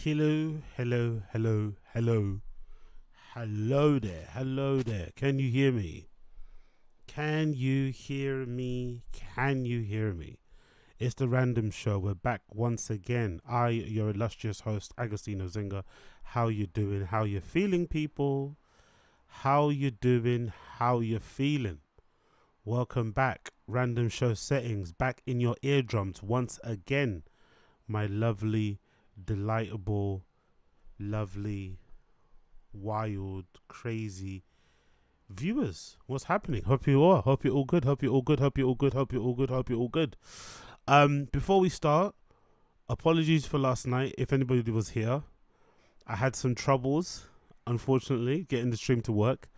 Hello, hello, hello, hello. Hello there, hello there. Can you hear me? Can you hear me? Can you hear me? It's the Random Show. We're back once again. Your illustrious host, Agostino Zinga. How you doing? How you feeling, people? How you doing? How you feeling? Welcome back. Random Show settings back in your eardrums once again. My lovely, delightable, lovely, wild, crazy viewers. What's happening? Hope you are. Hope you're all good. Hope you're all good. Hope you're all good. Hope you're all good. Hope you're all good. Before we start, apologies for last night. If anybody was here, I had some troubles, unfortunately, getting the stream to work.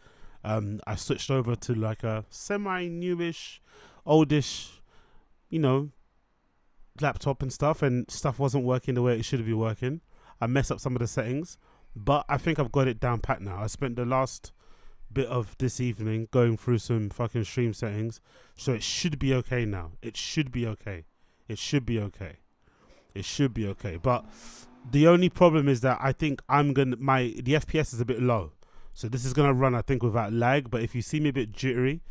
I switched over to like a semi-newish, oldish, laptop and stuff wasn't working the way it should be working. I messed up some of the settings, but I think I've got it down pat now. I spent the last bit of this evening going through some fucking stream settings, so it should be okay now. It should be okay. It should be okay. It should be okay. But the only problem is that I think the FPS is a bit low. So this is gonna run, I think, without lag, but if you see me a bit jittery,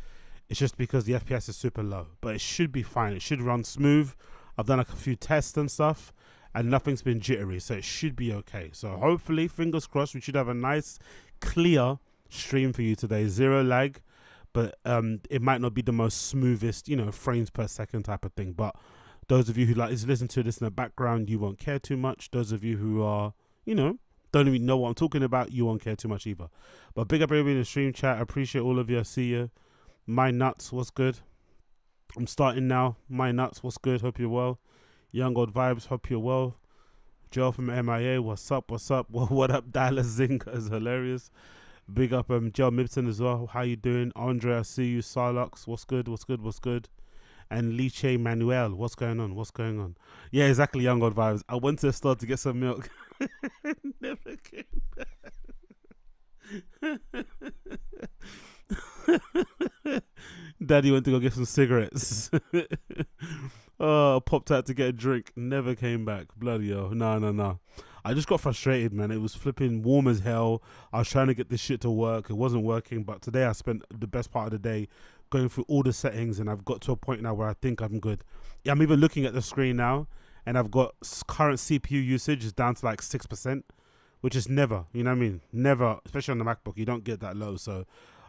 it's just because the FPS is super low. But it should be fine. It should run smooth. I've done like a few tests and stuff, and nothing's been jittery, so it should be okay. So hopefully, fingers crossed, we should have a nice, clear stream for you today. Zero lag, but it might not be the most smoothest, frames per second type of thing. But those of you who like to listen to this in the background, you won't care too much. Those of you who are, don't even know what I'm talking about, you won't care too much either. But big up everybody in the stream chat. I appreciate all of you. I see you. My nuts, what's good? I'm starting now. My nuts, what's good? Hope you're well. Young old vibes, hope you're well. Joe from MIA, what's up? What's up? What up? Dallas Zinga is hilarious. Big up Joe Mibson as well. How you doing? Andre, I see you. Sarlux, what's good? What's good? What's good? And Liche Manuel, what's going on? What's going on? Yeah, exactly. Young old vibes. I went to the store to get some milk. Never came back. Daddy went to go get some cigarettes. Popped out to get a drink. Never came back. Bloody hell. No. I just got frustrated, man. It was flipping warm as hell. I was trying to get this shit to work. It wasn't working. But today I spent the best part of the day going through all the settings, and I've got to a point now where I think I'm good. Yeah, I'm even looking at the screen now, and I've got current CPU usage is down to like 6%, which is never, you know what I mean? Never, especially on the MacBook, you don't get that low. So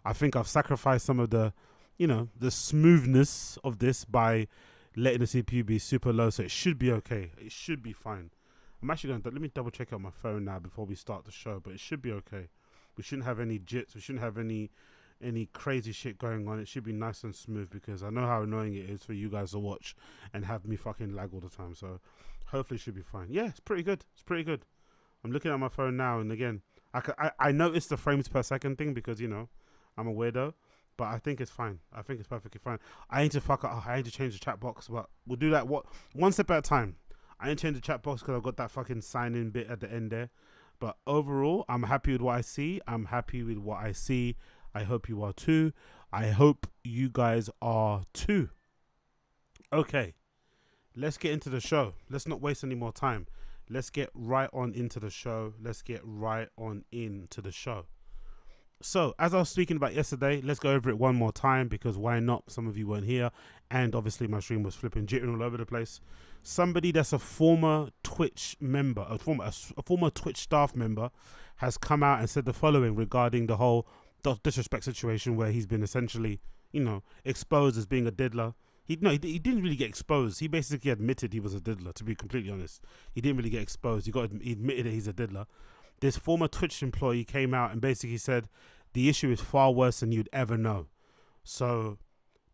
I think I've sacrificed some of the, the smoothness of this by letting the CPU be super low. So it should be okay. It should be fine. I'm actually going to, let me double check out my phone now before we start the show, but it should be okay. We shouldn't have any jits. We shouldn't have any crazy shit going on. It should be nice and smooth, because I know how annoying it is for you guys to watch and have me fucking lag all the time. So hopefully it should be fine. Yeah, it's pretty good. It's pretty good. I'm looking at my phone now, and again, I noticed the frames per second thing because, I'm a weirdo, but I think it's fine. I think it's perfectly fine. I need to change the chat box, but we'll do that one step at a time. I need to change the chat box because I've got that fucking sign in bit at the end there. But overall, I'm happy with what I see. I'm happy with what I see. I hope you are too. I hope you guys are too. Okay, let's get into the show. Let's not waste any more time. Let's get right on into the show. So, as I was speaking about yesterday, let's go over it one more time, because why not? Some of you weren't here, and obviously my stream was flipping jittering all over the place. Somebody that's a former Twitch member, a former Twitch staff member, has come out and said the following regarding the whole disrespect situation, where he's been essentially, exposed as being a diddler. He didn't really get exposed. He basically admitted he was a diddler, to be completely honest. He didn't really get exposed. He admitted that he's a diddler. This former Twitch employee came out and basically said the issue is far worse than you'd ever know. So,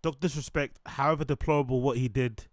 Dr. Disrespect, however deplorable what he did,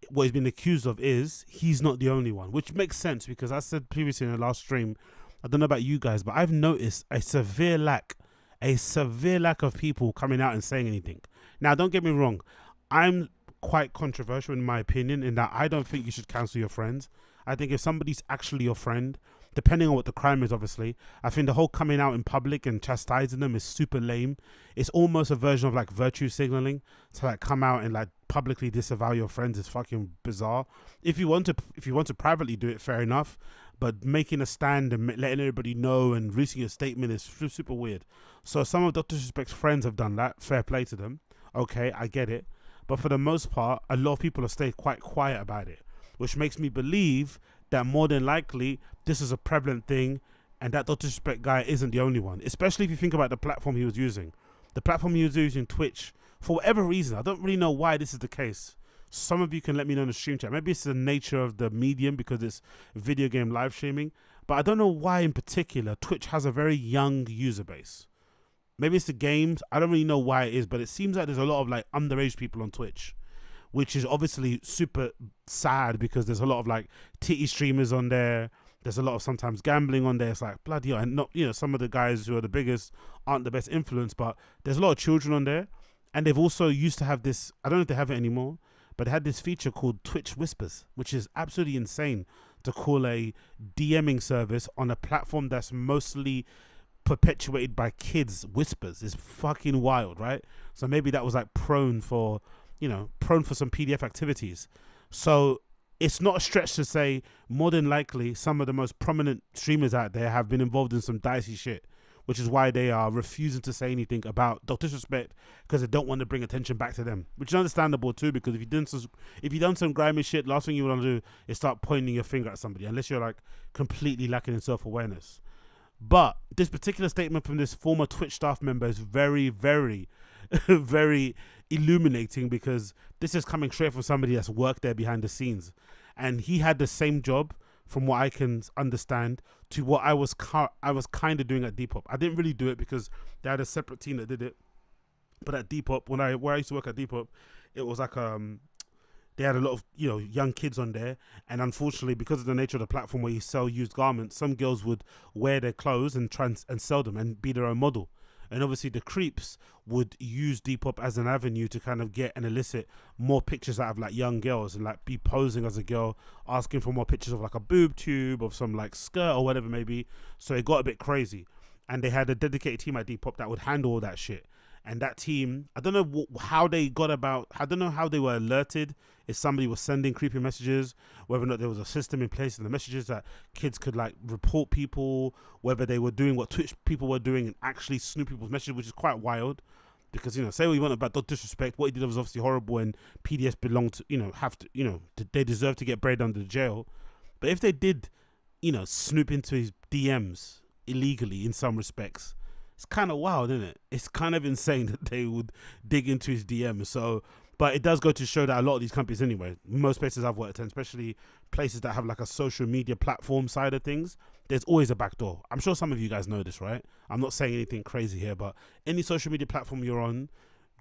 what he's been accused of is, he's not the only one, which makes sense, because I said previously in the last stream, I don't know about you guys, but I've noticed a severe lack of people coming out and saying anything. Now, don't get me wrong. I'm quite controversial in my opinion, in that I don't think you should cancel your friends. I think if somebody's actually your friend depending on what the crime is, obviously. I think the whole coming out in public and chastising them is super lame. It's almost a version of like virtue signaling. To like come out and like publicly disavow your friends is fucking bizarre. If you want to privately do it, fair enough. But making a stand and letting everybody know and releasing a statement is super weird. So some of Dr. Disrespect's friends have done that. Fair play to them. Okay, I get it. But for the most part, a lot of people have stayed quite quiet about it, which makes me believe that more than likely this is a prevalent thing and that Dr. Disrespect guy isn't the only one, especially if you think about the platform he was using. The platform he was using, Twitch, for whatever reason, I don't really know why this is the case. Some of you can let me know in the stream chat. Maybe it's the nature of the medium because it's video game live streaming, but I don't know why in particular Twitch has a very young user base. Maybe it's the games. I don't really know why it is, but it seems like there's a lot of like underage people on Twitch, which is obviously super sad because there's a lot of like titty streamers on there. There's a lot of sometimes gambling on there. It's like bloody hell. And not, you know, some of the guys who are the biggest aren't the best influence, but there's a lot of children on there. And they've also used to have this, I don't know if they have it anymore, but they had this feature called Twitch Whispers, which is absolutely insane to call a DMing service on a platform that's mostly perpetuated by kids. Whispers is fucking wild, right? So maybe that was like prone for some PDF activities. So it's not a stretch to say more than likely some of the most prominent streamers out there have been involved in some dicey shit, which is why they are refusing to say anything about Dr. Disrespect because they don't want to bring attention back to them, which is understandable too, because if you done some grimy shit, last thing you want to do is start pointing your finger at somebody unless you're like completely lacking in self-awareness. But this particular statement from this former Twitch staff member is very, very, very illuminating because this is coming straight from somebody that's worked there behind the scenes. And he had the same job, from what I can understand, to what I was kind of doing at Depop. I didn't really do it because they had a separate team that did it. But at Depop, where I used to work at Depop, it was like they had a lot of young kids on there, and unfortunately, because of the nature of the platform where you sell used garments, some girls would wear their clothes and try and sell them and be their own model. And obviously the creeps would use Depop as an avenue to kind of get and elicit more pictures out of like young girls and like be posing as a girl, asking for more pictures of like a boob tube, of some like skirt or whatever maybe. So it got a bit crazy. And they had a dedicated team at Depop that would handle all that shit. And that team, I don't know how they were alerted if somebody was sending creepy messages, whether or not there was a system in place in the messages that kids could like report people, whether they were doing what Twitch people were doing and actually snoop people's messages, which is quite wild. Because, say what you want about Dr. Disrespect, what he did was obviously horrible, and PDS belonged to, they deserve to get buried under the jail. But if they did, snoop into his DMs illegally in some respects, it's kind of wild, isn't it? It's kind of insane that they would dig into his DM. So, but it does go to show that a lot of these companies anyway, most places I've worked in, especially places that have like a social media platform side of things, there's always a back door. I'm sure some of you guys know this, right? I'm not saying anything crazy here, but any social media platform you're on,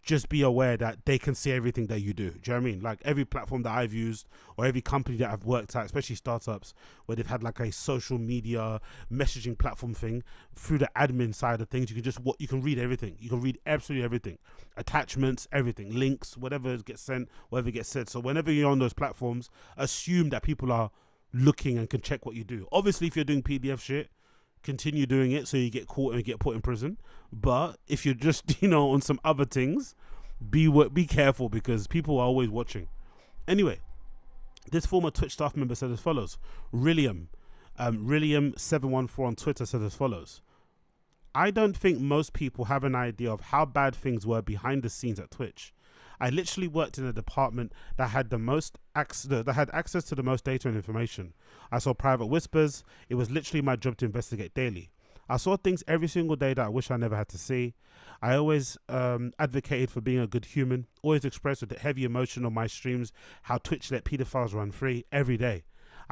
just be aware that they can see everything that you do. Do you know what I mean? Like every platform that I've used or every company that I've worked at, especially startups where they've had like a social media messaging platform thing, through the admin side of things, you can read everything. You can read absolutely everything. Attachments, everything, links, whatever gets sent, whatever gets said. So whenever you're on those platforms, assume that people are looking and can check what you do. Obviously, if you're doing PDF shit, continue doing it so you get caught and get put in prison. But if you're just on some other things, be careful because people are always watching. Anyway, this former Twitch staff member said as follows. Rilliam 714 on Twitter said as follows. I don't think most people have an idea of how bad things were behind the scenes at Twitch. I literally worked in a department that had access to the most data and information. I saw private whispers. It was literally my job to investigate daily. I saw things every single day that I wish I never had to see. I always advocated for being a good human, always expressed with heavy emotion on my streams how Twitch let pedophiles run free every day.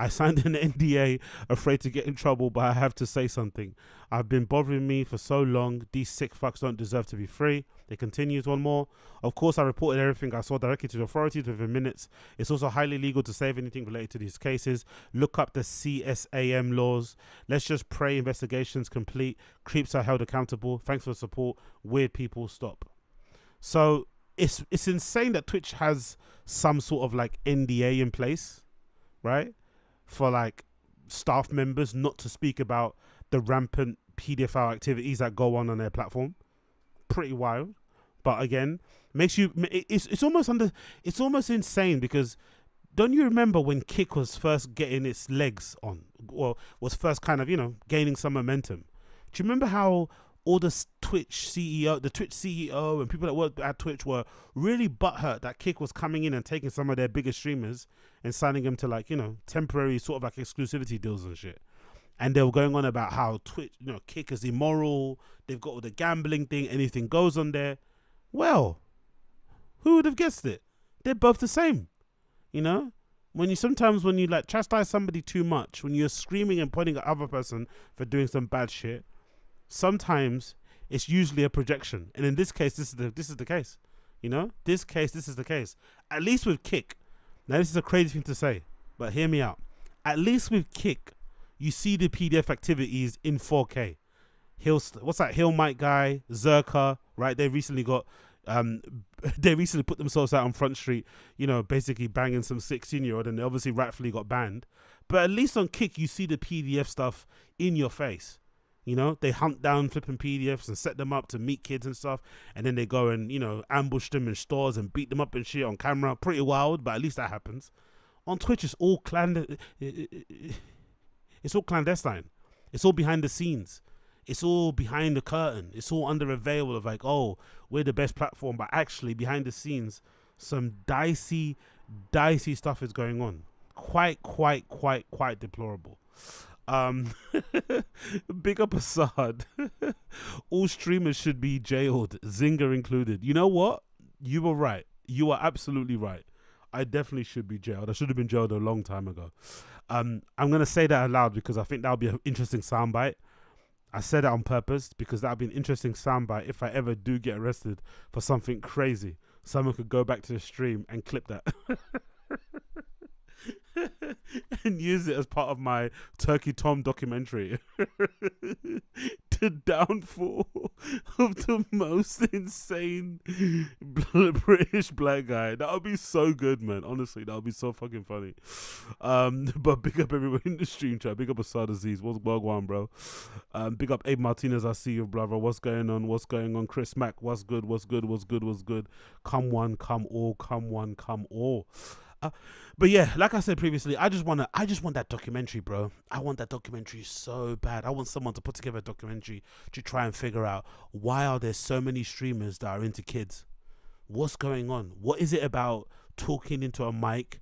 I signed an NDA, afraid to get in trouble, but I have to say something. I've been bothering me for so long. These sick fucks don't deserve to be free. It continues one more. Of course, I reported everything I saw directly to the authorities within minutes. It's also highly illegal to save anything related to these cases. Look up the CSAM laws. Let's just pray investigations complete. Creeps are held accountable. Thanks for the support. Weird people, stop. So it's insane that Twitch has some sort of like NDA in place, right? For like staff members not to speak about the rampant paedophile activities that go on their platform. Pretty wild. But again, it's almost insane, because don't you remember when Kick was first getting its legs on, or was first kind of, gaining some momentum? Do you remember how all the Twitch CEO and people that worked at Twitch were really butthurt that Kick was coming in and taking some of their biggest streamers and signing them to, like, temporary sort of like exclusivity deals and shit? And they were going on about how Twitch, Kick is immoral. They've got all the gambling thing. Anything goes on there. Well, who would have guessed it? They're both the same. Sometimes when you like chastise somebody too much, when you're screaming and pointing at other person for doing some bad shit, sometimes it's usually a projection. And in this case, this is the case. This is the case. At least with Kick. Now, this is a crazy thing to say, but hear me out. At least with Kick, you see the PDF activities in 4K. What's that Hill Mike guy, Zerka, right? They recently got, they recently put themselves out on Front Street, basically banging some 16-year-old, and they obviously rightfully got banned. But at least on Kick, you see the PDF stuff in your face. They hunt down flipping PDFs and set them up to meet kids and stuff, and then they go and, ambush them in stores and beat them up and shit on camera. Pretty wild, but at least that happens. On Twitch, it's all it's all clandestine. It's all behind the scenes. It's all behind the curtain. It's all under a veil of like, oh, we're the best platform. But actually, behind the scenes, some dicey stuff is going on. Quite deplorable. Big up Assad. All streamers should be jailed, Zinger included. You know what? You were right. You are absolutely right. I definitely should be jailed. I should have been jailed a long time ago. I'm going to say that aloud because I think that would be an interesting soundbite. I said it on purpose because that would be an interesting soundbite if I ever do get arrested for something crazy. Someone could go back to the stream and clip that. And use it as part of my Turkey Tom documentary. The downfall of the most insane British black guy. That would be so good, man. Honestly, that would be so fucking funny. But big up everyone in the stream chat. Big up Assad Aziz. What's going on, bro? Big up Abe Martinez. I see you, brother. What's going on? Chris Mack. What's good? Come one, come all. Come one, come all. But yeah, like I said previously, I just want that documentary, bro. I want that documentary so bad. I want someone to put together a documentary to try and figure out why are there so many streamers that are into kids? What's going on? What is it about talking into a mic,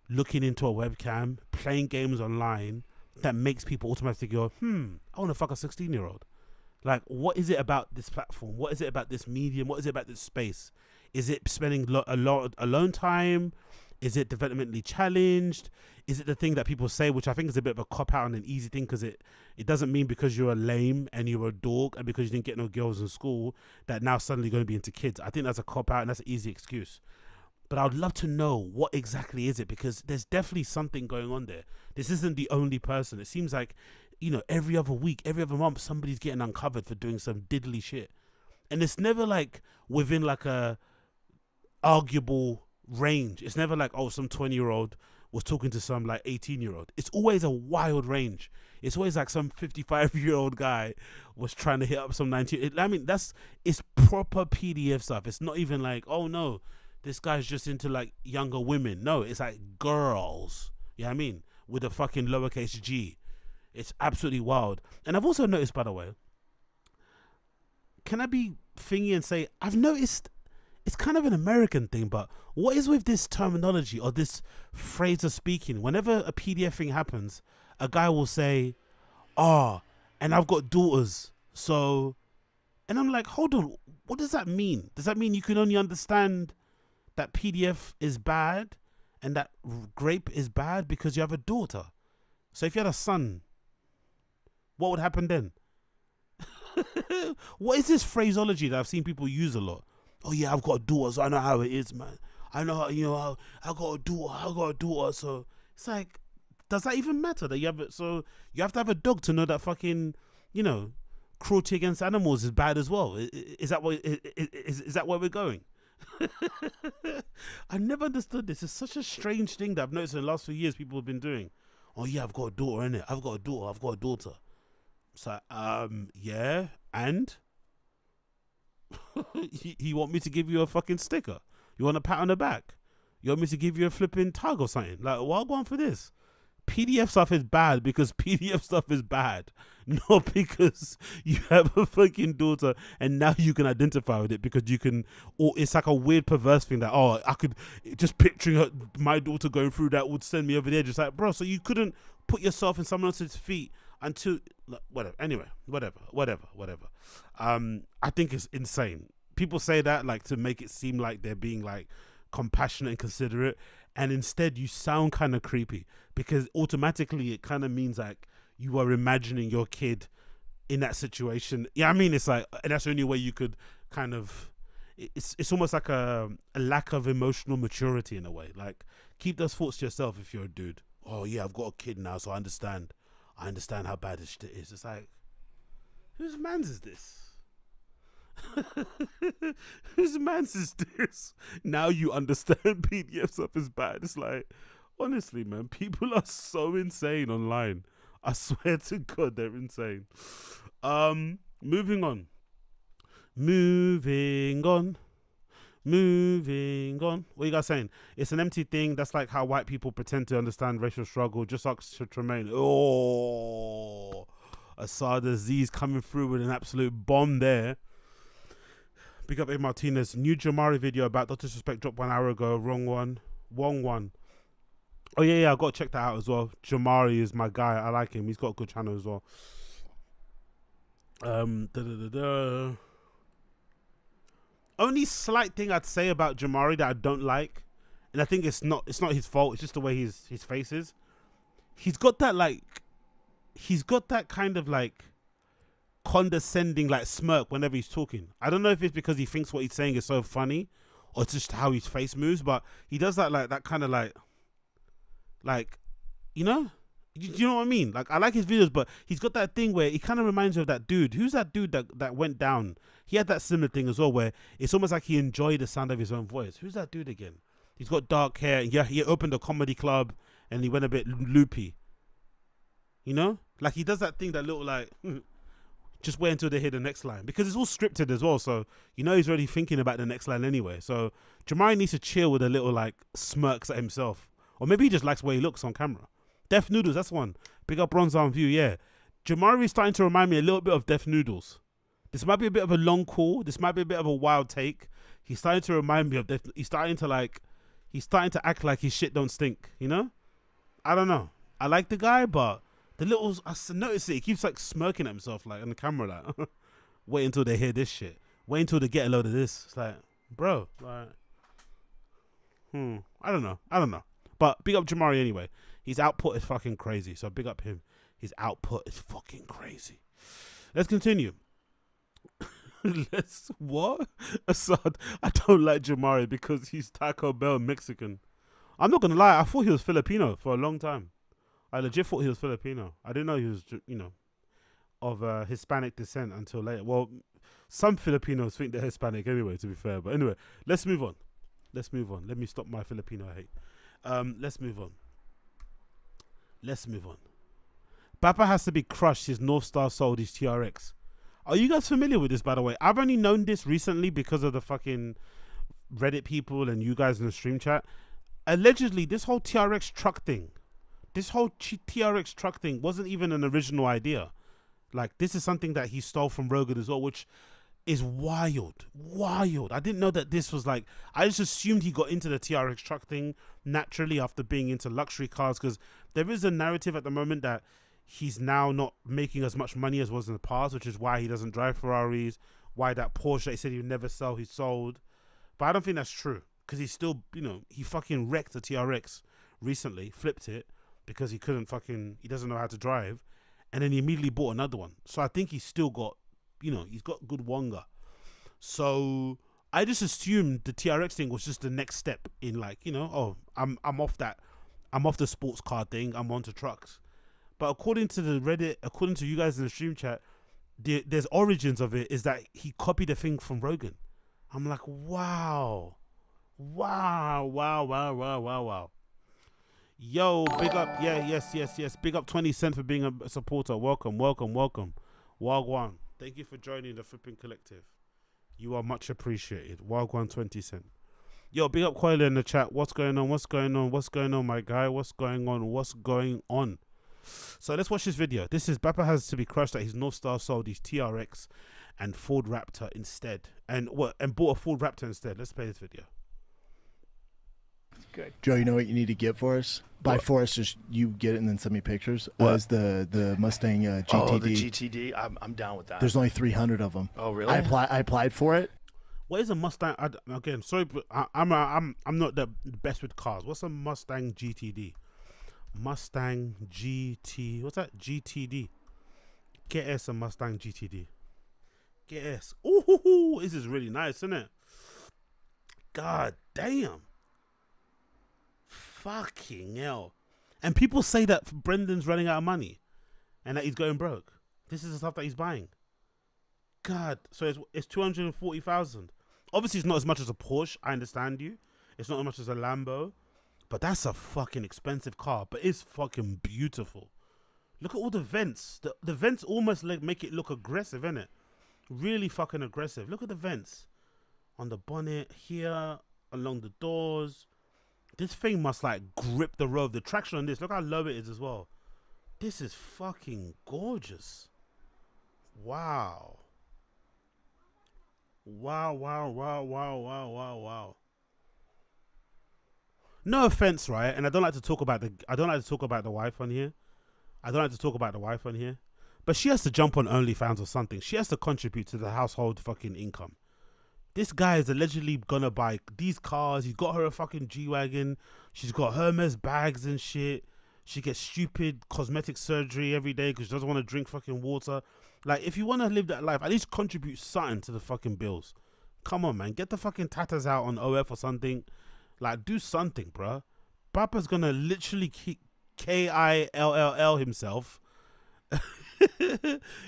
looking into a webcam, playing games online that makes people automatically go, I want to fuck a 16-year-old? Like, what is it about this platform? What is it about this medium? What is it about this space? Is it spending a lot alone time? Is it developmentally challenged? Is it the thing that people say, which I think is a bit of a cop-out and an easy thing, because it doesn't mean because you're a lame and you're a dog and because you didn't get no girls in school that now suddenly going to be into kids. I think that's a cop-out and that's an easy excuse. But I would love to know what exactly is it, because there's definitely something going on there. This isn't the only person. It seems like, every other week, every other month, somebody's getting uncovered for doing some diddly shit. And it's never like within like a arguable range. It's never like, oh, some 20-year-old was talking to some like 18-year-old. It's always a wild range. It's always like some 55-year-old guy was trying to hit up some 19. It's proper PDF stuff. It's not even like, oh no, this guy's just into like younger women. No, it's like girls. You know what I mean? With a fucking lowercase g. It's absolutely wild. And I've also noticed, by the way, can I be thingy and say, I've noticed it's kind of an American thing, but what is with this terminology or this phrase of speaking? Whenever a PDF thing happens, a guy will say, and I've got daughters, so... And I'm like, hold on, what does that mean? Does that mean you can only understand that PDF is bad and that grape is bad because you have a daughter? So if you had a son, what would happen then? What is this phraseology that I've seen people use a lot? Oh yeah, I've got a daughter, so I know how it is, man. I know how, I got a daughter, so it's like, does that even matter that you have it? So you have to have a dog to know that fucking, cruelty against animals is bad as well. Is that where we're going? I never understood this. It's such a strange thing that I've noticed in the last few years people have been doing. Oh yeah, I've got a daughter, innit? I've got a daughter. I've got a daughter. It's like, yeah, and you want me to give you a fucking sticker? You want a pat on the back? You want me to give you a flipping tag or something? Like, what going for this? PDF stuff is bad because PDF stuff is bad, not because you have a fucking daughter and now you can identify with it because you can. Or it's like a weird perverse thing that, oh, I could just picturing my daughter going through that would send me over there. Just like, bro, so you couldn't put yourself in someone else's feet until whatever. Anyway, whatever. I think it's insane. People say that like to make it seem like they're being like compassionate and considerate, and instead you sound kind of creepy because automatically it kind of means like you are imagining your kid in that situation. Yeah, I mean, it's like, and that's the only way you could kind of, it's almost like a lack of emotional maturity in a way. Like, keep those thoughts to yourself if you're a dude. Oh yeah, I've got a kid now, so I understand how bad this shit is. It's like, whose man's is this? Whose man's is this? Now you understand PDF stuff is bad. It's like, honestly, man, people are so insane online. I swear to God, they're insane. Moving on. What you guys saying? It's an empty thing. That's like how white people pretend to understand racial struggle. Just ask Tremaine. Oh, Assad Aziz coming through with an absolute bomb there. Big up A Martinez. New Jamari video about Dr. Disrespect dropped 1 hour ago. Wrong one. Oh yeah, I got to check that out as well. Jamari is my guy. I like him. He's got a good channel as well. Only slight thing I'd say about Jamari that I don't like, and I think it's not his fault. It's just the way his face is. He's got that kind of like condescending like smirk whenever he's talking. I don't know if it's because he thinks what he's saying is so funny or it's just how his face moves, but he does that like that kind of like you know what I mean? Like, I like his videos, but he's got that thing where he kind of reminds me of that dude. Who's that dude that went down? He had that similar thing as well where it's almost like he enjoyed the sound of his own voice. Who's that dude again? He's got dark hair. Yeah, he opened a comedy club and he went a bit loopy. You know? Like, he does that thing, that little like just wait until they hear the next line, because it's all scripted as well, so you know he's already thinking about the next line anyway. So Jamari needs to chill with a little like smirks at himself, or maybe he just likes the way he looks on camera. Def Noodles, that's one. Big up Bronze Arm View, yeah. Jamari is starting to remind me a little bit of Def Noodles. This might be a bit of a long call. This might be a bit of a wild take. He's starting to remind me of Def. He's starting to act like his shit don't stink, you know? I don't know. I like the guy, but the little, I notice it. He keeps like smirking at himself, like on the camera, like, wait until they hear this shit. Wait until they get a load of this. It's like, bro, like, I don't know. But big up Jamari anyway. His output is fucking crazy. So big up him. His output is fucking crazy. Let's continue. What? Assad, I don't like Jamari because he's Taco Bell Mexican. I'm not going to lie. I thought he was Filipino for a long time. I legit thought he was Filipino. I didn't know he was, of Hispanic descent until later. Well, some Filipinos think they're Hispanic anyway, to be fair. But anyway, let's move on. Let me stop my Filipino hate. Let's move on. Bappa has to be crushed. His North Star sold his TRX. Are you guys familiar with this, by the way? I've only known this recently because of the fucking Reddit people and you guys in the stream chat. Allegedly, this whole TRX truck thing wasn't even an original idea. Like, this is something that he stole from Rogan as well, which is wild. I didn't know that this was like, I just assumed he got into the TRX truck thing naturally after being into luxury cars, because there is a narrative at the moment that he's now not making as much money as was in the past, which is why he doesn't drive Ferraris, why that Porsche that he said he would never sell, he sold. But I don't think that's true, because he still, he fucking wrecked a TRX recently, flipped it, because he doesn't know how to drive, and then he immediately bought another one. So I think he's still got, he's got good wonga. So I just assumed the TRX thing was just the next step in, like, I'm off the sports car thing, I'm onto trucks. But according to the Reddit, according to you guys in the stream chat, there's origins of it is that he copied a thing from Rogan. I'm like, wow. Yo, big up. Yeah, yes. Big up 20 Cent for being a supporter. Welcome. Wagwan. Thank you for joining the Flipping Collective. You are much appreciated. Wagwan 20 Cent. Yo, big up Coyle in the chat. What's going on, my guy? What's going on? So let's watch this video. This is Bappa has to be crushed that his North Star sold his TRX and Ford Raptor instead. And bought a Ford Raptor instead. Let's play this video. Good. Joe, you know what you need to get for us? Buy for us, just you get it and then send me pictures. Is the Mustang GTD. Oh, the GTD. I'm down with that. There's only 300 of them. Oh, really? I applied for it. What is a Mustang? Again, sorry, but I'm not the best with cars. What's a Mustang GTD? Mustang GT. What's that? GTD. Get us a Mustang GTD. Get us. Ooh, this is really nice, isn't it? God damn. Fucking hell. And people say that Brendan's running out of money and that he's going broke. This is the stuff that he's buying. God. So it's 240,000. Obviously, it's not as much as a Porsche. I understand you. It's not as much as a Lambo. But that's a fucking expensive car. But it's fucking beautiful. Look at all the vents. The vents almost make it look aggressive, innit? Really fucking aggressive. Look at the vents. On the bonnet, here, along the doors. This thing must like grip the road. The traction on this, look how low it is as well. This is fucking gorgeous. Wow. Wow. No offense, right? And I don't like to talk about the wife on here. But she has to jump on OnlyFans or something. She has to contribute to the household fucking income. This guy is allegedly gonna buy these cars. He's got her a fucking G-Wagon. She's got Hermes bags and shit. She gets stupid cosmetic surgery every day because she doesn't want to drink fucking water. Like, if you want to live that life, at least contribute something to the fucking bills. Come on, man. Get the fucking tatters out on OF or something. Like, do something, bruh. Papa's gonna literally KILLL himself.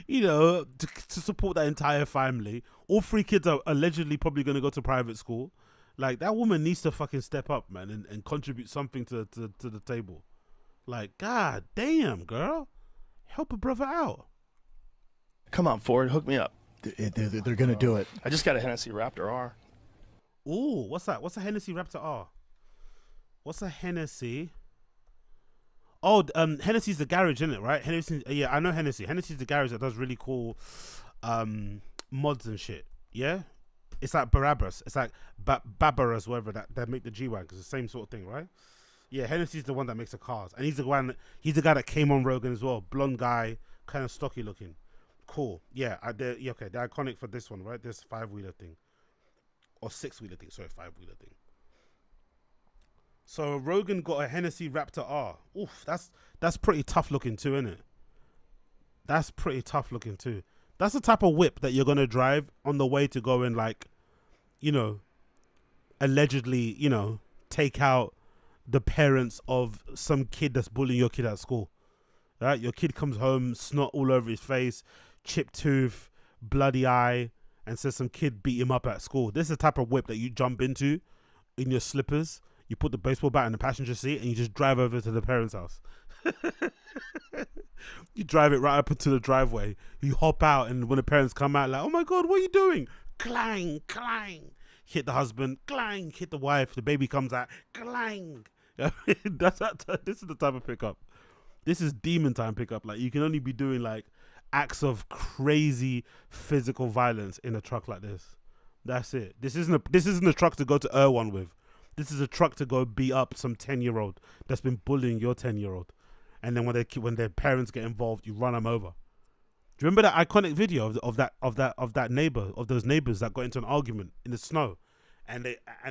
You know, to support that entire family. All 3 kids are allegedly probably going to go to private school. Like, that woman needs to fucking step up, man, and contribute something to the table. Like, god damn, girl, help a brother out. Come on, Ford, hook me up. They're going to do it. I just got a Hennessy Raptor R. Ooh, what's that? What's a Hennessy Raptor R? What's a Hennessy? Oh, Hennessy's the garage, isn't it, right? Hennessy, yeah, I know Hennessy. Hennessy's the garage that does really cool mods and shit. Yeah? It's like Barabbas. It's like Babaras, whatever, that make the G-Wagon. It's the same sort of thing, right? Yeah, Hennessy's the one that makes the cars. And he's the guy that came on Rogan as well. Blonde guy, kind of stocky looking. Cool. Yeah, they're iconic for this one, right? This 5-wheeler thing. Or 6-wheeler thing. Sorry, 5-wheeler thing. So Rogan got a Hennessy Raptor R. Oof, that's pretty tough looking too, isn't it? That's pretty tough looking too. That's the type of whip that you're gonna drive on the way to go and, like, you know, allegedly, you know, take out the parents of some kid that's bullying your kid at school. Right? Your kid comes home, snot all over his face, chipped tooth, bloody eye, and says some kid beat him up at school. This is the type of whip that you jump into in your slippers. You put the baseball bat in the passenger seat and you just drive over to the parents' house. You drive it right up into the driveway. You hop out, and when the parents come out, like, oh my God, what are you doing? Clang, clang. Hit the husband, clang. Hit the wife. The baby comes out, clang. This is the type of pickup. This is demon time pickup. Like, you can only be doing like acts of crazy physical violence in a truck like this. That's it. This isn't a truck to go to Erewhon with. This is a truck to go beat up some 10-year-old that's been bullying your 10-year-old. And then when their parents get involved, you run them over. Do you remember that iconic video of that neighbor, of those neighbors that got into an argument in the snow, and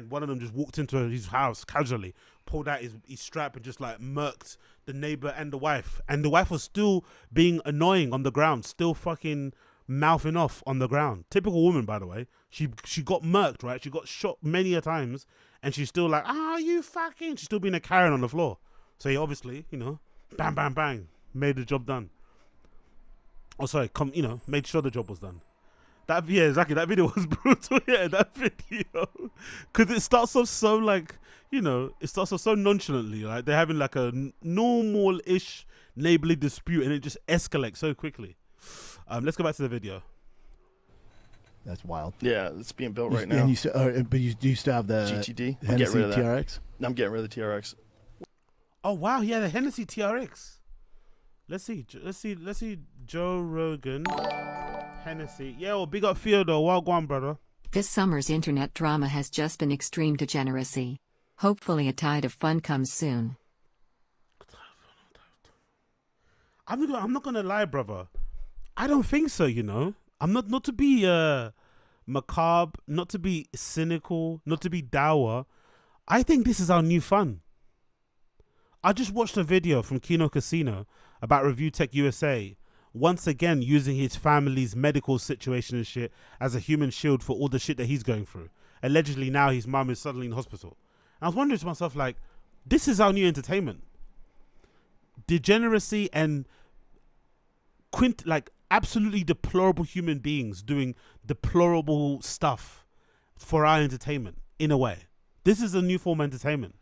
one of them just walked into his house casually, pulled out his strap and just like murked the neighbor and the wife was still being annoying on the ground, still fucking mouthing off on the ground. Typical woman, by the way. She got murked, right? She got shot many a times, and she's still like, you fucking. She's still being a Karen on the floor. So he obviously, you know, bang, bang, bang, made the job done. Oh, sorry, made sure the job was done. Yeah, exactly. That video was brutal. Yeah, that video, because it starts off so like, you know, it starts off so nonchalantly. Like they're having like a normal-ish neighborly dispute, and it just escalates so quickly. Let's go back to the video. That's wild. Yeah, it's being built right now. And you still have the GTD. I'm Hennessy getting rid of that. TRX. I'm getting rid of the TRX. Oh wow, yeah, the Hennessy TRX. Let's see Joe Rogan, Hennessy. Yeah, well, big up Theodore. Well gone, brother. This summer's internet drama has just been extreme degeneracy. Hopefully a tide of fun comes soon. I'm not gonna lie, brother. I don't think so. You know, I'm not to be macabre, not to be cynical, not to be dour. I think this is our new fun. I just watched a video from Kino Casino about Review Tech USA, once again using his family's medical situation and shit as a human shield for all the shit that he's going through. Allegedly now his mum is suddenly in hospital. And I was wondering to myself, like, this is our new entertainment. Degeneracy and absolutely deplorable human beings doing deplorable stuff for our entertainment, in a way. This is a new form of entertainment.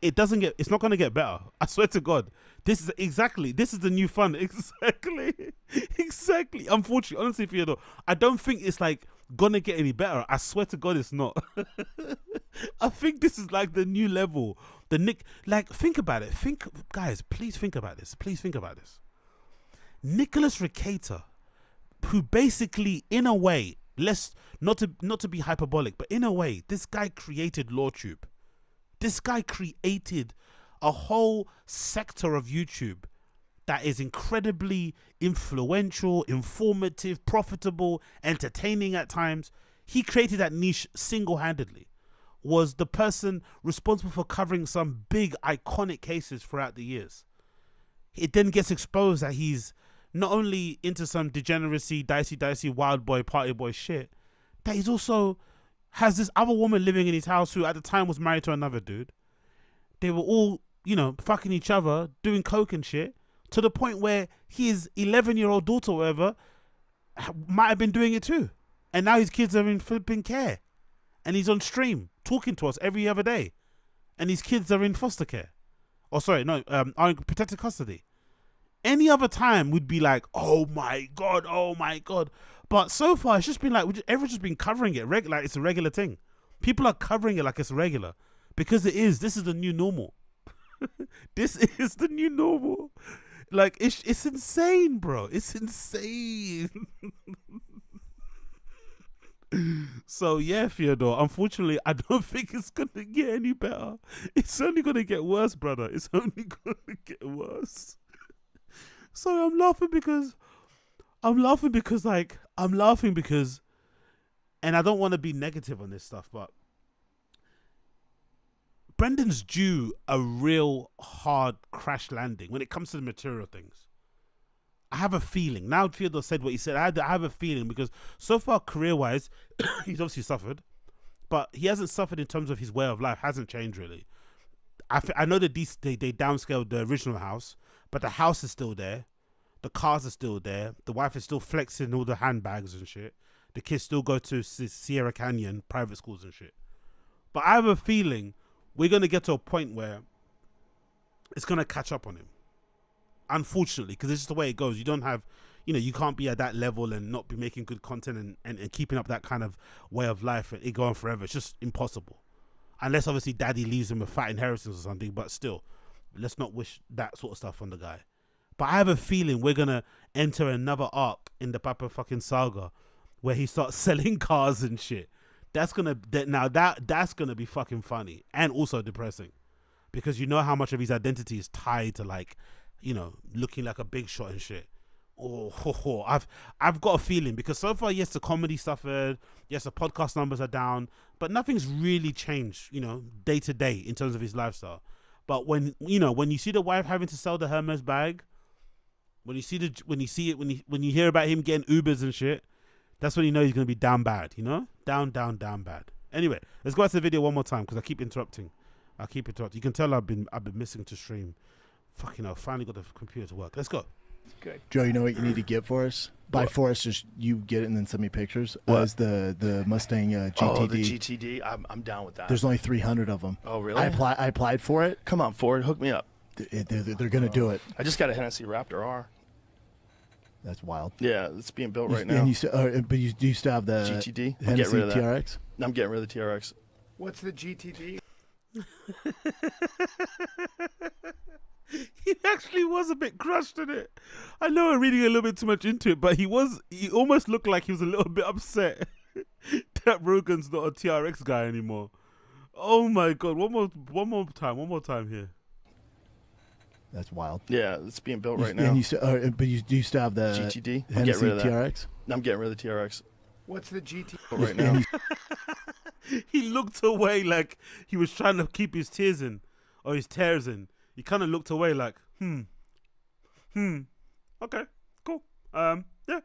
It's not going to get better. I swear to God. This is the new fun. Exactly. Unfortunately, honestly, Theodore, I don't think it's like going to get any better. I swear to God, it's not. I think this is like the new level. Think about it. Guys, please think about this. Nicholas Recator, who basically, in a way, not to be hyperbolic, but in a way, this guy created LawTube. This guy created a whole sector of YouTube that is incredibly influential, informative, profitable, entertaining at times. He created that niche single-handedly. Was the person responsible for covering some big iconic cases throughout the years. It then gets exposed that he's not only into some degeneracy, dicey, wild boy, party boy shit, that he's also has this other woman living in his house who at the time was married to another dude. They were all, you know, fucking each other, doing coke and shit, to the point where his 11-year-old daughter or whatever might have been doing it too. And now his kids are in flipping care. And he's on stream talking to us every other day. And his kids are in foster care. Are in protected custody. Any other time we'd be like, oh my God. But so far it's just been like, everyone's just been covering it like it's a regular thing. People are covering it like it's regular. Because it is. This is the new normal. This is the new normal. Like, it's insane, bro. It's insane. So, yeah, Theodore, unfortunately, I don't think it's going to get any better. It's only going to get worse, brother. It's only going to get worse. So I'm laughing because, and I don't want to be negative on this stuff, but Brendan's due a real hard crash landing when it comes to the material things. I have a feeling. Now Theodore said what he said. I have a feeling because so far career-wise, he's obviously suffered, but he hasn't suffered in terms of his way of life. Hasn't changed really. I know that they downscaled the original house, but the house is still there. The cars are still there. The wife is still flexing all the handbags and shit. The kids still go to Sierra Canyon private schools and shit. But I have a feeling we're going to get to a point where it's going to catch up on him. Unfortunately, because it's just the way it goes. You don't have, you can't be at that level and not be making good content and keeping up that kind of way of life and it going forever. It's just impossible. Unless obviously daddy leaves him a fat inheritance or something, but still, let's not wish that sort of stuff on the guy. But I have a feeling we're going to enter another arc in the Papa fucking saga where he starts selling cars and shit. That's going to be fucking funny and also depressing because you know how much of his identity is tied to like, looking like a big shot and shit. I've got a feeling because so far, yes, the comedy suffered, yes, the podcast numbers are down, but nothing's really changed, day to day in terms of his lifestyle. But when you see the wife having to sell the Hermes bag, when you hear about him getting Ubers and shit, that's when you know he's going to be down bad, down bad. Anyway, let's go back to the video one more time because I keep interrupting. You can tell I've been missing to stream. Fucking hell, finally got the computer to work. Let's go. Good. Joe, you know what you need to get for us? By for us, just you get it and then send me pictures. What? Is the Mustang GTD. Oh, the GTD. I'm down with that. There's only 300 of them. Oh, really? I applied for it. Come on, Ford, hook me up. They're going to do it. I just got a Hennessy Raptor R. That's wild. Yeah, it's being built right now. And you still have the GTD. I'm Hennessy getting rid of that. TRX. I'm getting rid of the TRX. What's the GTD? He actually was a bit crushed in it. I know I'm reading a little bit too much into it, but he almost looked like he was a little bit upset that Rogan's not a TRX guy anymore. Oh my god, one more time here. That's wild. Yeah, it's being built right now. And you still have the GTD. I'm Hennessy getting rid of that. TRX. I'm getting rid of the TRX. What's the GTD? Right now. He looked away like he was trying to keep his tears in, or his tears in. He kind of looked away like, okay, cool. Yeah,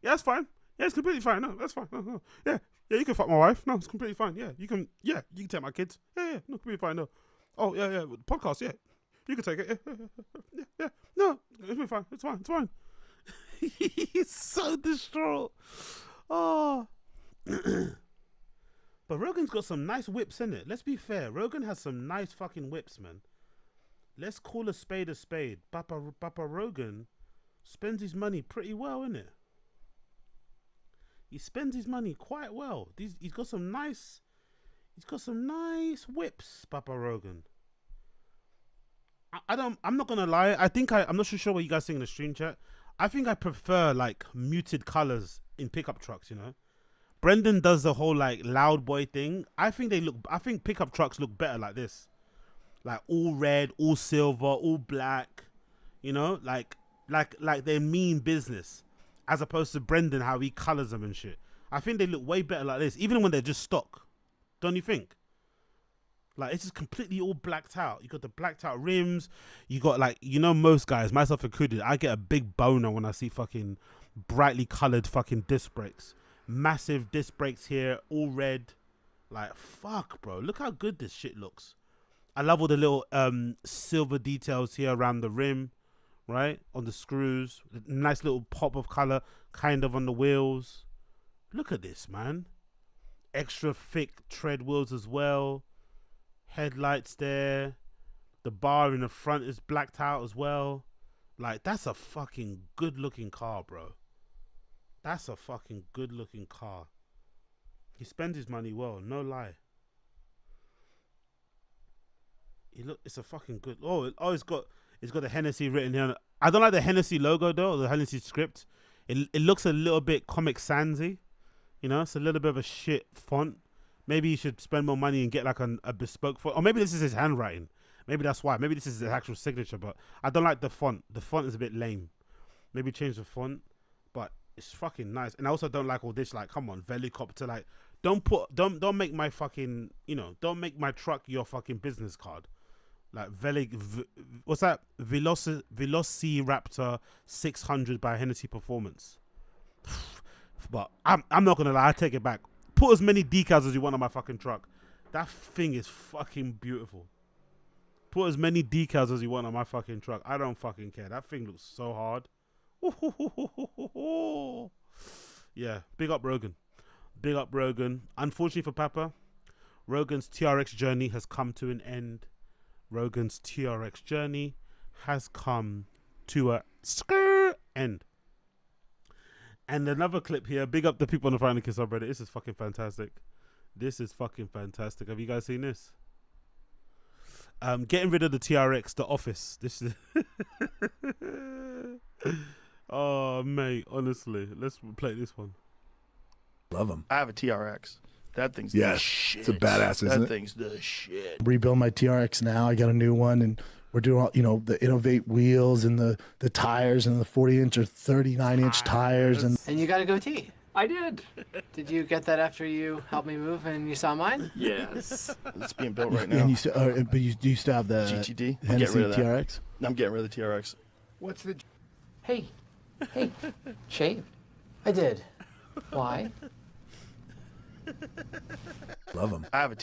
that's fine. Yeah, it's completely fine. No, that's fine. No. Yeah, you can fuck my wife. No, it's completely fine. Yeah, you can take my kids. Yeah, no, completely fine. No. Oh, yeah, podcast. Yeah, you can take it. Yeah. No, it's fine. It's fine. He's so distraught. Oh. But Rogan's got some nice whips in it. Let's be fair. Rogan has some nice fucking whips, man. Let's call a spade a spade. Papa Rogan spends his money pretty well, innit? He spends his money quite well. He's got some nice whips, Papa Rogan. I'm not gonna lie. I'm not sure what you guys think in the stream chat. I think I prefer like muted colors in pickup trucks, you know. Brendan does the whole like loud boy thing. I think pickup trucks look better like this. Like all red, all silver, all black, you know, like they mean business, as opposed to Brendan how he colors them and shit. I think they look way better like this, even when they're just stock. Don't you think? Like it's just completely all blacked out. You got the blacked out rims. You got like, you know, most guys, myself included, I get a big boner when I see fucking brightly colored fucking disc brakes. Massive disc brakes here, all red. Like fuck, bro. Look how good this shit looks. I love all the little silver details here around the rim, right? On the screws. Nice little pop of color kind of on the wheels. Look at this, man. Extra thick tread wheels as well. Headlights there. The bar in the front is blacked out as well. Like, that's a fucking good looking car, bro. That's a fucking good looking car. He spends his money well, no lie. It's a fucking good. It's got the Hennessy written here. I don't like the Hennessy logo though, or the Hennessy script. It looks a little bit Comic Sansy, you know. It's a little bit of a shit font. Maybe you should spend more money and get like a bespoke font, or maybe this is his handwriting. Maybe that's why. Maybe this is his actual signature. But I don't like the font. The font is a bit lame. Maybe change the font, but it's fucking nice. And I also don't like all this. Like, come on, Velicopter. Like, don't make my fucking, you know, don't make my truck your fucking business card. Like what's that? Velociraptor 600 by Hennessy Performance. But I'm not gonna lie, I take it back. Put as many decals as you want on my fucking truck. That thing is fucking beautiful. Put as many decals as you want on my fucking truck. I don't fucking care. That thing looks so hard. Yeah, big up Rogan. Big up Rogan. Unfortunately for Papa, Rogan's TRX journey has come to an end. Rogan's TRX journey has come to a end. And another clip here. Big up the people on the Friday Kiss subreddit. This is fucking fantastic. This is fucking fantastic. Have you guys seen this? Getting rid of the TRX, the office. This is oh mate, honestly. Let's play this one. Love them. I have a TRX. That thing's Yes, the shit. it's a badass, isn't that it? thing's the shit. Rebuild my TRX now. I got a new one, and we're doing all, you know, the Innovate wheels and the tires and the 40-inch or 39-inch tires. And you got a goatee. I did. Did you get that after you helped me move and you saw mine? Yes. It's being built right now. and you still have the GTD. I'm Hennessy getting rid of that. TRX. I'm getting rid of the TRX. What's the... Hey, shaved. I did. Why? Love them. I have a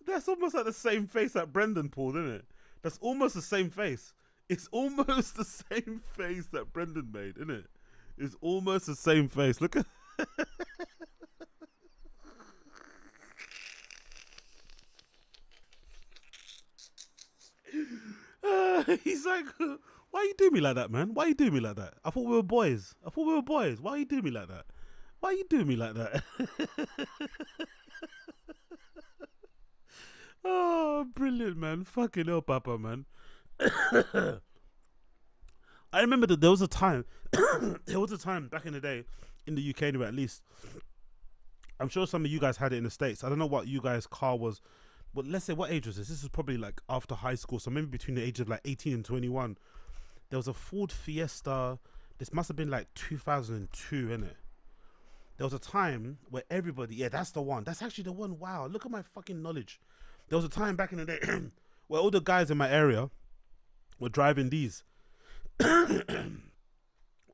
That's almost like the same face that Brendan pulled, isn't it? That's almost the same face. It's almost the same face that Brendan made, isn't it? It's almost the same face. Look at. He's like, why you do me like that, man? Why you do me like that? I thought we were boys. Why you do me like that? Why you do me like that? Oh, brilliant, man. Fucking hell, Papa, man. I remember that there was a time, back in the day, in the UK anyway, at least. I'm sure some of you guys had it in the States. I don't know what you guys' car was. But let's say, what age was this? This is probably like after high school. So maybe between the age of like 18 and 21. There was a Ford Fiesta. This must have been like 2002, innit? There was a time where everybody, yeah, that's the one. That's actually the one. Wow, look at my fucking knowledge. There was a time back in the day where all the guys in my area were driving these.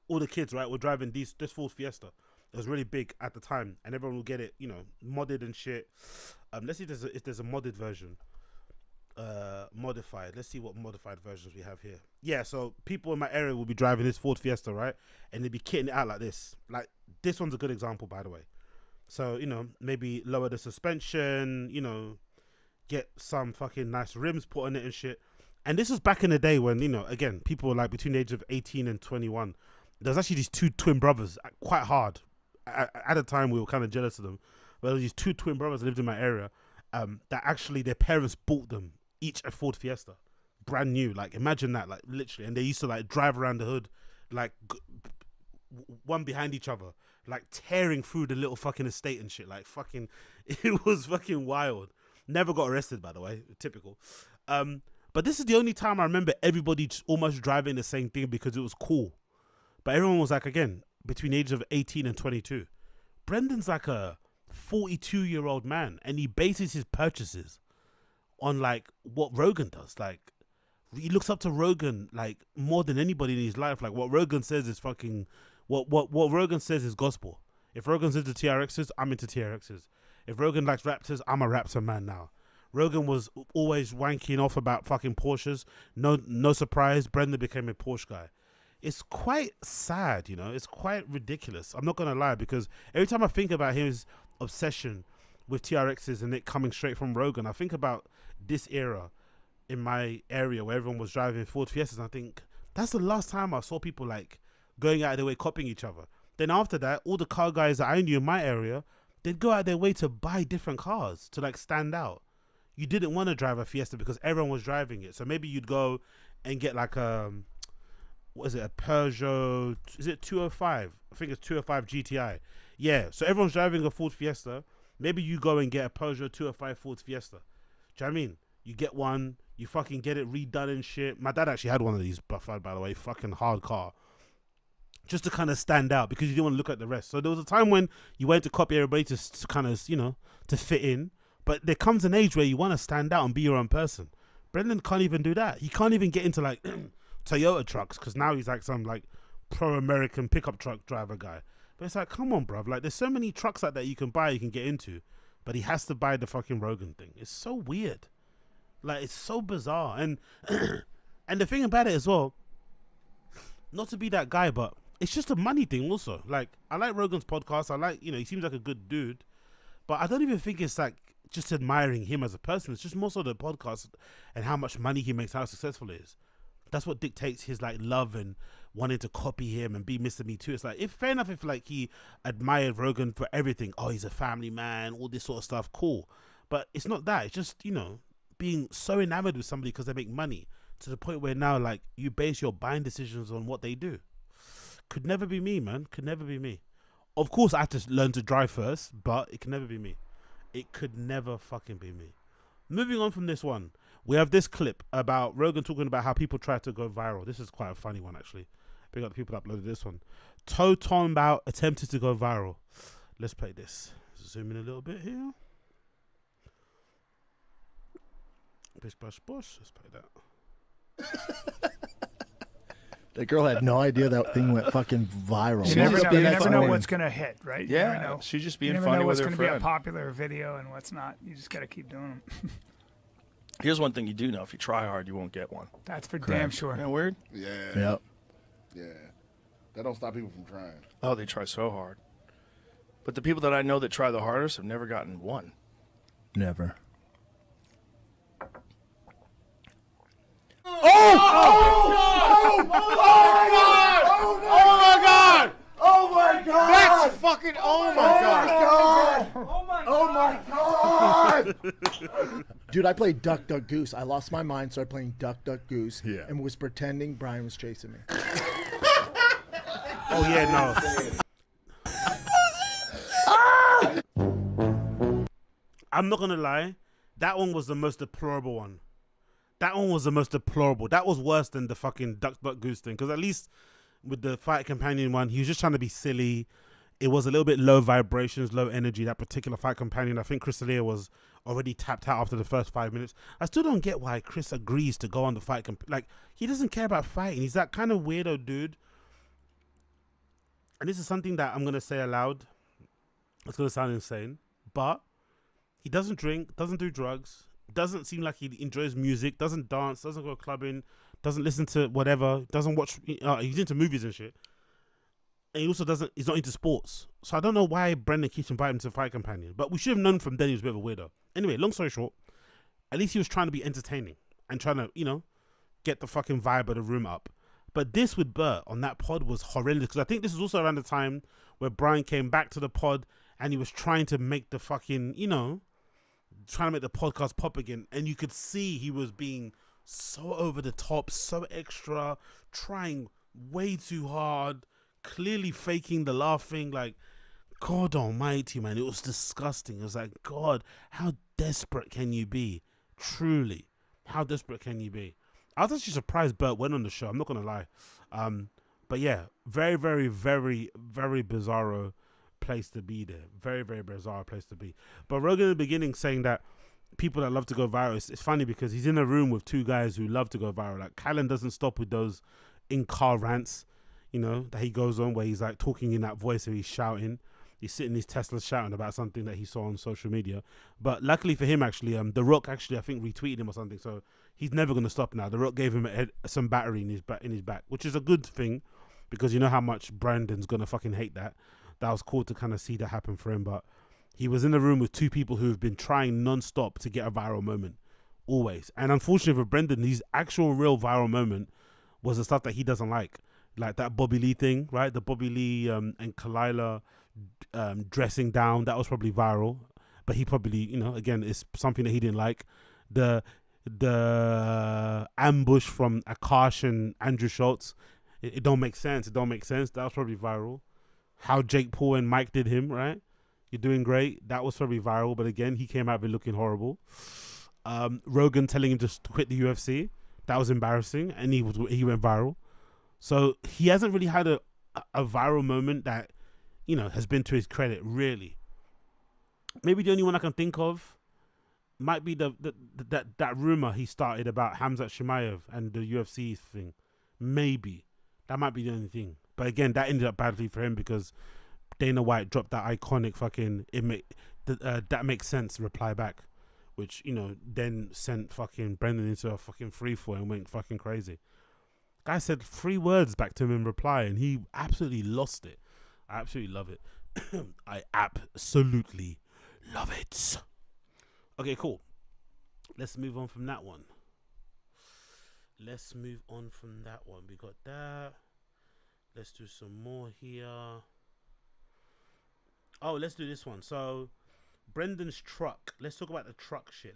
All the kids, right, were driving this Ford Fiesta. It was really big at the time, and everyone will get it, you know, modded and shit. Let's see if there's a modded version. Modified. Let's see what modified versions we have here. Yeah, so people in my area will be driving this Ford Fiesta, right? And they'd be kitting it out like this. Like, this one's a good example, by the way. So, you know, maybe lower the suspension, you know, get some fucking nice rims put on it and shit. And this was back in the day when, you know, again, people were like between the age of 18 and 21. There was actually these two twin brothers, quite hard. At the time, we were kind of jealous of them. But there were these two twin brothers that lived in my area that actually their parents bought them each a Ford Fiesta. Brand new. Like, imagine that, like, literally. And they used to, like, drive around the hood, like, one behind each other, like, tearing through the little fucking estate and shit. Like, fucking, it was fucking wild. Never got arrested, by the way. Typical. But this is the only time I remember everybody almost driving the same thing because it was cool. But everyone was like, again, between the age of 18 and 22. Brendan's like a 42-year-old man, and he bases his purchases on, like, what Rogan does. Like, he looks up to Rogan, like, more than anybody in his life. Like, what Rogan says is fucking... What Rogan says is gospel. If Rogan's into TRXs, I'm into TRXs. If Rogan likes Raptors, I'm a Raptor man now. Rogan was always wanking off about fucking Porsches. No surprise, Brendan became a Porsche guy. It's quite sad, you know. It's quite ridiculous. I'm not going to lie, because every time I think about his obsession with TRXs and it coming straight from Rogan, I think about this era in my area where everyone was driving Ford Fiestas, and I think that's the last time I saw people, like, going out of their way copying each other. Then after that, all the car guys that I knew in my area, they'd go out of their way to buy different cars to, like, stand out. You didn't want to drive a Fiesta because everyone was driving it. So maybe you'd go and get, like, what is it, a Peugeot, is it 205? I think it's 205 GTI. Yeah, so everyone's driving a Ford Fiesta. Maybe you go and get a Peugeot 205 Ford Fiesta. Do you know what I mean? You get one, you fucking get it redone and shit. My dad actually had one of these, by the way, fucking hard car. Just to kind of stand out because you didn't want to look at the rest. So there was a time when you went to copy everybody to kind of, you know, to fit in. But there comes an age where you want to stand out and be your own person. Brendan can't even do that. He can't even get into, like, Toyota trucks because now he's like some, like, pro-American pickup truck driver guy. But it's like, come on, bruv. Like, there's so many trucks like that you can buy, you can get into. But he has to buy the fucking Rogan thing. It's so weird. Like, it's so bizarre. And and the thing about it as well, not to be that guy, but it's just a money thing also. Like, I like Rogan's podcast. I like, you know, he seems like a good dude. But I don't even think it's like just admiring him as a person. It's just more so the podcast and how much money he makes, how successful it is. That's what dictates his, like, love and wanting to copy him and be Mr. Me Too. It's like, if fair enough if, like, he admired Rogan for everything. Oh, he's a family man, all this sort of stuff. Cool. But it's not that. It's just, you know, being so enamored with somebody because they make money to the point where now, like, you base your buying decisions on what they do. Could never be me, man. Could never be me. Of course, I have to learn to drive first, but it can never be me. It could never fucking be me. Moving on from this one, we have this clip about Rogan talking about how people try to go viral. This is quite a funny one, actually. Big up the people that uploaded this one. Toton Bao attempted to go viral. Let's play this. Zoom in a little bit here. Bish, bash, bosh. Let's play that. That girl had no idea that thing went fucking viral. You never know, The you next never know morning. what's going to hit, right? You Yeah, never know. she's just You being never funny know with what's her going to be a friend. popular video and what's not. You just got to keep doing them. Here's one thing you do know: if you try hard, you won't get one. That's for damn sure. Isn't that weird? Yeah. Yep. Yeah. That don't stop people from trying. Oh, they try so hard. But the people that I know that try the hardest have never gotten one. Never. That's fucking. Oh my god. Dude, I played Duck Duck Goose. I lost my mind, started playing Duck Duck Goose, Yeah. and was pretending Brian was chasing me. Oh yeah, no. I'm not gonna lie, that one was the most deplorable one. That one was the most deplorable. That was worse than the fucking Duck Duck Goose thing. Because at least with the Fight Companion one, he was just trying to be silly. It was a little bit low vibrations, low energy, that particular Fight Companion. I think Chris D'Elia was already tapped out after the first 5 minutes. I still don't get why Chris agrees to go on the Fight Like, he doesn't care about fighting. He's that kind of weirdo dude. And this is something that I'm going to say aloud. It's going to sound insane. But he doesn't drink, doesn't do drugs, doesn't seem like he enjoys music, doesn't dance, doesn't go clubbing, doesn't listen to whatever, doesn't watch, he's into movies and shit. And he also he's not into sports. So I don't know why Brendan keeps inviting him to Fight Companion. But we should have known from then he was a bit of a weirdo. Anyway, long story short, at least he was trying to be entertaining and trying to, get the fucking vibe of the room up. But this with Bert on that pod was horrendous. Because I think this was also around the time where Brian came back to the pod and he was trying to make the fucking, trying to make the podcast pop again. And you could see he was being so over the top, so extra, trying way too hard, clearly faking the laughing. Like, God almighty, man, it was disgusting. It was like, God, how desperate can you be? Truly, how desperate can you be? I was actually surprised Bert went on the show. I'm not going to lie. But yeah, very, very, very, very bizarro place to be there. Very, very bizarre place to be. But Rogan in the beginning saying that people that love to go viral, it's funny because he's in a room with two guys who love to go viral. Like, Callan doesn't stop with those in-car rants, that he goes on where he's like talking in that voice and he's shouting. He's sitting in his Tesla shouting about something that he saw on social media. But luckily for him, actually, The Rock actually, I think, retweeted him or something. So he's never going to stop now. The Rock gave him some battery in his back, which is a good thing because you know how much Brandon's going to fucking hate that. That was cool to kind of see that happen for him. But he was in the room with two people who've been trying non-stop to get a viral moment, always. And unfortunately for Brendan, his actual real viral moment was the stuff that he doesn't like that Bobby Lee thing, right? The Bobby Lee and Kalila dressing down, that was probably viral. But he probably, again, it's something that he didn't like. The ambush from Akash and Andrew Schultz, it don't make sense. It don't make sense. That was probably viral. How Jake Paul and Mike did him, right? You're doing great. That was probably viral. But again, he came out of it looking horrible. Rogan telling him to quit the UFC, that was embarrassing. And he went viral. So he hasn't really had a viral moment that, has been to his credit, really. Maybe the only one I can think of might be that rumor he started about Hamzat Chimaev and the UFC thing. Maybe. That might be the only thing. But again, that ended up badly for him because Dana White dropped that iconic fucking, that makes sense reply back, which, then sent fucking Brendan into a fucking freefall and went fucking crazy. Guy said 3 words back to him in reply and he absolutely lost it. I absolutely love it. I absolutely love it. Okay, cool. Let's move on from that one. We got that. Let's do some more here. Oh, let's do this one. So, Brendan's truck. Let's talk about the truck shit.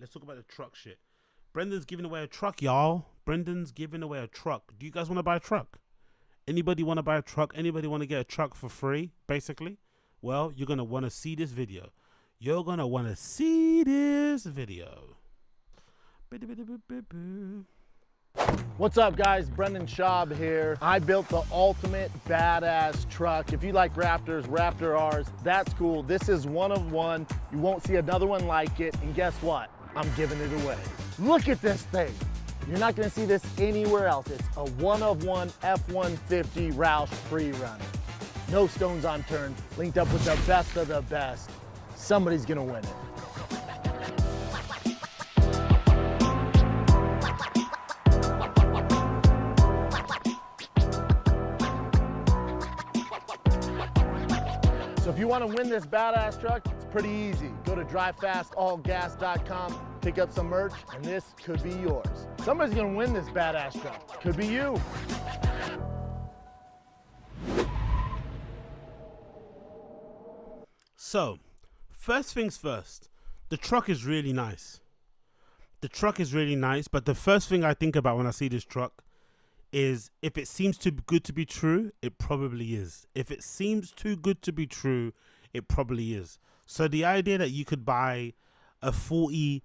Brendan's giving away a truck, y'all. Brendan's giving away a truck. Do you guys want to buy a truck? Anybody want to buy a truck? Anybody want to get a truck for free, basically? Well, you're going to want to see this video. What's up, guys? Brendan Schaub here. I built the ultimate badass truck. If you like Raptors, RAIDER'S, that's cool. This is one of one. You won't see another one like it. And guess what? I'm giving it away. Look at this thing. You're not gonna see this anywhere else. It's a one-of-one F-150 Roush pre-runner. No stones unturned, linked up with the best of the best. Somebody's gonna win it. you want to win this badass truck, it's pretty easy. Go to drivefastallgas.com, pick up some merch, and this could be yours. Somebody's gonna win this badass truck. Could be you. So, first things first, the truck is really nice. The truck is really nice, but the first thing I think about when I see this truck is if it seems too good to be true, it probably is. If it seems too good to be true, it probably is. So the idea that you could buy a $40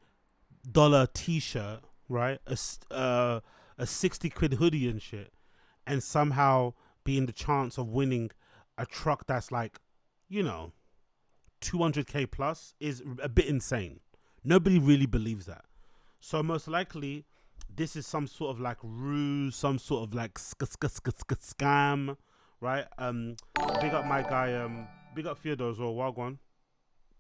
t-shirt, right, a 60 quid hoodie and shit, and somehow be in the chance of winning a truck that's like, you know, 200k plus is a bit insane. Nobody really believes that. So most likely this is some sort of like ruse, some sort of like scam, right? Big up my guy, big up Theodore as well. Wagwan.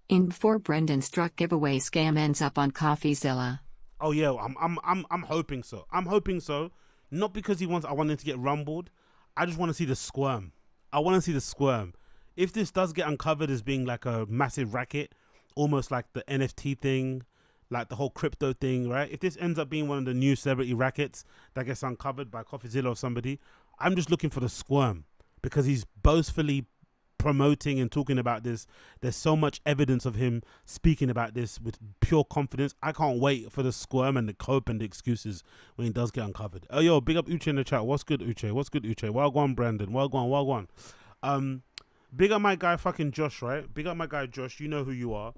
In before Brendan's truck giveaway scam ends up on CoffeeZilla. Oh yeah, I'm hoping so. I'm hoping so. Not because I want him to get rumbled. I just want to see the squirm. I want to see the squirm. If this does get uncovered as being like a massive racket, almost like the NFT thing, like the whole crypto thing, right? If this ends up being one of the new celebrity rackets that gets uncovered by CoffeeZilla or somebody, I'm just looking for the squirm because he's boastfully promoting and talking about this. There's so much evidence of him speaking about this with pure confidence. I can't wait for the squirm and the cope and the excuses when he does get uncovered. Oh, yo, big up Uche in the chat. What's good, Uche? What's good, Uche? Wagwan, Brandon. Wagwan. Big up my guy fucking Josh, right? Big up my guy Josh. You know who you are.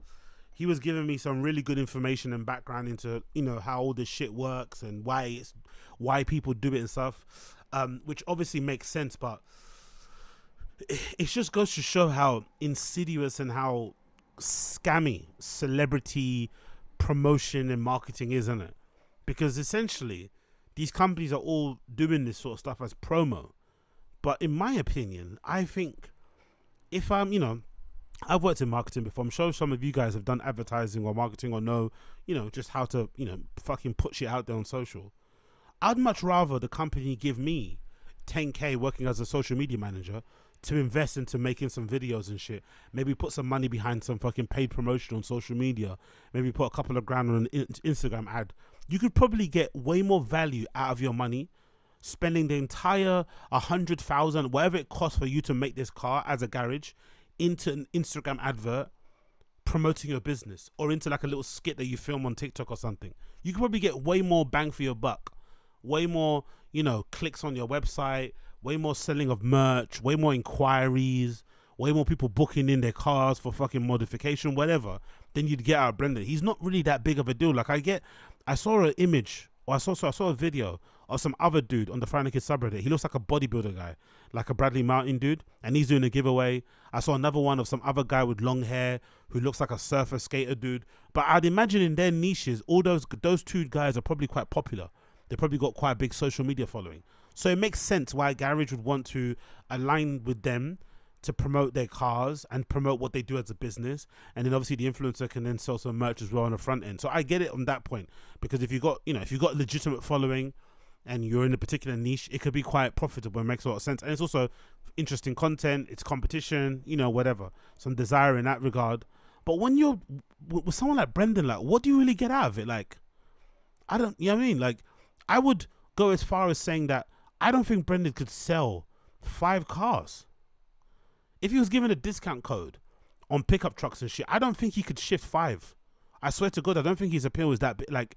He was giving me some really good information and background into, you know, how all this shit works and why people do it and stuff, which obviously makes sense, but it just goes to show how insidious and how scammy celebrity promotion and marketing is, isn't it? Because essentially, these companies are all doing this sort of stuff as promo. But in my opinion, I think if I'm, you know, I've worked in marketing before. I'm sure some of you guys have done advertising or marketing or know, you know, just how to, you know, fucking put shit out there on social. I'd much rather the company give me 10k working as a social media manager to invest into making some videos and shit. Maybe put some money behind some fucking paid promotion on social media. Maybe put a couple of grand on an Instagram ad. You could probably get way more value out of your money spending the entire 100,000, whatever it costs for you to make this car as a garage, into an Instagram advert promoting your business, or into like a little skit that you film on TikTok or something. You could probably get way more bang for your buck, way more, you know, clicks on your website, way more selling of merch, way more inquiries, way more people booking in their cars for fucking modification, whatever, than you'd get out of Brendan. He's not really that big of a deal. Like I saw an image, or I saw a video of some other dude on the Friday Kid subreddit. He looks like a bodybuilder guy, like a Bradley Mountain dude, and he's doing a giveaway. I saw another one of some other guy with long hair who looks like a surfer skater dude. But I'd imagine in their niches, all those two guys are probably quite popular. They probably got quite a big social media following. So it makes sense why a garage would want to align with them to promote their cars and promote what they do as a business. And then obviously the influencer can then sell some merch as well on the front end. So I get it on that point, because if you got, you know, if you got legitimate following and you're in a particular niche, it could be quite profitable and makes a lot of sense. And it's also interesting content, it's competition, you know, whatever, some desire in that regard. But when you're with someone like Brendan, like, what do you really get out of it? Like, I don't, you know what I mean? Like, I would go as far as saying that I don't think Brendan could sell 5 cars. If he was given a discount code on pickup trucks and shit, I don't think he could shift 5. I swear to God, I don't think his appeal is that big. Like,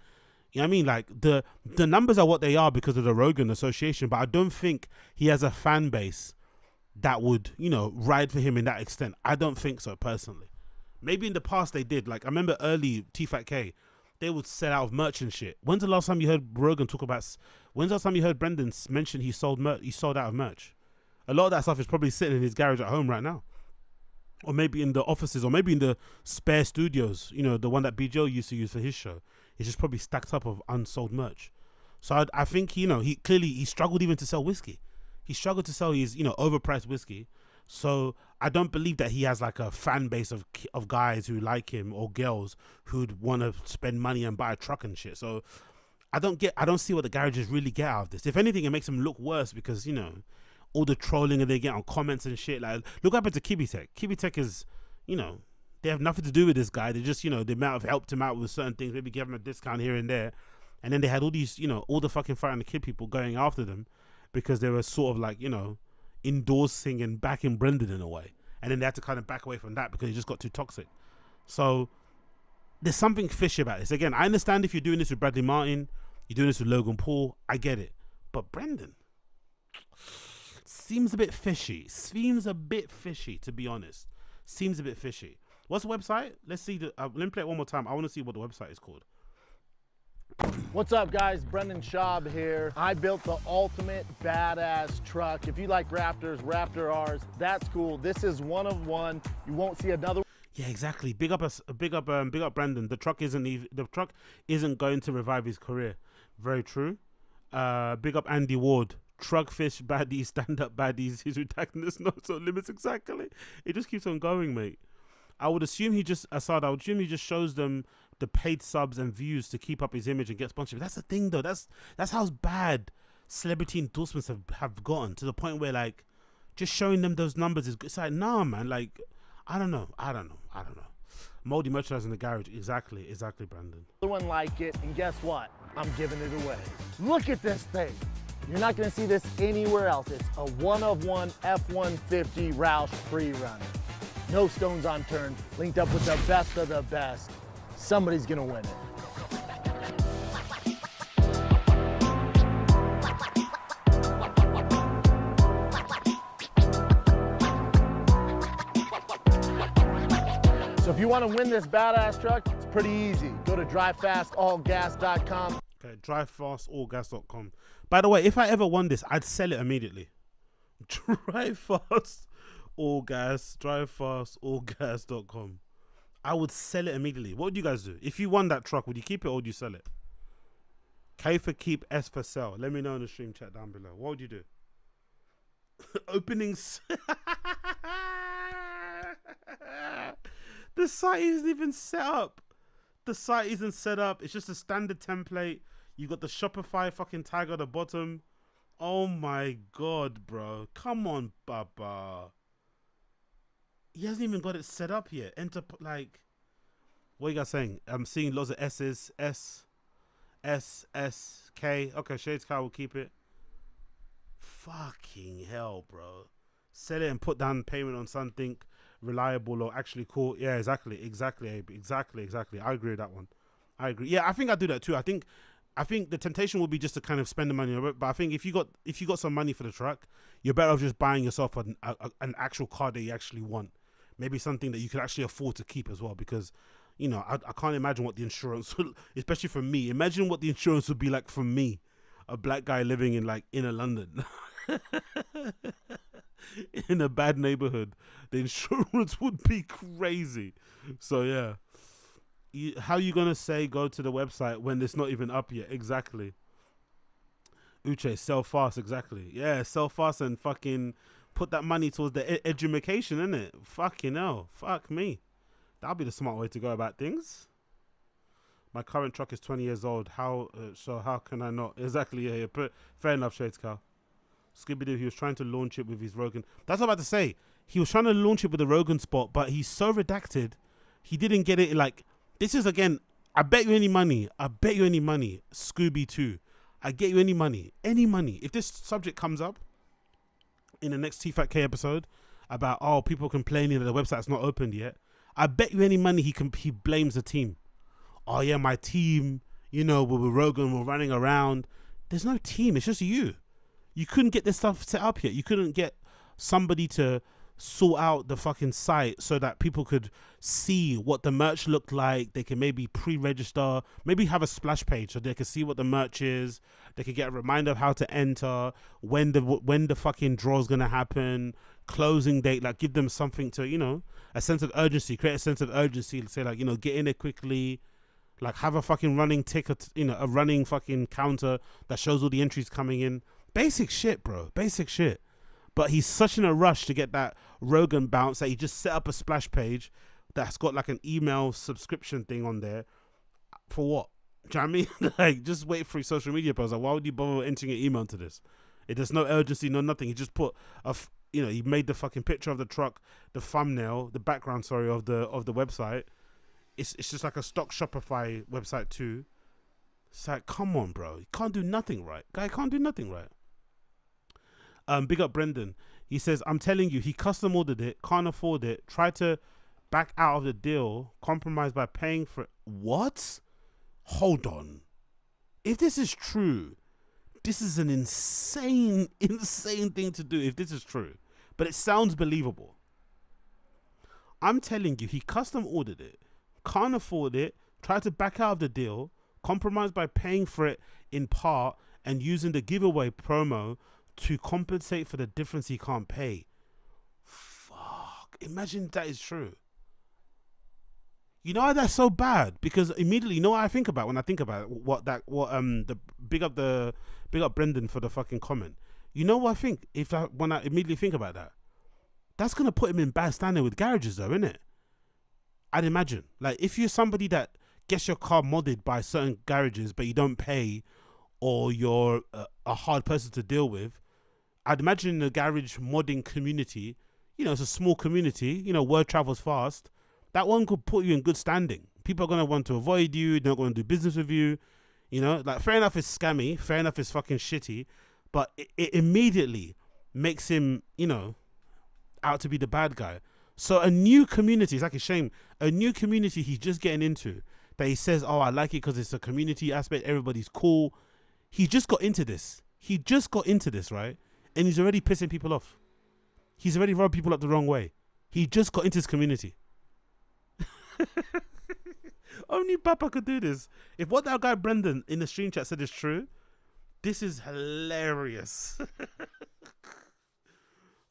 you know what I mean? Like, the numbers are what they are because of the Rogan association, but I don't think he has a fan base that would, you know, ride for him in that extent. I don't think so, personally. Maybe in the past they did. Like, I remember early TFATK, they would sell out of merch and shit. When's the last time you heard Rogan talk about, when's the last time you heard Brendan mention he sold out of merch? A lot of that stuff is probably sitting in his garage at home right now. Or maybe in the offices, or maybe in the spare studios, you know, the one that BJ used to use for his show. It's just probably stacked up of unsold merch. So I think, you know, he struggled even to sell whiskey. He struggled to sell his, you know, overpriced whiskey. So I don't believe that he has like a fan base of guys who like him, or girls who'd want to spend money and buy a truck and shit. So I don't see what the garages really get out of this. If anything, it makes them look worse because, you know, all the trolling that they get on comments and shit. Like, look what happened to KREISCHER. KREISCHER is, you know, they have nothing to do with this guy. They just, you know, they might have helped him out with certain things, maybe give him a discount here and there. And then they had all these, you know, all the fucking Fight on the Kid people going after them because they were sort of like, you know, endorsing and backing Brendan in a way. And then they had to kind of back away from that because it just got too toxic. So there's something fishy about this. Again, I understand if you're doing this with Bradley Martin, you're doing this with Logan Paul, I get it. But Brendan seems a bit fishy. Seems a bit fishy, to be honest. Seems a bit fishy. What's the website? Let's see. Let me play it one more time. I want to see what the website is called. What's up, guys? Brendan Schaub here. I built the ultimate badass truck. If you like Raptors, Raptor R's, that's cool. This is one of one. You won't see another. Yeah, exactly. Big up Brandon. The truck isn't going to revive his career. Very true. Big up Andy Ward. Truckfish baddies, stand up baddies. He's redacting this notes on limits. Exactly. It just keeps on going, mate. I would assume he just shows them the paid subs and views to keep up his image and get sponsorship. That's the thing, though. That's how bad celebrity endorsements have gotten, to the point where, like, just showing them those numbers is good. It's like, nah, man. Like, I don't know. Moldy merchandise in the garage. Exactly, Brandon. Another one like it, and guess what? I'm giving it away. Look at this thing. You're not gonna see this anywhere else. It's a one-of-one F-150 Roush pre-runner. No stones unturned, linked up with the best of the best. Somebody's gonna win it. So if you wanna win this badass truck, it's pretty easy. Go to drivefastallgas.com. Okay, drivefastallgas.com. By the way, if I ever won this, I'd sell it immediately. drivefastallgas.com. I would sell it immediately. What would you guys do? If you won that truck, would you keep it or would you sell it? K for keep, S for sell. Let me know in the stream chat down below. What would you do? Openings. The site isn't even set up. The site isn't set up. It's just a standard template. You got the Shopify fucking tag at the bottom. Oh my God, bro. Come on, Baba. He hasn't even got it set up yet. Like, what are you guys saying? I'm seeing lots of S's. S, K. Okay, Shades Car will keep it. Fucking hell, bro. Sell it and put down payment on something reliable or actually cool. Yeah, exactly, Abe. Exactly. I agree with that one. I agree. Yeah, I think I'd do that too. I think the temptation would be just to kind of spend the money on it. But I think if you got some money for the truck, you're better off just buying yourself an actual car that you actually want. Maybe something that you could actually afford to keep as well, because, you know, I can't imagine what the insurance, especially for me. Imagine what the insurance would be like for me, a black guy living in like inner London, in a bad neighborhood. The insurance would be crazy. So yeah, how you gonna say go to the website when it's not even up yet? Exactly. Uche, sell fast. Exactly. Yeah, sell fast and fucking put that money towards the education, innit? Fucking hell. Fuck me. That'll be the smart way to go about things. My current truck is 20 years old. How can I not? Exactly, yeah. Fair enough, Shades Cal. Scooby-Doo, he was trying to launch it with his Rogan. That's what I'm about to say. He was trying to launch it with the Rogan spot, but he's so redacted. He didn't get it. Like, this is, again, I bet you any money. Scooby 2. I get you any money. If this subject comes up in the next TFATK episode about, oh, people complaining that the website's not opened yet, I bet you any money he blames the team. Oh yeah, my team, you know, with Rogan, we're running around. There's no team. It's just you. You couldn't get this stuff set up yet. You couldn't get somebody to sort out the fucking site so that people could see what the merch looked like. They can maybe pre-register, maybe have a splash page so they can see what the merch is. They can get a reminder of how to enter, when the fucking draw's gonna happen, closing date. Like, give them something to, you know, a sense of urgency. Create a sense of urgency. Say, like, you know, get in there quickly. Like, have a fucking running ticket, you know, a running fucking counter that shows all the entries coming in. Basic shit, bro. Basic shit. But he's such in a rush to get that Rogan bounce that he just set up a splash page that's got like an email subscription thing on there. For what? Do you know what I mean? Like, just wait for your social media posts. Like, why would you bother entering an email into this? There's no urgency, no nothing. He just put he made the fucking picture of the truck, the thumbnail, the background, sorry, of the website. It's just like a stock Shopify website too. It's like, come on, bro. You can't do nothing right. Guy can't do nothing right. Big up Brendan. He says, I'm telling you, he custom ordered it, can't afford it, tried to back out of the deal, compromised by paying for it. What? Hold on. If this is true, this is an insane thing to do if this is true. But it sounds believable. I'm telling you, he custom ordered it, can't afford it, tried to back out of the deal, compromised by paying for it in part and using the giveaway promo to compensate for the difference he can't pay. Fuck. Imagine that is true. You know why that's so bad? Because immediately, you know what I think about when I think about it? Big up Brendan for the fucking comment. You know what I think when I immediately think about that? That's gonna put him in bad standing with garages though, innit? I'd imagine. Like if you're somebody that gets your car modded by certain garages but you don't pay, or you're a hard person to deal with, I'd imagine in the garage modding community, you know, it's a small community, you know, word travels fast. That one could put you in good standing. People are going to want to avoid you. They're not going to do business with you. You know, like fair enough it's scammy. Fair enough it's fucking shitty. But it immediately makes him, you know, out to be the bad guy. So a new community, it's like a shame. A new community he's just getting into that he says, oh, I like it because it's a community aspect. Everybody's cool. He just got into this. Right? And he's already pissing people off. He's already rubbed people up the wrong way. He just got into his community. Only Papa could do this. If what that guy Brendan in the stream chat said is true, this is hilarious.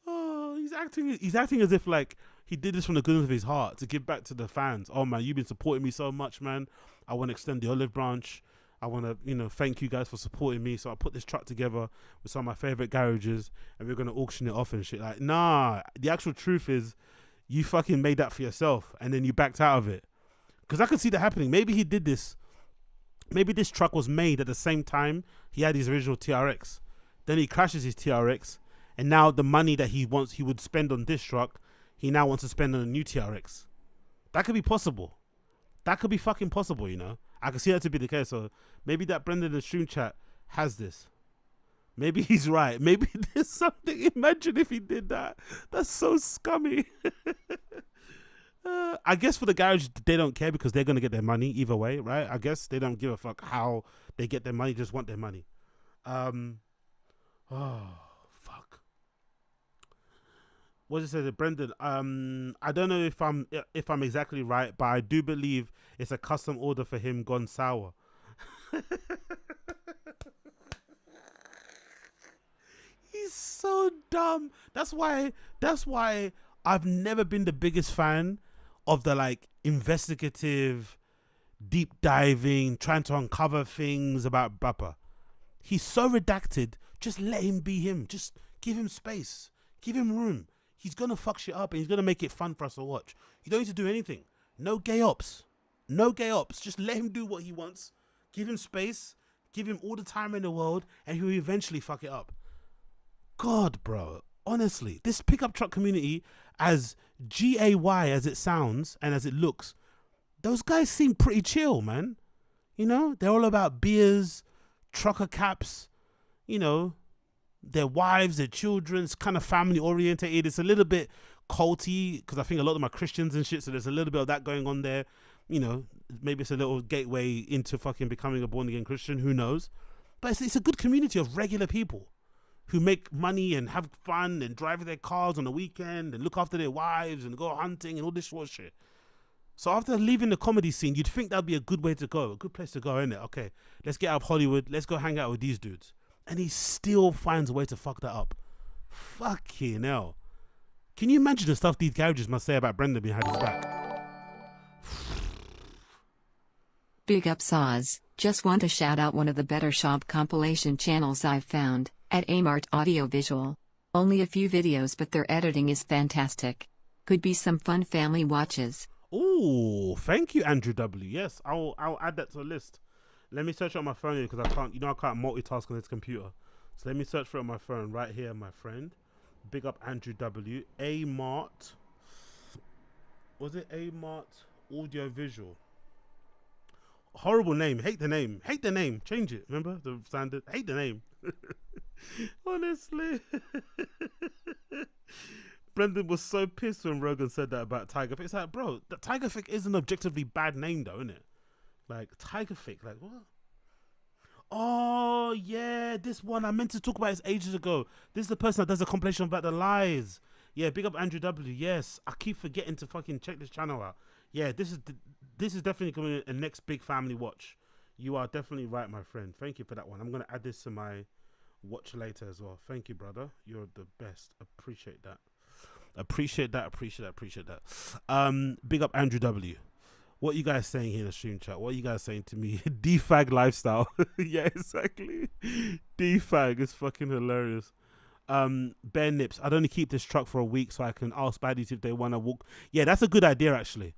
Oh, he's acting as if like he did this from the goodness of his heart to give back to the fans. Oh man, you've been supporting me so much, man. I want to extend the olive branch. I want to, you know, thank you guys for supporting me. So I put this truck together with some of my favorite garages and we're going to auction it off and shit. Like, nah, the actual truth is you fucking made that for yourself and then you backed out of it. Because I could see that happening. Maybe he did this. Maybe this truck was made at the same time he had his original TRX. Then he crashes his TRX. And now the money that he would spend on this truck, he now wants to spend on a new TRX. That could be possible. That could be fucking possible, you know. I can see that to be the case. So maybe that Brendan in the stream chat has this. Maybe he's right. Maybe there's something. Imagine if he did that. That's so scummy. I guess for the garage, they don't care because they're going to get their money either way, right? I guess they don't give a fuck how they get their money. Just want their money. Oh, fuck. What does it say, Brendan? I don't know if I'm exactly right, but I do believe it's a custom order for him gone sour. He's so dumb. That's why I've never been the biggest fan of the like investigative, deep diving, trying to uncover things about Bappa. He's so redacted. Just let him be him. Just give him space. Give him room. He's going to fuck shit up and he's going to make it fun for us to watch. You don't need to do anything. No gay ops. No gay ops. Just let him do what he wants. Give him space. Give him all the time in the world and he'll eventually fuck it up. God, bro. Honestly, this pickup truck community, as GAY as it sounds and as it looks, those guys seem pretty chill, man. You know, they're all about beers, trucker caps, you know, their wives, their children. It's kind of family orientated. It's a little bit culty because I think a lot of them are Christians and shit. So there's a little bit of that going on there. You know, maybe it's a little gateway into fucking becoming a born again Christian. Who knows? But it's a good community of regular people who make money and have fun and drive their cars on the weekend and look after their wives and go hunting and all this sort of shit. So after leaving the comedy scene, you'd think that'd be a good way to go, a good place to go, isn't it? Okay, let's get out of Hollywood. Let's go hang out with these dudes. And he still finds a way to fuck that up. Fucking hell. Can you imagine the stuff these garages must say about Brendan behind his back? Big up Saws. Just want to shout out one of the better SCHAUB compilation channels I've found, at Amart Audiovisual. Only a few videos but their editing is fantastic. Could be some fun family watches. Oh, thank you, Andrew W. Yes, I'll add that to the list. Let me search on my phone here because I can't multitask on this computer. So let me search for it on my phone right here, my friend. Big up Andrew W. A-Mart. Was it A-Mart Audio Visual? Horrible name. Hate the name. Hate the name. Change it. Remember the standard? Hate the name. Honestly. Brendan was so pissed when Rogan said that about Tiger Fik. It's like, bro, the Tiger Fik is an objectively bad name though, isn't it? Like, Tiger Fik. Like, what? Oh, yeah, this one. I meant to talk about this ages ago. This is the person that does a compilation about the lies. Yeah, big up Andrew W. Yes, I keep forgetting to fucking check this channel out. Yeah, this is definitely going to be a next big family watch. You are definitely right, my friend. Thank you for that one. I'm going to add this to my watch later as well. Thank you, brother. You're the best. Appreciate that. Appreciate that. Big up Andrew W. What are you guys saying here in the stream chat? What are you guys saying to me? Defag lifestyle. Yeah, exactly. Defag is fucking hilarious. Bare Nips. I'd only keep this truck for a week so I can ask baddies if they want to walk. Yeah, that's a good idea actually.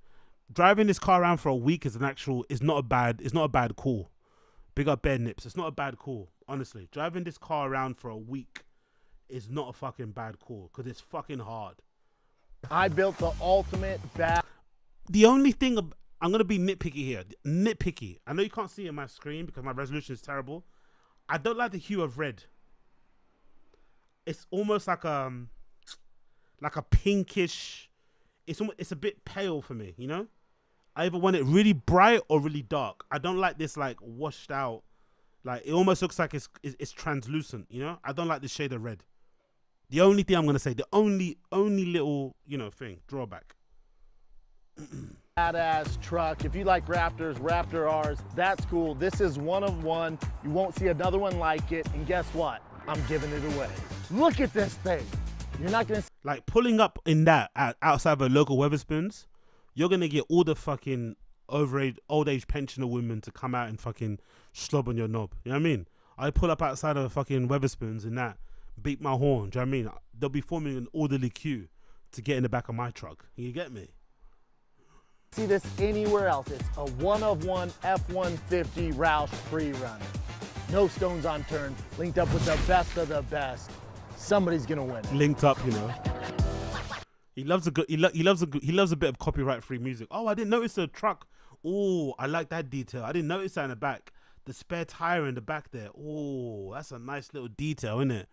Driving this car around for a week is not a bad call. Big up Bare Nips. It's not a bad call. Honestly, driving this car around for a week is not a fucking bad call because it's fucking hard. I built the ultimate bad. The only thing I'm gonna be nitpicky here. Nitpicky. I know you can't see it on my screen because my resolution is terrible. I don't like the hue of red. It's almost like a pinkish. It's a bit pale for me, you know. I either want it really bright or really dark. I don't like this like washed out. Like it almost looks like it's translucent, you know. I don't like this shade of red. The only thing I'm gonna say, the only little drawback. Badass truck. If you like Raptors, Raptor R's, that's cool. This is one of one. You won't see another one like it. And guess what? I'm giving it away. Look at this thing. You're not gonna like pulling up in that outside of a local Weatherspoons. You're gonna get all the fucking old age pensioner women to come out and fucking slob on your knob. You know what I mean? I pull up outside of a fucking Weatherspoons and that beat my horn. Do you know what I mean? They'll be forming an orderly queue to get in the back of my truck. You get me? see this anywhere else. It's a one-of-one F-150 Roush pre-runner. No stones unturned, linked up with the best of the best. Somebody's gonna win it. Linked up, you know. He loves a good. He loves a bit of copyright-free music. Oh, I didn't notice the truck. Oh, I like that detail. I didn't notice that in the back. The spare tire in the back there. Oh, that's a nice little detail, isn't it?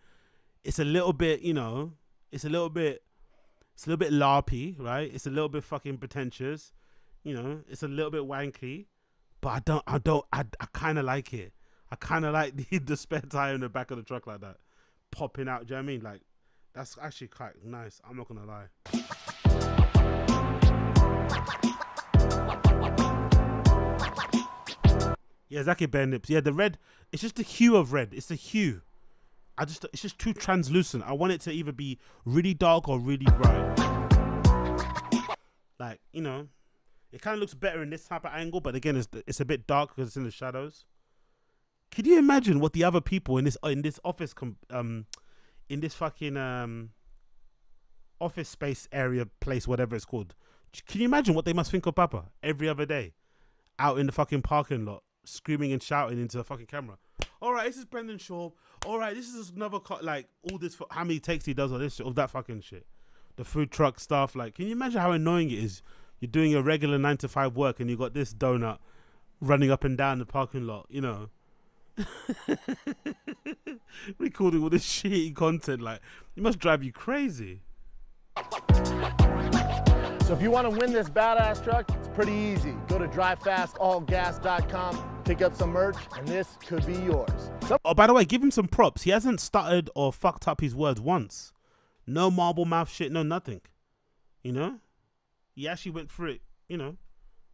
It's a little bit, you know. It's a little bit larpy, right? It's a little bit fucking pretentious, you know. It's a little bit wanky, but I kind of like it. I kind of like the spare tire in the back of the truck like that, popping out. Do you know what I mean? Like, that's actually quite nice. I'm not gonna lie. Yeah, Zaki Bare Nips. Yeah, the red. It's just the hue of red. It's the hue. It's just too translucent. I want it to either be really dark or really bright. Like, you know, it kind of looks better in this type of angle, but again, it's a bit dark because it's in the shadows. Could you imagine what the other people in this office in this fucking office space area place, whatever it's called? Can you imagine what they must think of Papa every other day, out in the fucking parking lot, screaming and shouting into the fucking camera? All right, this is Brendan Schaub. All right, this is another like all this. How many takes he does of this, of that fucking shit, the food truck stuff. Like, can you imagine how annoying it is? You're doing your regular 9-to-5 work and you got this donut running up and down the parking lot, you know. Recording all this shitty content, like, it must drive you crazy. So if you want to win this badass truck, it's pretty easy. Go to drivefastallgas.com, pick up some merch, and this could be yours. Oh, by the way, give him some props. He hasn't stuttered or fucked up his words once. No marble mouth shit, no nothing. You know? He actually went through it, you know,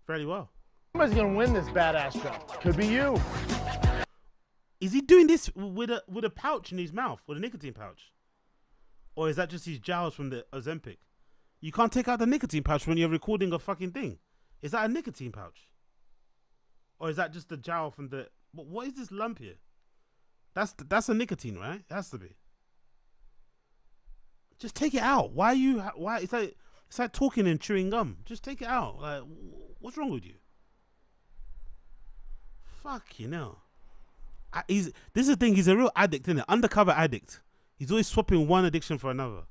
fairly well. Somebody's gonna win this badass truck. Could be you. Is he doing this with a pouch in his mouth, with a nicotine pouch? Or is that just his jowls from the Ozempic? You can't take out the nicotine pouch when you're recording a fucking thing. Is that a nicotine pouch? Or is that just the jowl from the... What is this lump here? That's a nicotine, right? It has to be. Just take it out. Why it's like talking and chewing gum. Just take it out. Like, what's wrong with you? Fuck, you know. This is the thing. He's a real addict, isn't it? Undercover addict. He's always swapping one addiction for another.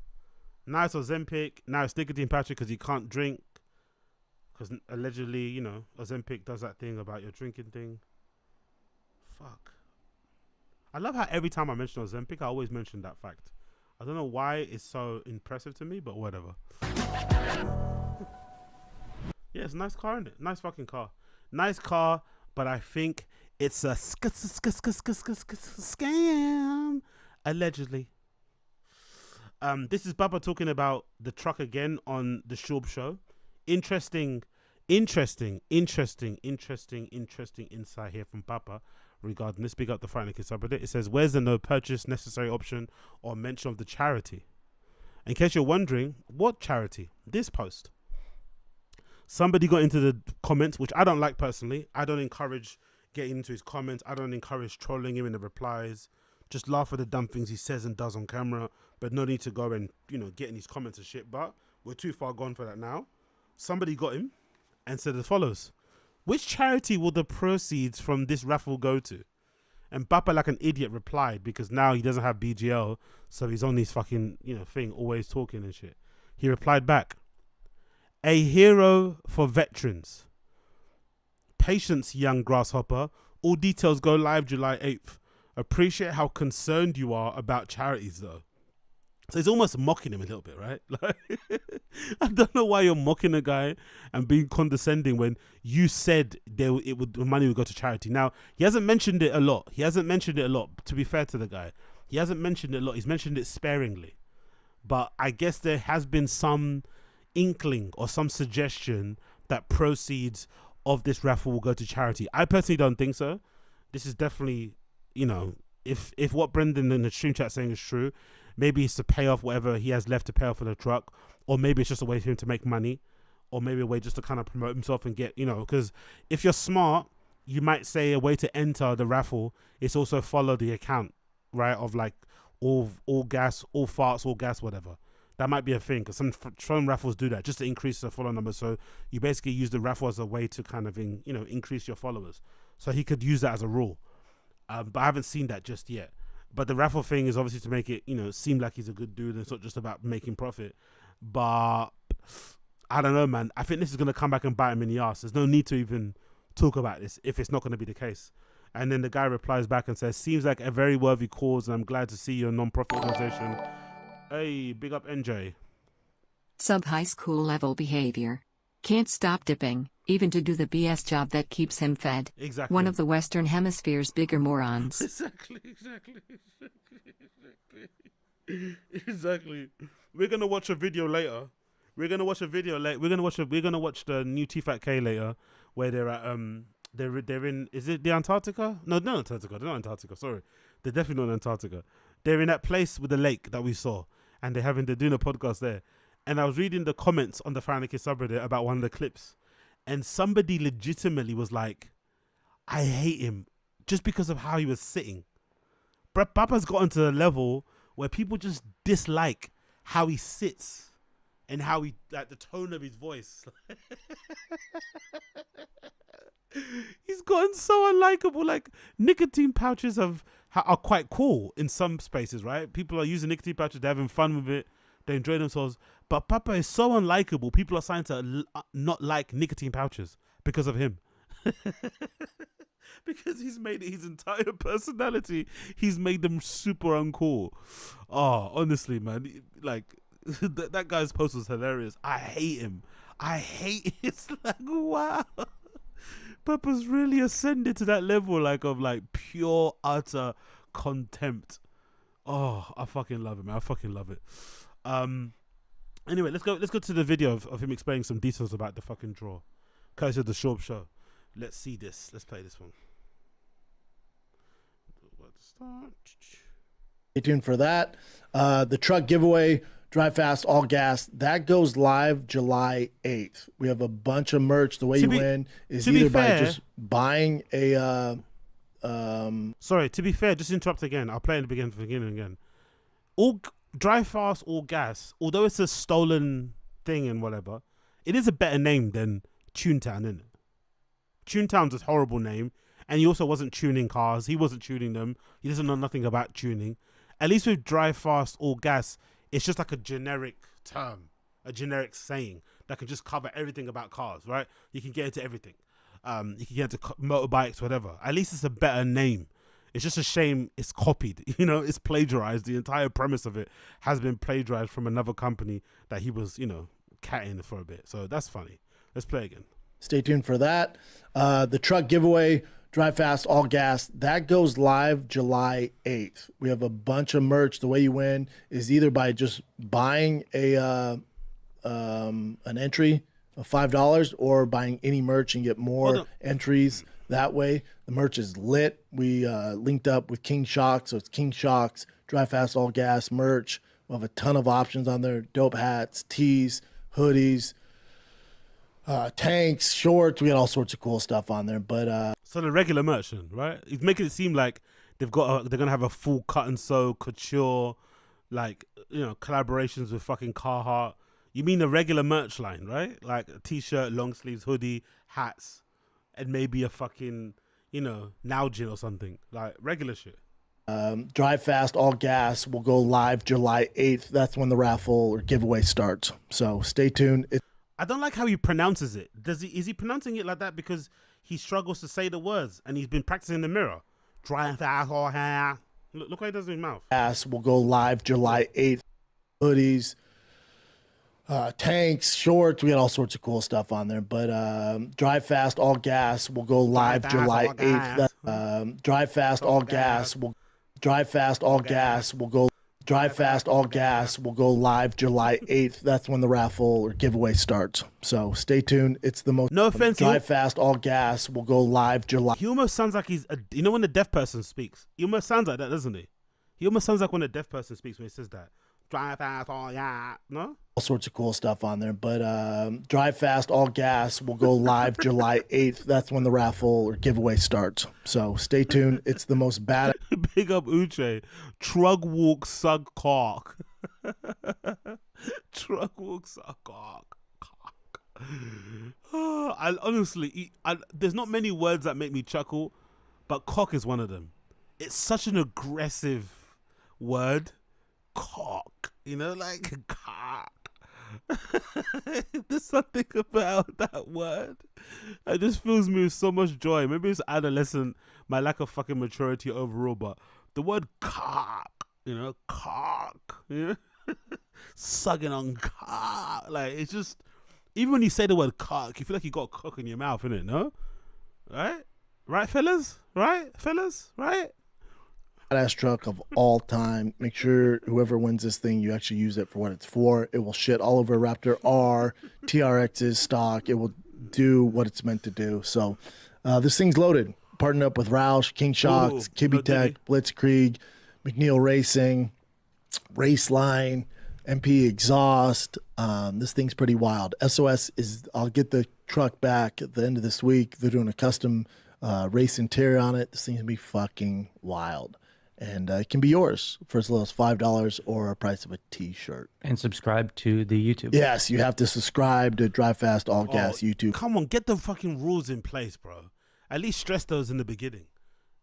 Now it's Ozempic. Now it's nicotine patch because he can't drink. Because allegedly, you know, Ozempic does that thing about your drinking thing. Fuck. I love how every time I mention Ozempic, I always mention that fact. I don't know why it's so impressive to me, but whatever. Yeah, it's a nice car, isn't it? Nice fucking car. Nice car, but I think it's a scam. Allegedly. This is Baba talking about the truck again on the SCHAUB show. Interesting insight here from Papa regarding this. Big up the Fighting Kids subreddit. It says, where's the no purchase necessary option or mention of the charity? In case you're wondering, what charity? This post. Somebody got into the comments, which I don't like personally. I don't encourage getting into his comments. I don't encourage trolling him in the replies. Just laugh at the dumb things he says and does on camera, but no need to go and, you know, get in his comments and shit. But we're too far gone for that now. Somebody got him and said as follows: which charity will the proceeds from this raffle go to? And Bappa, like an idiot, replied, because now he doesn't have BGL, so he's on his fucking, you know, thing, always talking and shit. He replied back, a hero for veterans. Patience, young grasshopper. All details go live July 8th. Appreciate how concerned you are about charities, though. So he's almost mocking him a little bit, right? Like, I don't know why you're mocking a guy and being condescending when you said the money would go to charity. Now, he hasn't mentioned it a lot. To be fair to the guy. He hasn't mentioned it a lot. He's mentioned it sparingly. But I guess there has been some inkling or some suggestion that proceeds of this raffle will go to charity. I personally don't think so. This is definitely, you know, if what Brendan in the stream chat saying is true, maybe it's to pay off whatever he has left to pay off for the truck, or maybe it's just a way for him to make money, or maybe a way just to kind of promote himself and get, you know, because if you're smart, you might say a way to enter the raffle is also follow the account, right, of like all gas, all farts, all gas, whatever. That might be a thing, because some raffles do that just to increase the follower number. So you basically use the raffle as a way to kind of increase your followers. So he could use that as a rule, but I haven't seen that just yet. But the raffle thing is obviously to make it, you know, seem like he's a good dude and it's not just about making profit. But I don't know, man. I think this is going to come back and bite him in the ass. There's no need to even talk about this if it's not going to be the case. And then the guy replies back and says, seems like a very worthy cause and I'm glad to see your non-profit organization. Hey, big up NJ. Sub-high school level behavior. Can't stop dipping, even to do the BS job that keeps him fed. Exactly. One of the Western Hemisphere's bigger morons. Exactly. We're gonna watch a video later. We're gonna watch the new TFATK later, where they're at they're in, is it the Antarctica? No, not Antarctica. They're not Antarctica. Sorry, they're definitely not Antarctica. They're in that place with the lake that we saw, and they're doing a podcast there. And I was reading the comments on the Fighting Kids subreddit about one of the clips, and somebody legitimately was like, I hate him just because of how he was sitting. Papa's gotten to a level where people just dislike how he sits and how he, like, the tone of his voice. He's gotten so unlikable. Like, nicotine pouches are quite cool in some spaces, right? People are using nicotine pouches, they're having fun with it, they enjoy themselves. But Papa is so unlikable, people are starting to not like nicotine pouches because of him. Because he's made his entire personality, he's made them super uncool. Oh, honestly, man, like, that guy's post was hilarious. I hate him. It's like, wow. Papa's really ascended to that level, like, of like pure utter contempt. Oh, I fucking love it, man. I fucking love it. Anyway, let's go to the video of him explaining some details about the fucking draw. Courtesy of the SCHAUB show. Let's see this. Let's play this one. Stay tuned for that. The truck giveaway, Drive Fast, All Gas, that goes live July 8th. We have a bunch of merch. The way you win is either by just buying a... Sorry, to be fair, just interrupt again. I'll play in the beginning again. All Drive Fast, All Gas, although it's a stolen thing and whatever, it is a better name than Toontown, isn't it? Toontown's a horrible name, And he also wasn't tuning cars. He wasn't tuning them. He doesn't know nothing about tuning. At least with drive fast, all gas, it's just like a generic term, a generic saying that can just cover everything about cars, right? You can get into everything. You can get into motorbikes, whatever. At least it's a better name. It's just a shame it's copied. You know, it's plagiarized. The entire premise of it has been plagiarized from another company that he was, you know, catting for a bit. So that's funny. Let's play again. Stay tuned for that. The truck giveaway, Drive Fast, All Gas, that goes live July 8th. We have a bunch of merch. The way you win is either by just buying an entry of $5 or buying any merch and get more entries that way. The merch is lit. We linked up with King Shock, so it's King Shock's Drive Fast, All Gas merch. We'll have a ton of options on there. Dope hats, tees, hoodies, tanks, shorts. We got all sorts of cool stuff on there. But so the regular merchant, right? He's making it seem like they're gonna have a full cut and sew couture, like, you know, collaborations with fucking Carhartt. You mean the regular merch line, right? Like a t-shirt, long sleeves, hoodie, hats, and maybe a fucking, you know, Nalgene or something, like regular shit. Drive Fast, All Gas will go live July 8th. That's when the raffle or giveaway starts. So stay tuned. I don't like how he pronounces it. Is he pronouncing it like that because he struggles to say the words and he's been practicing in the mirror? Drive Fast, All Gas. Look how he does it in his mouth. Gas will go live July 8th. Hoodies, tanks, shorts. We got all sorts of cool stuff on there. But Drive Fast, All Gas will go live July 8th. Drive Fast, All Gas will Drive Fast, All Gas will go. Drive Fast, All Gas will go live July 8th. That's when the raffle or giveaway starts. So stay tuned. It's the most. No offense. Drive Fast, All Gas will go live July. He almost sounds like you know when the deaf person speaks? He almost sounds like that, doesn't he? He almost sounds like when a deaf person speaks when he says that. Drive Fast, All Gas. No? All sorts of cool stuff on there. But Drive Fast, All Gas will go live July 8th. That's when the raffle or giveaway starts. So stay tuned. It's the most bad. Big up Uche. Trug walk, sug cock. Trug walk, sug cock. I honestly, there's not many words that make me chuckle, but cock is one of them. It's such an aggressive word. Cock, you know, like cock. There's something about that word. It just fills me with so much joy. Maybe it's adolescent, my lack of fucking maturity overall, but the word cock, you know, cock, you know, sucking on cock. Like, it's just, even when you say the word cock, you feel like you got a cock in your mouth, innit? No? Right? Right, fellas? Right, fellas? Right? Badass truck of all time. Make sure whoever wins this thing, you actually use it for what it's for. It will shit all over Raptor R, TRX's stock. It will do what it's meant to do. So this thing's loaded. Partnered up with Roush, King Shocks, Kibby Tech, Blitzkrieg, McNeil Racing, Raceline, MP Exhaust. This thing's pretty wild. SOS is, I'll get the truck back at the end of this week. They're doing a custom race interior on it. This thing's gonna be fucking wild. And it can be yours for as little as $5 or a price of a t-shirt. And subscribe to the YouTube. Yes, you have to subscribe to Drive Fast All Gas YouTube. Come on, get the fucking rules in place, bro. At least stress those in the beginning.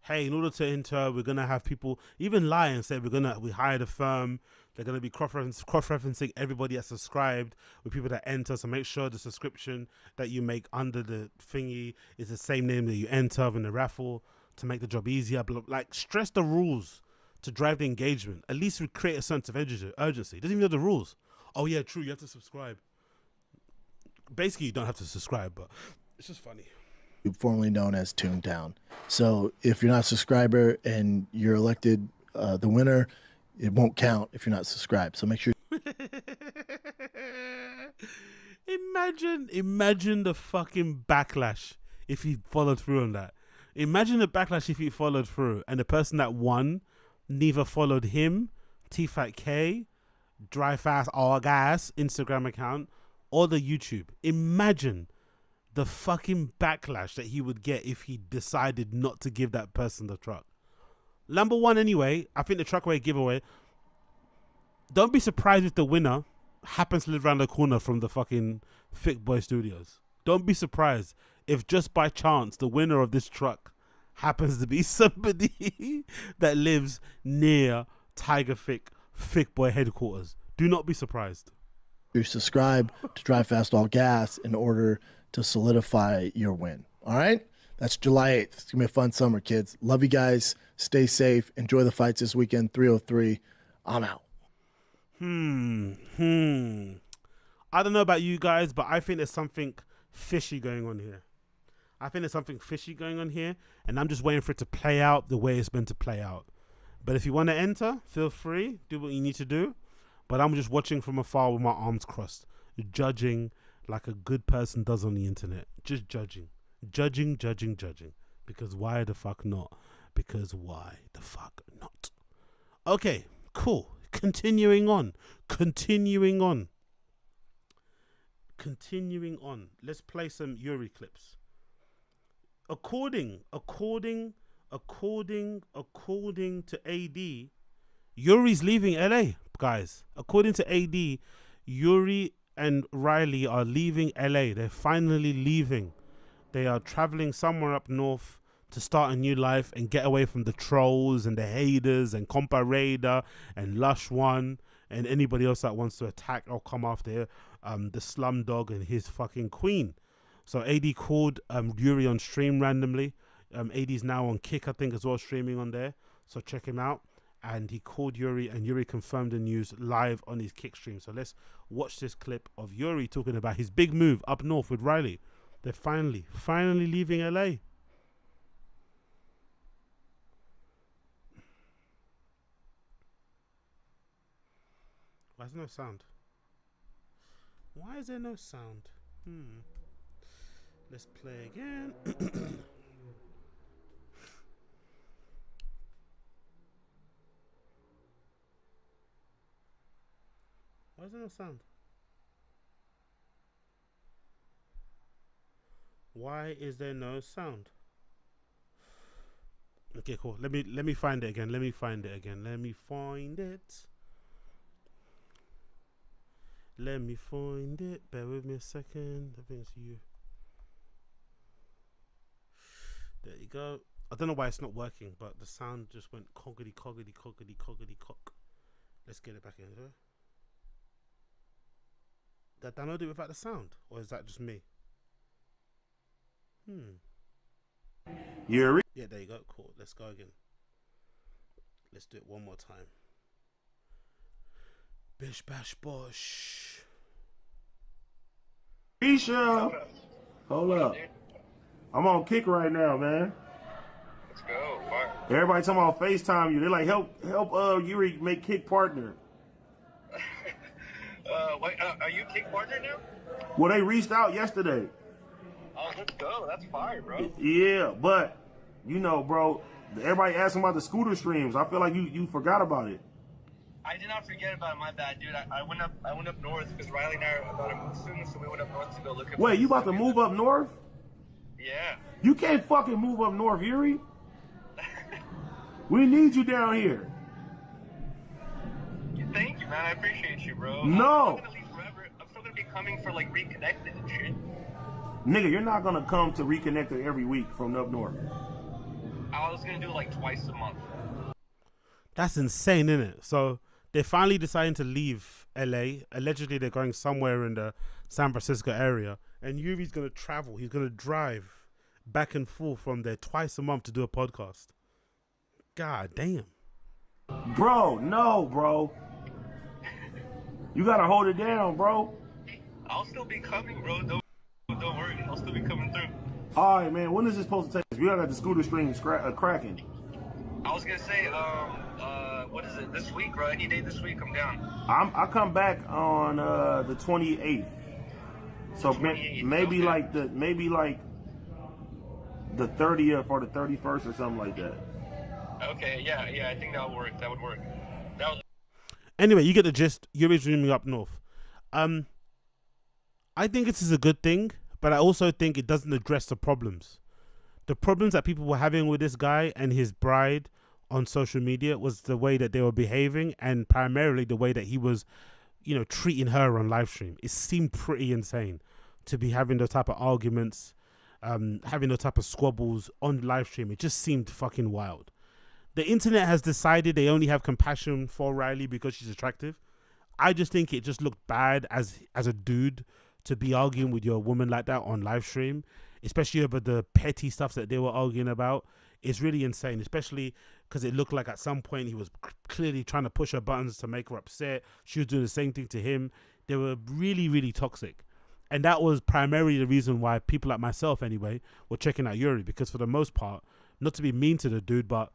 Hey, in order to enter, we're gonna have people even lie and say we hired a firm. They're gonna be cross-referencing everybody that's subscribed with people that enter. So make sure the subscription that you make under the thingy is the same name that you enter in the raffle to make the job easier. Like, stress the rules to drive the engagement. At least we create a sense of urgency. Doesn't even know the rules. Oh yeah, true. You have to subscribe. Basically, you don't have to subscribe, but it's just funny. Formerly known as Toontown. So if you're not a subscriber and you're elected the winner, it won't count if you're not subscribed. So make sure. Imagine the fucking backlash if he followed through on that. Imagine the backlash if he followed through and the person that won neither followed him, TFATK, Drive Fast All Gas Instagram account, or the YouTube. Imagine the fucking backlash that he would get if he decided not to give that person the truck. Number one, anyway, I think the truckaway giveaway, don't be surprised if the winner happens to live around the corner from the fucking Thick Boy Studios. Don't be surprised if just by chance the winner of this truck happens to be somebody that lives near Tiger Thick Boy headquarters. Do not be surprised. You subscribe to Drive Fast All Gas in order to solidify your win. All right? That's July 8th. It's going to be a fun summer, kids. Love you guys. Stay safe. Enjoy the fights this weekend. 303. I'm out. I don't know about you guys, but I think there's something fishy going on here. And I'm just waiting for it to play out the way it's meant to play out. But if you want to enter, feel free. Do what you need to do. But I'm just watching from afar with my arms crossed, judging like a good person does on the internet. Just judging. Because why the fuck not? Because why the fuck not? Okay, cool. Continuing on. Let's play some YURIY clips. According to AD, YURIY's leaving LA, guys. According to AD, YURIY and Riley are leaving LA. They're finally leaving. They are traveling somewhere up north to start a new life and get away from the trolls and the haters and COMPA Raider and LUSH One and anybody else that wants to attack or come after the Slumdog and his fucking queen. So AD called YURIY on stream randomly. AD's now on Kick, I think, as well, streaming on there. So check him out. And he called YURIY, and YURIY confirmed the news live on his Kick stream. So let's watch this clip of YURIY talking about his big move up north with Riley. They're finally leaving LA. Why is there no sound? Why is there no sound? Let's play again. Why is there no sound? Why is there no sound? Okay, cool. Let me find it again. Let me find it. Bear with me a second. I think it's you. There you go. I don't know why it's not working, but the sound just went coggity cock. Let's get it back in here. Did I download it without the sound? Or is that just me? YURIY? Yeah, there you go. Cool. Let's go again. Let's do it one more time. Bish bash bosh. KREISCHER, hold up. I'm on Kick right now, man. Let's go. Fire. Everybody talking about FaceTime you. They're like, help YURIY make Kick partner. Wait, are you Kick partner now? Well, they reached out yesterday. Oh, let's go. That's fire, bro. Yeah, but you know, bro, everybody asking about the scooter streams. I feel like you forgot about it. I did not forget about it. My bad, dude. I went up north because Riley and I are about to move soon, so we went up north to go look at. Wait, you about to move up north? Yeah. You can't fucking move up north, YURIY. We need you down here. Thank you, man. I appreciate you, bro. No. I'm not gonna leave forever. I'm still gonna be coming for like Reconnected and shit. Nigga, you're not gonna come to Reconnected every week from up north. I was gonna do it like twice a month. That's insane, isn't it? So they're finally deciding to leave LA. Allegedly, they're going somewhere in the San Francisco area. And YURIY's going to travel. He's going to drive back and forth from there twice a month to do a podcast. God damn. Bro, no, bro. You got to hold it down, bro. I'll still be coming, bro. Don't worry. I'll still be coming through. All right, man. When is this supposed to take us? We got the scooter stream cracking. I was going to say, what is it? This week, bro? Any day this week, I'm down. I come back on the 28th. So maybe like the 30th or the 31st or something like that. Okay, yeah, I think that would work. That would work. Anyway, you get the gist. YURIY's dreaming up north. I think this is a good thing, but I also think it doesn't address the problems. The problems that people were having with this guy and his bride on social media was the way that they were behaving, and primarily the way that he was, you know, treating her on live stream. It seemed pretty insane to be having those type of arguments. having those type of squabbles on live stream. It just seemed fucking wild. The internet has decided they only have compassion for Riley because she's attractive. I just think it just looked bad as a dude to be arguing with your woman like that on live stream, especially over the petty stuff that they were arguing about. It's really insane, especially because it looked like at some point he was clearly trying to push her buttons to make her upset. She was doing the same thing to him. They were really, really toxic. And that was primarily the reason why people like myself, anyway, were checking out Yuri, because for the most part, not to be mean to the dude, but,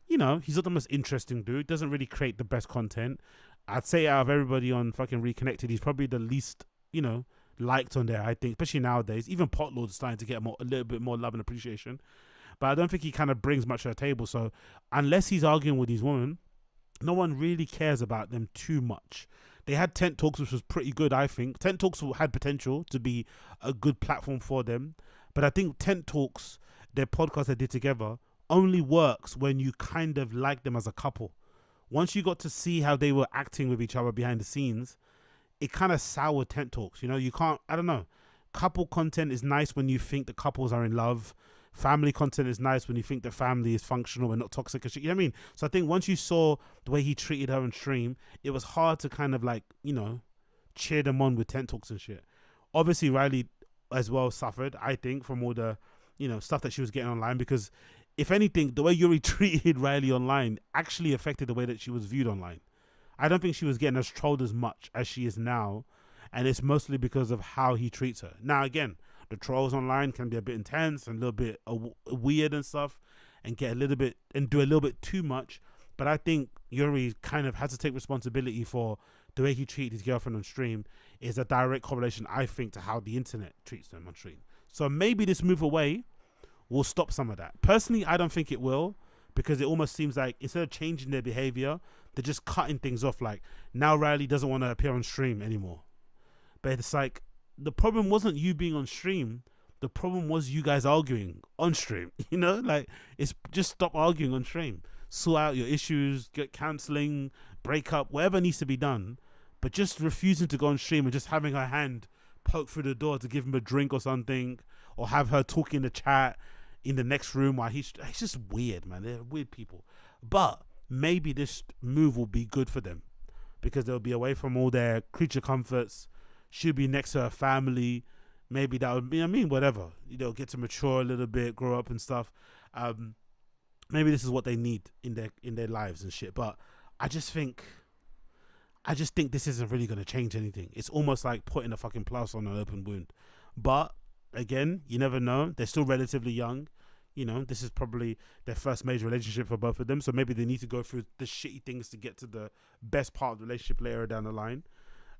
you know, he's not the most interesting dude. Doesn't really create the best content. I'd say out of everybody on fucking Reconnected, he's probably the least, you know, liked on there, I think, especially nowadays. Even Potlord's starting to get a little bit more love and appreciation. But I don't think he kind of brings much to the table. So unless he's arguing with his woman, no one really cares about them too much. They had Tent Talks, which was pretty good, I think. Tent Talks had potential to be a good platform for them. But I think Tent Talks, their podcast they did together, only works when you kind of like them as a couple. Once you got to see how they were acting with each other behind the scenes, it kind of soured Tent Talks. You know, you can't, I don't know. Couple content is nice when you think the couples are in love. Family content is nice when you think the family is functional and not toxic and shit. You know what I mean? So I think once you saw the way he treated her on stream, it was hard to kind of like, you know, cheer them on with Tent Talks and shit. Obviously, Riley as well suffered, I think, from all the, you know, stuff that she was getting online, because if anything, the way Yuri treated Riley online actually affected the way that she was viewed online. I don't think she was getting as trolled as much as she is now, and it's mostly because of how he treats her. Now, again, the trolls online can be a bit intense and a little bit weird and stuff, and get a little bit and do a little bit too much. But I think Yuri kind of has to take responsibility for the way he treated his girlfriend on stream. Is a direct correlation, I think, to how the internet treats them on stream. So maybe this move away will stop some of that. Personally, I don't think it will, because it almost seems like instead of changing their behavior, they're just cutting things off. Like, now Riley doesn't want to appear on stream anymore. But it's like, the problem wasn't you being on stream. The problem was you guys arguing on stream. You know, like, it's just stop arguing on stream. Sort out your issues, get counseling, break up, whatever needs to be done. But just refusing to go on stream and just having her hand poke through the door to give him a drink or something, or have her talk in the chat in the next room while it's just weird, man. They're weird people. But maybe this move will be good for them, because they'll be away from all their creature comforts. She'll be next to her family. Maybe that would be, I mean, whatever. You know, get to mature a little bit, grow up and stuff. Maybe this is what they need in their lives and shit. But I just think this isn't really going to change anything. It's almost like putting a fucking plaster on an open wound. But again, you never know. They're still relatively young. You know, this is probably their first major relationship for both of them. So maybe they need to go through the shitty things to get to the best part of the relationship later down the line.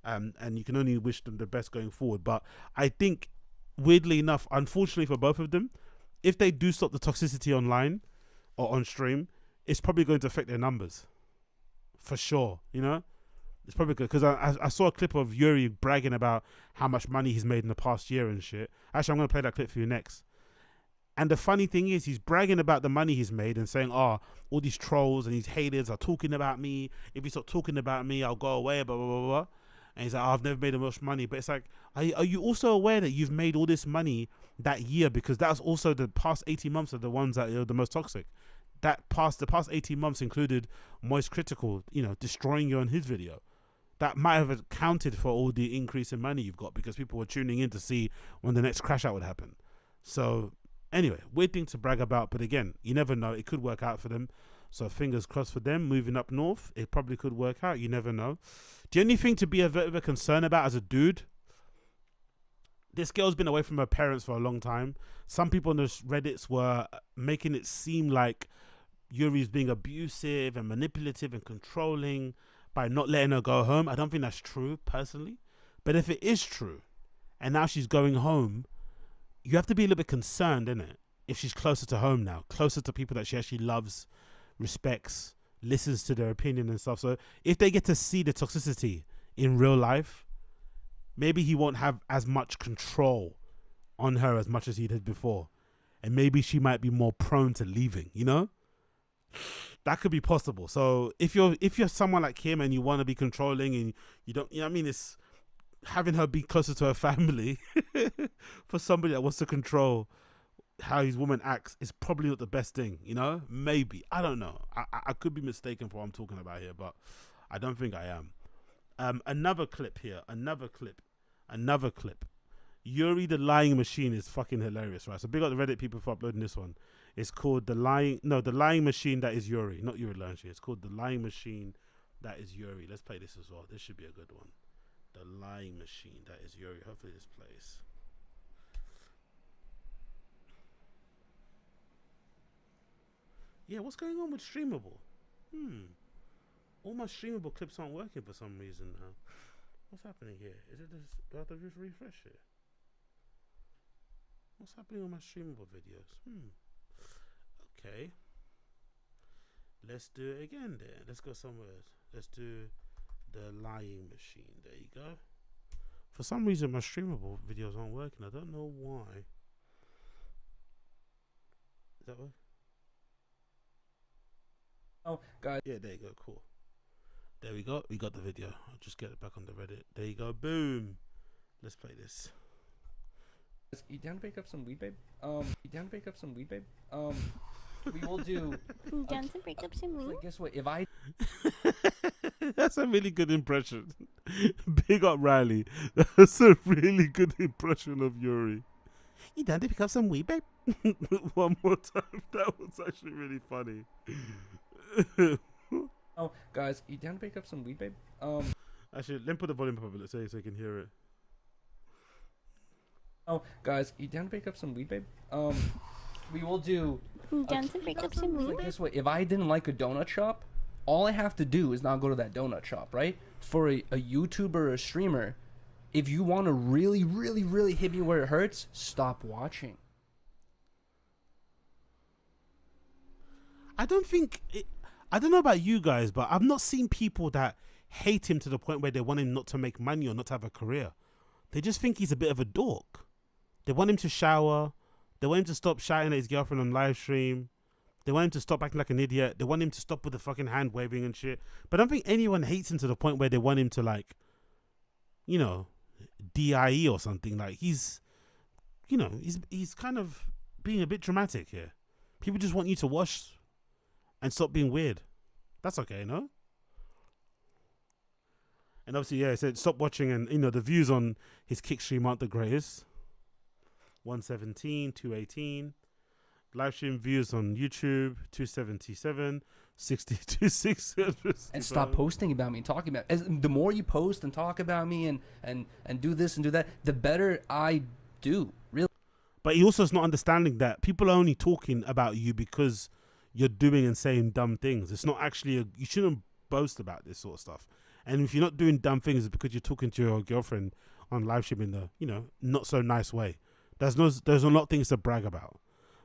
And you can only wish them the best going forward. But I think, weirdly enough, unfortunately for both of them, if they do stop the toxicity online or on stream, it's probably going to affect their numbers. For sure, you know? It's probably good, because I saw a clip of Yuri bragging about how much money he's made in the past year and shit. Actually, I'm going to play that clip for you next. And the funny thing is, he's bragging about the money he's made and saying, oh, all these trolls and these haters are talking about me. If you stop talking about me, I'll go away, blah, blah, blah, blah. And he's like, oh, I've never made that much money. But it's like, are you also aware that you've made all this money that year? Because that's also the past 18 months are the ones that are the most toxic. The past 18 months included Moist Critical, you know, destroying you on his video. That might have accounted for all the increase in money you've got, because people were tuning in to see when the next crash out would happen. So anyway, weird thing to brag about, but again, you never know. It could work out for them. So fingers crossed for them. Moving up north, it probably could work out. You never know. Do you have anything to be a bit of a concern about as a dude? This girl's been away from her parents for a long time. Some people on the Reddits were making it seem like Yuri's being abusive and manipulative and controlling by not letting her go home. I don't think that's true, personally. But if it is true, and now she's going home, you have to be a little bit concerned, innit? If she's closer to home now, closer to people that she actually loves, respects, listens to their opinion and stuff. So if they get to see the toxicity in real life, maybe he won't have as much control on her as much as he did before. And maybe she might be more prone to leaving, you know? That could be possible. So if you're someone like him and you want to be controlling and you don't, you know what I mean? It's having her be closer to her family for somebody that wants to control how his woman acts is probably not the best thing, you know? Maybe. I don't know. I could be mistaken for what I'm talking about here, but I don't think I am. Another clip here. Another clip. Yuri the Lying Machine is fucking hilarious, right? So big up the Reddit people for uploading this one. It's called the Lying Machine that is Yuri. Not Yuri Lying Machine. It's called the Lying Machine that is Yuri. Let's play this as well. This should be a good one. The Lying Machine that is Yuri. Hopefully this plays. Yeah, what's going on with Streamable? All my Streamable clips aren't working for some reason now. What's happening here? Is it this? Do I have to refresh it? What's happening on my Streamable videos? Okay. Let's do it again then. Let's go somewhere. Let's do the Lying Machine. There you go. For some reason my Streamable videos aren't working. I don't know why. Is that what? Oh, guys. Yeah, there you go. Cool. There we go. We got the video. I'll just get it back on the Reddit. There you go. Boom. Let's play this. You down to break up some weed, babe? We will do. Down to break up some weed. Like, guess what? If I. That's a really good impression. Big up Riley. That's a really good impression of Yuri. You down to pick up some weed, babe? One more time. That was actually really funny. Oh, guys, you down to break up some weed, babe? Actually, let me put the volume up a bit so you can hear it. Oh, guys, you down to break up some weed, babe? We will do. Down to break up some weed, Like, babe. guess what? If I didn't like a donut shop, all I have to do is not go to that donut shop, right? For a YouTuber or a streamer, if you want to really, really, really hit me where it hurts, stop watching. I don't know about you guys, but I've not seen people that hate him to the point where they want him not to make money or not to have a career. They just think he's a bit of a dork. They want him to shower. They want him to stop shouting at his girlfriend on live stream. They want him to stop acting like an idiot. They want him to stop with the fucking hand waving and shit. But I don't think anyone hates him to the point where they want him to, like, you know, DIE or something. Like, he's kind of being a bit dramatic here. People just want you to watch and stop being weird. That's okay, no? And obviously, yeah, it said stop watching, and, you know, the views on his kick stream aren't the greatest. 117, 218. Live stream views on YouTube, 277, 62, 600. And stop posting about me and talking about the more you post and talk about me and do this and do that, the better I do, really. But he also is not understanding that people are only talking about you because you're doing and saying dumb things. It's not actually you shouldn't boast about this sort of stuff. And if you're not doing dumb things, it's because you're talking to your girlfriend on live stream in the, you know, not so nice way. There's a lot of things to brag about.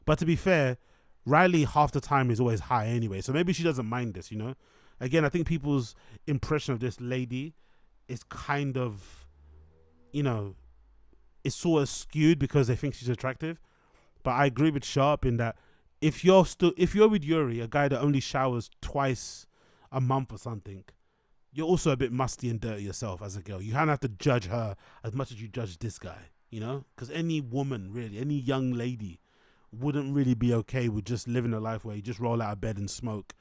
But to be fair, Riley half the time is always high anyway, so maybe she doesn't mind this, you know. Again, I think people's impression of this lady is kind of, you know, it's sort of skewed because they think she's attractive. But I agree with Sharp in that if you're with Yuri, a guy that only showers twice a month or something, you're also a bit musty and dirty yourself as a girl. You kind of have to judge her as much as you judge this guy, you know? Because any woman, really, any young lady wouldn't really be okay with just living a life where you just roll out of bed and smoke.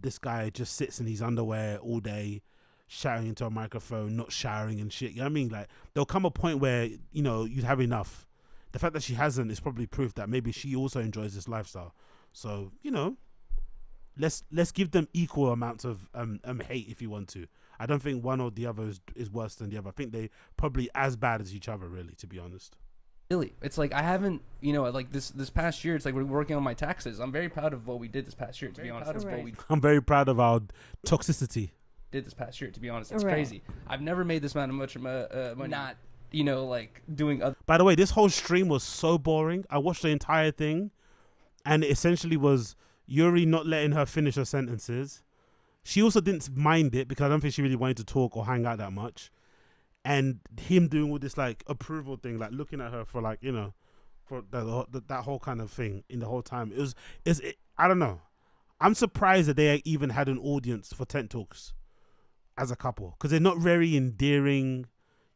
This guy just sits in his underwear all day, shouting into a microphone, not showering and shit. You know what I mean? Like, there'll come a point where, you know, you'd have enough. The fact that she hasn't is probably proof that maybe she also enjoys this lifestyle. So, you know, let's give them equal amounts of hate if you want to. I don't think one or the other is worse than the other. I think they probably as bad as each other, really, to be honest. Really, it's like I haven't, you know, like this past year, it's like we're working on my taxes. I'm very proud of what we did this past year, to be honest. I'm very proud of our toxicity. Did this past year, to be honest. It's crazy. I've never made this amount of much money. Not, you know, like doing other. By the way, this whole stream was so boring. I watched the entire thing, and it essentially was Yuri not letting her finish her sentences. She also didn't mind it because I don't think she really wanted to talk or hang out that much. And him doing all this like approval thing, like looking at her for like, you know, for that whole kind of thing in the whole time. I don't know. I'm surprised that they even had an audience for Tent Talks as a couple because they're not very endearing.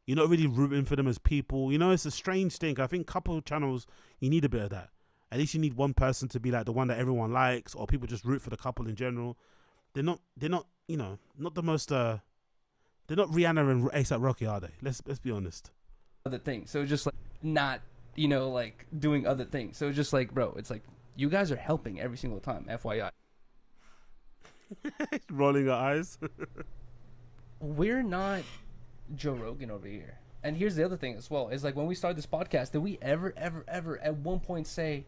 You're not really rooting for them as people. You know, it's a strange thing. I think couple channels, you need a bit of that. At least you need one person to be like the one that everyone likes, or people just root for the couple in general. They're not, you know, not the most. They're not Rihanna and ASAP Rocky, are they? Let's be honest. Other things. So just like not, you know, like doing other things. So just like, bro, it's like you guys are helping every single time. FYI. Rolling her eyes. We're not Joe Rogan over here. And here's the other thing as well, is like when we started this podcast, did we ever at one point say,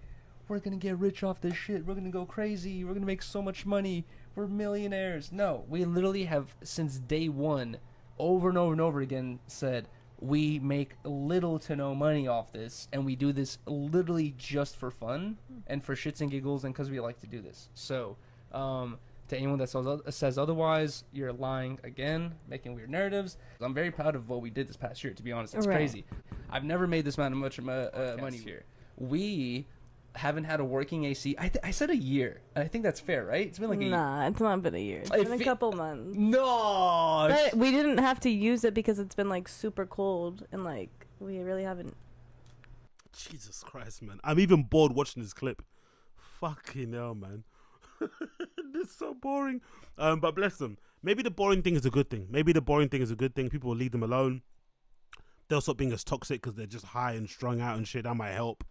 we're going to get rich off this shit, we're going to go crazy, we're going to make so much money, we're millionaires? No, we literally have since day one, over and over and over again, said we make little to no money off this, and we do this literally just for fun and for shits and giggles and because we like to do this. So, to anyone that says otherwise, you're lying again, making weird narratives. I'm very proud of what we did this past year, to be honest. It's crazy. I've never made this amount of much money here. We haven't had a working AC. I said a year. And I think that's fair, right? It's been like a year. Nah, it's not been a year. It's been a couple months. No! But we didn't have to use it because it's been like super cold and like we really haven't. Jesus Christ, man. I'm even bored watching this clip. Fucking hell, man. It's so boring. But bless them. Maybe the boring thing is a good thing. People will leave them alone. They'll stop being as toxic because they're just high and strung out and shit. That might help.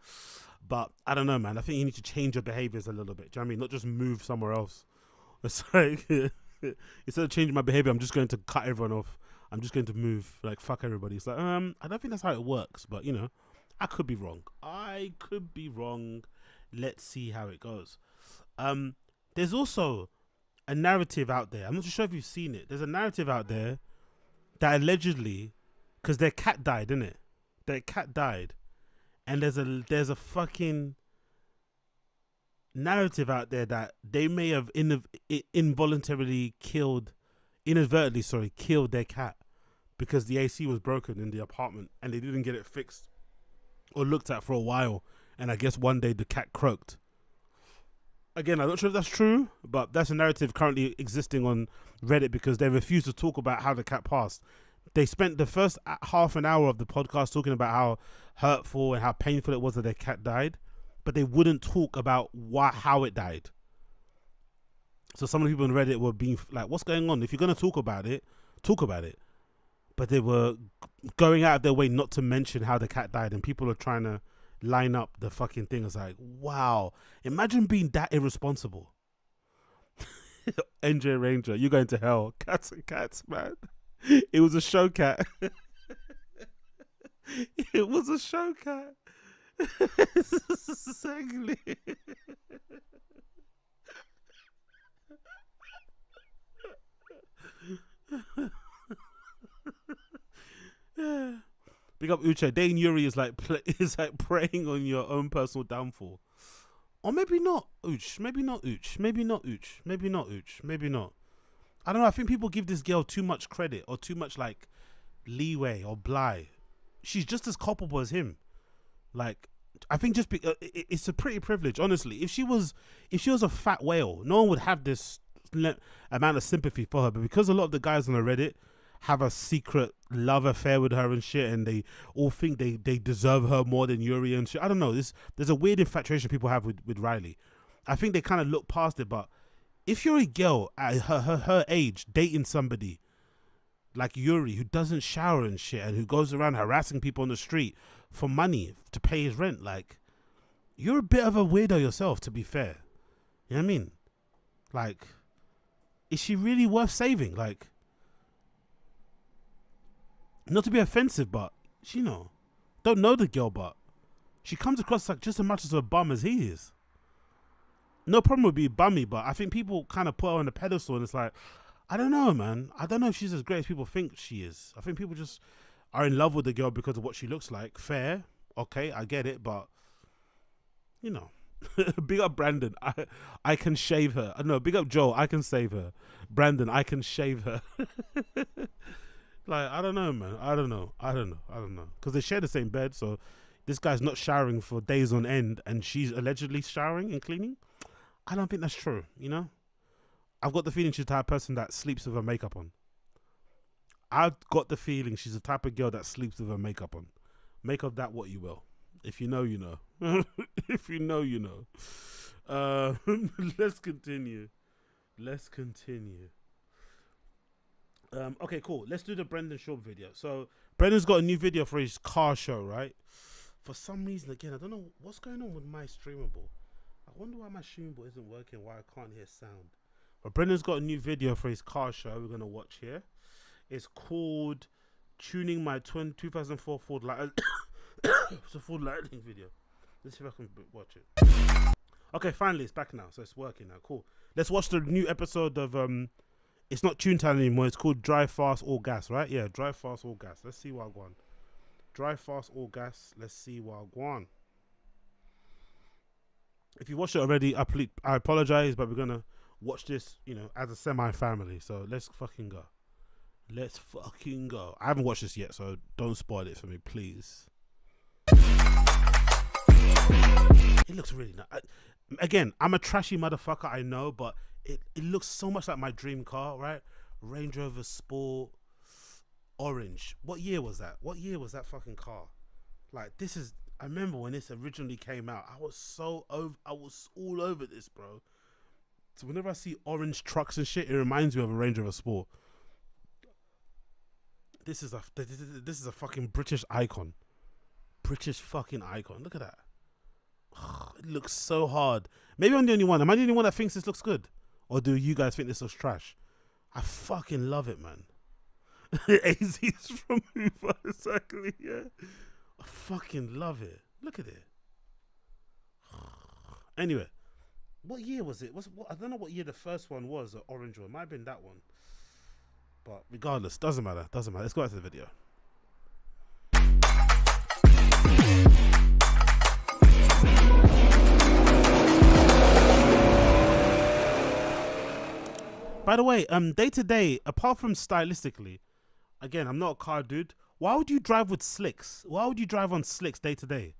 But I don't know, man. I think you need to change your behaviors a little bit. Do you know what I mean? Not just move somewhere else. It's like, instead of changing my behavior, I'm just going to cut everyone off. I'm just going to move. Like, fuck everybody. It's like, I don't think that's how it works. But, you know, I could be wrong. Let's see how it goes. There's also a narrative out there. I'm not sure if you've seen it. There's a narrative out there that allegedly, because their cat died, innit? Their cat died. And there's a fucking narrative out there that they may have inadvertently killed their cat because the AC was broken in the apartment and they didn't get it fixed or looked at for a while. And I guess one day the cat croaked. Again, I'm not sure if that's true, but that's a narrative currently existing on Reddit because they refuse to talk about how the cat passed. They spent the first half an hour of the podcast talking about how hurtful and how painful it was that their cat died, but they wouldn't talk about how it died. So some of the people on Reddit were being like, what's going on? If you're going to talk about it, talk about it. But they were going out of their way not to mention how the cat died, and people are trying to line up the fucking thing. It's like, wow, imagine being that irresponsible. NJ Ranger, you're going to hell. Cats and cats, man. It was a show cat. It was a show cat. Exactly. Big up Uche. Dane YURIY is like preying on your own personal downfall. Or maybe not Uch. Maybe not Uch. Maybe not Uch. Maybe not Uch. Maybe not. I don't know. I think people give this girl too much credit or too much like leeway or bly. She's just as culpable as him. Like, I think it's a pretty privilege, honestly. If she was a fat whale, no one would have this amount of sympathy for her. But because a lot of the guys on the Reddit have a secret love affair with her and shit, and they all think they deserve her more than YURIY and shit. I don't know. There's a weird infatuation people have with Riley. I think they kind of look past it, but if you're a girl at her age dating somebody like YURIY who doesn't shower and shit and who goes around harassing people on the street for money to pay his rent, like, you're a bit of a weirdo yourself, to be fair. You know what I mean? Like, is she really worth saving? Like, not to be offensive, but she, don't know the girl, but she comes across like just as much as a bum as he is. No problem with being bummy, but I think people kind of put her on the pedestal, and it's like, I don't know, man. I don't know if she's as great as people think she is. I think people just are in love with the girl because of what she looks like. Fair, okay, I get it, but big up Brandon. I can shave her. No, big up Joel. I can save her. Brandon, I can shave her. Like, I don't know, man. I don't know. Because they share the same bed, so this guy's not showering for days on end, and she's allegedly showering and cleaning. I don't think that's true, I've got the feeling she's the type of person that sleeps with her makeup on. I've got the feeling she's the type of girl that sleeps with her makeup on. Make of that what you will. If you know, you know. If you know, you know. Let's continue. Okay, cool. Let's do the Brendan Schaub video. So Brendan's got a new video for his car show, right? For some reason, again, I don't know what's going on with my streamable. I wonder why my streamable isn't working, why I can't hear sound. But Brendan's got a new video for his car show we're going to watch here. It's called Tuning My 2004 Ford Lightning. It's a Ford Lightning video. Let's see if I can watch it. Okay, finally, it's back now, so it's working now. Cool. Let's watch the new episode of, it's not Tune Time anymore, it's called Drive Fast or Gas, right? Yeah, Drive Fast or Gas. Let's see what I want. Drive Fast or Gas. Let's see what I want. If you watched it already, I apologize, but we're going to watch this, you know, as a semi-family. So let's fucking go. Let's fucking go. I haven't watched this yet, so don't spoil it for me, please. It looks really nice. Again, I'm a trashy motherfucker, I know, but it looks so much like my dream car, right? Range Rover Sport, orange. What year was that? What year was that fucking car? Like, this is... I remember when this originally came out, I was all over this, bro. So whenever I see orange trucks and shit, it reminds me of a Range Rover Sport. This is a fucking British icon. British fucking icon. Look at that. It looks so hard. Maybe I'm the only one. Am I the only one that thinks this looks good? Or do you guys think this looks trash? I fucking love it, man. AZ's from Hoover, exactly, yeah. I fucking love it. Look at it. Anyway, what year was it? I don't know what year the first one was, the orange one. It might have been that one. But regardless, doesn't matter. Doesn't matter. Let's go back to the video. By the way, day to day, apart from stylistically, again, I'm not a car dude. Why would you drive with slicks? Why would you drive on slicks day to day?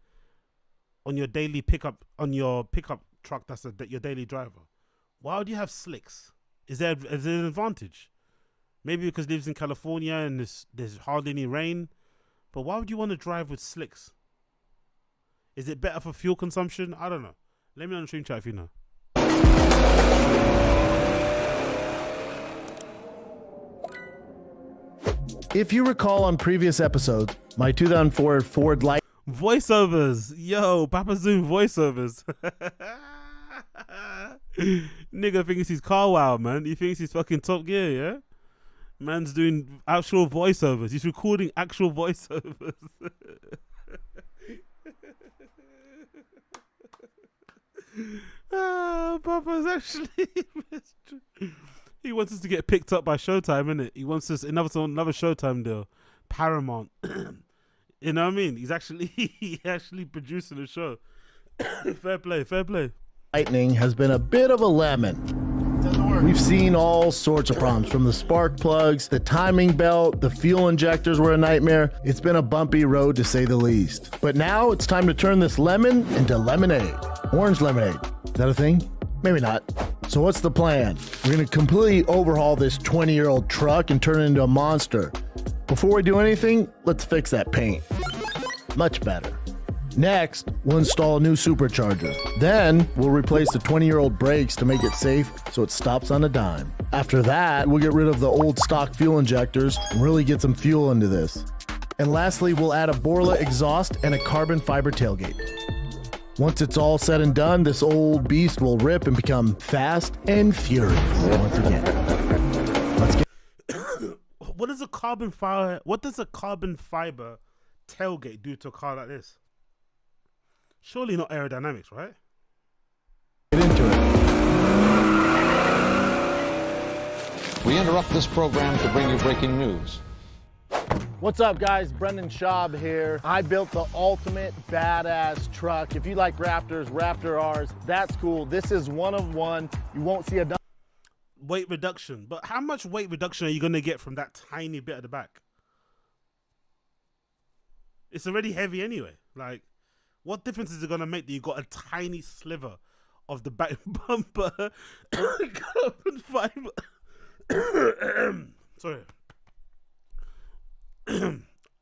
On your daily pickup, on your pickup truck, that's your daily driver. Why would you have slicks? Is there an advantage? Maybe because it lives in California and there's hardly any rain. But why would you want to drive with slicks? Is it better for fuel consumption? I don't know. Let me know in the stream chat if you know. If you recall on previous episodes, my 2004 Ford Light voiceovers, yo, Papa Zoom voiceovers. Nigga thinks he's car wow, man. He thinks he's fucking Top Gear, yeah. Man's doing actual voiceovers. He's recording actual voiceovers. Papa's actually. He wants us to get picked up by Showtime, innit? He wants us another Showtime deal, Paramount. You know what I mean? He's actually producing a show. Fair play. Lightning has been a bit of a lemon. We've seen all sorts of problems, from the spark plugs, the timing belt, the fuel injectors were a nightmare. It's been a bumpy road to say the least. But now it's time to turn this lemon into lemonade. Orange lemonade. Is that a thing? Maybe not. So what's the plan? We're going to completely overhaul this 20-year-old truck and turn it into a monster. Before we do anything, let's fix that paint. Much better. Next, we'll install a new supercharger. Then, we'll replace the 20-year-old brakes to make it safe so it stops on a dime. After that, we'll get rid of the old stock fuel injectors and really get some fuel into this. And lastly, we'll add a Borla exhaust and a carbon fiber tailgate. Once it's all said and done, this old beast will rip and become fast and furious once again. Let's get. What does a carbon fiber tailgate do to a car like this? Surely not aerodynamics, right? Get into it. We interrupt this program to bring you breaking news. What's up, guys? Brendan Schaub here. I built the ultimate badass truck. If you like Raptors, Raptor R's, that's cool. This is one of one. You won't see a weight reduction. But how much weight reduction are you going to get from that tiny bit at the back? It's already heavy anyway. Like, what difference is it going to make that you got a tiny sliver of the back bumper? Carbon fiber. Sorry.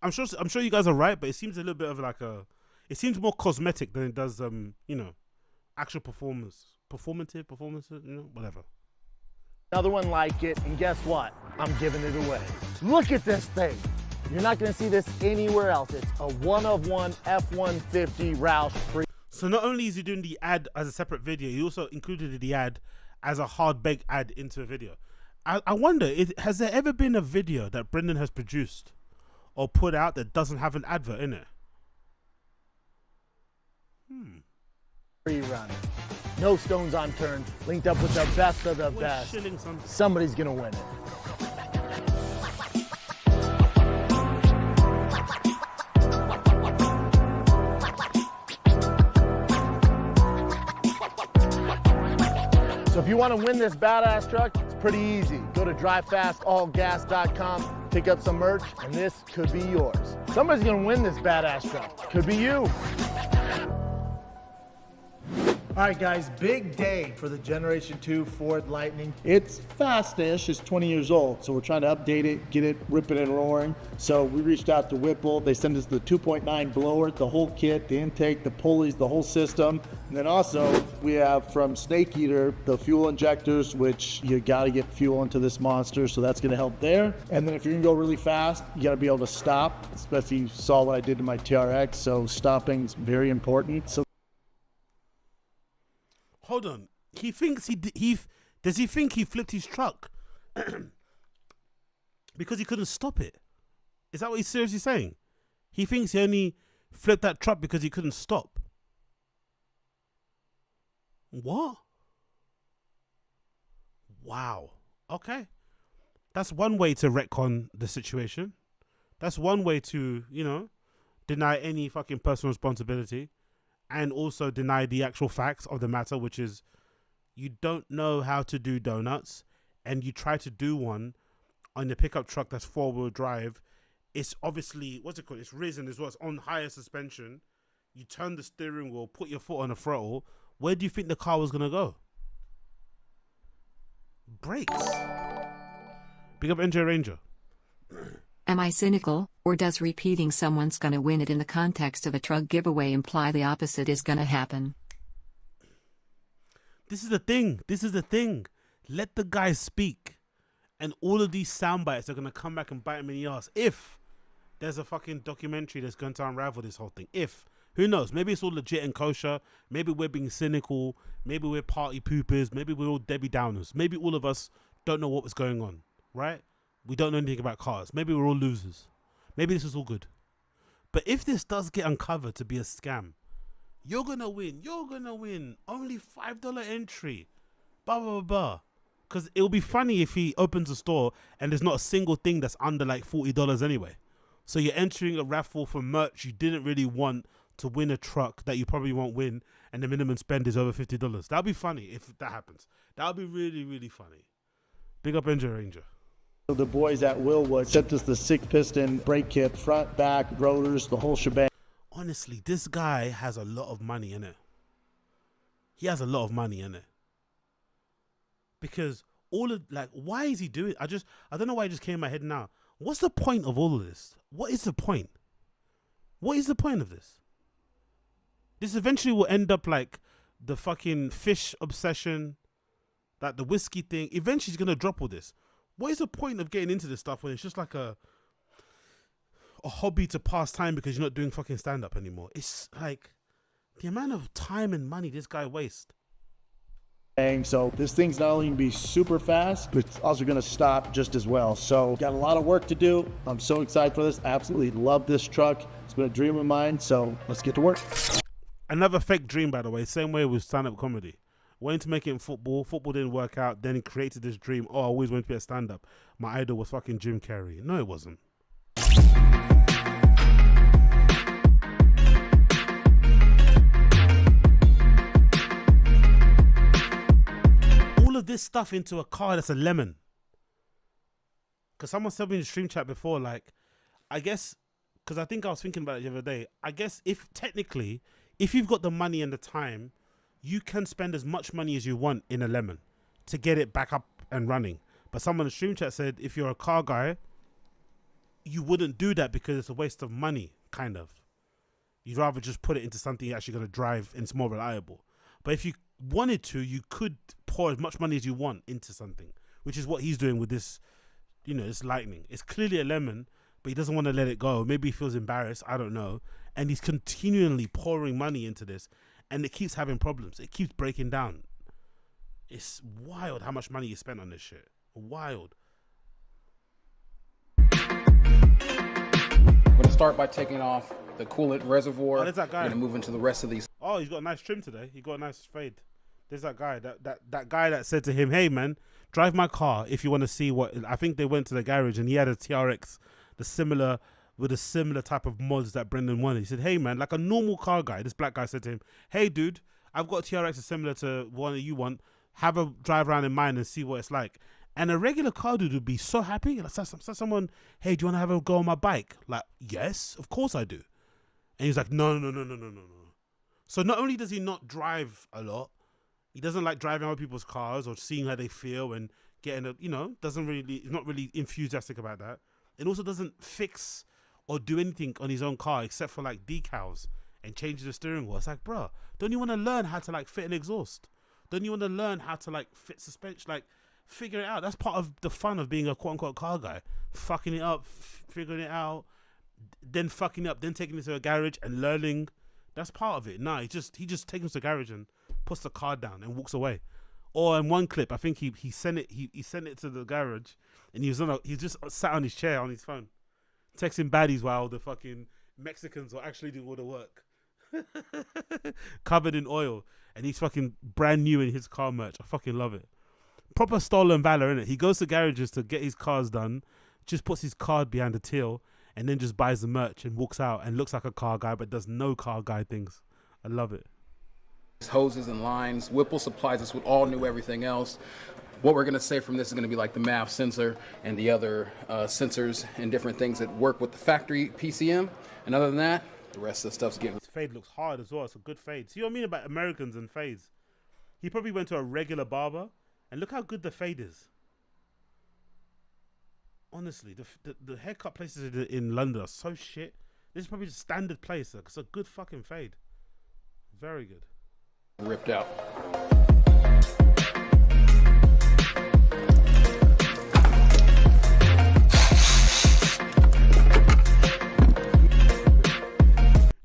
I'm sure you guys are right, but it seems a little bit of like a, It seems more cosmetic than it does, you know, actual performance, you know, whatever. Another one like it, and guess what? I'm giving it away. Look at this thing. You're not gonna see this anywhere else. It's a one-of-one F-150 Roush free. So not only is he doing the ad as a separate video, he also included the ad as a hard-baked ad into a video. I wonder, has there ever been a video that Brendan has produced or put out that doesn't have an advert in it? Free run. No stones unturned. Linked up with the best of the best. Somebody's gonna win it. So if you want to win this badass truck, it's pretty easy. Go to drivefastallgas.com, pick up some merch, and this could be yours. Somebody's gonna win this badass truck. Could be you. All right, guys, big day for the Generation 2 Ford Lightning. It's fast-ish, it's 20 years old, so we're trying to update it, get it ripping and roaring. So we reached out to Whipple. They sent us the 2.9 blower, the whole kit, the intake, the pulleys, the whole system. And then also we have from Snake Eater, the fuel injectors, which you gotta get fuel into this monster, so that's gonna help there. And then if you're gonna go really fast, you gotta be able to stop, especially you saw what I did to my TRX, so stopping's very important. So hold on. He thinks does he think he flipped his truck because he couldn't stop it? Is that what he's seriously saying? He thinks he only flipped that truck because he couldn't stop. What? Wow. Okay. That's one way to retcon the situation. That's one way to, you know, deny any fucking personal responsibility. And also deny the actual facts of the matter, which is you don't know how to do donuts and you try to do one on the pickup truck that's 4-wheel drive. It's obviously, what's it called? It's risen as well. It's on higher suspension. You turn the steering wheel, put your foot on the throttle. Where do you think the car was going to go? Brakes. Big up NJ Ranger. Am I cynical, or does repeating someone's gonna win it in the context of a truck giveaway imply the opposite is gonna happen? This is the thing. This is the thing. Let the guy speak. And all of these sound bites are gonna come back and bite him in the ass. If there's a fucking documentary that's going to unravel this whole thing. If. Who knows? Maybe it's all legit and kosher. Maybe we're being cynical. Maybe we're party poopers. Maybe we're all Debbie Downers. Maybe all of us don't know what was going on. Right? We don't know anything about cars. Maybe we're all losers. Maybe this is all good. But if this does get uncovered to be a scam, you're going to win. You're going to win. Only $5 entry. Blah, blah, blah, blah. Because it'll be funny if he opens a store and there's not a single thing that's under like $40 anyway. So you're entering a raffle for merch you didn't really want to win a truck that you probably won't win, and the minimum spend is over $50. That'll be funny if that happens. That'll be really, really funny. Big up NJ Ranger. The boys at Willwood sent us the 6-piston brake kit, front, back, rotors, the whole shebang. Honestly, this guy has a lot of money in it. He has a lot of money in it. Because all of, like, why is he doing it? I don't know why it just came in my head now. What's the point of all of this? What is the point? What is the point of this? This eventually will end up like the fucking fish obsession, like the whiskey thing. Eventually he's going to drop all this. What is the point of getting into this stuff when it's just like a hobby to pass time because you're not doing fucking stand-up anymore? It's like the amount of time and money this guy wastes. So this thing's not only going to be super fast, but it's also going to stop just as well. So got a lot of work to do. I'm so excited for this. I absolutely love this truck. It's been a dream of mine. So let's get to work. Another fake dream, by the way. Same way with stand-up comedy. Wanting to make it in football. Football didn't work out. Then he created this dream. Oh, I always wanted to be a stand-up. My idol was fucking Jim Carrey. No, it wasn't. All of this stuff into a car that's a lemon. Because someone said me in the stream chat before, like, I guess, because I think I was thinking about it the other day. I guess if you've got the money and the time, you can spend as much money as you want in a lemon to get it back up and running. But someone in the stream chat said, if you're a car guy, you wouldn't do that because it's a waste of money, kind of. You'd rather just put it into something you're actually going to drive and it's more reliable. But if you wanted to, you could pour as much money as you want into something, which is what he's doing with this, you know, this Lightning. It's clearly a lemon, but he doesn't want to let it go. Maybe he feels embarrassed. I don't know. And he's continually pouring money into this, and it keeps having problems. It keeps breaking down. It's wild how much money you spent on this shit. Wild. We're going to start by taking off the coolant reservoir. Oh, there's that guy. We're going to move into the rest of these. Oh, he's got a nice trim today. He got a nice fade. There's that guy. That guy that said to him, "Hey man, drive my car if you want to see what." I think they went to the garage and he had a TRX, with a similar type of mods that Brendan wanted. He said, "Hey man, like a normal car guy." This black guy said to him, "Hey dude, I've got a TRX that's similar to one that you want. Have a drive around in mine and see what it's like." And a regular car dude would be so happy. Like, someone, "Hey, do you want to have a go on my bike?" Like, "Yes, of course I do." And he's like, no. So not only does he not drive a lot, he doesn't like driving other people's cars or seeing how they feel and getting a, you know, he's not really enthusiastic about that. And also doesn't fix or do anything on his own car except for like decals and change the steering wheel. It's like, bro, don't you want to learn how to like fit an exhaust? Don't you want to learn how to like fit suspension? Like, figure it out. That's part of the fun of being a quote unquote car guy. Fucking it up, figuring it out, then fucking it up, then taking it to a garage and learning. That's part of it. Nah, he just takes it to the garage and puts the car down and walks away. Or in one clip, I think he sent it to the garage and he just sat on his chair on his phone, texting baddies while the fucking Mexicans were actually doing all the work. Covered in oil, and he's fucking brand new in his car merch. I fucking love it. Proper stolen valor, innit? He goes to garages to get his cars done, just puts his card behind the till, and then just buys the merch and walks out and looks like a car guy, but does no car guy things. I love it. Hoses and lines. Whipple supplies us with all new everything else. What we're going to say from this is going to be like the MAF sensor and the other sensors and different things that work with the factory PCM. And other than that, the rest of the stuff's getting... This fade looks hard as well. It's a good fade. See what I mean about Americans and fades? He probably went to a regular barber, and look how good the fade is. Honestly, the haircut places in London are so shit. This is probably the standard place. It's a good fucking fade. Very good. Ripped out.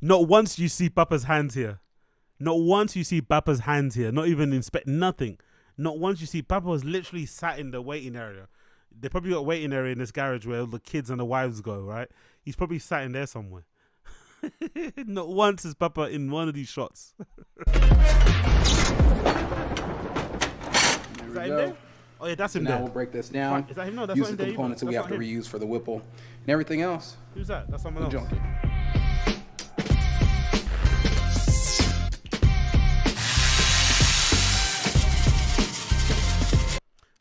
Not once you see Papa's hands here. Not once you see Papa's hands here. Not even inspect nothing. Not once you see Papa was literally sat in the waiting area. They probably got a waiting area in this garage where all the kids and the wives go, right? He's probably sat in there somewhere. Not once is Papa in one of these shots. Is that him there? Oh yeah, that's him there. Now we'll break this down. Is that him? No, that's use not him the there components that we either. have to reuse for the Whipple and everything else. Who's that? That's someone else. Junkie.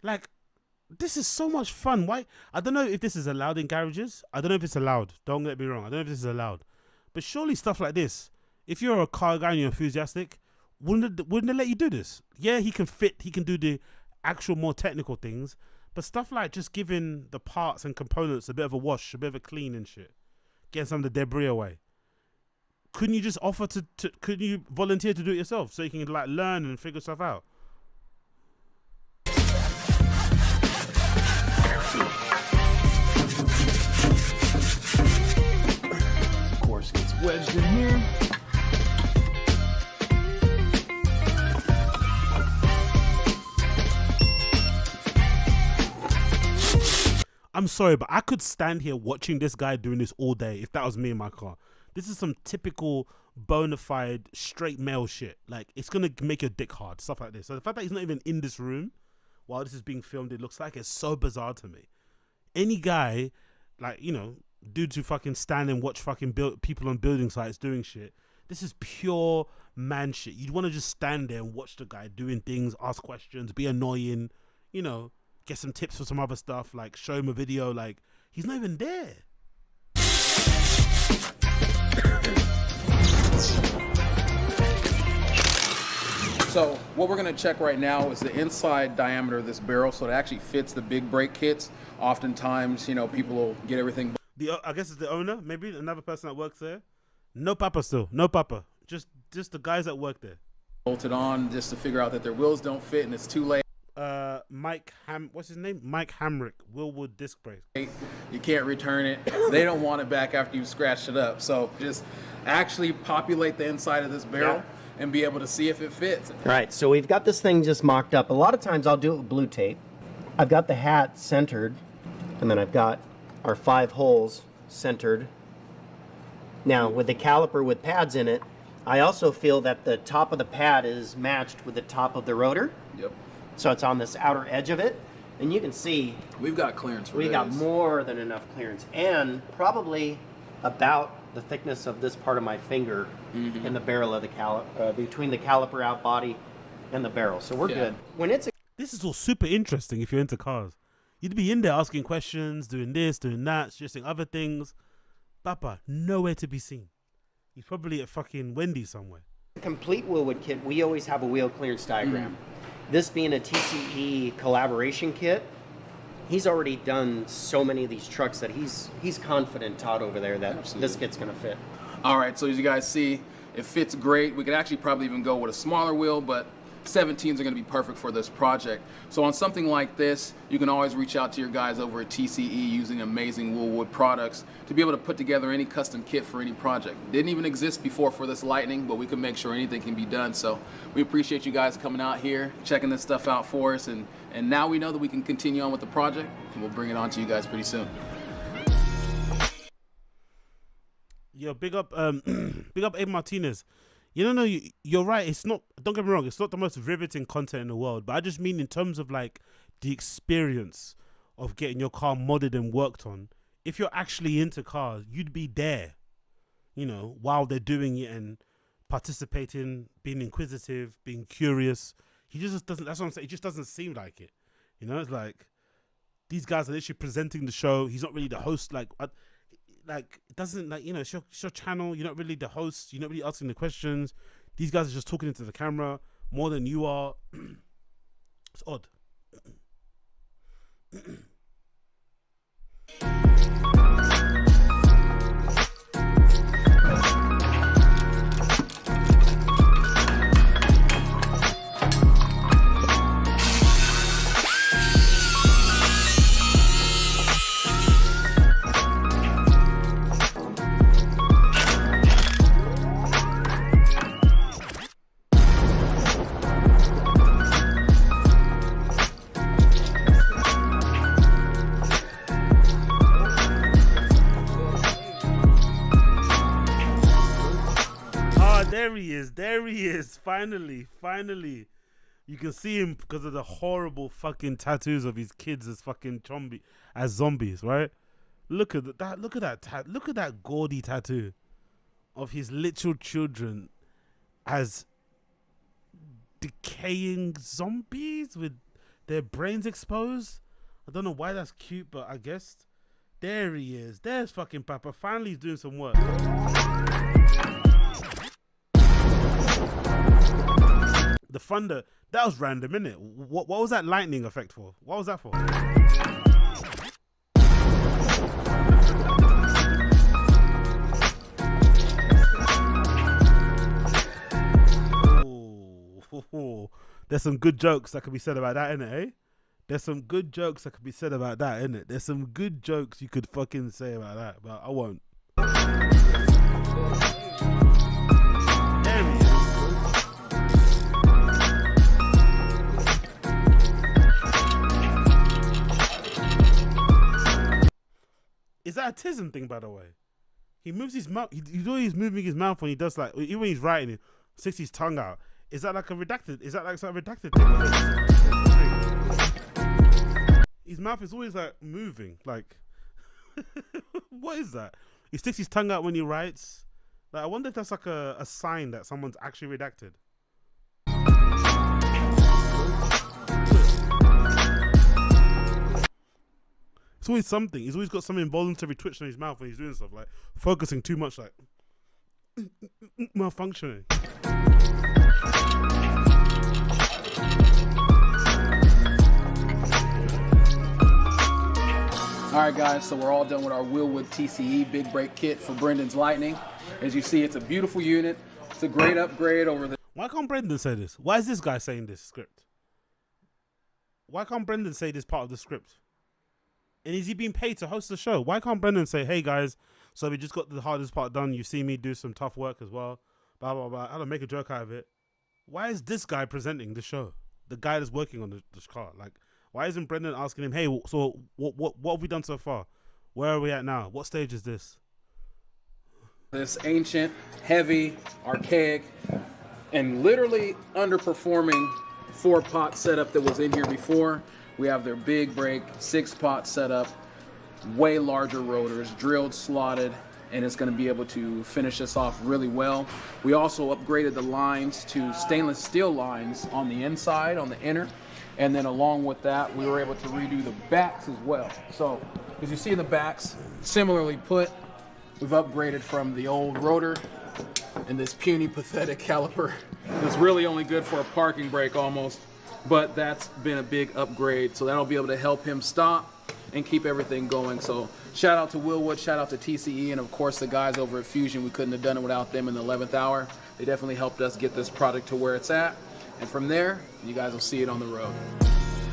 Like, this is so much fun. Why? I don't know if this is allowed in garages. I don't know if it's allowed. Don't get me wrong. I don't know if this is allowed. But surely stuff like this, if you're a car guy and you're enthusiastic, wouldn't they let you do this? Yeah, he can do the actual more technical things, but stuff like just giving the parts and components a bit of a wash, a bit of a clean and shit, getting some of the debris away. Couldn't you just offer couldn't you volunteer to do it yourself so you can like learn and figure stuff out? Of course, gets wedged in here. I'm sorry, but I could stand here watching this guy doing this all day if that was me in my car. This is some typical bona fide straight male shit. Like, it's going to make your dick hard, stuff like this. So the fact that he's not even in this room while this is being filmed, it looks like, it's so bizarre to me. Any guy, like, you know, dudes who fucking stand and watch fucking people on building sites doing shit, this is pure man shit. You'd want to just stand there and watch the guy doing things, ask questions, be annoying, you know, get some tips for some other stuff, like show him a video. Like, he's not even there. So what we're going to check right now is the inside diameter of this barrel, so it actually fits the big brake kits. Oftentimes, you know, people will get everything. I guess it's the owner, maybe another person that works there. No papa still. No papa. Just the guys that work there. Bolted on just to figure out that their wheels don't fit and it's too late. What's his name? Mike Hamrick, Willwood disc brake. You can't return it. They don't want it back after you scratched it up. So just actually populate the inside of this barrel and be able to see if it fits. All right, so we've got this thing just mocked up. A lot of times I'll do it with blue tape. I've got the hat centered, and then I've got our 5 holes centered. Now, with the caliper with pads in it, I also feel that the top of the pad is matched with the top of the rotor. Yep. So it's on this outer edge of it. And you can see we've got clearance for We've this. got more than enough clearance. And probably about the thickness of this part of my finger in the barrel of the caliper, between the caliper out body and the barrel. So we're good. When it's This is all super interesting if you're into cars. You'd be in there asking questions, doing this, doing that, suggesting other things. Papa, nowhere to be seen. He's probably at fucking Wendy's somewhere. complete Willwood kit, we always have a wheel clearance diagram. This being a TCE collaboration kit, he's already done so many of these trucks that he's confident, Todd over there, that this kit's gonna fit. All right, so as you guys see, it fits great. We could actually probably even go with a smaller wheel, but 17s are going to be perfect for this project. So on something like this, you can always reach out to your guys over at TCE using amazing Willwood products to be able to put together any custom kit for any project. Didn't even exist before for this Lightning, but we can make sure anything can be done. So we appreciate you guys coming out here, checking this stuff out for us, and now we know that we can continue on with the project, and we'll bring it on to you guys pretty soon. Yo, big up Abe Martinez. You know, you're right. It's not. Don't get me wrong. It's not the most riveting content in the world, but I just mean in terms of like the experience of getting your car modded and worked on. If you're actually into cars, you'd be there, you know, while they're doing it and participating, being inquisitive, being curious. He just doesn't. That's what I'm saying. It just doesn't seem like it. You know, it's like these guys are literally presenting the show. He's not really the host. Like it doesn't, like, you know, it's your channel. You're not really the host. You're not really asking the questions. These guys are just talking into the camera more than you are. It's odd. There he is. Finally. You can see him because of the horrible fucking tattoos of his kids as fucking zombies, right? Look at that. Look at that gaudy tattoo of his literal children as decaying zombies with their brains exposed. I don't know why that's cute, but I guess. There he is. There's fucking Papa. Finally he's doing some work. The thunder, that was random, innit? What was that lightning effect for? What was that for? Ooh. There's some good jokes that could be said about that, innit, eh? There's some good jokes that could be said about that, innit? There's some good jokes you could fucking say about that, but I won't. There he is. Is that a Tism thing, by the way? He moves his mouth. He's always moving his mouth when he does, like, even when he's writing, he sticks his tongue out. Is that like a redacted? Is that like some redacted thing? His mouth is always like moving. Like, what is that? He sticks his tongue out when he writes. Like, I wonder if that's like a sign that someone's actually redacted. It's always something. He's always got some involuntary twitch in his mouth when he's doing stuff, like focusing too much, like malfunctioning. All right, guys, so we're all done with our Willwood TCE big break kit for Brendan's Lightning. As you see, it's a beautiful unit. It's a great upgrade over the... Why can't Brendan say this? Why is this guy saying this script? Why can't Brendan say this part of the script? And is he being paid to host the show? Why can't Brendan say, hey guys, so we just got the hardest part done. You see me do some tough work as well. Blah, blah, blah. I don't make a joke out of it. Why is this guy presenting the show? The guy that's working on the car. Like, why isn't Brendan asking him, hey, so what have we done so far? Where are we at now? What stage is this? This ancient, heavy, archaic, and literally underperforming 4-pot setup that was in here before. We have their big break 6-pot setup, way larger rotors, drilled, slotted, and it's going to be able to finish us off really well. We also upgraded the lines to stainless steel lines on the inside, on the inner, and then along with that, we were able to redo the backs as well. So, as you see in the backs, similarly put, we've upgraded from the old rotor and this puny, pathetic caliper that's really only good for a parking brake almost, but that's been a big upgrade, so that'll be able to help him stop and keep everything going. So shout out to Willwood, shout out to TCE, and of course the guys over at Fusion. We couldn't have done it without them in the 11th hour. They definitely helped us get this product to where it's at, and from there, you guys will see it on the road.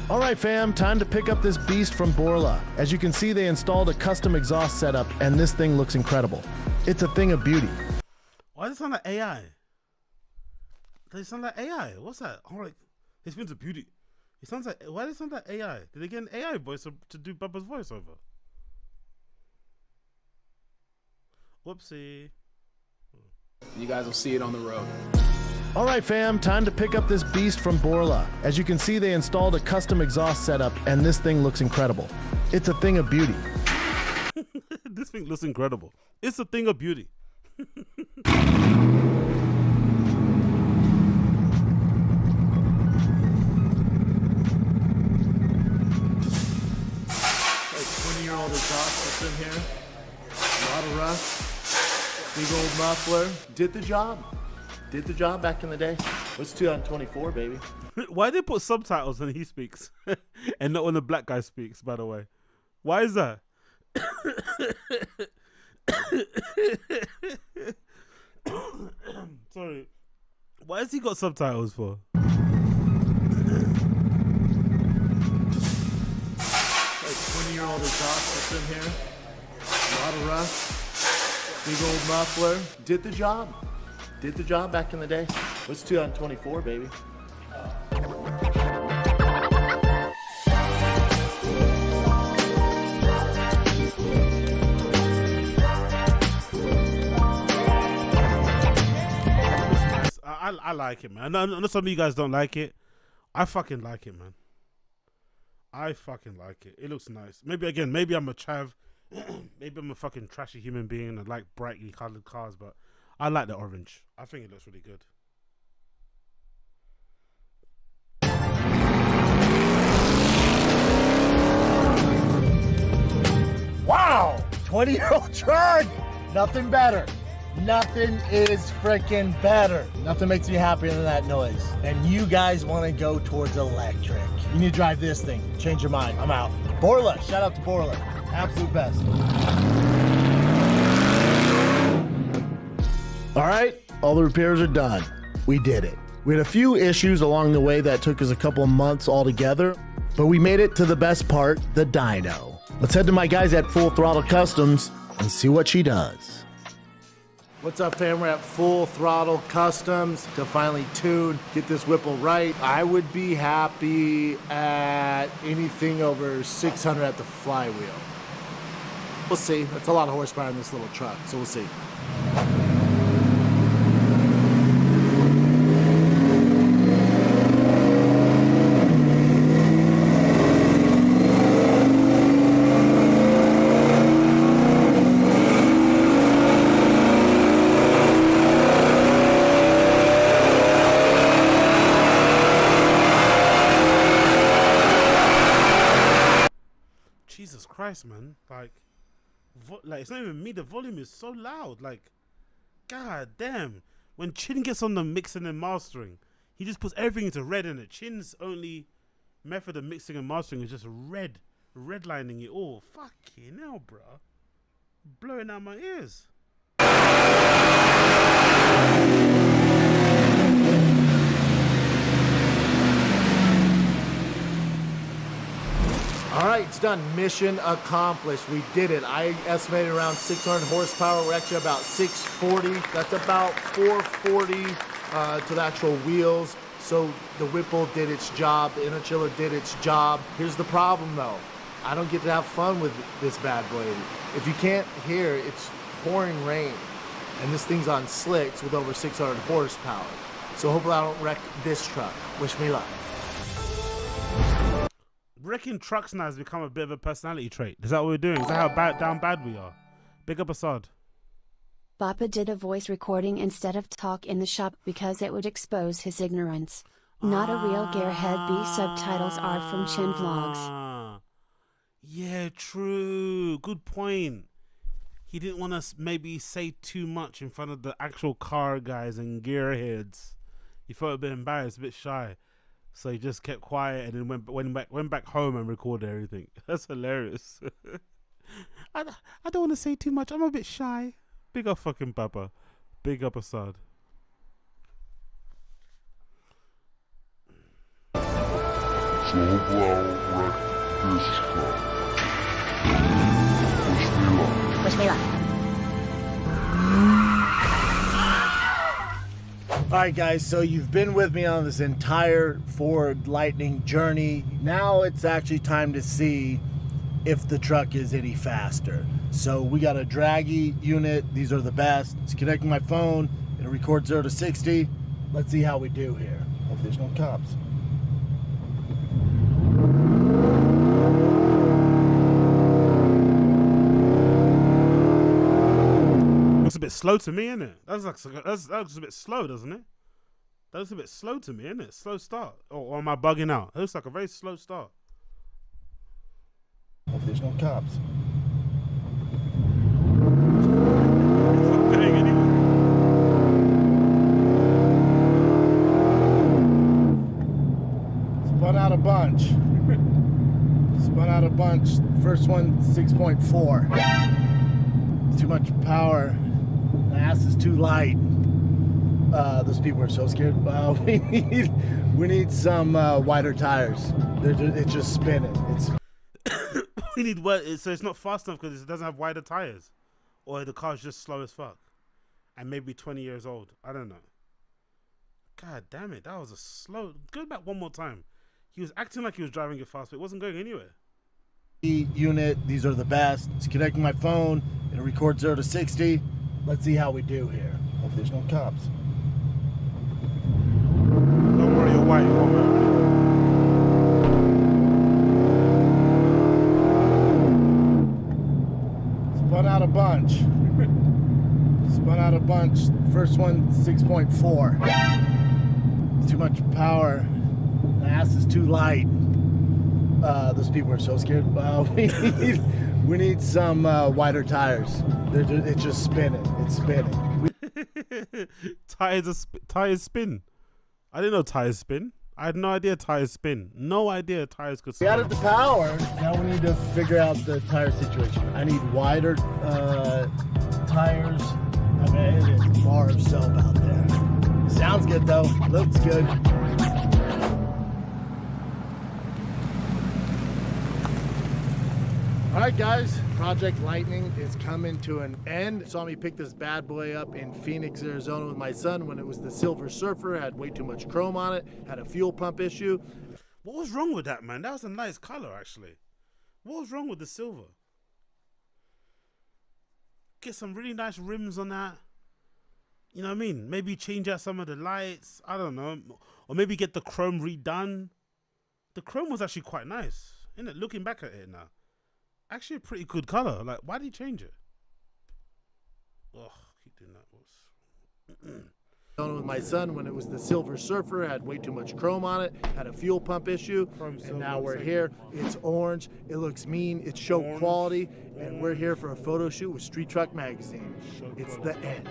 All right, fam, time to pick up this beast from Borla. As you can see, they installed a custom exhaust setup, and this thing looks incredible. It's a thing of beauty. Why does it sound like AI? Does it sound like AI? What's that? All right, his spins a beauty. It sounds like, why does it sound like AI? Did they get an AI voice to do Bubba's voiceover? Whoopsie. You guys will see it on the road. All right, fam, time to pick up this beast from Borla. As you can see, they installed a custom exhaust setup, and this thing looks incredible. It's a thing of beauty. This thing looks incredible. It's a thing of beauty. Old exhaust that's in here. A lot of rust. Big old muffler. Did the job. Did the job back in the day. It's 2024, baby. Why they put subtitles when he speaks and not when the black guy speaks, by the way? Why is that? Sorry. Why has he got subtitles for? 20-year-old exhaust that's in here. A lot of rust. Big old muffler. Did the job. Did the job back in the day. It's 2024, baby. I like it, man. I know some of you guys don't like it. I fucking like it, man. I fucking like it. It looks nice. Maybe I'm a chav. Maybe I'm a fucking trashy human being and I like brightly colored cars, but I like the orange. I think it looks really good. Wow! 20-year-old truck! Nothing better. Nothing is freaking better. Nothing makes me happier than that noise. And you guys want to go towards electric. You need to drive this thing. Change your mind. I'm out. Borla. Shout out to Borla. Absolute best. All right. All the repairs are done. We did it. We had a few issues along the way that took us a couple of months altogether, but we made it to the best part, the dyno. Let's head to my guys at Full Throttle Customs and see what she does. What's up, fam? We're at Full Throttle Customs to finally tune, get this Whipple right. I would be happy at anything over 600 at the flywheel. We'll see. That's a lot of horsepower in this little truck, so we'll see. Jesus Christ, man. Like it's not even me. The volume is so loud. Like, god damn. When Chin gets on the mixing and mastering, he just puts everything into red, and Chin's only method of mixing and mastering is just red. redlining it all. Fucking hell, bro. Blowing out my ears. All right, it's done. Mission accomplished. We did it. I estimated around 600 horsepower. We're actually about 640. That's about 440 to the actual wheels. So the Whipple did its job. The inner chiller did its job. Here's the problem, though. I don't get to have fun with this bad boy. If you can't hear, it's pouring rain. And this thing's on slicks with over 600 horsepower. So hopefully I don't wreck this truck. Wish me luck. Wrecking trucks now has become a bit of a personality trait. Is that what we're doing? Is that how down bad we are? Big up Assad. Papa did a voice recording instead of talk in the shop because it would expose his ignorance. Not a real gearhead. B subtitles are from Chin Vlogs. Yeah, true. Good point. He didn't want to maybe say too much in front of the actual car guys and gearheads. He felt a bit embarrassed, a bit shy. So he just kept quiet and then went back home and recorded everything. That's hilarious. I don't want to say too much. I'm a bit shy. Big up fucking Papa. Big up Assad. So hopefully I'll wreck this truck. Wish me luck. All right, guys, so you've been with me on this entire Ford Lightning journey. Now it's actually time to see if the truck is any faster. So we got a draggy unit. These are the best. It's connecting my phone. It'll record 0 to 60. Let's see how we do here. Hope there's no cops. Looks a bit slow to me, isn't it? That looks a bit slow, doesn't it? That looks a bit slow to me, isn't it? Slow start. Or am I bugging out? It looks like a very slow start. Hope there's no cops. It's not going anywhere. Spun out a bunch. Spun out a bunch. First one, 6.4. Too much power. The ass is too light. Those people are so scared. We need some wider tires. It's just spinning. We need what? So it's not fast enough because it doesn't have wider tires, or the car's just slow as fuck, and maybe 20 years old. I don't know. God damn it, that was a slow. Go back one more time. He was acting like he was driving it fast, but it wasn't going anywhere. Unit, these are the best. It's connecting my phone. It'll record 0 to 60. Let's see how we do here. Hope there's no cops. Don't worry, you're white. You won't move. Spun out a bunch. Spun out a bunch. First one, 6.4. Too much power. The ass is too light. Those people are so scared. We need some wider tires. It's just spinning. It's spinning. Tires spin. I didn't know tires spin. I had no idea tires spin. No idea tires could spin. We added the power. Now we need to figure out the tire situation. I need wider tires. I mean, it is bar of soap out there. Sounds good though. Looks good. All right, guys, Project Lightning is coming to an end. Saw me pick this bad boy up in Phoenix, Arizona with my son when it was the Silver Surfer. Had way too much chrome on it, had a fuel pump issue. What was wrong with that, man? That was a nice color, actually. What was wrong with the silver? Get some really nice rims on that. You know what I mean? Maybe change out some of the lights. I don't know. Or maybe get the chrome redone. The chrome was actually quite nice, isn't it? Looking back at it now. Actually a pretty good color. Like, why did he change it? Oh, keep doing that. With my son when it was the Silver Surfer, had way too much chrome on it, had a fuel pump issue, and now we're here. It's orange, it looks mean, it's show quality, and we're here for a photo shoot with Street Truck Magazine. It's the end.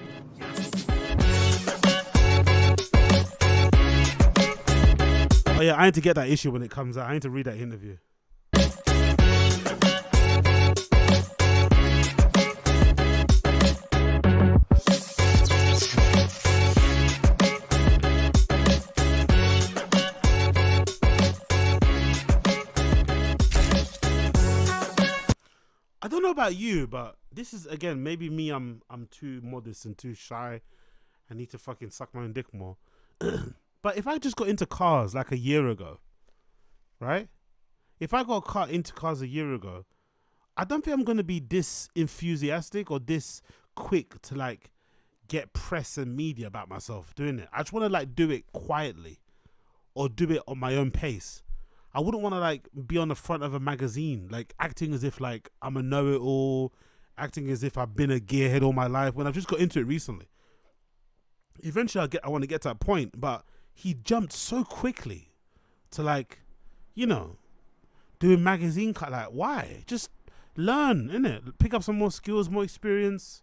Oh yeah, I need to get that issue when it comes out. I need to read that interview. about you, but this is again maybe me. I'm too modest and too shy. I need to fucking suck my own dick more. But if I just got into cars like a year ago, right? If I got into cars a year ago, I don't think I'm gonna be this enthusiastic or this quick to like get press and media about myself doing it. I just want to like do it quietly or do it on my own pace. I wouldn't want to like be on the front of a magazine, like acting as if like I'm a know-it-all, acting as if I've been a gearhead all my life when I've just got into it recently. Eventually I want to get to that point, but he jumped so quickly to like, you know, doing magazine cut. Like, why? Just learn, innit? Pick up some more skills, more experience.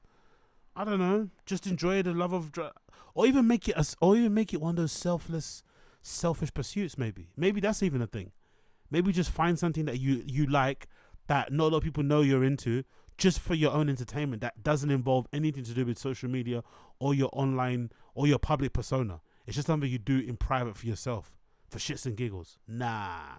I don't know. Just enjoy the love of or even make it one of those selfish pursuits. Maybe that's even a thing. Maybe just find something that you like that not a lot of people know you're into, just for your own entertainment, that doesn't involve anything to do with social media or your online or your public persona. It's just something you do in private for yourself, for shits and giggles. Nah.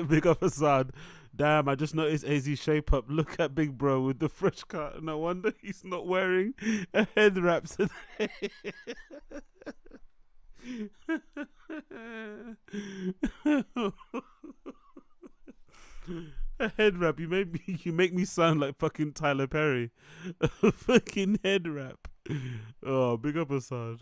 Big up Assad. Damn, I just noticed AZ shape up. Look at Big Bro with the fresh cut. No wonder he's not wearing a head wrap today. A head wrap. You make me sound like fucking Tyler Perry. A fucking head wrap. Oh, big up Assad.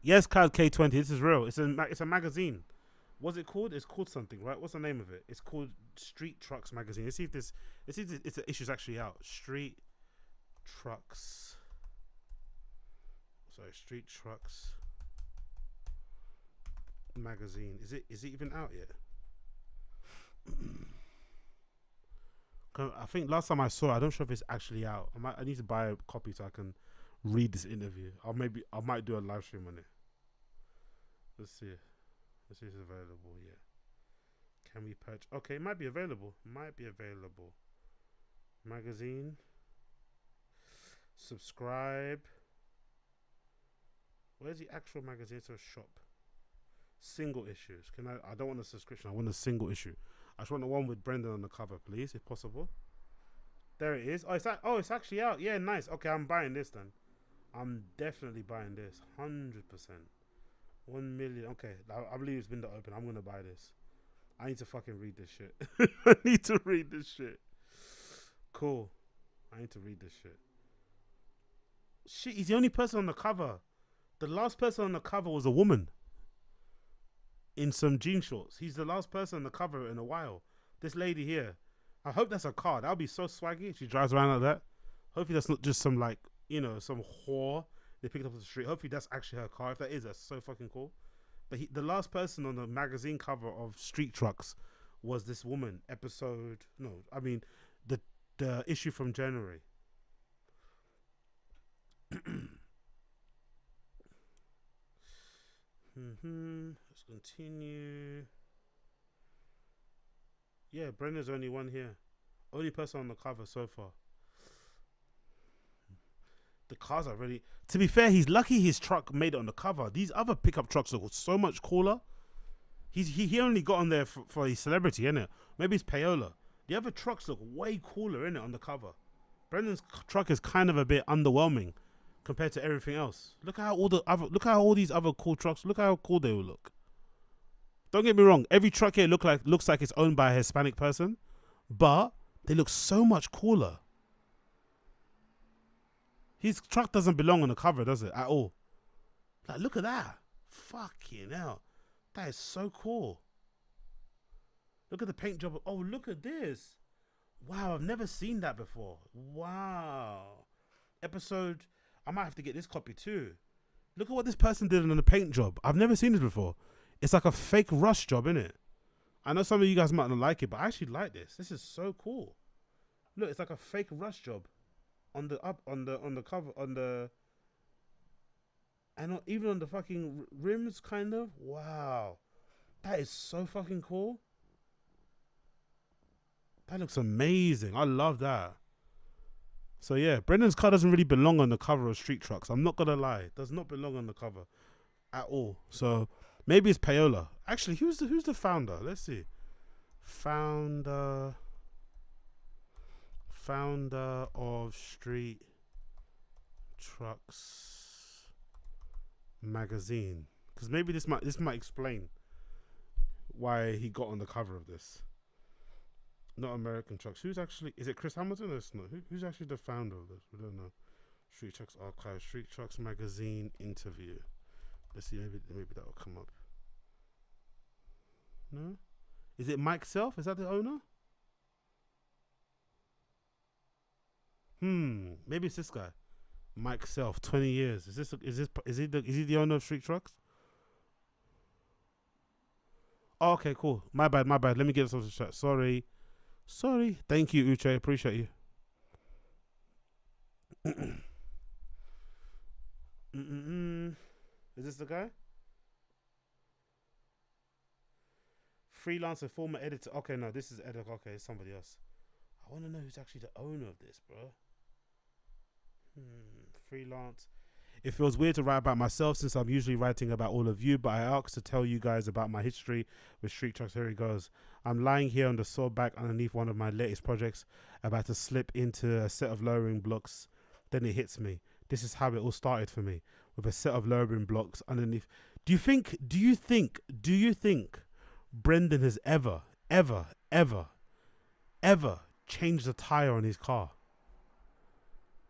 Yes, Cloud K20. This is real. It's a magazine. What's it called? It's called something, right? What's the name of it? It's called Street Trucks Magazine. Let's see if the issue's actually out. Street Trucks Magazine. Is it even out yet? I think last time I saw it, I'm not sure if it's actually out. I need to buy a copy so I can read this interview. I might do a live stream on it. Let's see if it's available. Yeah. Can we purchase? Okay, it might be available. Magazine. Subscribe. Where's the actual magazine? It's a shop. Single issues. I don't want a subscription. I want a single issue. I just want the one with Brendan on the cover, please, if possible. There it is. Oh, it's actually out. Yeah, nice. Okay, I'm buying this then. I'm definitely buying this. 100%. 1 million. Okay, I believe it's been open. I'm gonna buy this. I need to fucking read this shit. I need to read this shit. Cool. I need to read this shit. Shit, he's the only person on the cover. The last person on the cover was a woman in some jean shorts. He's the last person on the cover in a while. This lady here. I hope that's a car. That would be so swaggy if she drives around like that. Hopefully that's not just some like, you know, some whore they picked up off the street. Hopefully that's actually her car. If that is, that's so fucking cool. But the last person on the magazine cover of Street Trucks was this woman. The issue from January. Let's continue. Yeah, Brenda's only one here. Only person on the cover so far. The cars are really... To be fair, he's lucky his truck made it on the cover. These other pickup trucks look so much cooler. He only got on there for his celebrity, innit? Maybe it's payola. The other trucks look way cooler, innit, on the cover. Brendan's truck is kind of a bit underwhelming compared to everything else. Look at how all these other cool trucks, look how cool they will look. Don't get me wrong, every truck here looks like it's owned by a Hispanic person, but they look so much cooler. His truck doesn't belong on the cover, does it? At all. Like, look at that. Fucking hell. That is so cool. Look at the paint job. Oh, look at this. Wow, I've never seen that before. Wow. Episode... I might have to get this copy too. Look at what this person did on the paint job. I've never seen this before. It's like a fake rush job, innit? I know some of you guys might not like it, but I actually like this. This is so cool. Look, it's like a fake rush job on the cover, and And even on the fucking rims, kind of. Wow. That is so fucking cool. That looks amazing. I love that. So yeah, Brendan's car doesn't really belong on the cover of Street Trucks. I'm not gonna lie. It does not belong on the cover at all. So maybe it's Payola. Actually, who's the founder? Let's see. Founder of Street Trucks magazine. Because maybe this might explain why he got on the cover of this. Not American Trucks. Is it Chris Hamilton or it's not? Who's actually the founder of this? We don't know. Street Trucks Archive, Street Trucks magazine interview. Let's see, maybe that will come up. No? Is it Mike Self? Is that the owner? Maybe it's this guy. Mike Self, 20 years. Is he the owner of Street Trucks? Oh, okay, cool. My bad. Let me get this off the chat. Sorry. Thank you, Uche. Appreciate you. Is this the guy? Freelancer, former editor. Okay, no, this is editor. Okay, it's somebody else. I want to know who's actually the owner of this, bro. Freelance. It feels weird to write about myself since I'm usually writing about all of you, but I asked to tell you guys about my history with Street Trucks. Here it goes. I'm lying here on the saw back underneath one of my latest projects, about to slip into a set of lowering blocks. Then it hits me. This is how it all started for me, with a set of lowering blocks underneath. Do you think Brendan has ever changed a tire on his car?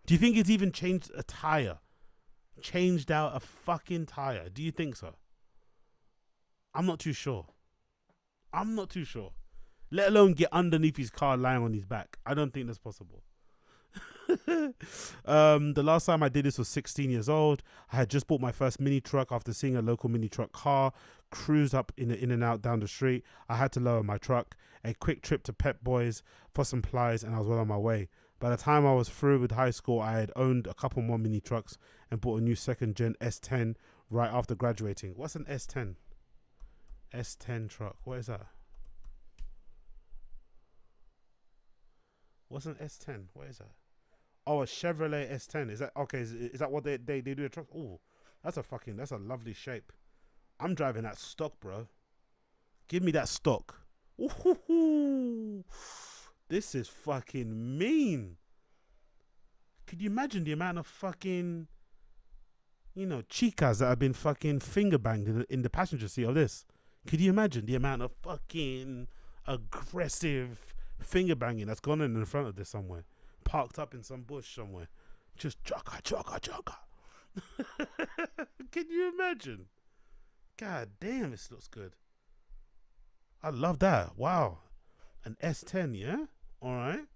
Do you think he's even changed a tire? Changed out a fucking tire? Do you think so? I'm not too sure. Let alone get underneath his car lying on his back. I don't think that's possible. The last time I did this was 16 years old. I had just bought my first mini truck after seeing a local mini truck car cruise up in and out down the street. I had to lower my truck. A quick trip to Pep Boys for some plies, and I was well on my way. By the time I was through with high school, I had owned a couple more mini trucks and bought a new second gen S10 right after graduating. What's an S10? S10 truck. What is that? What's an S10? What is that? Oh, a Chevrolet S10. Is that okay? Is that what they do a truck? Oh, that's a lovely shape. I'm driving that stock, bro. Give me that stock. Ooh, this is fucking mean. Could you imagine the amount of fucking, chicas that have been fucking finger banged in the passenger seat of this? Could you imagine the amount of fucking aggressive finger banging that's gone in the front of this somewhere? Parked up in some bush somewhere. Just chugga. Can you imagine? God damn, this looks good. I love that. Wow. An S10, yeah? All right.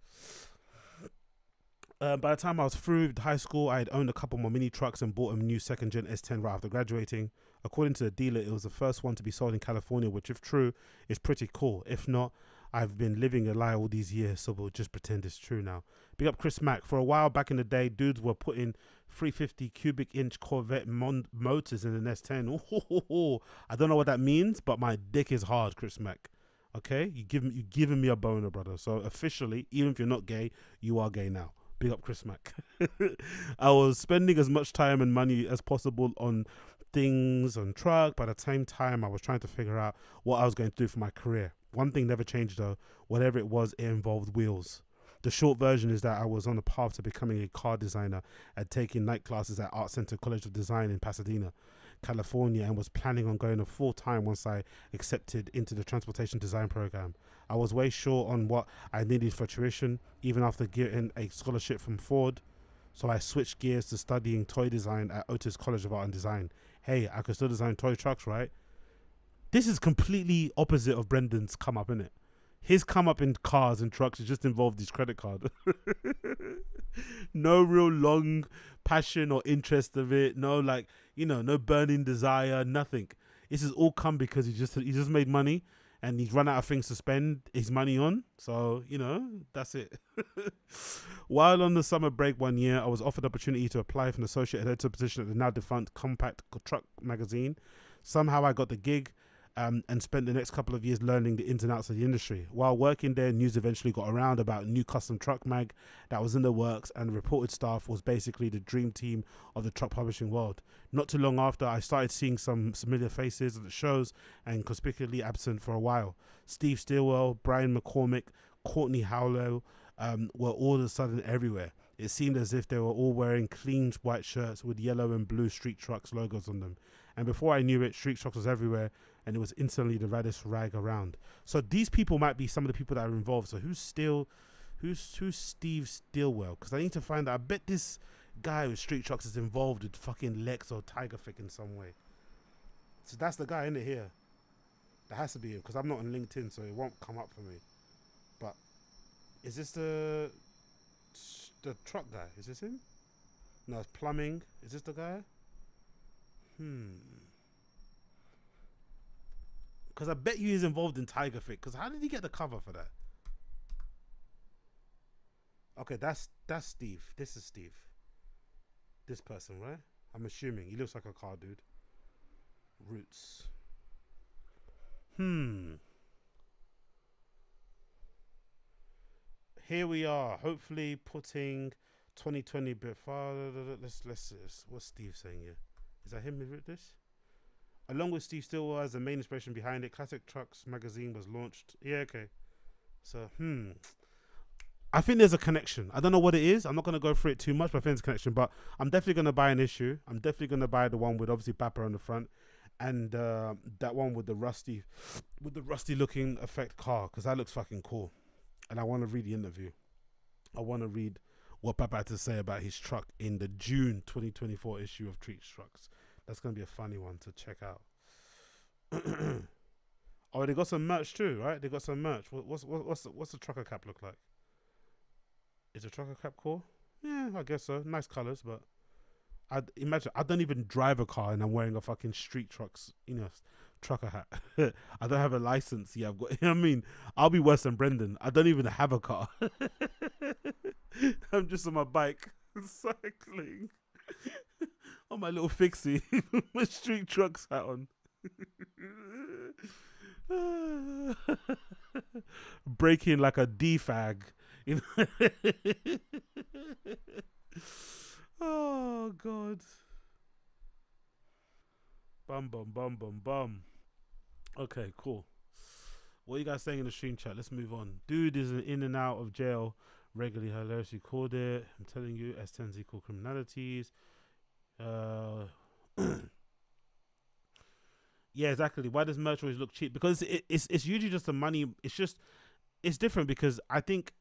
By the time I was through high school, I had owned a couple more mini trucks and bought a new second gen S10 right after graduating. According to the dealer, it was the first one to be sold in California, which, if true, is pretty cool. If not, I've been living a lie all these years, so we'll just pretend it's true now. Big up Chris Mack. For a while back in the day, dudes were putting 350 cubic inch Corvette motors in an S10. Ooh, I don't know what that means, but my dick is hard, Chris Mack. Okay, you giving me a boner, brother. So officially, even if you're not gay, you are gay now. Big up Chris Mack. I was spending as much time and money as possible on things on truck. By the same time, I was trying to figure out what I was going to do for my career. One thing never changed though. Whatever it was, it involved wheels. The short version is that I was on the path to becoming a car designer and taking night classes at Art Center College of Design in Pasadena, California, and was planning on going full-time once I accepted into the transportation design program. I was way short on what I needed for tuition, even after getting a scholarship from Ford, so I switched gears to studying toy design at Otis College of Art and Design. Hey, I could still design toy trucks, right? This is completely opposite of Brendan's come up, innit? His come up in cars and trucks has just involved his credit card. No real long passion or interest of it. No, no burning desire, nothing. This has all come because he just made money and he's run out of things to spend his money on. So, you know, that's it. While on the summer break one year, I was offered the opportunity to apply for an associate editor position at the now defunct Compact Truck magazine. Somehow I got the gig and spent the next couple of years learning the ins and outs of the industry. While working there, news eventually got around about a new custom truck mag that was in the works, and the reported staff was basically the dream team of the truck publishing world. Not too long after, I started seeing some familiar faces at the shows and conspicuously absent for a while. Steve Stilwell, Brian McCormick, Courtney Howlow were all of a sudden everywhere. It seemed as if they were all wearing clean white shirts with yellow and blue Street Trucks logos on them. And before I knew it, Street Trucks was everywhere, and it was instantly the raddest rag around. So these people might be some of the people that are involved. So who's Steve Stilwell? Because I need to find out. I bet this guy with Street Trucks is involved with fucking Lex or TFATK in some way. So that's the guy in it here. That has to be him, because I'm not on LinkedIn, so it won't come up for me. But is this the truck guy? Is this him? No, it's plumbing. Is this the guy? Because I bet you he's involved in TFATK. Because how did he get the cover for that? Okay, that's Steve. This is Steve. This person, right? I'm assuming. He looks like a car dude. Roots. Here we are. Hopefully putting 2020 a bit far. Let's what's Steve saying here? Is that him who wrote this? Along with Steve Stilwell as the main inspiration behind it, Classic Trucks magazine was launched. Yeah, okay. So, I think there's a connection. I don't know what it is. I'm not going to go through it too much, but I think there's a connection. But I'm definitely going to buy an issue. I'm definitely going to buy the one with obviously Papa on the front, and that one with the rusty looking effect car, because that looks fucking cool. And I want to read the interview. I want to read what Papa had to say about his truck in the June 2024 issue of Street Trucks. That's going to be a funny one to check out. Oh, they got some merch too, right? They got some merch. What's the trucker cap look like? Is the trucker cap cool? Yeah, I guess so. Nice colors, but I'd imagine I don't even drive a car and I'm wearing a fucking Street Trucks, trucker hat. I don't have a license. Yeah, I've got. I mean, I'll be worse than Brendan. I don't even have a car. I'm just on my bike cycling on my little fixie with my Street Trucks hat on. Breaking like a defag. Oh God. Bum. Okay, cool. What are you guys saying in the stream chat? Let's move on. Dude is in and out of jail regularly. Hilariously called it. I'm telling you, S10s equal criminalities. Yeah, exactly. Why does merch always look cheap? Because it's usually just the money. It's different because I think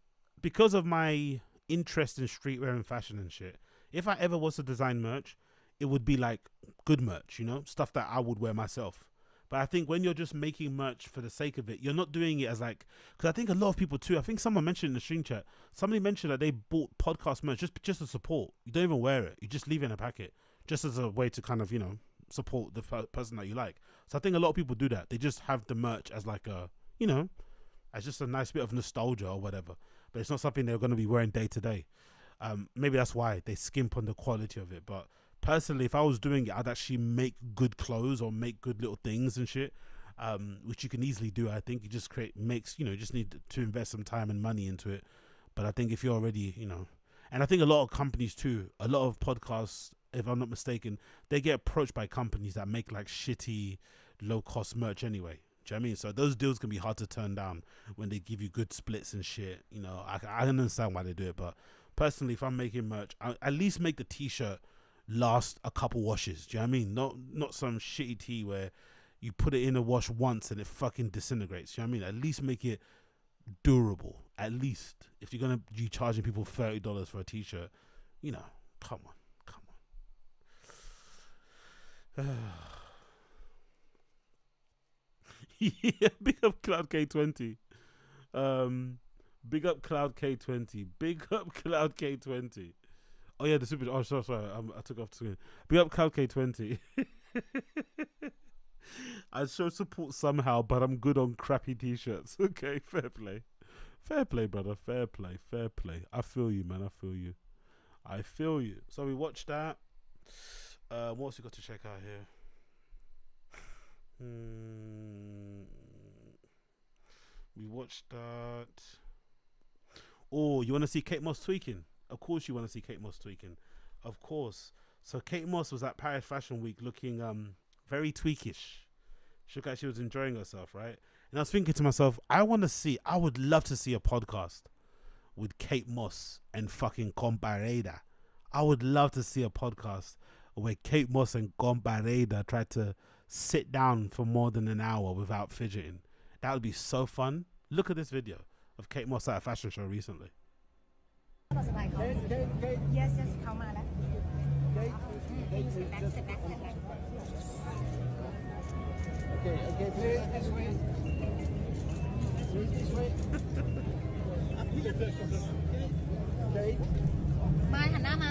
because of my interest in streetwear and fashion and shit, if I ever was to design merch, it would be like good merch, stuff that I would wear myself. But I think when you're just making merch for the sake of it, you're not doing it as like, because I think a lot of people too, I think someone mentioned in the stream chat, somebody mentioned that they bought podcast merch just to support. You don't even wear it. You just leave it in a packet just as a way to kind of, support the person that you like. So I think a lot of people do that. They just have the merch as like a, as just a nice bit of nostalgia or whatever. But it's not something they're going to be wearing day to day. Maybe that's why they skimp on the quality of it. But personally, if I was doing it, I'd actually make good clothes or make good little things and shit, which you can easily do. I think you just just need to invest some time and money into it. But I think if you're already, and I think a lot of companies too, a lot of podcasts, if I'm not mistaken, they get approached by companies that make like shitty, low cost merch anyway. Do you know what I mean? So those deals can be hard to turn down when they give you good splits and shit. I understand why they do it, but personally, if I'm making merch, I at least make the t-shirt last a couple washes. Do you know what I mean? Not some shitty tee where you put it in a wash once and it fucking disintegrates. Do you know what I mean? At least make it durable. At least if you're gonna be charging people $30 for a t-shirt, come on. Yeah, big up Cloud K20. Big up Cloud K20. Big up Cloud K20. Oh yeah, the super. Oh sorry. I took off the screen. Big up Cloud K20. I show support somehow, but I'm good on crappy t-shirts. Okay, fair play. Fair play, brother. Fair play. Fair play. I feel you, man. I feel you. I feel you. So we watched that. What else we got to check out here? We watched that. Oh, you want to see Kate Moss tweaking? Of course you want to see Kate Moss tweaking. Of course. So Kate Moss was at Paris Fashion Week looking very tweakish. She looked like she was enjoying herself, right? And I was thinking to myself, I would love to see a podcast with Kate Moss and fucking COMPA. I would love to see a podcast where Kate Moss and COMPA tried to sit down for more than an hour without fidgeting. That would be so fun. Look at this video of Kate Moss at a fashion show recently. Yes, come on. Sit back. Okay, please, this way. This way. Okay. มาหันหน้ามา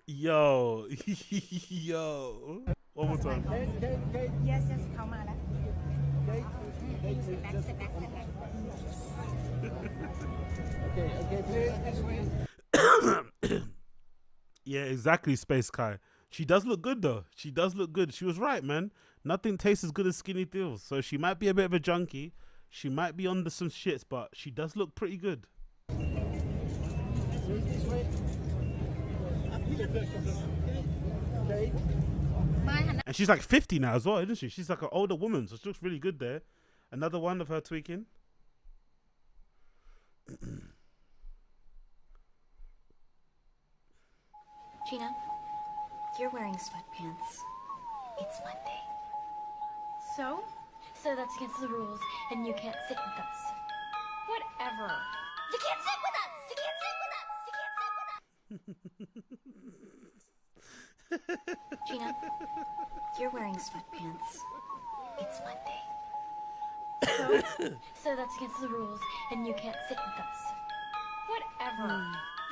Yo. One more time. Yes, come on. Sit back. Okay, please, this way. Yeah, exactly, Space Kai. She does look good, though. She does look good. She was right, man. Nothing tastes as good as skinny deals. So she might be a bit of a junkie. She might be under some shits, but she does look pretty good. And she's like 50 now as well, isn't she? She's like an older woman, so she looks really good there. Another one of her tweaking. Gina, you're wearing sweatpants. It's Monday. So? So that's against the rules, and you can't sit with us. Whatever. You can't sit with us! You can't sit with us! You can't sit with us! Gina, you're wearing sweatpants. It's Monday. So that's against the rules, and you can't sit with us. Whatever.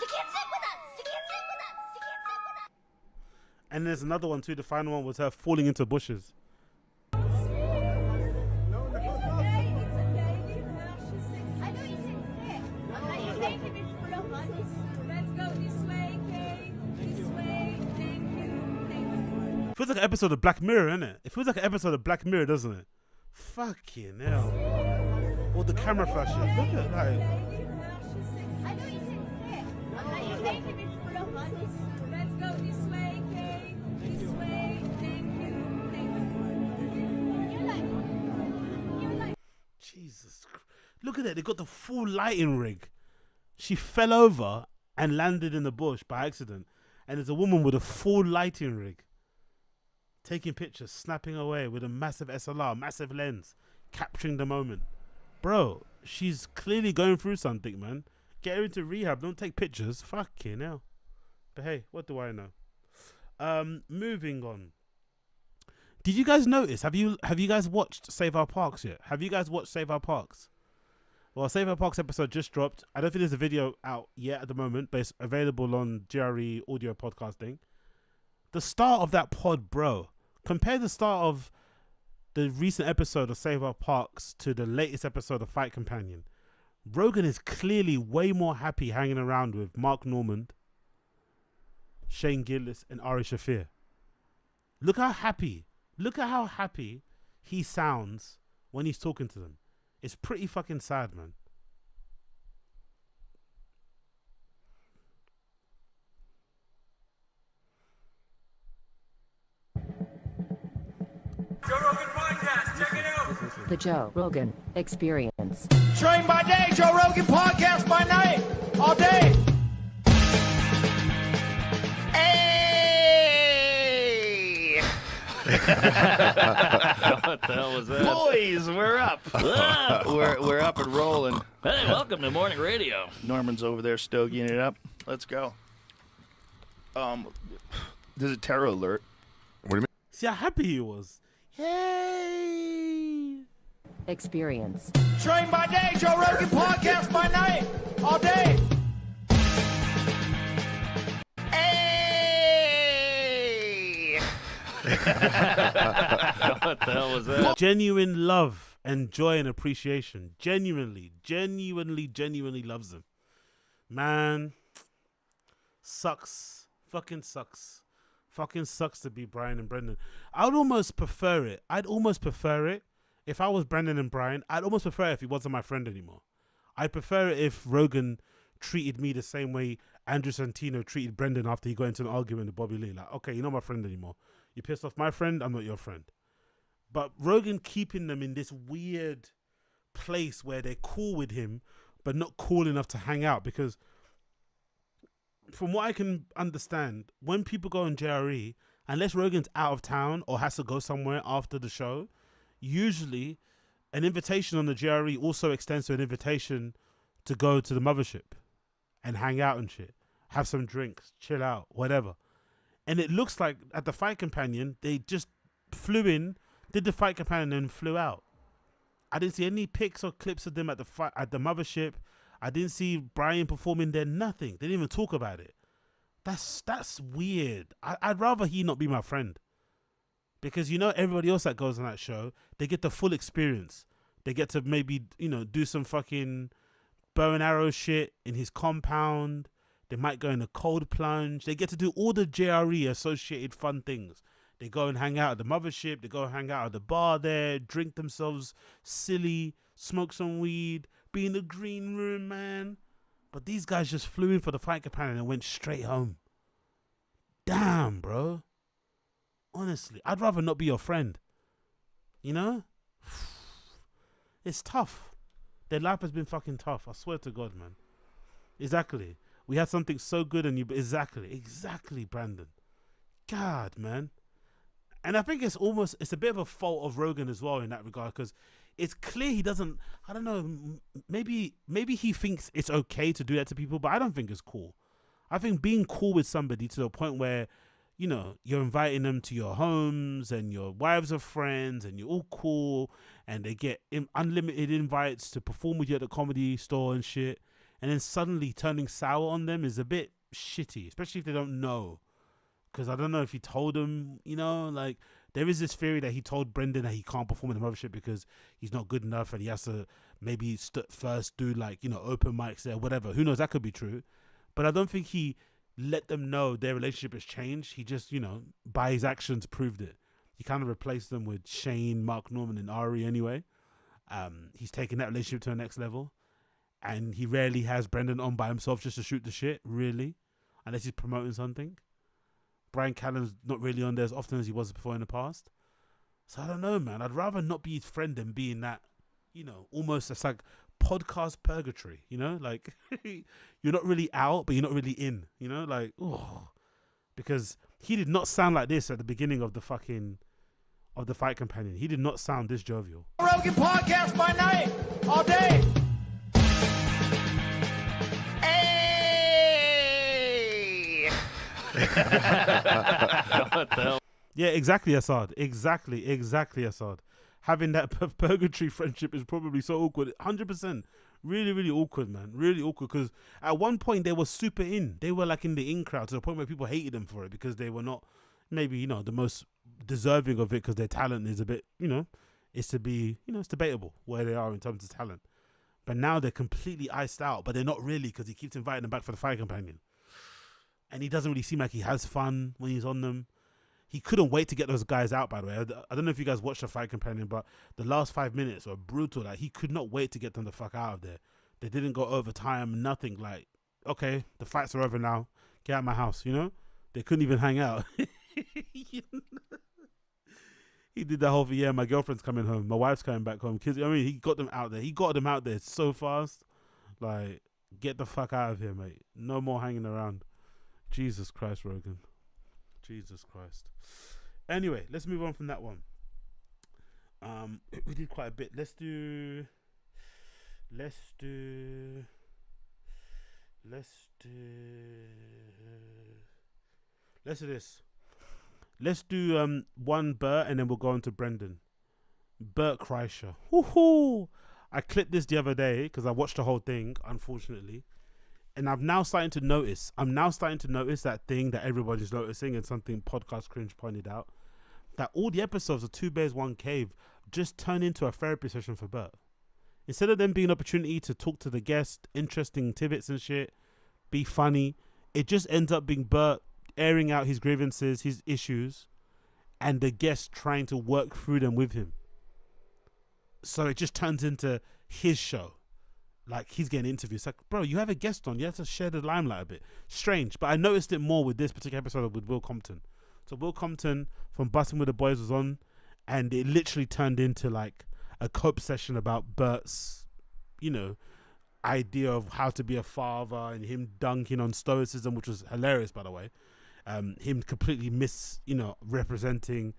You can't sit with us! You can't sit with us! You can't sit with us! And there's another one too. The final one was her falling into bushes. Feels like an episode of Black Mirror, isn't it? It feels like an episode of Black Mirror, doesn't it? Fucking hell. All the camera flashes. Look at that. Jesus Christ. Look at that. They got the full lighting rig. She fell over and landed in the bush by accident. And there's a woman with a full lighting rig taking pictures, snapping away with a massive SLR, massive lens, capturing the moment. Bro, she's clearly going through something, man. Get her into rehab. Don't take pictures. Fucking hell. But hey, what do I know? Moving on. Did you guys notice? Have you guys watched Save Our Parks yet? Have you guys watched Save Our Parks? Well, Save Our Parks episode just dropped. I don't think there's a video out yet at the moment, but it's available on GRE audio podcasting. The start of that pod, bro. Compare the start of the recent episode of Save Our Parks to the latest episode of Fight Companion. Rogan is clearly way more happy hanging around with Mark Normand, Shane Gillis, and Ari Shafir. Look how happy he sounds when he's talking to them. It's pretty fucking sad, man. Joe Rogan Podcast, check it out. The Joe Rogan Experience. Train by day, Joe Rogan Podcast by night, all day. Hey! What the hell was that? Boys, we're up. we're up and rolling. Hey, welcome to Morning Radio. Norman's over there stoking it up. Let's go. There's a terror alert. What do you mean? See how happy he was. Hey! Experience. Train by day, Joe Rogan podcast by night, all day. Hey! What the hell was that? Genuine love and joy and appreciation. Genuinely loves them. Man, sucks. Fucking sucks. Fucking sucks to be Brian and Brendan. I'd almost prefer it. If I was Brendan and Brian. I'd almost prefer it if he wasn't my friend anymore. I'd prefer it if Rogan treated me the same way Andrew Santino treated Brendan after he got into an argument with Bobby Lee. Like, okay, you're not my friend anymore. You pissed off my friend, I'm not your friend. But Rogan keeping them in this weird place where they're cool with him, but not cool enough to hang out. Because from what I can understand, when people go on JRE, unless Rogan's out of town or has to go somewhere after the show, usually an invitation on the JRE also extends to an invitation to go to the mothership and hang out and shit. Have some drinks, chill out, whatever. And it looks like at the Fight Companion, they just flew in, did the Fight Companion and flew out. I didn't see any pics or clips of them at the mothership. I didn't see Brian performing there, nothing. They didn't even talk about it. That's weird. I'd rather he not be my friend. Because everybody else that goes on that show, they get the full experience. They get to maybe, do some fucking bow and arrow shit in his compound. They might go in a cold plunge. They get to do all the JRE associated fun things. They go and hang out at the mothership. They go and hang out at the bar there, drink themselves silly, smoke some weed, be in the green room, man. But these guys just flew in for the Fight Companion and went straight home. Damn, bro. Honestly, I'd rather not be your friend. It's tough. Their life has been fucking tough. I swear to God, man. Exactly. We had something so good and exactly, Brandon. God, man. And I think it's a bit of a fault of Rogan as well in that regard, because it's clear he doesn't, I don't know, maybe he thinks it's okay to do that to people, but I don't think it's cool. I think being cool with somebody to the point where, you're inviting them to your homes and your wives are friends and you're all cool and they get unlimited invites to perform with you at the comedy store and shit, and then suddenly turning sour on them is a bit shitty, especially if they don't know. Because I don't know if he told them, there is this theory that he told Brendan that he can't perform in the mothership because he's not good enough and he has to maybe first do open mics there, whatever. Who knows? That could be true. But I don't think he let them know their relationship has changed. He just, by his actions proved it. He kind of replaced them with Shane, Mark Norman and Ari anyway. He's taken that relationship to the next level. And he rarely has Brendan on by himself just to shoot the shit, really. Unless he's promoting something. Brian Callen's not really on there as often as he was before in the past. So I don't know, man. I'd rather not be his friend than be in that, almost it's like podcast purgatory, like you're not really out, but you're not really in, because he did not sound like this at the beginning of the Fight Companion. He did not sound this jovial. Rogan podcast by night, all day. Hey! What the hell? Yeah, exactly, Assad. Exactly, Assad. Having that purgatory friendship is probably so awkward. 100%. Really, really awkward, man. Really awkward, because at one point they were super in. They were like in the in crowd to the point where people hated them for it because they were not maybe, the most deserving of it because their talent is a bit, it's to be, it's debatable where they are in terms of talent. But now they're completely iced out, but they're not really because he keeps inviting them back for the Fight Companion. And he doesn't really seem like he has fun when he's on them. He couldn't wait to get those guys out, by the way. I don't know if you guys watched the Fight Companion, but the last 5 minutes were brutal. Like, he could not wait to get them the fuck out of there. They didn't go overtime, nothing. Like, okay, the fights are over now. Get out of my house, They couldn't even hang out. He did that whole thing. Yeah, my girlfriend's coming home. My wife's coming back home. Kids, he got them out there. He got them out there so fast. Like, get the fuck out of here, mate. No more hanging around. Jesus Christ, Rogan. Jesus Christ. Anyway, let's move on from that one. We did quite a bit. Let's do this. Let's do one BERT and then we'll go on to Brendan. Bert Kreischer. Woohoo! I clipped this the other day because I watched the whole thing, unfortunately. And I'm now starting to notice that thing that everybody's noticing, and something Podcast Cringe pointed out, that all the episodes of Two Bears, One Cave just turn into a therapy session for Bert. Instead of them being an opportunity to talk to the guest, interesting tidbits and shit, be funny, it just ends up being Bert airing out his grievances, his issues, and the guest trying to work through them with him. So it just turns into his show. Like, he's getting interviews. Like, bro, you have a guest on. You have to share the limelight a bit. Strange. But I noticed it more with this particular episode with Will Compton. So Will Compton from Bustin' With The Boys was on, and it literally turned into like a cope session about Bert's, you know, idea of how to be a father, and him dunking on stoicism, which was hilarious, by the way. Him completely representing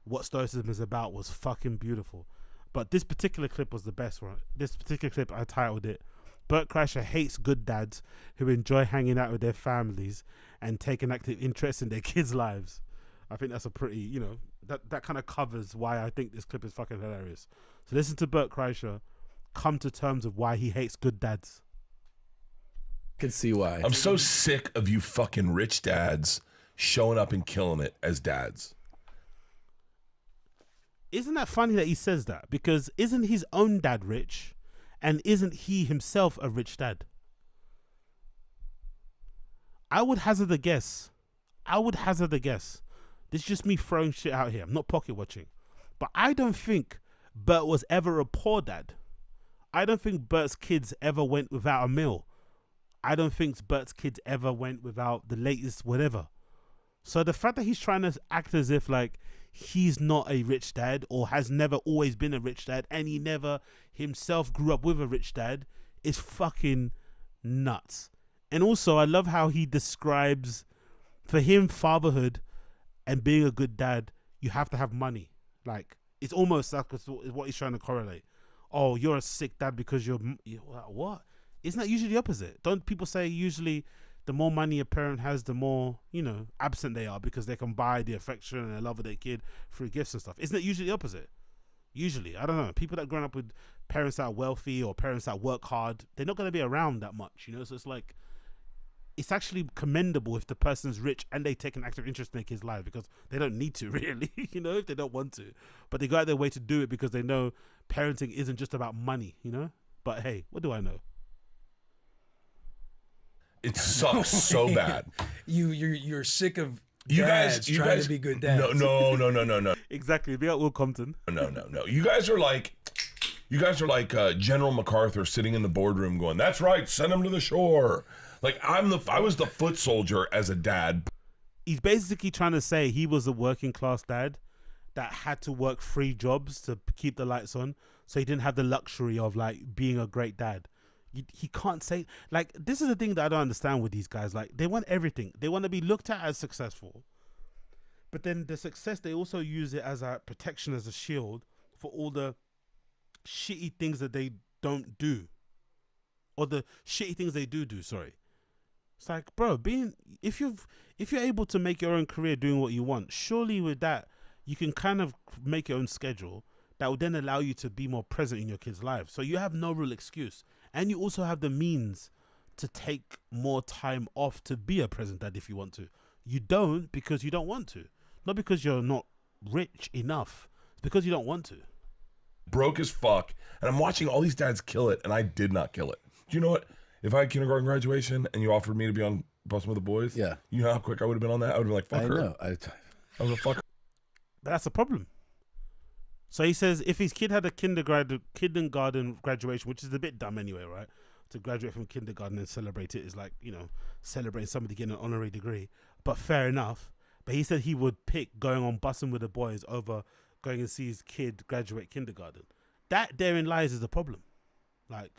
what stoicism is about was fucking beautiful. But this particular clip was the best one. This particular clip, I titled it, Bert Kreischer hates good dads who enjoy hanging out with their families and take an active interest in their kids' lives. I think that's a pretty, that kind of covers why I think this clip is fucking hilarious. So listen to Bert Kreischer come to terms of why he hates good dads. Can see why. I'm so sick of you fucking rich dads showing up and killing it as dads. Isn't that funny that he says that? Because isn't his own dad rich? And isn't he himself a rich dad? I would hazard a guess. This is just me throwing shit out here. I'm not pocket watching. But I don't think Bert was ever a poor dad. I don't think Bert's kids ever went without a meal. I don't think Bert's kids ever went without the latest whatever. So the fact that he's trying to act as if like he's not a rich dad or has never always been a rich dad and he never himself grew up with a rich dad is fucking nuts. And also I love how he describes, for him, fatherhood and being a good dad, you have to have money. Like, it's almost like what he's trying to correlate. Oh, you're a sick dad because you're what? Isn't that usually the opposite? Don't people say usually the more money a parent has, the more, absent they are because they can buy the affection and the love of their kid through gifts and stuff? Isn't it usually the opposite? Usually. I don't know. People that grown up with parents that are wealthy or parents that work hard, they're not going to be around that much, So it's like, it's actually commendable if the person's rich and they take an active interest in their kids' life, because they don't need to really, if they don't want to. But they go out their way to do it because they know parenting isn't just about money, But hey, what do I know? It sucks so bad. You're sick of you dads guys trying to be good dads. No. Exactly. Be out Will Compton. No. You guys are like General MacArthur sitting in the boardroom going, "That's right, send him to the shore." Like I was the foot soldier as a dad. He's basically trying to say he was a working class dad that had to work 3 jobs to keep the lights on, so he didn't have the luxury of like being a great dad. He can't say, like, this is the thing that I don't understand with these guys. Like, they want everything. They want to be looked at as successful, but then the success, they also use it as a protection, as a shield for all the shitty things that they don't do, or the shitty things they do. Sorry. It's like, bro, if you're able to make your own career doing what you want, surely with that you can kind of make your own schedule that will then allow you to be more present in your kids' lives. So you have no real excuse. And you also have the means to take more time off to be a present dad if you want to. You don't because you don't want to. Not because you're not rich enough. It's because you don't want to. Broke as fuck. And I'm watching all these dads kill it, and I did not kill it. Do you know what? If I had kindergarten graduation and you offered me to be on Bustin' With The Boys, you know how quick I would have been on that? I would have been like, fuck her. Know. I was a fucker. That's a problem. So he says if his kid had a kindergarten graduation, which is a bit dumb anyway, right? To graduate from kindergarten and celebrate it is like, celebrating somebody getting an honorary degree. But fair enough. But he said he would pick going on Bustin' With The Boys over going and see his kid graduate kindergarten. That therein lies is the problem. Like,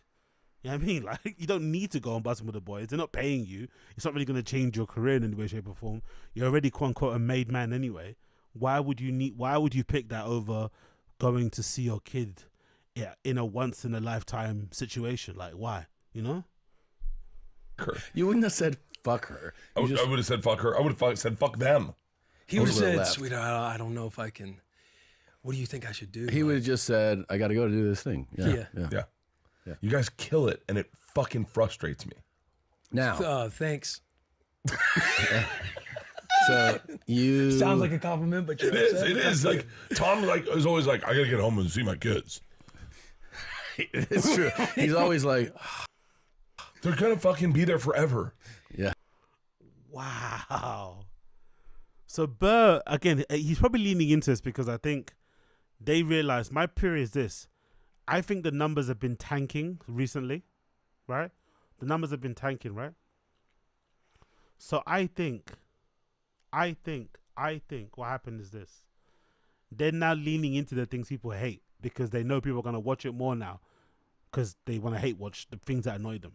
you know what I mean? Like, you don't need to go on Bustin' With The Boys. They're not paying you. It's not really going to change your career in any way, shape or form. You're already quote unquote a made man anyway. Why would you pick that over going to see your kid in a once in a lifetime situation? Like, why? You wouldn't have said fuck her. I would have said fuck her. I would have said fuck them. He would have said, sweetheart, I don't know if I can. what do you think I should do? He would have just said, I got to go to do this thing. Yeah. Yeah. You guys kill it, and it fucking frustrates me. Now. Thanks. So you sounds like a compliment, but you're upset. It is. Like Tom, is always like, I gotta get home and see my kids. It's true. He's always like, they're gonna fucking be there forever. Yeah. Wow. So Burr, again, he's probably leaning into this because I think they realize my theory is this. I think the numbers have been tanking recently, right? The numbers have been tanking, right? So I think what happened is this. They're now leaning into the things people hate because they know people are going to watch it more now because they want to hate watch the things that annoy them.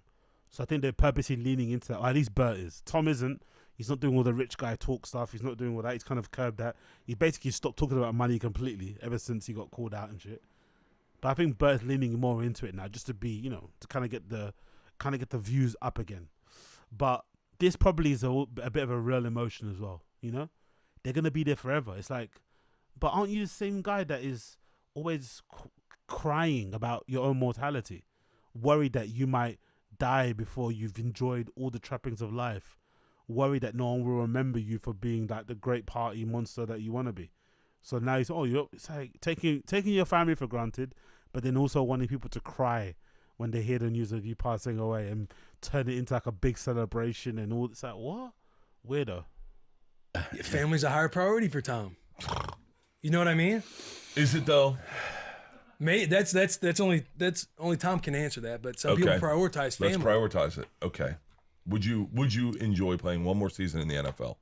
So I think they're purposely leaning into that, or at least Bert is. Tom isn't. He's not doing all the rich guy talk stuff. He's not doing all that. He's kind of curbed that. He basically stopped talking about money completely ever since he got called out and shit. But I think Bert's leaning more into it now just to be, to kind of get the views up again. But this probably is a bit of a real emotion as well, They're going to be there forever. It's like, but aren't you the same guy that is always crying about your own mortality? Worried that you might die before you've enjoyed all the trappings of life? Worried that no one will remember you for being like the great party monster that you want to be? So now it's like taking your family for granted, but then also wanting people to cry when they hear the news of you passing away and turn it into like a big celebration and all. It's like, what? Weirdo. Family's a higher priority for Tom. You know what I mean? Is it though? That's only Tom can answer that. But some people prioritize family. Let's prioritize it. Okay. Would you enjoy playing one more season in the NFL?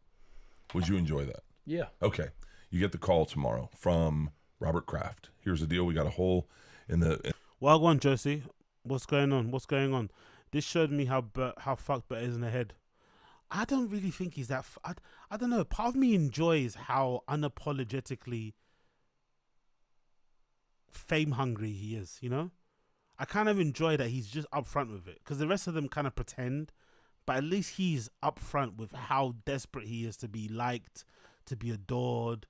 Would you enjoy that? Yeah. Okay. You get the call tomorrow from Robert Kraft. Here's the deal. We got a hole in the. Well, go on, Josie. What's going on? This showed me how fucked Bert is in the head. I don't really think he's that. I don't know. Part of me enjoys how unapologetically fame hungry he is. I kind of enjoy that he's just upfront with it because the rest of them kind of pretend, but at least he's upfront with how desperate he is to be liked, to be adored.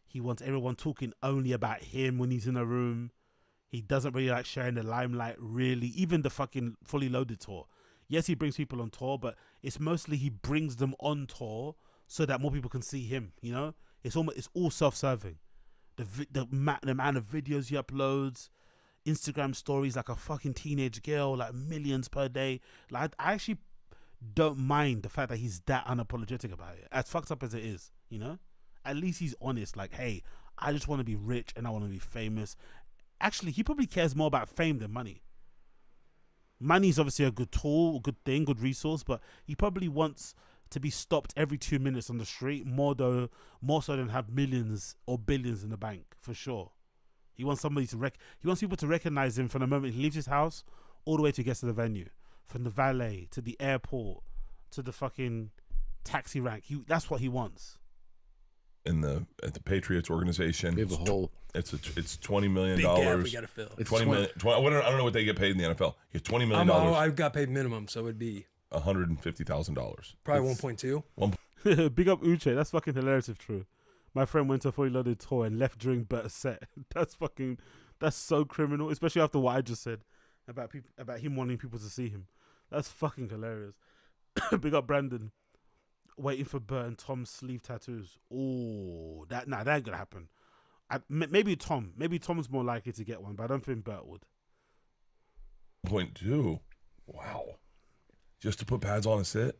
He wants everyone talking only about him when he's in a room. He doesn't really like sharing the limelight, really. Even the fucking Fully Loaded tour. Yes, he brings people on tour, but it's mostly he brings them on tour so that more people can see him, It's all self-serving. The amount of videos he uploads, Instagram stories like a fucking teenage girl, like millions per day. Like, I actually don't mind the fact that he's that unapologetic about it. As fucked up as it is, At least he's honest. Like, hey, I just want to be rich and I want to be famous. Actually, he probably cares more about fame than money. Money is obviously a good tool, a good thing, good resource, but he probably wants to be stopped every 2 minutes on the street, more so than have millions or billions in the bank, for sure. He wants somebody he wants people to recognize him from the moment he leaves his house all the way to get to the venue, from the valet to the airport to the fucking taxi rank. That's what he wants. At the Patriots organization, we have a whole. It's $20 million. Big gap we gotta fill. It's 20 million. I don't know what they get paid in the NFL. You get $20 million. I got paid minimum, so it'd be $150,000. Probably 1.2. Big up Uche. That's fucking hilarious if true. My friend went to a Fully Loaded tour and left during Bert's set. That's so criminal, especially after what I just said about him wanting people to see him. That's fucking hilarious. Big up Brandon. Waiting for Bert and Tom's sleeve tattoos. Oh, that ain't gonna happen. Maybe Tom. Maybe Tom's more likely to get one, but I don't think Bert would. 0.2. Wow. Just to put pads on a sit?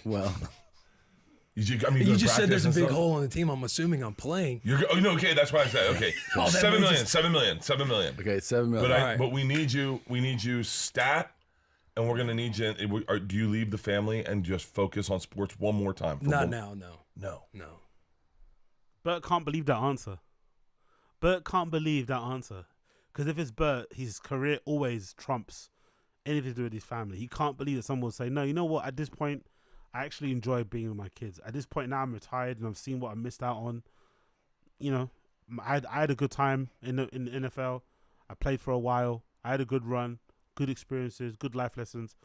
Well. You just said there's a big hole in the team. I'm assuming I'm playing. Okay, that's why I said, okay. $7 million. Okay, $7 million. But we need you stat, and we're going to need you. Do you leave the family and just focus on sports one more time? Not now, No. Bert can't believe that answer. Because if it's Bert, his career always trumps anything to do with his family. He can't believe that someone will say, no, you know what, at this point, I actually enjoy being with my kids. At this point now, I'm retired and I've seen what I missed out on. I had a good time in the NFL. I played for a while. I had a good run, good experiences, good life lessons.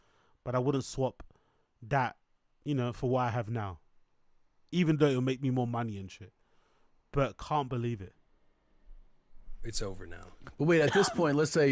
But I wouldn't swap that, for what I have now. Even though it'll make me more money and shit. But can't believe it. it's over now. But wait, at this point, let's say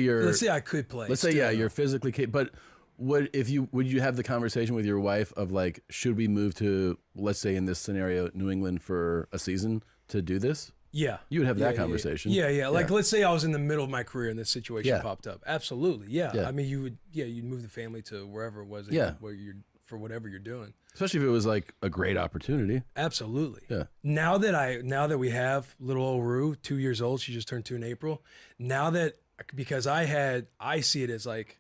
I could play. Let's say you're physically capable. But would you have the conversation with your wife of like, should we move to, let's say in this scenario, New England for a season to do this? Yeah. You would have that conversation. Yeah. Like, let's say I was in the middle of my career and this situation popped up. Absolutely. Yeah. I mean, you'd move the family to wherever it was. Where for whatever you're doing. Especially if it was like a great opportunity. Absolutely. Yeah. Now that we have little old Rue, 2 years old, she just turned 2 in April. Because I see it as like,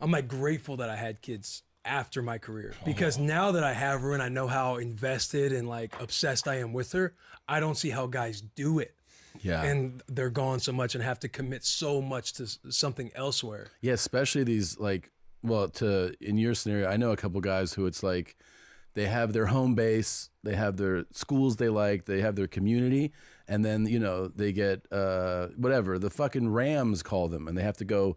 I'm like grateful that I had kids after my career, because now that I have her and I know how invested and like obsessed I am with her, I don't see how guys do it. Yeah. And they're gone so much and have to commit so much to something elsewhere. Yeah, especially these like, in your scenario, I know a couple guys who it's like they have their home base, they have their schools they like, they have their community, and then, they get whatever, the fucking Rams call them and they have to go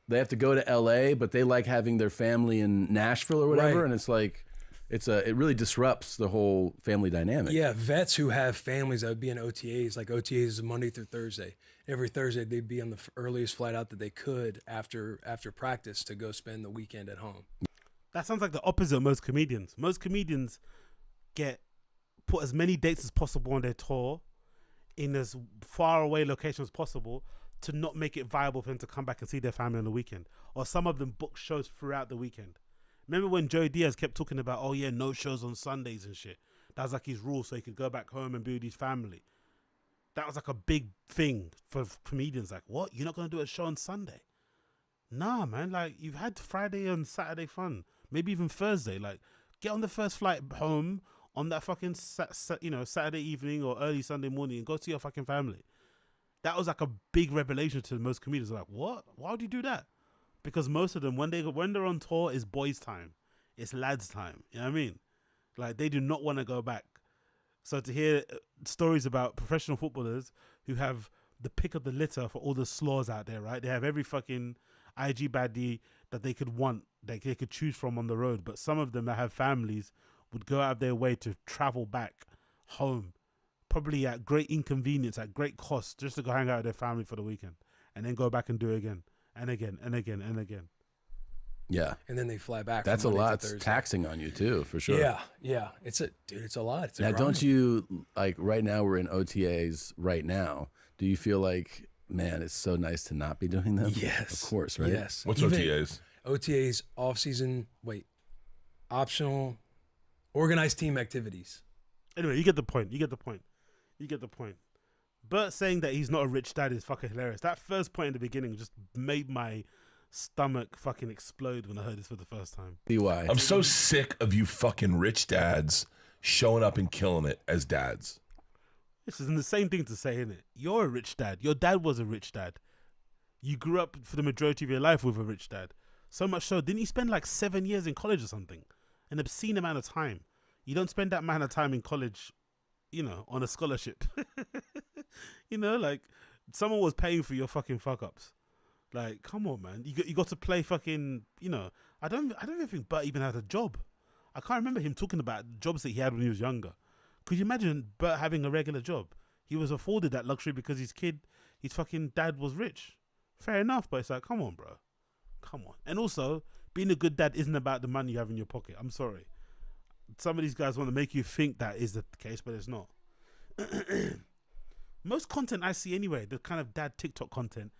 to LA, but they like having their family in Nashville or whatever. Right. And it's like, it really disrupts the whole family dynamic. Yeah. Vets who have families that would be in OTAs, like OTAs is Monday through Thursday. Every Thursday they'd be on the earliest flight out that they could after practice to go spend the weekend at home. That sounds like the opposite of most comedians. Most comedians put as many dates as possible on their tour in as far away locations as possible to not make it viable for them to come back and see their family on the weekend. Or some of them book shows throughout the weekend. Remember when Joey Diaz kept talking about, oh yeah, no shows on Sundays and shit. That was like his rule so he could go back home and be with his family. That was like a big thing for comedians. Like, what? You're not going to do a show on Sunday? Nah, man. Like, you've had Friday and Saturday fun. Maybe even Thursday. Like, get on the first flight home on that fucking Saturday evening or early Sunday morning and go see your fucking family. That was like a big revelation to most comedians. Like, what? Why would you do that? Because most of them, when they're on tour, it's boys' time. It's lads' time. You know what I mean? Like, they do not want to go back. So to hear stories about professional footballers who have the pick of the litter for all the slaws out there, right? They have every fucking IG baddie that they could want, that they could choose from on the road. But some of them that have families would go out of their way to travel back home, probably at great inconvenience, at great cost, just to go hang out with their family for the weekend and then go back and do it again and again and again and again. Yeah. And then they fly back. That's a lot. It's taxing on you too, for sure. Yeah. It's a lot. It's a now, grind. don't you, like, right now we're in OTAs right now. Do you feel like, man, it's so nice to not be doing them? Yes. Of course, right? Yes. What's OTAs? OTAs, off-season, optional, organized team activities. Anyway, you get the point. Bert saying that he's not a rich dad is fucking hilarious. That first point in the beginning just made my stomach fucking explode when I heard this for the first time. Why? I'm so sick of you fucking rich dads showing up and killing it as dads. This is the same thing to say, isn't it? You're a rich dad. Your dad was a rich dad. You grew up for the majority of your life with a rich dad. So much so, didn't you spend like 7 years in college or something? An obscene amount of time. You don't spend that amount of time in college, on a scholarship. Like someone was paying for your fucking fuck ups. Like, come on, man. You got to play fucking, I don't even think Bert even had a job. I can't remember him talking about jobs that he had when he was younger. Could you imagine Bert having a regular job? He was afforded that luxury because his fucking dad was rich. Fair enough, but it's like, come on, bro. Come on. And also, being a good dad isn't about the money you have in your pocket. I'm sorry. Some of these guys want to make you think that is the case, but it's not. Most content I see anyway, the kind of dad TikTok content,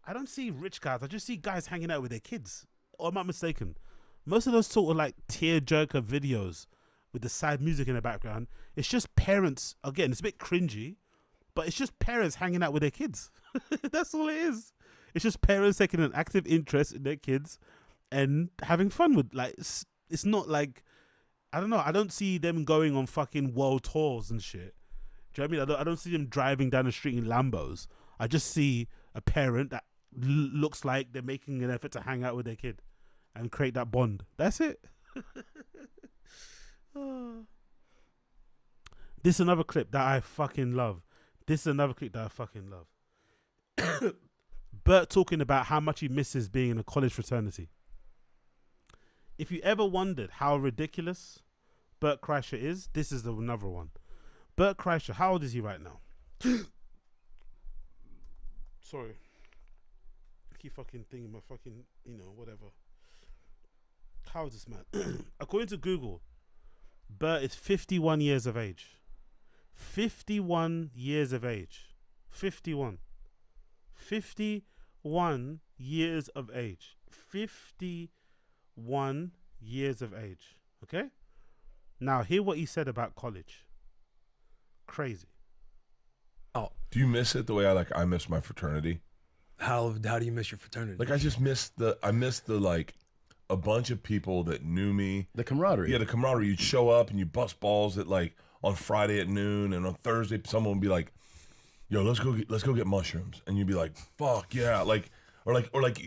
I don't see rich guys. I just see guys hanging out with their kids. Or am I mistaken? Most of those sort of like tearjerker videos with the sad music in the background, it's just parents. Again, it's a bit cringy, but it's just parents hanging out with their kids. That's all it is. It's just parents taking an active interest in their kids and having fun with, like, it's not like, I don't know. I don't see them going on fucking world tours and shit. Do you know what I mean? I don't see them driving down the street in Lambos. I just see a parent that looks like they're making an effort to hang out with their kid and create that bond. That's it. This is another clip that I fucking love. Bert talking about how much he misses being in a college fraternity. If you ever wondered how ridiculous Bert Kreischer is, this is another one. Bert Kreischer, how old is he right now? Sorry. I keep fucking thinking my fucking, whatever. How is this man? According to Google, Bert is 51 years of age. 51 years of age. 51. 51 years of age. 51 years of age. Okay? Now, hear what he said about college. Crazy. Oh, do you miss it the way I miss my fraternity? How do you miss your fraternity? Like I just miss the like a bunch of people that knew me. The camaraderie. Yeah, the camaraderie. You'd show up and you bust balls at like on Friday at noon, and on Thursday someone would be like, "Yo, let's go get mushrooms," and you'd be like, "Fuck yeah!" Or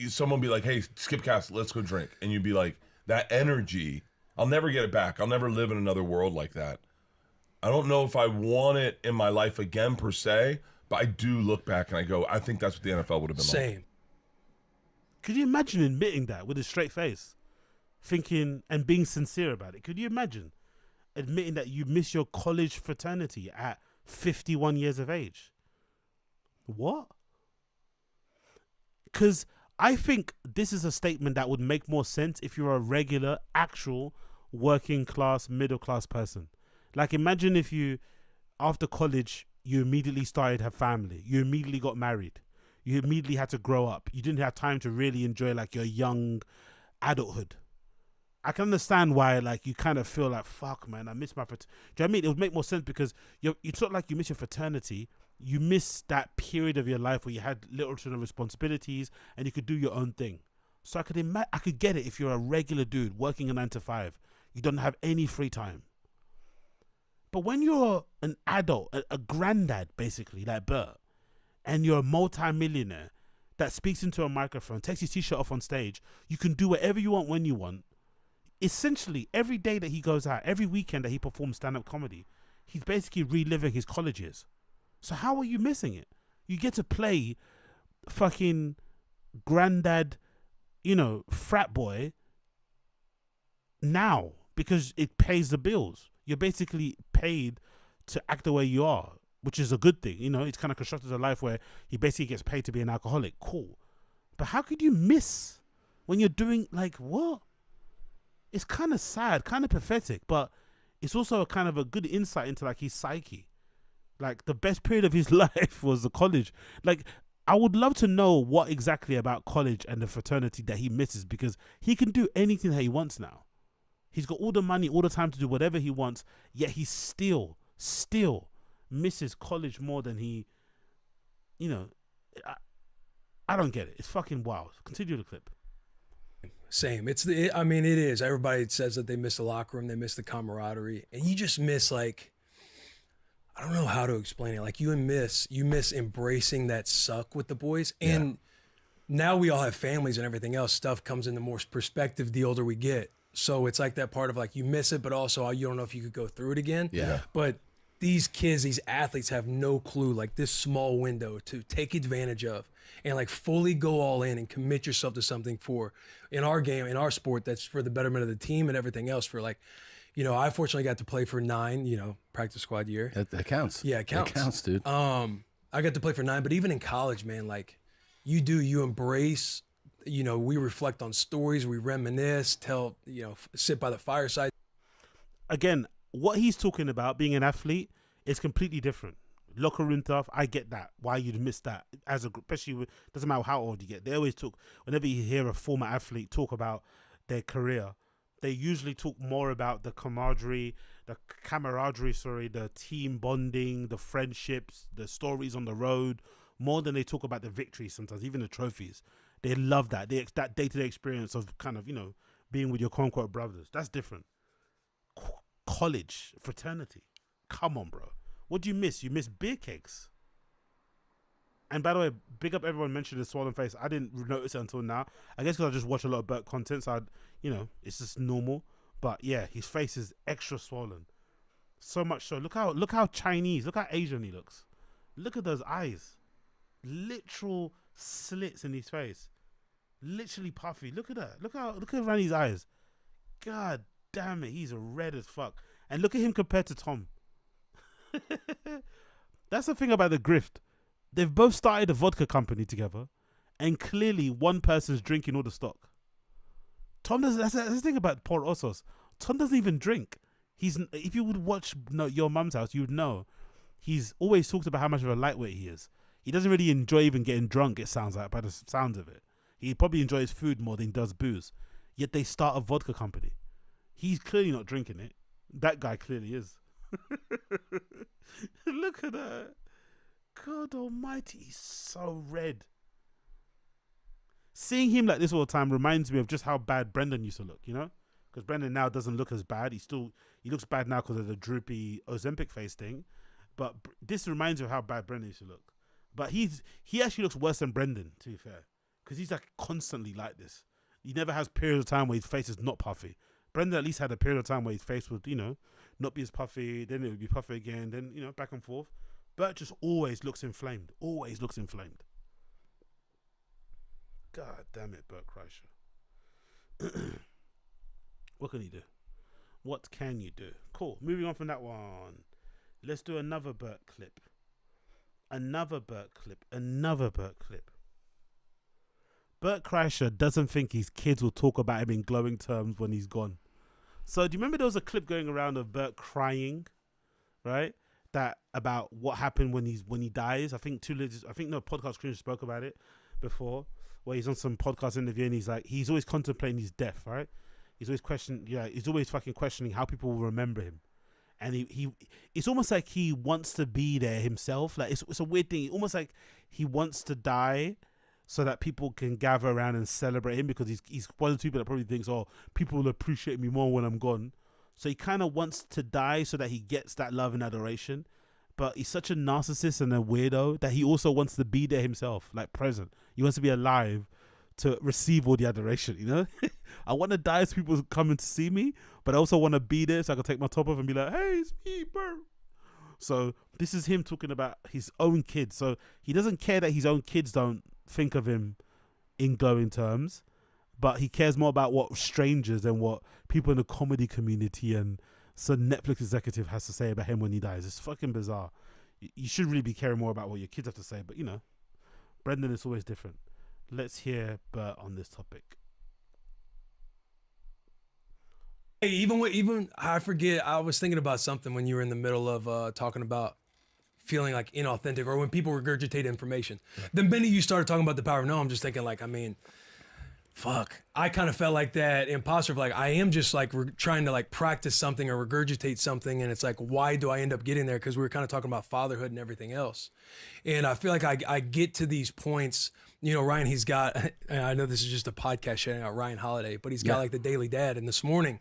someone would be like, "Hey, skip cast, let's go drink," and you'd be like, that energy. I'll never get it back. I'll never live in another world like that. I don't know if I want it in my life again per se, but I do look back and I go, I think that's what the NFL would have been like. Same. Could you imagine admitting that with a straight face? Thinking and being sincere about it. Could you imagine admitting that you miss your college fraternity at 51 years of age? What? Because I think this is a statement that would make more sense if you're a regular, actual, working class, middle class person. Like imagine if you, after college, you immediately started to have family. You immediately got married. You immediately had to grow up. You didn't have time to really enjoy like your young adulthood. I can understand why like you kind of feel like, fuck man, I miss my fraternity. Do you know what I mean? It would make more sense because it's not like you miss your fraternity. You miss that period of your life where you had little to no responsibilities and you could do your own thing. So I could get it if you're a regular dude working a 9 to 5. You don't have any free time. But when you're an adult, a granddad basically, like Bert, and you're a multi-millionaire that speaks into a microphone, takes his t-shirt off on stage, you can do whatever you want when you want. Essentially, every day that he goes out, every weekend that he performs stand-up comedy, he's basically reliving his college years. So how are you missing it? You get to play fucking granddad, frat boy now because it pays the bills. You're basically paid to act the way you are, which is a good thing. It's kind of constructed a life where he basically gets paid to be an alcoholic. Cool. But how could you miss when you're doing like what? It's kind of sad, kind of pathetic, but it's also a kind of a good insight into like his psyche. Like the best period of his life was the college. Like I would love to know what exactly about college and the fraternity that he misses because he can do anything that he wants now. He's got all the money, all the time to do whatever he wants, yet he still misses college more than he, I don't get it. It's fucking wild. Continue the clip. Same. It is. Everybody says that they miss the locker room, they miss the camaraderie, and you just miss like, I don't know how to explain it. Like you miss embracing that suck with the boys. And now we all have families and everything else. Stuff comes into more perspective the older we get. So it's like that part of like you miss it, but also you don't know if you could go through it again. Yeah. But these kids, these athletes have no clue like this small window to take advantage of and like fully go all in and commit yourself to something for in our game, in our sport, that's for the betterment of the team and everything else for like, I fortunately got to play for 9, practice squad year. That counts. Yeah, it counts. It counts, dude. I got to play for 9, but even in college, man, like you embrace, we reflect on stories, we reminisce, sit by the fireside. Again, what he's talking about, being an athlete, is completely different. Locker room stuff, I get that. Why you'd miss that as a group, especially doesn't matter how old you get. They always talk, whenever you hear a former athlete talk about their career, they usually talk more about the camaraderie, the team bonding, the friendships, the stories on the road, more than they talk about the victories sometimes, even the trophies. They love that. That day-to-day experience of kind of, being with your quote-unquote brothers. That's different. College, fraternity. Come on, bro. What do you miss? You miss beer cakes. And by the way, big up everyone mentioned his swollen face. I didn't notice it until now. I guess because I just watch a lot of Bert content, so it's just normal. But yeah, his face is extra swollen. So much so. Look how Chinese, look how Asian he looks. Look at those eyes. Literal slits in his face. Literally puffy. Look at that. Look around his eyes. God damn it, he's red as fuck. And look at him compared to Tom. That's the thing about the grift. they've both started a vodka company together, and clearly one person's drinking all the stock. Tom doesn't. That's the thing about Paul Osos. Tom doesn't even drink. If you would watch Your Mum's House, you would know he's always talked about how much of a lightweight he is. He doesn't really enjoy even getting drunk. It sounds like by the sounds of it, he probably enjoys food more than he does booze. Yet they start a vodka company. He's clearly not drinking it. That guy clearly is. Look at that. God almighty, he's so red. Seeing him like this all the time reminds me of just how bad Brendan used to look, you know? Because Brendan now doesn't look as bad. He looks bad now because of the droopy Ozempic face thing. But this reminds me of how bad Brendan used to look. But he actually looks worse than Brendan, to be fair. Because he's like constantly like this. He never has periods of time where his face is not puffy. Brendan at least had a period of time where his face would, not be as puffy. Then it would be puffy again. Then, back and forth. Bert just always looks inflamed. Always looks inflamed. God damn it, Bert Kreischer. What can he do? What can you do? Cool. Moving on from that one. Let's do another Bert clip. Another Bert clip. Bert Kreischer doesn't think his kids will talk about him in glowing terms when he's gone. So do you remember there was a clip going around of Bert crying, right? That about what happened when he dies. I think Podcast Crew spoke about it before, where he's on some podcast interview and he's always contemplating his death, right? He's always fucking questioning how people will remember him. And it's almost like he wants to be there himself. Like it's a weird thing. Almost like he wants to die so that people can gather around and celebrate him, because he's one of the people that probably thinks, oh, people will appreciate me more when I'm gone. So he kind of wants to die so that he gets that love and adoration. But he's such a narcissist and a weirdo that he also wants to be there himself, like present. He wants to be alive to receive all the adoration, I want to die so people come to see me, but I also want to be there so I can take my top off and be like, hey, it's me, Bert. So this is him talking about his own kids. So he doesn't care that his own kids don't think of him in glowing terms, but he cares more about what strangers and what people in the comedy community and some Netflix executive has to say about him when he dies. It's fucking bizarre. You should really be caring more about what your kids have to say, but Brendan is always different. Let's hear Bert on this topic. Hey, even I forget. I was thinking about something when you were in the middle of talking about feeling like inauthentic, or when people regurgitate information. The minute you started talking about the power of no, I'm just thinking fuck. I kind of felt like that imposter of I am just trying to practice something or regurgitate something, and it's why do I end up getting there? Because we were kind of talking about fatherhood and everything else, and I feel like I get to these points. Ryan, he's got, I know this is just a podcast shouting out Ryan Holiday, but he's got the Daily Dad. And this morning,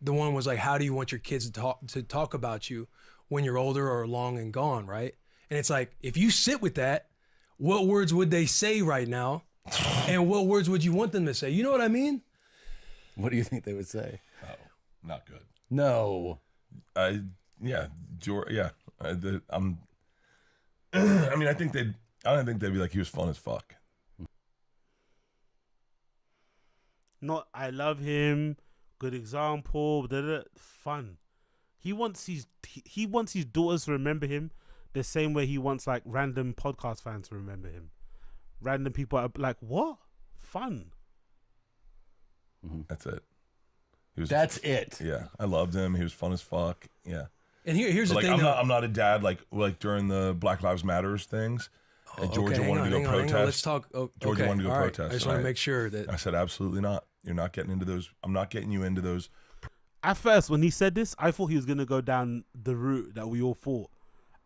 the one was how do you want your kids to talk about you when you're older or long and gone, right? And it's if you sit with that, what words would they say right now? And what words would you want them to say? You know what I mean? What do you think they would say? Oh, not good. No. I don't think they'd be like, he was fun as fuck. Not, I love him, good example, fun. He wants his daughters to remember him the same way he wants random podcast fans to remember him. Random people are what? Fun. That's it. That's it. Yeah, I loved him. He was fun as fuck. Yeah. And here's the thing. I'm not a dad like during the Black Lives Matters things. Georgia wanted to go protest. Let's talk. Georgia wanted to go right. protest. I just want to make sure that I said absolutely not. You're not getting into those. I'm not getting you into those. At first, when he said this, I thought he was gonna go down the route that we all thought.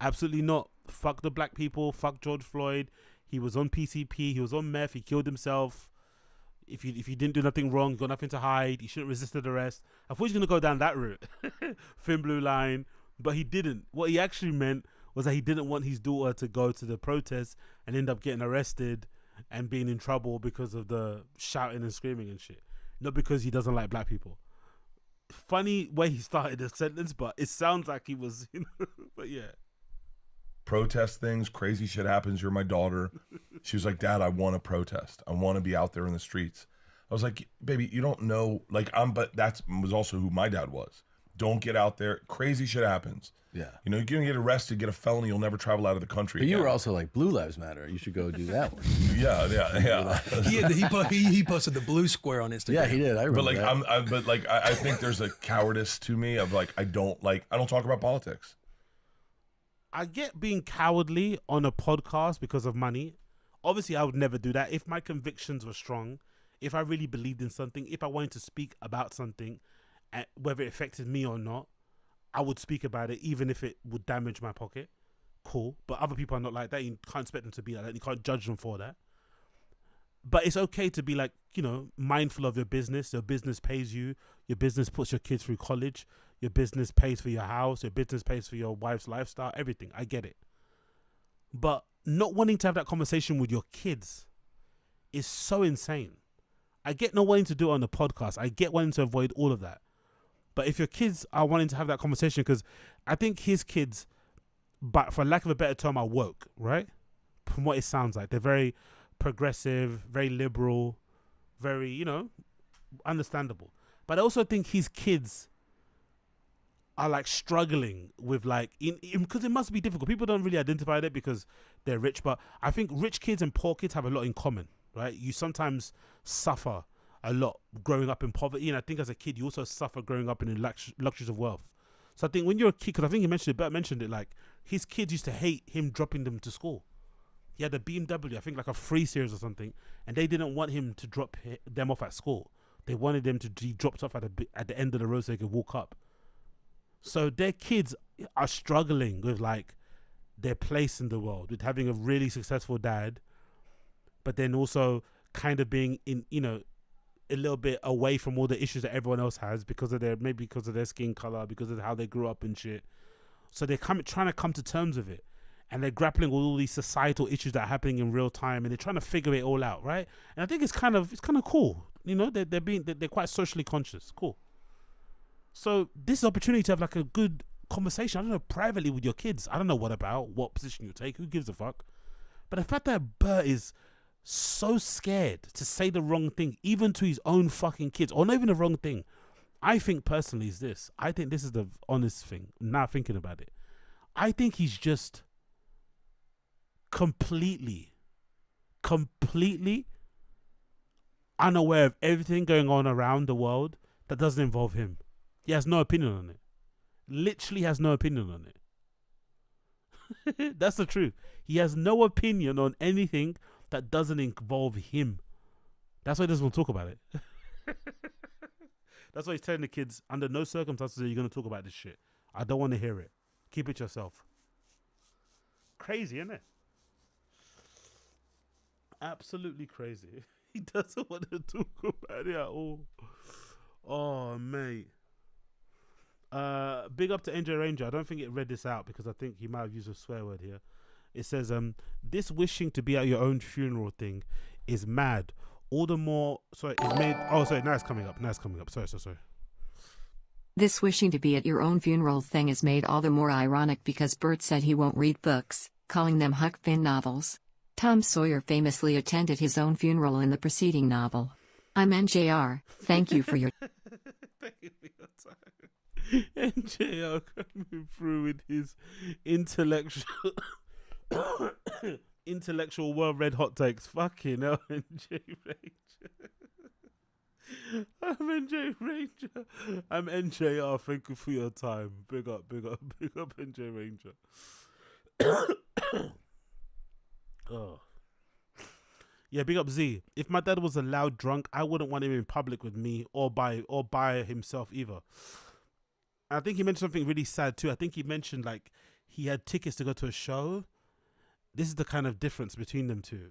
Absolutely not. Fuck the black people. Fuck George Floyd. He was on PCP. He was on meth. He killed himself. If you didn't do nothing wrong, you got nothing to hide. You shouldn't resist the arrest. I thought he was gonna go down that route, thin blue line, but he didn't. What he actually meant was that he didn't want his daughter to go to the protest and end up getting arrested and being in trouble because of the shouting and screaming and shit. Not because he doesn't like black people. Funny way he started the sentence, but it sounds like he was, but yeah. Protest things, crazy shit happens. You're my daughter. She was like, Dad, I want to protest. I want to be out there in the streets. I was like, baby, you don't know, but that was also who my dad was. Don't get out there. Crazy shit happens. Yeah. You know, you're going to get arrested, get a felony, you'll never travel out of the country But you again. were also like, Blue Lives Matter. You should go do that one. Yeah. He posted the blue square on Instagram. Yeah, he did. I remember But like, that. I think there's a cowardice to me of like, I don't talk about politics. I get being cowardly on a podcast because of money. Obviously, I would never do that. If my convictions were strong, if I really believed in something, if I wanted to speak about something, whether it affected me or not, I would speak about it, even if it would damage my pocket. Cool. But other people are not like that. You can't expect them to be like that. You can't judge them for that. But it's okay to be like, you know, mindful of your business. Your business pays you. Your business puts your kids through college. Your business pays for your house. Your business pays for your wife's lifestyle. Everything. I get it. But not wanting to have that conversation with your kids is so insane. I get not wanting to do it on the podcast. I get wanting to avoid all of that. But if your kids are wanting to have that conversation, because I think his kids, but for lack of a better term, are woke, right? From what it sounds like. They're very progressive, very liberal, very, you know, understandable. But I also think his kids are like struggling with like, because it must be difficult. People don't really identify that because they're rich, but I think rich kids and poor kids have a lot in common, right? You sometimes suffer a lot growing up in poverty, and I think as a kid you also suffer growing up in the luxuries of wealth. So I think when you're a kid, because I think Bert mentioned it, like his kids used to hate him dropping them to school. He had a BMW, I think like a 3 Series or something, and they didn't want him to drop them off at school. They wanted them to be dropped off at the end of the road so they could walk up. So their kids are struggling with like their place in the world, with having a really successful dad, but then also kind of being in, you know, a little bit away from all the issues that everyone else has because of their skin color, because of how they grew up and shit. So they're trying to come to terms with it, and they're grappling with all these societal issues that are happening in real time, and they're trying to figure it all out, right? And I think it's kind of cool, you know. They're quite socially conscious, cool. So this is an opportunity to have like a good conversation. I don't know, privately with your kids. I don't know what position you take. Who gives a fuck? But the fact that Bert is so scared to say the wrong thing, even to his own fucking kids, or not even the wrong thing. I think personally is this. I think this is the honest thing. Now thinking about it, I think he's just completely unaware of everything going on around the world that doesn't involve him. He has no opinion on it. Literally has no opinion on it. That's the truth. He has no opinion on anything that doesn't involve him. That's why he doesn't want to talk about it. That's why he's telling the kids, under no circumstances are you going to talk about this shit. I don't want to hear it. Keep it yourself. Crazy, isn't it? Absolutely crazy. He doesn't want to talk about it at all. Oh, mate. Big up to NJ Ranger. I don't think it read this out because I think he might have used a swear word here. It says, this wishing to be at your own funeral thing is mad. All the more, sorry, it made, oh, sorry, now it's coming up. Sorry. This wishing to be at your own funeral thing is made all the more ironic because Bert said he won't read books, calling them Huck Finn novels. Tom Sawyer famously attended his own funeral in the preceding novel. I'm NJR. Thank you for your... Thank you for your time. NJR coming through with his intellectual well-read hot takes. Fucking hell, NJ Ranger. I'm NJ Ranger. I'm NJR. Thank you for your time. Big up NJ Ranger. Oh. Yeah, big up Z. If my dad was a loud drunk, I wouldn't want him in public with me or by himself either. I think he mentioned something really sad too. I think he mentioned like he had tickets to go to a show. This is the kind of difference between them two.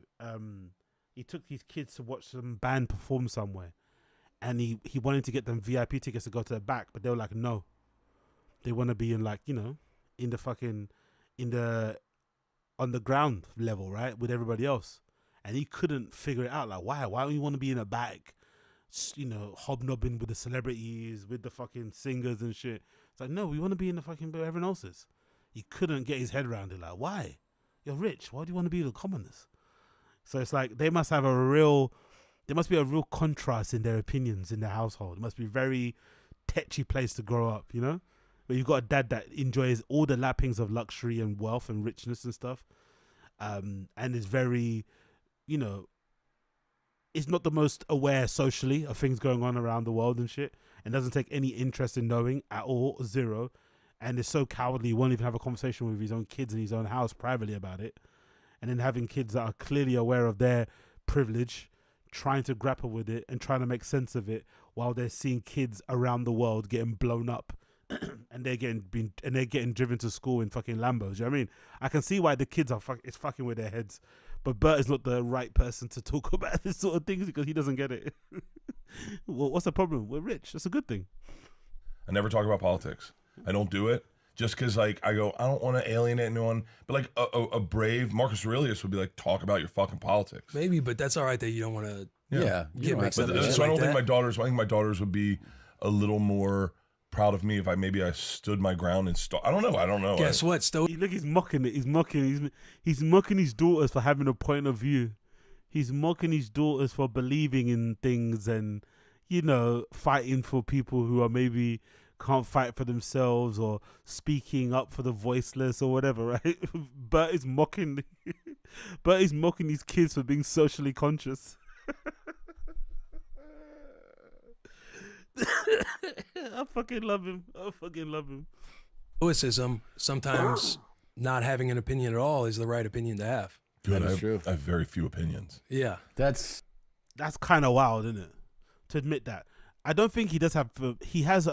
He took his kids to watch some band perform somewhere, and he wanted to get them VIP tickets to go to the back, but they were like, no. They want to be in like, you know, in the fucking, on the ground level, right, with everybody else. And he couldn't figure it out. Like, why don't you want to be in a back, you know, hobnobbing with the celebrities, with the fucking singers and shit? It's like, no, we want to be in the fucking where everyone else is. He couldn't get his head around it. Like, why? You're rich. Why do you want to be the commoners? So it's like there must be a real contrast in their opinions in their household. It must be very tetchy place to grow up, you know? But you've got a dad that enjoys all the lappings of luxury and wealth and richness and stuff. And is very, you know, is not the most aware socially of things going on around the world and shit, and doesn't take any interest in knowing at all, zero, and is so cowardly, he won't even have a conversation with his own kids in his own house privately about it. And then having kids that are clearly aware of their privilege, trying to grapple with it and trying to make sense of it while they're seeing kids around the world getting blown up and they're getting driven to school in fucking Lambos. You know what I mean? I can see why the kids are fucking with their heads, but Bert is not the right person to talk about this sort of things because he doesn't get it. Well, what's the problem? We're rich. That's a good thing. I never talk about politics. I don't do it just because, like, I go, I don't want to alienate anyone. But like a brave Marcus Aurelius would be like, talk about your fucking politics. Maybe, but that's all right that you don't want to. Get mixed up. So I don't think my daughters. I think my daughters would be a little more proud of me if I stood my ground and I don't know. Guess what? Look, he's mocking it. He's mocking his daughters for having a point of view. He's mocking his daughters for believing in things and, you know, fighting for people who are maybe can't fight for themselves or speaking up for the voiceless or whatever, right? Bert is mocking these kids for being socially conscious. I fucking love him. Stoicism, sometimes not having an opinion at all is the right opinion to have. Dude, I have very few opinions. Yeah. That's kind of wild, isn't it? To admit that. I don't think he does have. He has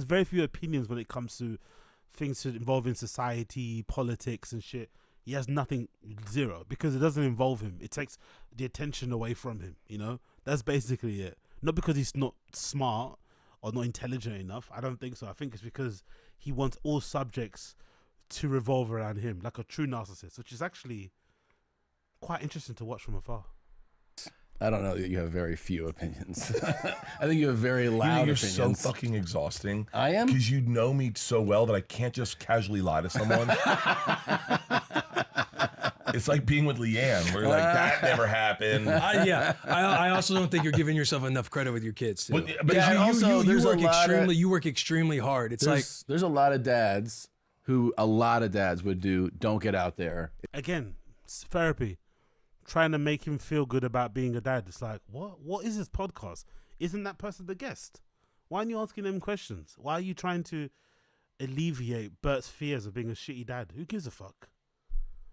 very few opinions when it comes to things involving society, politics, and shit. He has nothing, zero, because it doesn't involve him. It takes the attention away from him. You know, that's basically it. Not because he's not smart or not intelligent enough. I don't think so. I think it's because he wants all subjects to revolve around him, like a true narcissist, which is actually quite interesting to watch from afar. I don't know that you have very few opinions. I think you have very loud You're opinions. so fucking exhausting. I am? Because you know me so well that I can't just casually lie to someone. It's like being with Leanne, where you're like, that never happened. I also don't think you're giving yourself enough credit with your kids, too. But you work extremely hard. There's a lot of dads who would do, don't get out there. Again, it's therapy. Trying to make him feel good about being a dad. It's like, what is this podcast? Isn't that person the guest? Why aren't you asking them questions? Why are you trying to alleviate Bert's fears of being a shitty dad? Who gives a fuck?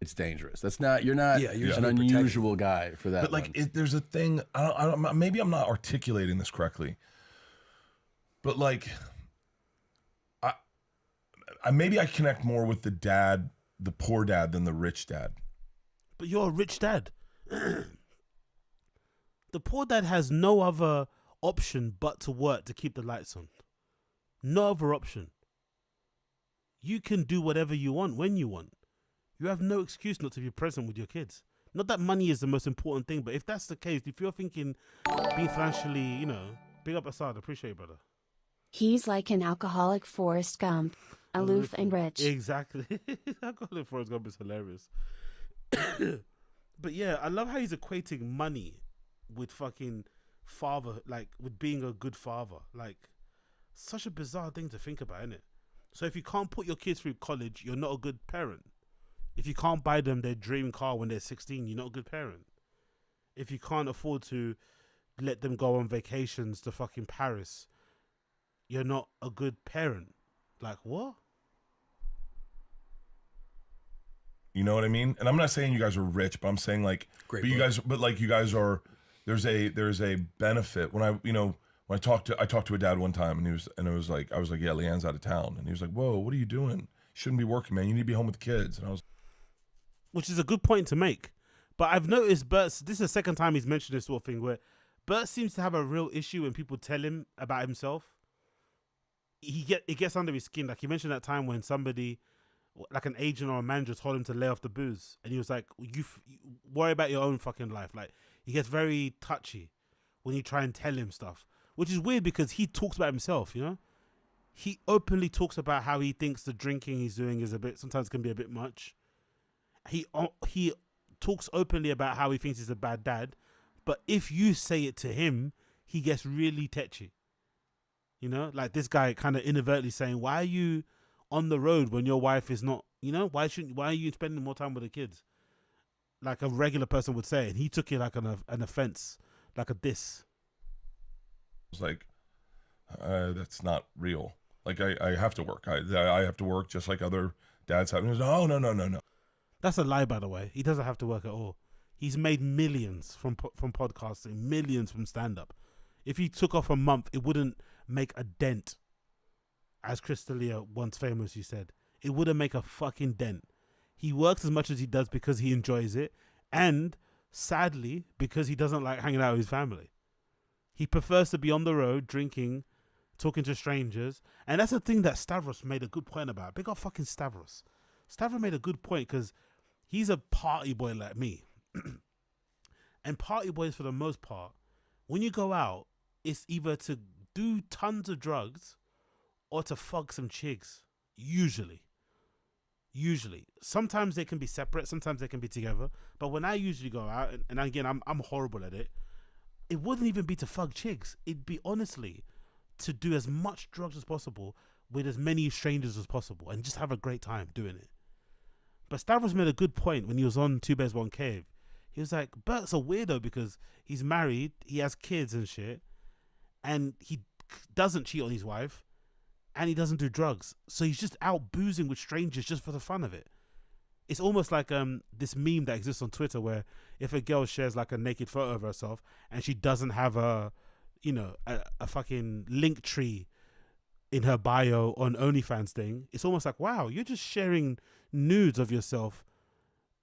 It's dangerous. You're not an unusual guy for that. But like, there's a thing, I don't, maybe I'm not articulating this correctly, but like, maybe I connect more with the poor dad than the rich dad. But you're a rich dad. The poor dad has no other option but to work to keep the lights on. No other option. You can do whatever you want when you want. You have no excuse not to be present with your kids. Not that money is the most important thing, but if that's the case, if you're thinking being financially, you know, big up Assad, appreciate you, brother. He's like an alcoholic Forrest Gump, aloof and rich. Exactly. Alcoholic Forrest Gump is hilarious. But yeah, I love how he's equating money with fucking father, like with being a good father. Like, such a bizarre thing to think about, isn't it? So if you can't put your kids through college, you're not a good parent. If you can't buy them their dream car when they're 16, you're not a good parent. If you can't afford to let them go on vacations to fucking Paris, you're not a good parent. Like, what? You know what I mean? And I'm not saying you guys are rich, but I'm saying like, you guys are. There's a benefit when I talked to a dad one time and I was like, yeah, Leanne's out of town, and he was like, whoa, what are you doing? You shouldn't be working, man. You need to be home with the kids. And I was, which is a good point to make, but I've noticed this is the second time he's mentioned this sort of thing where Bert seems to have a real issue when people tell him about himself. It gets under his skin. Like he mentioned that time when somebody, like an agent or a manager, told him to lay off the booze, and he was like, you worry about your own fucking life. Like, he gets very touchy when you try and tell him stuff, which is weird because he talks about himself, you know? He openly talks about how he thinks the drinking he's doing is sometimes can be a bit much. He talks openly about how he thinks he's a bad dad, but if you say it to him, he gets really tetchy. You know, like this guy kind of inadvertently saying, "Why are you on the road when your wife is not? You know, why are you spending more time with the kids?" Like a regular person would say, and he took it like an offense, like a diss. It's like, that's not real. Like I have to work. I have to work just like other dads have. Oh no. That's a lie, by the way. He doesn't have to work at all. He's made millions from podcasting, millions from stand-up. If he took off a month, it wouldn't make a dent. As Chris D'Elia once famously said, it wouldn't make a fucking dent. He works as much as he does because he enjoys it, and sadly, because he doesn't like hanging out with his family. He prefers to be on the road, drinking, talking to strangers, and that's the thing that Stavros made a good point about. Big up fucking Stavros. Stavros made a good point because he's a party boy like me. And party boys, for the most part, when you go out, it's either to do tons of drugs or to fuck some chicks. Usually. Sometimes they can be separate, sometimes they can be together. But when I usually go out, and again, I'm horrible at it, it wouldn't even be to fuck chicks. It'd be honestly to do as much drugs as possible with as many strangers as possible and just have a great time doing it. But Stavros made a good point when he was on Two Bears One Cave. He was like, Bert's a weirdo because he's married, he has kids and shit, and he doesn't cheat on his wife, and he doesn't do drugs. So he's just out boozing with strangers just for the fun of it. It's almost like this meme that exists on Twitter where if a girl shares like a naked photo of herself and she doesn't have a fucking link tree in her bio on OnlyFans thing, it's almost like, wow, you're just sharing nudes of yourself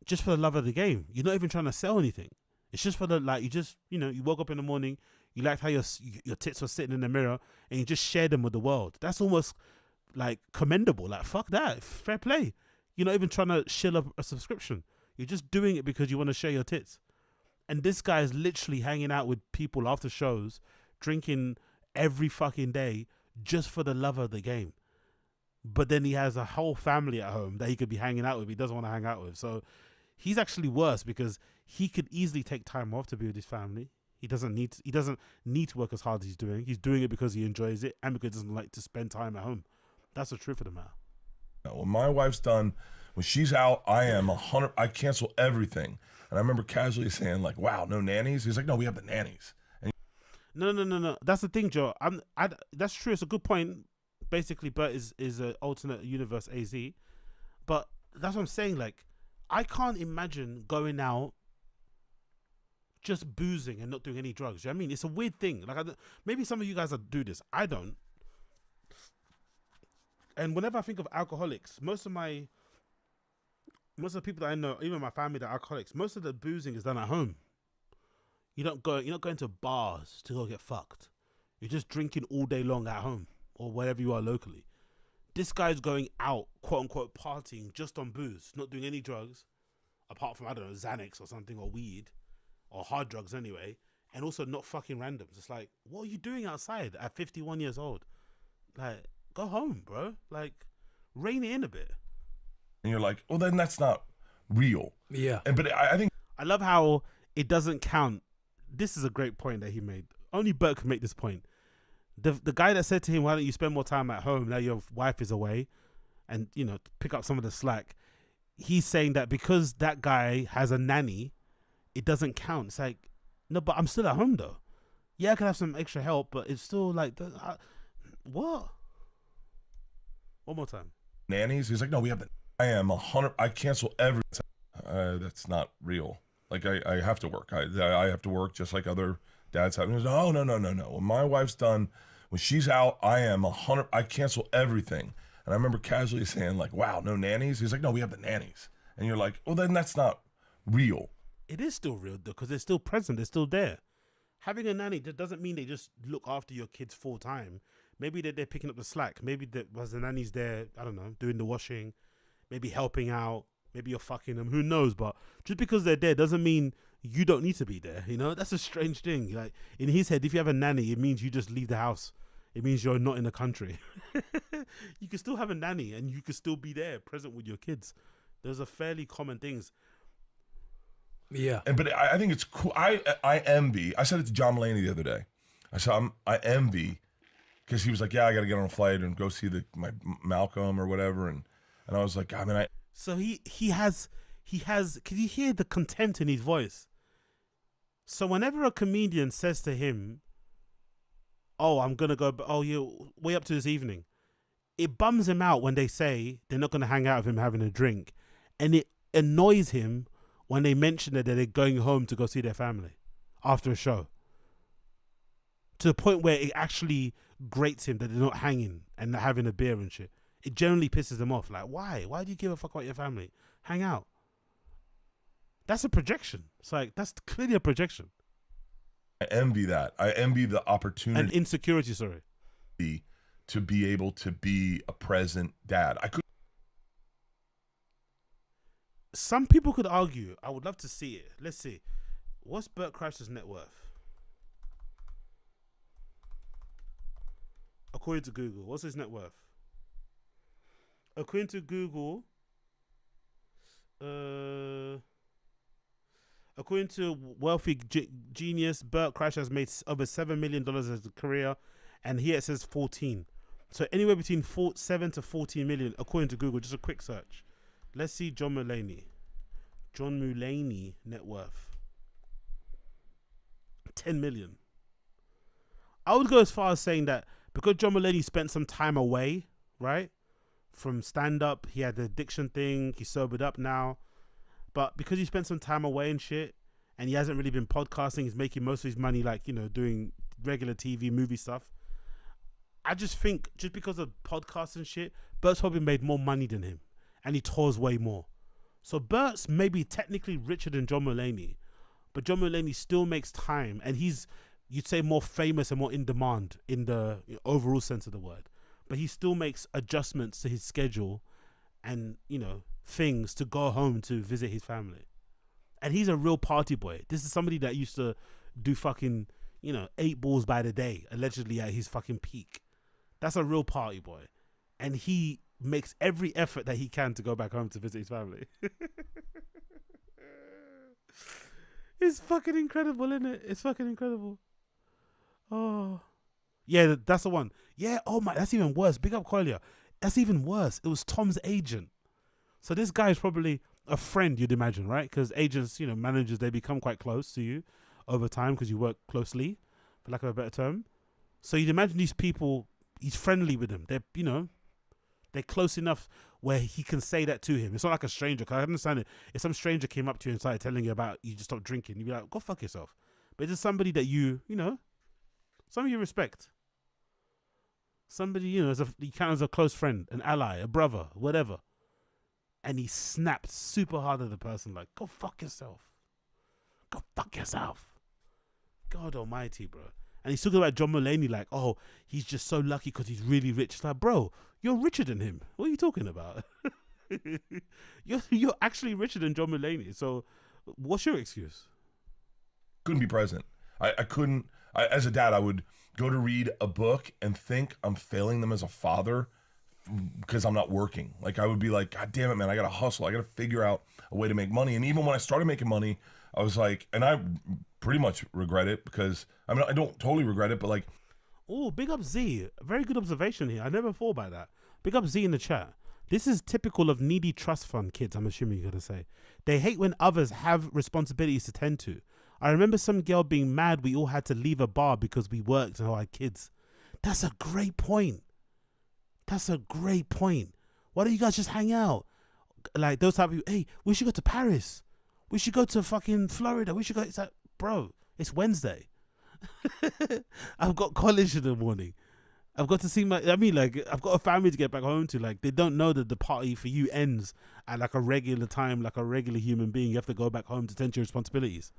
just for the love of the game. You're not even trying to sell anything. It's just for the, like, you woke up in the morning, you liked how your tits were sitting in the mirror and you just shared them with the world. That's almost like commendable. Like, fuck that. Fair play. You're not even trying to shill up a subscription. You're just doing it because you want to share your tits. And this guy is literally hanging out with people after shows, drinking every fucking day just for the love of the game. But then he has a whole family at home that he could be hanging out with. He doesn't want to hang out with. So he's actually worse because he could easily take time off to be with his family. He doesn't need to work as hard as he's doing. He's doing it because he enjoys it and because he doesn't like to spend time at home. That's the truth of the matter. When my wife's done, when she's out, I am 100. I cancel everything. And I remember casually saying like, "Wow, no nannies." He's like, "No, we have the nannies." And No. That's the thing, Joe. That's true. It's a good point. Basically, Bert is an alternate universe AZ, but that's what I'm saying. Like, I can't imagine going out just boozing and not doing any drugs. You know what I mean? It's a weird thing. Like, maybe some of you guys do this. I don't. And whenever I think of alcoholics, most of the people that I know, even my family that are alcoholics, most of the boozing is done at home. You're not going to bars to go get fucked. You're just drinking all day long at home or wherever you are locally. This guy's going out, quote unquote, partying just on booze, not doing any drugs, apart from, I don't know, Xanax or something, or weed, or hard drugs anyway, and also not fucking randoms. It's like, what are you doing outside at 51 years old? Like, go home, bro. Like, rein it in a bit. you're like, well, then that's not real. Yeah. But I think I love how it doesn't count. This is a great point that he made. Only Bert could make this point. The guy that said to him, why don't you spend more time at home now your wife is away, and pick up some of the slack, he's saying that because that guy has a nanny, it doesn't count. It's like, no, but I'm still at home though. Yeah, I can have some extra help, but it's still like, what? One more time. Nannies? He's like, no, we have the. I am 100. I cancel every. That's not real. Like I have to work. I have to work just like other dads have. No. When my wife's done, when she's out, I am 100. I cancel everything. And I remember casually saying like, wow, no nannies. He's like, no, we have the nannies. And you're like, well, then that's not real. It is still real though, because they're still present. They're still there. Having a nanny doesn't mean they just look after your kids full time. Maybe they're picking up the slack. Maybe the nanny's there, I don't know, doing the washing, maybe helping out. Maybe you're fucking them. Who knows? But just because they're there doesn't mean you don't need to be there. That's a strange thing. Like, in his head, if you have a nanny, it means you just leave the house. It means you're not in the country. You can still have a nanny and you can still be there, present with your kids. Those are fairly common things. Yeah. But I think it's cool. I envy. I said it to John Mulaney the other day. I said I envy because he was like, yeah, I got to get on a flight and go see my Malcolm or whatever, and I was like, I mean, So he has. Can you hear the contempt in his voice? So whenever a comedian says to him, "Oh, I'm gonna go," oh, you way up to this evening, it bums him out when they say they're not gonna hang out with him having a drink, and it annoys him when they mention that they're going home to go see their family after a show. To the point where it actually grates him that they're not hanging and not having a beer and shit. It generally pisses him off. Like, why? Why do you give a fuck about your family? Hang out. That's a projection. It's like, that's clearly a projection. I envy that. I envy the opportunity and insecurity. Sorry, to be able to be a present dad. I could. Some people could argue. I would love to see it. Let's see. What's Bert Kreischer's net worth? According to Google, what's his net worth? According to Google, according to wealthy genius, Bert Kreischer has made over $7 million as a career, and here it says 14. So anywhere between 7 to 14 million, according to Google. Just a quick search. Let's see John Mulaney. John Mulaney net worth 10 million. I would go as far as saying that because John Mulaney spent some time away, right, from stand-up, he had the addiction thing, he's sobered up now, but because he spent some time away and shit, and he hasn't really been podcasting, he's making most of his money like, you know, doing regular TV, movie stuff. I just think just because of podcasts and shit, Bert's probably made more money than him, and he tours way more. So Bert's maybe technically richer than John Mulaney, but John Mulaney still makes time, and he's, you'd say, more famous and more in demand in the overall sense of the word. But he still makes adjustments to his schedule and, you know, things to go home to visit his family. And he's a real party boy. This is somebody that used to do fucking, you know, 8 balls by the day, allegedly at his fucking peak. That's a real party boy. And he makes every effort that he can to go back home to visit his family. It's fucking incredible, isn't it? It's fucking incredible. Oh. Yeah, that's the one. Yeah, oh my, that's even worse. Big up Collier. That's even worse. It was Tom's agent. So this guy is probably a friend, you'd imagine, right? Because agents, you know, managers, they become quite close to you over time because you work closely, for lack of a better term. So you'd imagine these people, he's friendly with them. They're, you know, they're close enough where he can say that to him. It's not like a stranger. Cause I understand it. If some stranger came up to you and started telling you about you just stopped drinking, you'd be like, go fuck yourself. But it's just somebody that you know, somebody you respect. Somebody, you know, he counts as a close friend, an ally, a brother, whatever. And he snapped super hard at the person, like, go fuck yourself. Go fuck yourself. God almighty, bro. And he's talking about John Mulaney like, oh, he's just so lucky because he's really rich. It's like, bro, you're richer than him. What are you talking about? You're actually richer than John Mulaney. So what's your excuse? Couldn't be present. I couldn't. As a dad, I would go to read a book and think I'm failing them as a father because I'm not working. Like, I would be like, God damn it, man, I got to hustle. I got to figure out a way to make money. And even when I started making money, I was like, and I pretty much regret it because, I mean, I don't totally regret it, but like. Oh, big up Z. Very good observation here. I never thought about that. Big up Z in the chat. This is typical of needy trust fund kids, I'm assuming you're going to say. They hate when others have responsibilities to tend to. I remember some girl being mad we all had to leave a bar because we worked and had kids. That's a great point. That's a great point. Why don't you guys just hang out? Like those type of people, hey, we should go to Paris. We should go to fucking Florida. We should go. It's like, bro, it's Wednesday. I've got college in the morning. I've got to see I've got a family to get back home to. Like, they don't know that the party for you ends at like a regular time, like a regular human being. You have to go back home to tend to your responsibilities.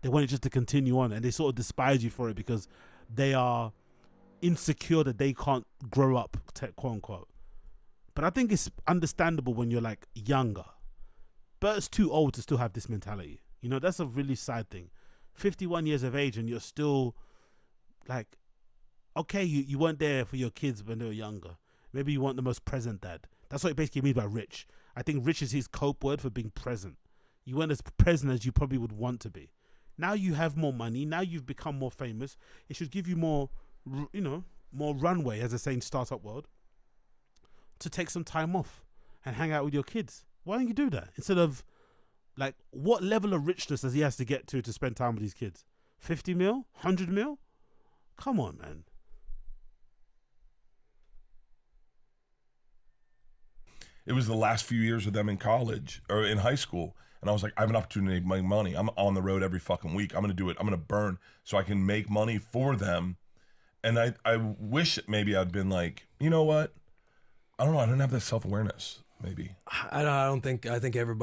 They want it just to continue on, and they sort of despise you for it because they are insecure that they can't grow up, quote unquote. But I think it's understandable when you're like younger. Bert's too old to still have this mentality. You know, that's a really sad thing. 51 years of age and you're still like, okay, you weren't there for your kids when they were younger. Maybe you weren't the most present dad. That's what it basically means by rich. I think rich is his cope word for being present. You weren't as present as you probably would want to be. Now you have more money. Now you've become more famous. It should give you more, you know, more runway, as they say in startup world, to take some time off and hang out with your kids. Why don't you do that instead of like what level of richness does he has to get to spend time with his kids? 50 mil, 100 mil? Come on, man. It was the last few years of them in college or in high school. And I was like, I have an opportunity to make money. I'm on the road every fucking week. I'm going to do it. I'm going to burn so I can make money for them. And I wish maybe I'd been like, you know what? I don't know. I didn't have that self-awareness, maybe. I think every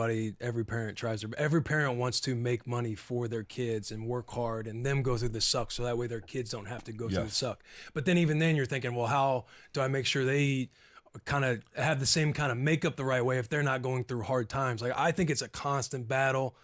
parent wants to make money for their kids and work hard and them go through the suck so that way their kids don't have to go through the suck. But then even then you're thinking, well, how do I make sure they kind of have the same kind of makeup the right way if they're not going through hard times? Like, I think it's a constant battle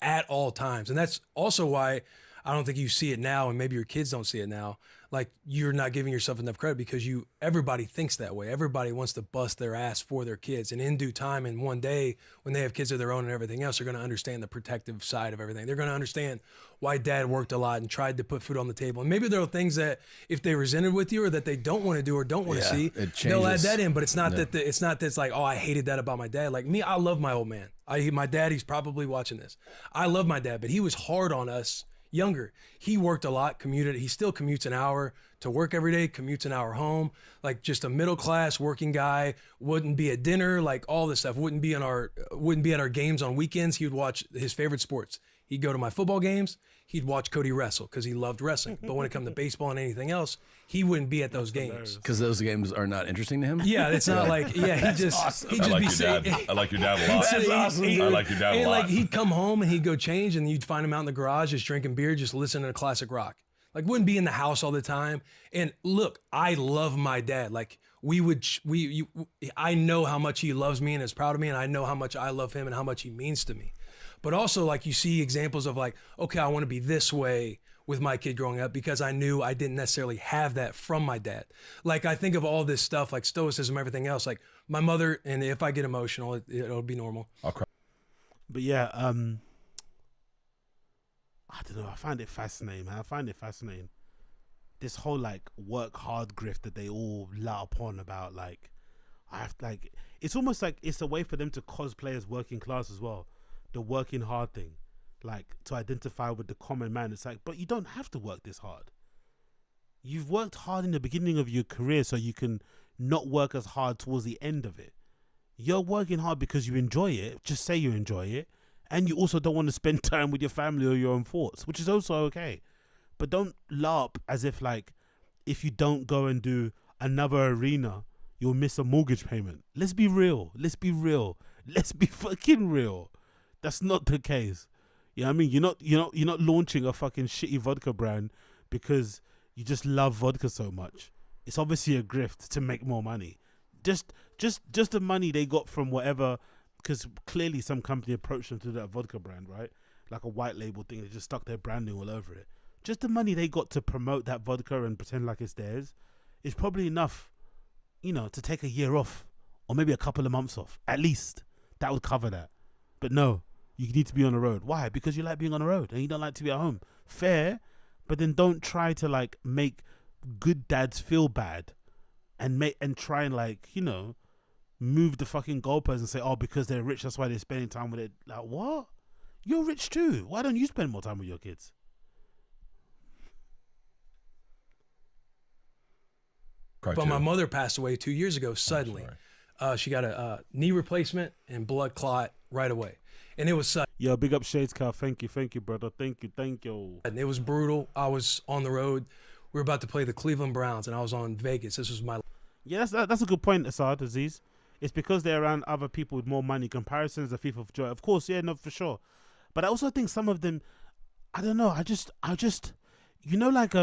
at all times. And that's also why I don't think you see it now, and maybe your kids don't see it now. Like, you're not giving yourself enough credit because everybody thinks that way. Everybody wants to bust their ass for their kids. And in due time, and one day when they have kids of their own and everything else, they're going to understand the protective side of everything. They're going to understand why dad worked a lot and tried to put food on the table. And maybe there are things that if they resented with you or that they don't want to do or don't want to see, they'll add that in. But it's not that it's not that it's like, oh, I hated that about my dad. Like me, I love my old man. My dad, he's probably watching this. I love my dad, but he was hard on us younger. He worked a lot, commuted. He still commutes an hour to work every day, commutes an hour home, like just a middle class working guy, wouldn't be at dinner, like all this stuff, wouldn't be at our games on weekends. He would watch his favorite sports. He'd go to my football games. He'd watch Cody wrestle because he loved wrestling. But when it come to baseball and anything else, he wouldn't be at those games. Because those games are not interesting to him? Yeah, it's not like, yeah, he just, awesome. he'd just be saying. I like your dad a lot. That's awesome, dude. I like your dad a lot. Like, he'd come home and he'd go change and you'd find him out in the garage just drinking beer, just listening to classic rock. Like, wouldn't be in the house all the time. And look, I love my dad. Like, I know how much he loves me and is proud of me, and I know how much I love him and how much he means to me. But also, like, you see examples of like, okay, I want to be this way with my kid growing up because I knew I didn't necessarily have that from my dad. Like, I think of all this stuff, like stoicism, everything else. Like, my mother, and if I get emotional, it'll be normal. I'll cry. But yeah, I don't know. I find it fascinating, man. I find it fascinating. This whole like work hard grift that they all lat upon about, like, it's almost like it's a way for them to cosplay as working class as well. The working hard thing, like to identify with the common man. It's like, but you don't have to work this hard. You've worked hard in the beginning of your career so you can not work as hard towards the end of it. You're working hard because you enjoy it. Just say you enjoy it. And you also don't want to spend time with your family or your own thoughts, which is also okay. But don't LARP as if like, if you don't go and do another arena, you'll miss a mortgage payment. Let's be real. Let's be real. Let's be fucking real. That's not the case. You know what I mean? You're not launching a fucking shitty vodka brand because you just love vodka so much. It's obviously a grift to make more money. Just the money they got from whatever, because clearly some company approached them to do that vodka brand, right? Like a white label thing. They just stuck their branding all over it. Just the money they got to promote that vodka and pretend like it's theirs is probably enough, you know, to take a year off or maybe a couple of months off. At least that would cover that. But no, you need to be on the road. Why? Because you like being on the road and you don't like to be at home. Fair, but then don't try to like make good dads feel bad and try and like, you know, move the fucking goalposts and say, oh, because they're rich, that's why they're spending time with it. Like, what? You're rich too. Why don't you spend more time with your kids? But my mother passed away 2 years ago suddenly. She got a knee replacement and blood clot right away. And it was sudden. Yo, big up Shades Car. Thank you, brother. Thank you. And it was brutal. I was on the road. We were about to play the Cleveland Browns, and I was on Vegas. This was my... Yeah, that's a good point, Assad Aziz. It's because they're around other people with more money. Comparison is a thief of joy. Of course, yeah, no, for sure. But I also think some of them, I don't know, I just, you know, like,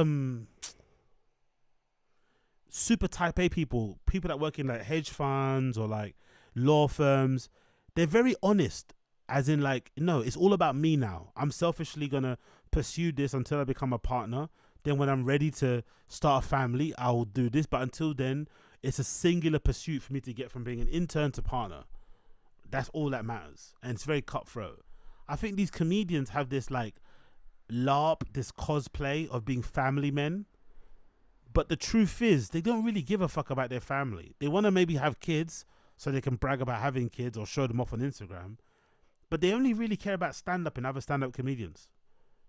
super type A people that work in like hedge funds or like law firms, they're very honest, as in like, no, it's all about me now. I'm selfishly gonna pursue this until I become a partner. Then when I'm ready to start a family, I'll do this. But until then, it's a singular pursuit for me to get from being an intern to partner. That's all that matters. And it's very cutthroat. I think these comedians have this like LARP, this cosplay of being family men. But the truth is, they don't really give a fuck about their family. They want to maybe have kids so they can brag about having kids or show them off on Instagram. But they only really care about stand-up and other stand-up comedians.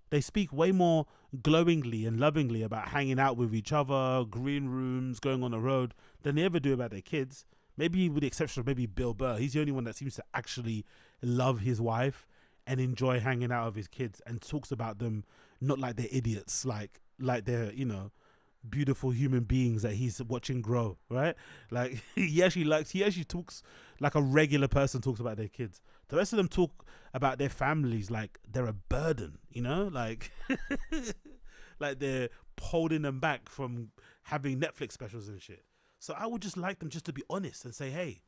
They speak way more glowingly and lovingly about hanging out with each other, green rooms, going on the road, than they ever do about their kids. Maybe with the exception of maybe Bill Burr. He's the only one that seems to actually love his wife and enjoy hanging out with his kids and talks about them not like they're idiots, like they're, you know, beautiful human beings that he's watching grow, right? Like he actually talks like a regular person talks about their kids. The rest of them talk about their families like they're a burden, you know, like like they're holding them back from having Netflix specials and shit. So I would just like them just to be honest and say, hey,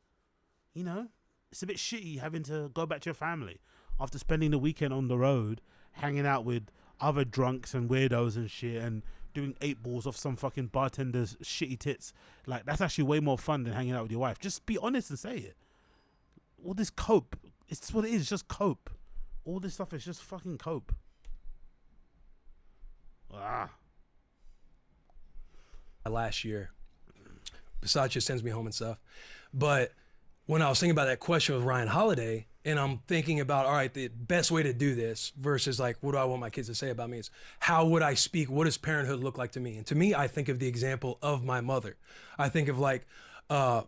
you know, it's a bit shitty having to go back to your family after spending the weekend on the road, hanging out with other drunks and weirdos and shit and doing 8 balls off some fucking bartender's shitty tits. Like, that's actually way more fun than hanging out with your wife. Just be honest and say it. All this cope, it's what it is, just cope. All this stuff is just fucking cope. Last year, besides just sends me home and stuff. But when I was thinking about that question with Ryan Holiday, and I'm thinking about, all right, the best way to do this versus like, what do I want my kids to say about me is, how would I speak? What does parenthood look like to me? And to me, I think of the example of my mother. I think of like a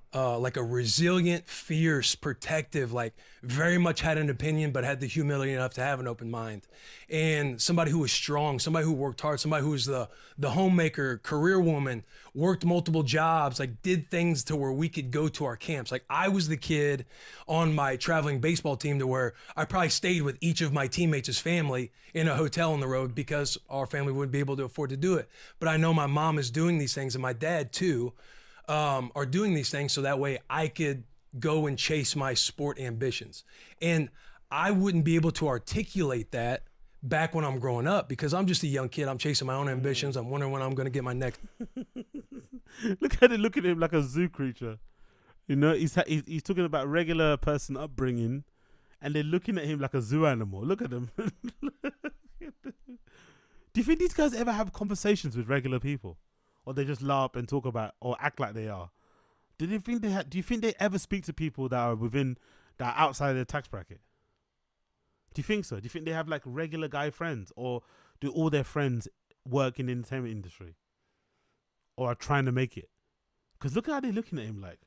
resilient, fierce, protective, like very much had an opinion, but had the humility enough to have an open mind. And somebody who was strong, somebody who worked hard, somebody who was the homemaker, career woman, worked multiple jobs, like did things to where we could go to our camps. Like I was the kid on my traveling baseball team to where I probably stayed with each of my teammates' family in a hotel on the road because our family wouldn't be able to afford to do it. But I know my mom is doing these things and my dad too, are doing these things so that way I could go and chase my sport ambitions. And I wouldn't be able to articulate that back when I'm growing up because I'm just a young kid. I'm chasing my own ambitions. I'm wondering when I'm going to get my next. Look at him like a zoo creature. You know, he's talking about regular person upbringing and they're looking at him like a zoo animal. Look at him. Do you think these guys ever have conversations with regular people? Or they just laugh and talk about or act like they are? Do you think they ever speak to people that are outside their tax bracket? Do you think so? Do you think they have like regular guy friends, or do all their friends work in the entertainment industry, or are trying to make it? Because look how they're looking at him like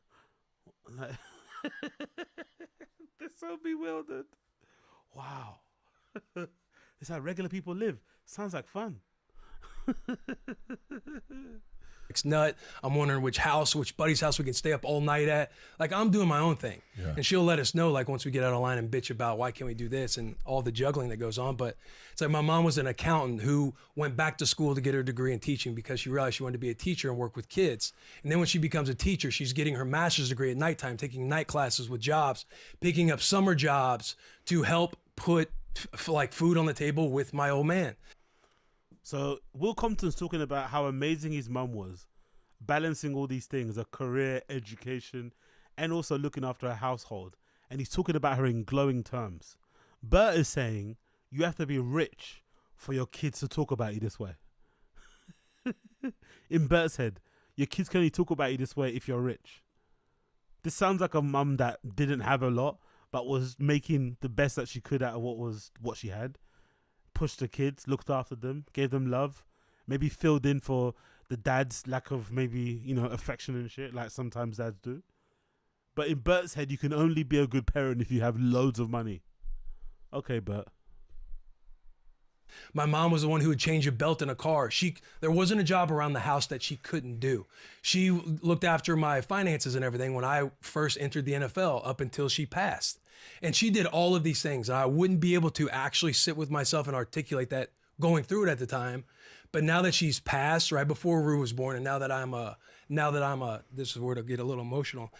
they're so bewildered. Wow, it's how regular people live. Sounds like fun. Nut. I'm wondering which buddy's house we can stay up all night at. Like I'm doing my own thing. Yeah. And she'll let us know like once we get out of line and bitch about why can't we do this and all the juggling that goes on. But it's like my mom was an accountant who went back to school to get her degree in teaching because she realized she wanted to be a teacher and work with kids. And then when she becomes a teacher, she's getting her master's degree at nighttime, taking night classes with jobs, picking up summer jobs to help put like food on the table with my old man. So Will Compton's talking about how amazing his mum was, balancing all these things, a career, education, and also looking after a household. And he's talking about her in glowing terms. Bert is saying you have to be rich for your kids to talk about you this way. In Bert's head, your kids can only talk about you this way if you're rich. This sounds like a mum that didn't have a lot, but was making the best that she could out of what she had. Pushed the kids, looked after them, gave them love, maybe filled in for the dad's lack of maybe, you know, affection and shit, like sometimes dads do. But in Bert's head, you can only be a good parent if you have loads of money. Okay, Bert. My mom was the one who would change a belt in a car. There wasn't a job around the house that she couldn't do. She looked after my finances and everything when I first entered the NFL up until she passed. And she did all of these things. And I wouldn't be able to actually sit with myself and articulate that going through it at the time. But now that she's passed, right before Rue was born, and now that I'm a, this is where it'll get a little emotional,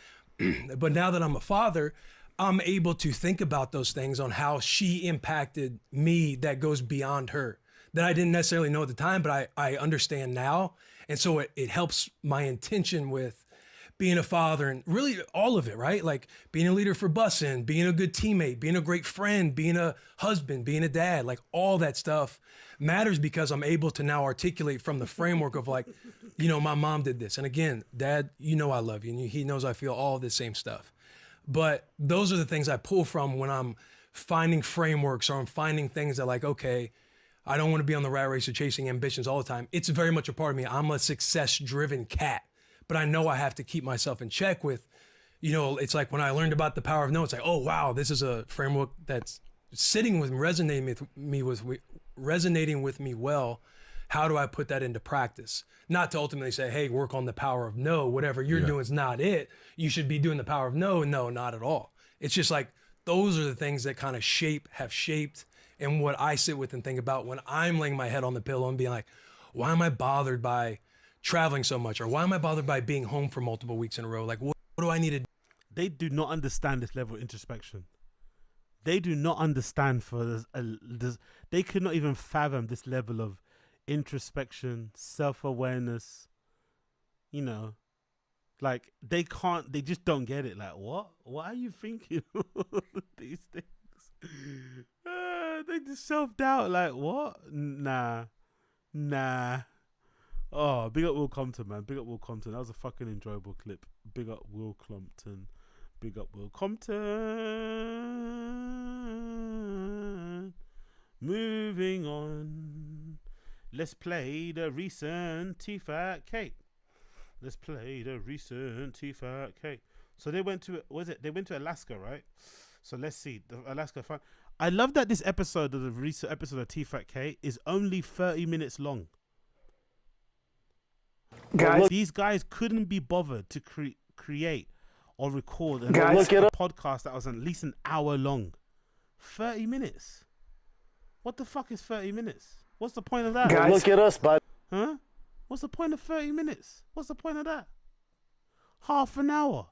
but now that I'm a father, I'm able to think about those things on how she impacted me that goes beyond her, that I didn't necessarily know at the time, but I understand now. And so it helps my intention with being a father and really all of it, right? Like being a leader for busing, being a good teammate, being a great friend, being a husband, being a dad, like all that stuff matters because I'm able to now articulate from the framework of like, you know, my mom did this. And again, Dad, you know I love you and he knows I feel all the same stuff. But those are the things I pull from when I'm finding frameworks or I'm finding things that like, okay, I don't want to be on the rat race or chasing ambitions all the time. It's very much a part of me. I'm a success-driven cat, but I know I have to keep myself in check with, you know, it's like when I learned about the power of no, it's like, oh, wow, this is a framework that's sitting with me, resonating with me well. How do I put that into practice? Not to ultimately say, hey, work on the power of no, whatever you're doing is not it. You should be doing the power of no, no, not at all. It's just like, those are the things that kind of have shaped and what I sit with and think about when I'm laying my head on the pillow and being like, why am I bothered by traveling so much? Or why am I bothered by being home for multiple weeks in a row? Like, what do I need to do? They do not understand this level of introspection. They do not understand they could not even fathom this level of introspection, self-awareness, you know, like they just don't get it. Like, what are you thinking? These things. They just self-doubt. Like, what? Nah. Oh, big up Will Compton, man. Big up Will Compton. That was a fucking enjoyable clip. Big up Will Compton. Big up Will Compton. Moving on. Let's play the recent TFATK. Let's play the recent TFATK. So they went to, they went to Alaska, right? So let's see. The Alaska fun. I love that this episode of the recent episode of TFATK is only 30 minutes long. Guys, these guys couldn't be bothered to create or record a podcast that was at least an hour long. 30 minutes. What the fuck is 30 minutes? What's the point of that? Guys, look at us, bud. Huh? What's the point of 30 minutes? What's the point of that? Half an hour.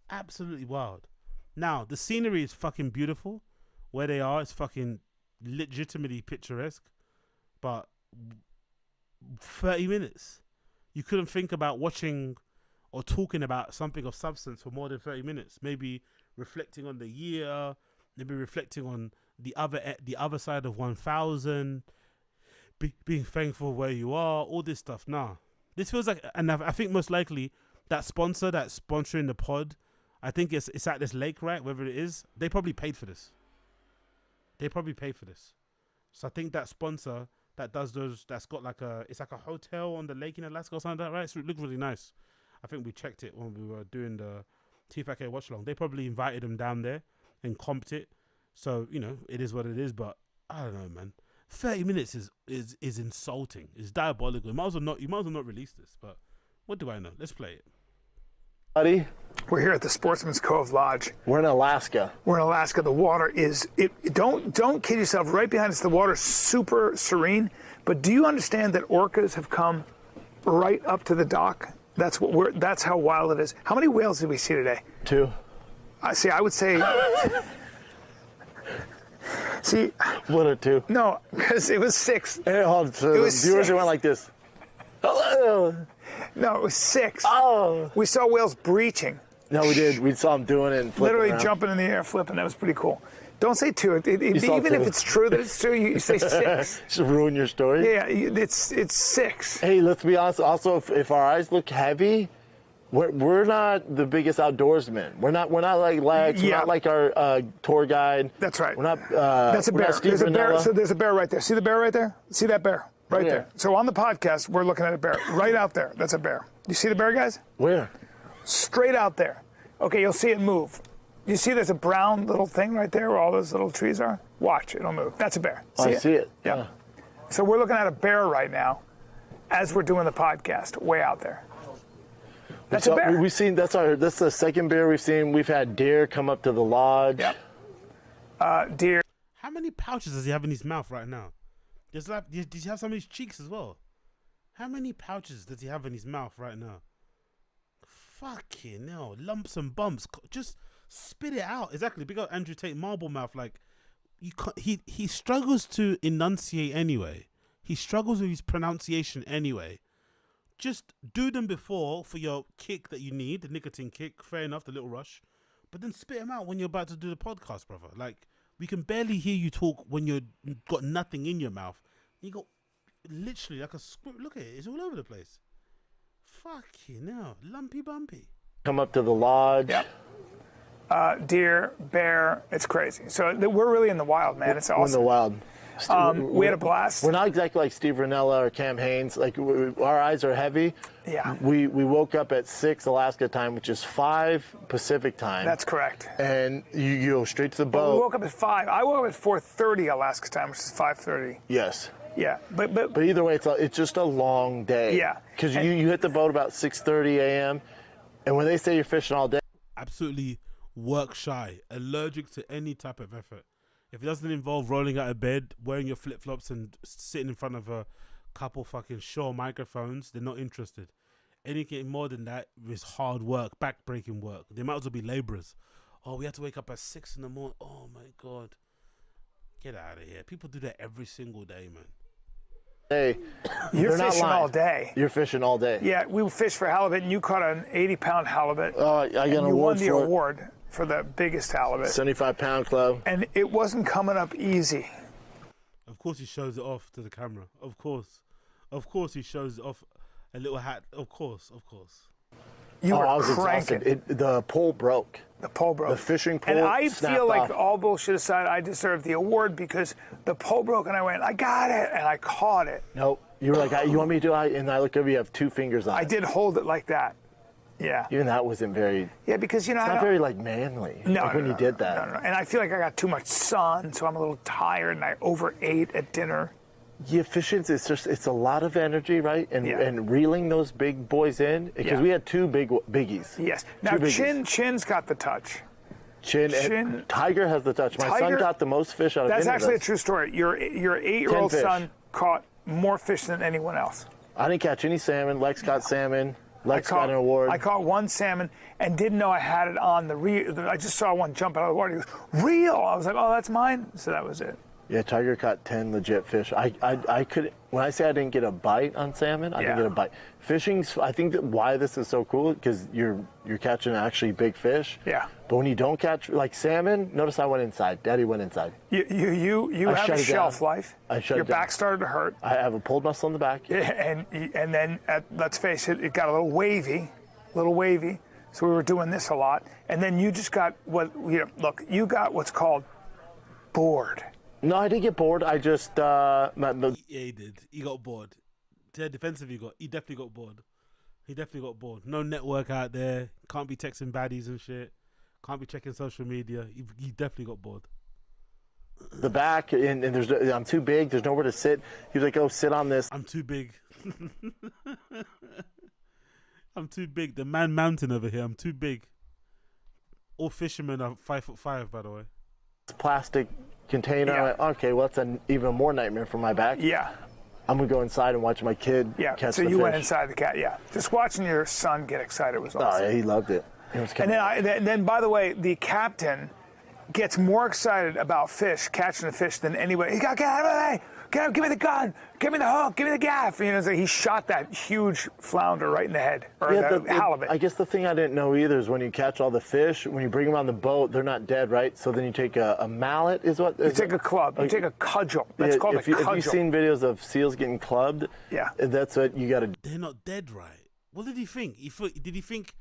Absolutely wild. Now, the scenery is fucking beautiful. Where they are, it's fucking legitimately picturesque. But 30 minutes. You couldn't think about watching or talking about something of substance for more than 30 minutes. Maybe reflecting on the year, maybe reflecting on the other side of 1000, being thankful where you are, all this stuff. Nah. This feels like, and I think most likely that sponsor that's sponsoring the pod, I think it's at this lake, right? Wherever it is, they probably paid for this. So I think that sponsor that does those, that's got like it's like a hotel on the lake in Alaska or something like that, right? So it looked really nice. I think we checked it when we were doing the TFATK watch along. They probably invited them down there and comped it. So, you know, it is what it is, but I don't know, man. 30 minutes is insulting. It's diabolical. You might as well not release this, but what do I know? Let's play it. Buddy, we're here at the Sportsman's Cove Lodge. We're in Alaska. The water is, don't kid yourself, right behind us, the water's super serene, but do you understand that orcas have come right up to the dock? That's how wild it is. How many whales did we see today? 2. See, I would say... See, 1 or 2? No, because it was 6. Hey, hold on. So the viewers went like this. Hello. No, it was 6. Oh. We saw whales breaching. No, we did. We saw them doing it and flipping literally around. Jumping in the air, flipping. That was pretty cool. Don't say 2. Even if it's true that it's 2, you say 6. Just ruin your story. Yeah, it's 6. Hey, let's be honest. Also, if our eyes look heavy, we're not the biggest outdoorsmen. We're not like Lex. We're not like our tour guide. That's right. We're not. That's a bear. There's a bear. So there's a bear right there. See the bear right there? See that bear right there? So on the podcast, we're looking at a bear right out there. That's a bear. You see the bear, guys? Where? Straight out there. Okay, you'll see it move. You see there's a brown little thing right there where all those little trees are? Watch, it'll move. That's a bear. I see it. Yeah. So we're looking at a bear right now as we're doing the podcast, way out there. That's a bear. We've seen, that's the second bear we've seen. We've had deer come up to the lodge. Yep. Deer. How many pouches does he have in his mouth right now? Did he have some of his cheeks as well? How many pouches does he have in his mouth right now? Fucking hell, lumps and bumps. Just spit it out. Exactly. Big up Andrew Tate, marble mouth. Like, you can't, he struggles to enunciate anyway. He struggles with his pronunciation anyway. just do them before for your kick that you need, the nicotine kick. Fair enough, the little rush. But then spit them out when you're about to do the podcast, brother. Like, we can barely hear you talk when you've got nothing in your mouth. You got literally like a script. Look at it. It's all over the place. Fucking hell. Lumpy bumpy. Come up to the lodge. Yep. Deer, bear, it's crazy. So we're really in the wild, man. It's awesome. We're in the wild. We had a blast. We're not exactly like Steve Ranella or Cam Haines. Like our eyes are heavy. Yeah. We woke up at 6 Alaska time, which is 5 Pacific time. That's correct. And you go straight to the boat. Well, we woke up at 5. I woke up at 4:30 Alaska time, which is 5:30. Yes. Yeah, but either way, it's just a long day. Yeah. Because you hit the boat about 6:30 a.m. and when they say you're fishing all day, absolutely work shy, allergic to any type of effort. If it doesn't involve rolling out of bed, wearing your flip-flops and sitting in front of a couple fucking Shure microphones, they're not interested. Anything more than that is hard work, back-breaking work. They might as well be laborers. Oh, we have to wake up at 6 in the morning. Oh, my God. Get out of here. People do that every single day, man. hey, you're they're not fishing lying. all day. You're fishing all day. Yeah, we fished for halibut, and you caught an 80-pound halibut. I got an you won award the for it. award for the biggest halibut. 75-pound club. And it wasn't coming up easy. Of course he shows it off to the camera. Of course he shows it off. A little hat. Of course. You were I was cranking. exhausted. The pole broke. The pole broke. The fishing pole And I snapped feel like off. all bullshit aside, I deserve the award because the pole broke and I went, I got it, and I caught it. Nope. You were like, you want me to do it? And I looked over, you have 2 fingers on it. I did hold it like that. Yeah. Even that wasn't very... Yeah, because, you know... It's not very, like, manly. No, like when you did that. No. And I feel like I got too much sun, so I'm a little tired, and I overate at dinner. Yeah, fishing, it's a lot of energy, right? And reeling those big boys in, because we had 2 biggies. Yes. Now, 2 biggies. Chin's got the touch. Chin. Tiger has the touch. My son got the most fish out of That's any actually a of us. true story. Your 8-year-old 10 fish. son caught more fish than anyone else. I didn't catch any salmon. Lex caught salmon. Lex got an award. I caught 1 salmon and didn't know I had it on the reel. I just saw one jump out of the water. He goes, reel! I was like, oh, that's mine. So that was it. Yeah, Tiger caught 10 legit fish. I could, when I say I didn't get a bite on salmon, I didn't get a bite. Fishing's, I think that why this is so cool, because you're catching actually big fish. Yeah. But when you don't catch, like salmon, notice I went inside. Daddy went inside. You have a shelf life. I shut Your it down. back started to hurt. I have a pulled muscle in the back. Yeah, and then, let's face it, it got a little wavy. So we were doing this a lot. And then you just got you got what's called bored. No, I didn't get bored. I just Yeah, he did. He got bored. To the defensive, he definitely got bored. No network out there. Can't be texting baddies and shit. Can't be checking social media. He definitely got bored. the back, and I'm too big. There's nowhere to sit. He was like, "Oh, sit on this." I'm too big. I'm too big. The man mountain over here. I'm too big. All fishermen are 5'5", by the way. It's plastic container. Yeah. I'm like, okay, well, that's an even more nightmare for my back. Yeah. I'm gonna go inside and watch my kid catch so the you fish. went inside the cat. Yeah. Just watching your son get excited was awesome. Oh, yeah, he loved it. It was And then, by the way, the captain gets more excited about catching a fish than anybody. He got, get out of the way! Give me the gun! Give me the hook! Give me the gaff! You know, so he shot that huge flounder right in the head, or the halibut. I guess the thing I didn't know either is when you catch all the fish, when you bring them on the boat, they're not dead, right? So then you take a mallet, you take a club. You take a cudgel. That's called a cudgel. If you've seen videos of seals getting clubbed, that's what you got to do. They're not dead, right? What did he think? Did he think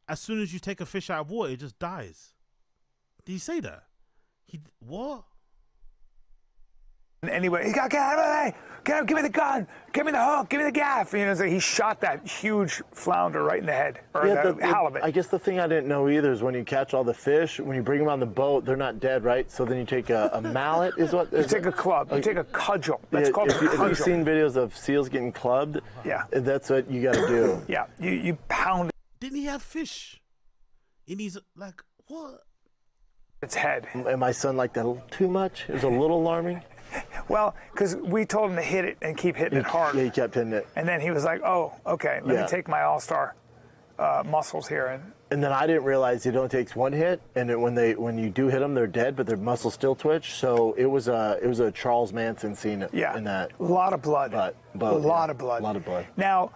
as soon as you take a fish out of water, it just dies? Did he say that? What? Anyway, he got, get out of the way! Give me the gun! Give me the hook! Give me the gaff! You know, so he shot that huge flounder right in the head, or the halibut. I guess the thing I didn't know either is when you catch all the fish, when you bring them on the boat, they're not dead, right? So then you take a mallet, you take a club. You take a cudgel. That's called a cudgel. If you've seen videos of seals getting clubbed, that's what you got to do. Yeah, you pound it. Didn't he have fish in his, like, what? Its head. And my son liked that a little too much. It was a little alarming. Well, because we told him to hit it and keep hitting it hard. Yeah, he kept hitting it. And then he was like, oh, okay, let me take my all-star muscles here. And then I didn't realize it only takes one hit, and when you do hit them, they're dead, but their muscles still twitch. So it was a Charles Manson scene in that. A lot of blood. A lot of blood. A lot of blood. Now,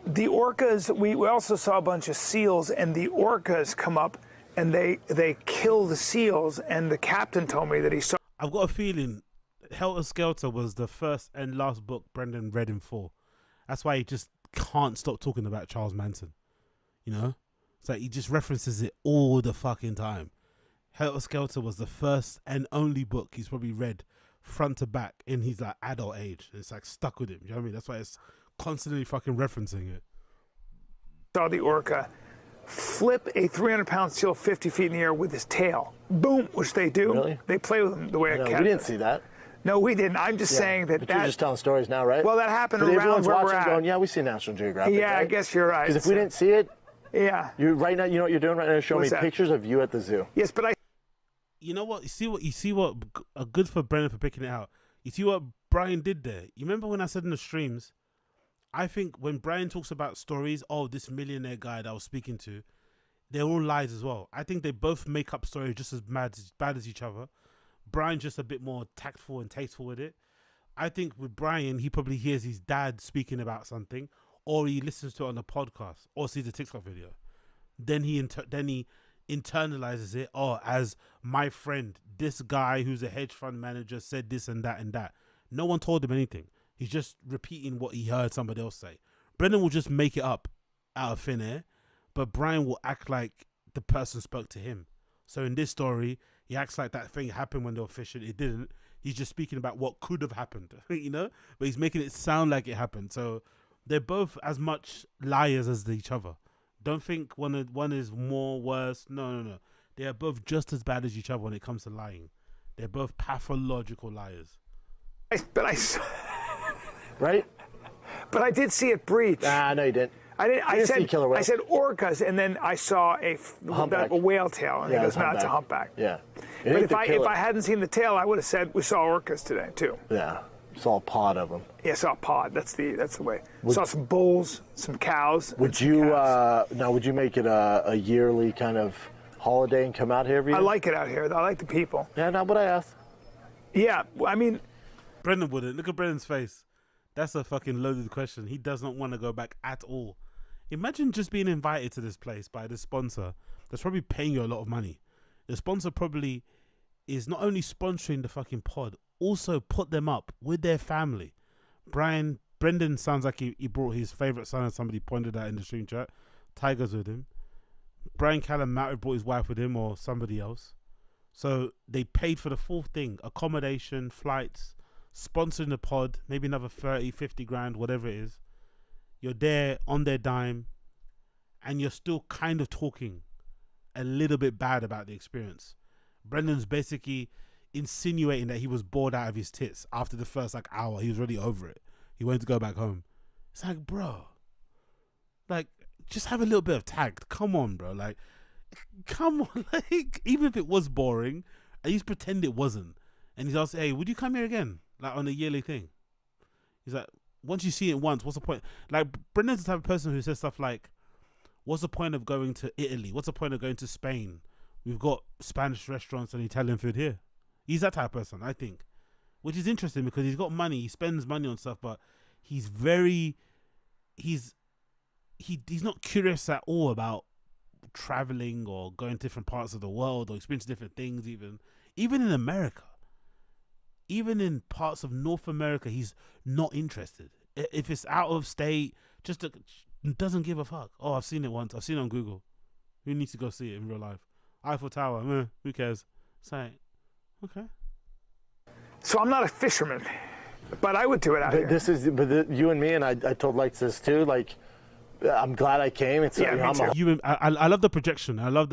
the orcas, we also saw a bunch of seals, and the orcas come up and they kill the seals, and the captain told me that he saw. I've got a feeling Helter Skelter was the first and last book Brendan read in full. That's why he just can't stop talking about Charles Manson. You know? It's like he just references it all the fucking time. Helter Skelter was the first and only book he's probably read front to back in his like adult age. It's like stuck with him. You know what I mean? That's why it's constantly fucking referencing it. Saw the orca flip a 300-pound seal 50 feet in the air with his tail. Boom, which they do. Really? They play with him the way a cat we didn't does. see that. No, we didn't. I'm just saying that But you're just telling stories now, right? Well, that happened But around everyone's where we're watching at. going, yeah, we see National Geographic. Yeah, I right? guess you're right. Because if we didn't see it, yeah. you right now, you know what you're doing right now? Showing me What's that? pictures of you at the zoo. Yes, but You know what? You see what? Good for Brendan for picking it out. You see what Brian did there. You remember when I said in the streams? I think when Brian talks about stories, oh, this millionaire guy that I was speaking to, they're all lies as well. I think they both make up stories just as bad as each other. Brian's just a bit more tactful and tasteful with it. I think with Brian, he probably hears his dad speaking about something, or he listens to it on a podcast, or sees a TikTok video. Then he internalizes it. Oh, as my friend, this guy who's a hedge fund manager said this and that and that. No one told him anything. He's just repeating what he heard somebody else say. Brendan will just make it up out of thin air, but Brian will act like the person spoke to him. So in this story, he acts like that thing happened when they were fishing. It didn't. He's just speaking about what could have happened, you know? But he's making it sound like it happened. So they're both as much liars as each other. Don't think one is more worse. No. They are both just as bad as each other when it comes to lying. They're both pathological liars. Right? But I did see it breach. Nah, no, you didn't. I didn't. You didn't see killer whales. I said orcas, and then I saw a whale tail, and he goes, "No, it's a humpback." Yeah. But if I hadn't seen the tail, I would have said we saw orcas today too. Yeah. Saw a pod of them. Yeah, saw a pod. That's the way. Saw some bulls, some cows. Would you would you make it a yearly kind of holiday and come out here every year? I like it out here. I like the people. Yeah, not what I asked. Yeah, I mean, Brendan wouldn't. Look at Brendan's face. That's a fucking loaded question. He does not want to go back at all. Imagine just being invited to this place by the sponsor that's probably paying you a lot of money. The sponsor probably is not only sponsoring the fucking pod, also put them up with their family. Brendan sounds like he brought his favourite son, as somebody pointed out in the stream chat. Tiger's with him. Brian Callum might have brought his wife with him or somebody else. So they paid for the full thing. Accommodation, flights, sponsoring the pod, maybe another 30, 50 grand, whatever it is. You're there on their dime and you're still kind of talking a little bit bad about the experience. Brendan's basically insinuating that he was bored out of his tits after the first hour. He was really over it. He wanted to go back home. It's like, bro, just have a little bit of tact. Come on, bro. Come on. Even if it was boring, at least pretend it wasn't. And he's also, hey, would you come here again? On a yearly thing. He's like, once you see it once, what's the point? Brendan's the type of person who says stuff like, what's the point of going to Italy? What's the point of going to Spain? We've got Spanish restaurants and Italian food here. He's that type of person, I think. Which is interesting because he's got money, he spends money on stuff, but he's not curious at all about traveling or going to different parts of the world or experiencing different things even in America. Even in parts of North America, he's not interested. If it's out of state, just doesn't give a fuck. Oh, I've seen it once. I've seen it on Google. Who needs to go see it in real life? Eiffel Tower, who cares? It's like, okay. So I'm not a fisherman, but I would do it out here. You and me, and I told Lights this too. I'm glad I came. It's I love the projection. I love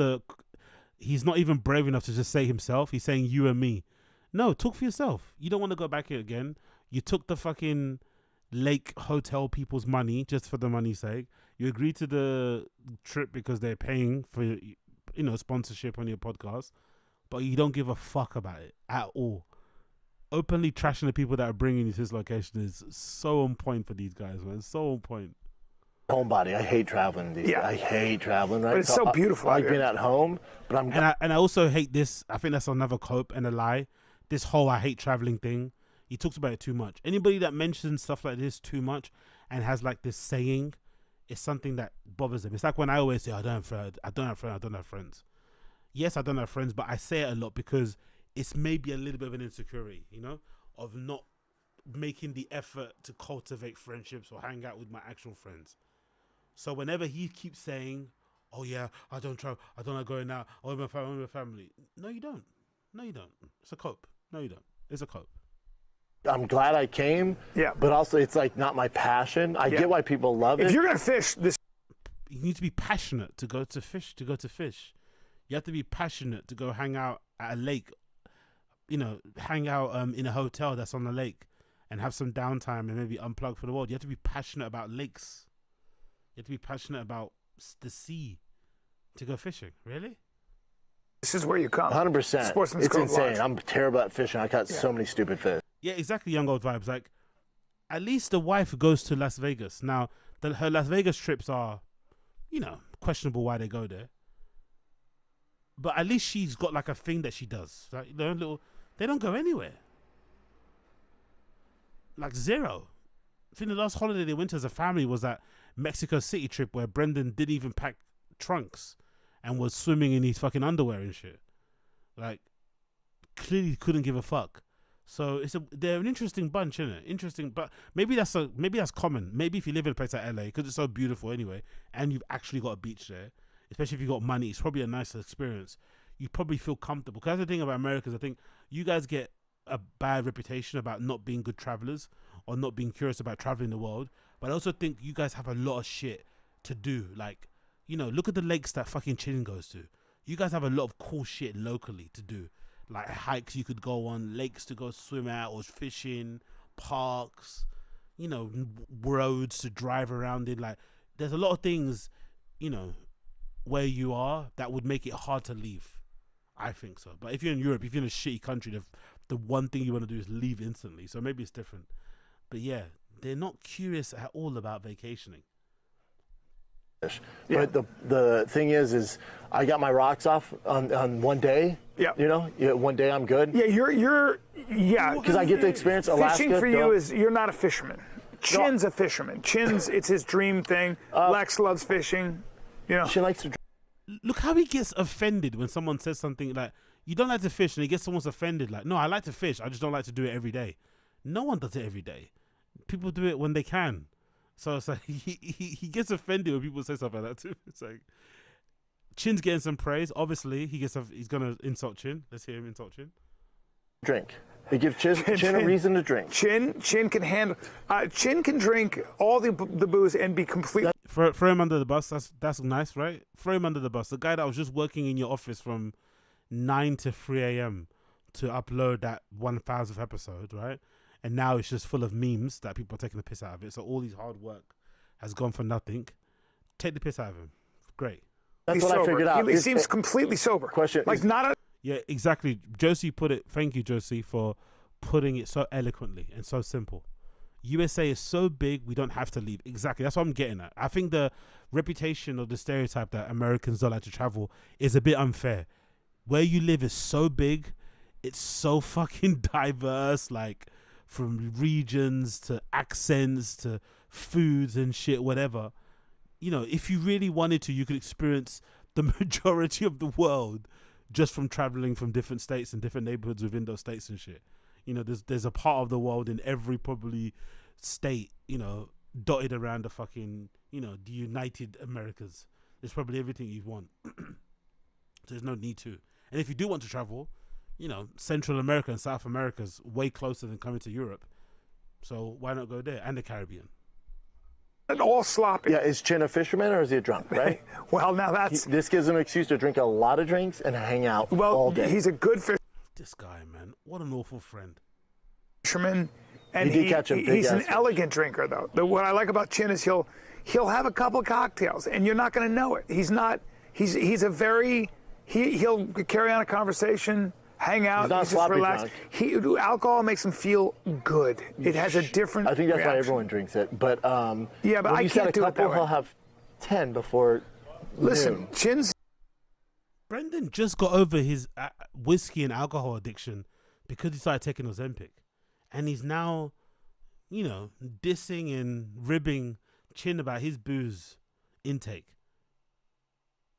he's not even brave enough to just say himself. He's saying you and me. No, talk for yourself. You don't want to go back here again. You took the fucking lake hotel people's money just for the money's sake. You agreed to the trip because they're paying for, sponsorship on your podcast, but you don't give a fuck about it at all. Openly trashing the people that are bringing you to this location is so on point for these guys, man. So on point. Homebody, I hate traveling. I hate traveling. Right, but it's so beautiful. I like being at home, but I also hate this. I think that's another cope and a lie. This whole I hate traveling thing. He talks about it too much. Anybody that mentions stuff like this too much and has this saying, it's something that bothers them. It's like when I always say, I don't have friends. Yes, I don't have friends, but I say it a lot because it's maybe a little bit of an insecurity, you know, of not making the effort to cultivate friendships or hang out with my actual friends. So whenever he keeps saying, oh yeah, I don't like going out, I'm with my family. No, you don't. It's a cope. No, you don't. It's a cope. I'm glad I came. Yeah. But also, it's like not my passion. I get why people love it. If you're gonna fish, you need to be passionate to go to fish. You have to be passionate to go hang out at a lake. You know, hang out in a hotel that's on the lake and have some downtime and maybe unplug for the world. You have to be passionate about lakes. You have to be passionate about the sea to go fishing. Really? This is where you come. 100%. It's insane. I'm terrible at fishing. I caught so many stupid fish. Yeah, exactly. Young old vibes. Like, at least the wife goes to Las Vegas. Now, her Las Vegas trips are, you know, questionable why they go there. But at least she's got like a thing that she does. Like, they don't go anywhere. Like zero. I think the last holiday they went to as a family was that Mexico City trip where Brendan didn't even pack trunks and was swimming in his fucking underwear and shit. Like, clearly couldn't give a fuck. So they're an interesting bunch, isn't it? Interesting, but maybe that's common. Maybe if you live in a place like LA, because it's so beautiful anyway, and you've actually got a beach there, especially if you've got money, it's probably a nicer experience. You probably feel comfortable. Because that's the thing about Americans, I think you guys get a bad reputation about not being good travelers or not being curious about traveling the world. But I also think you guys have a lot of shit to do. Like, you know, look at the lakes that fucking Chin goes to. You guys have a lot of cool shit locally to do. Like hikes you could go on, lakes to go swim at, or fishing, parks, you know, roads to drive around in. Like, there's a lot of things, you know, where you are that would make it hard to leave. I think so. But if you're in Europe, if you're in a shitty country, the one thing you want to do is leave instantly. So maybe it's different. But yeah, they're not curious at all about vacationing. But the thing is I got my rocks off on one day. Yeah. You know, one day I'm good. Yeah, because I get to experience Alaska. Fishing for you is you're not a fisherman. Chin's a fisherman. Chin's it's his dream thing. Lex loves fishing. You know, she likes to. Look how he gets offended when someone says something like, "You don't like to fish," and he gets someone's offended. Like, no, I like to fish. I just don't like to do it every day. No one does it every day. People do it when they can. So it's like he gets offended when people say stuff like that too. It's like Chin's getting some praise. Obviously, he's gonna insult Chin. Let's hear him insult Chin. Drink. They give Chin a reason to drink. Chin can handle. Chin can drink all the booze and be completely. Throw him under the bus. That's nice, right? Throw him under the bus. The guy that was just working in your office from 9 to 3 a.m. to upload that 1,000th episode, right? And now it's just full of memes that people are taking the piss out of it. So all his hard work has gone for nothing. Take the piss out of him. Great. That's what I figured out. He seems completely sober. Question. Like not a. Yeah, exactly. Josie put it. Thank you, Josie, for putting it so eloquently and so simple. USA is so big, we don't have to leave. Exactly. That's what I'm getting at. I think the reputation or the stereotype that Americans don't like to travel is a bit unfair. Where you live is so big. It's so fucking diverse. Like, from regions to accents to foods and shit, whatever. You know, if you really wanted to, you could experience the majority of the world just from traveling from different states and different neighborhoods within those states and shit. You know, there's a part of the world in every probably state, you know, dotted around the fucking, you know, the United Americas. There's probably everything you want. There's no need to. And if you do want to travel, you know, Central America and South America's way closer than coming to Europe. So why not go there? And the Caribbean. And all sloppy. Yeah, is Chin a fisherman or is he a drunk, right? Well, now this gives him an excuse to drink a lot of drinks and hang out all day. He's a good fisherman. This guy, man, what an awful friend. Fisherman, and he did catch a big he's an fish. elegant drinker, though. What I like about Chin is he'll have a couple of cocktails, and you're not going to know it. He's not. He's a very. He'll carry on a conversation. Hang out, He's not just relax. drunk. Alcohol makes him feel good. It has a different. I think that's reaction. why everyone drinks it. But yeah, but when I you can't said a do it couple, that way. he'll have 10 before. Listen, noon. Chin's. Brendan just got over his whiskey and alcohol addiction because he started taking Ozempic, and he's now, you know, dissing and ribbing Chin about his booze intake.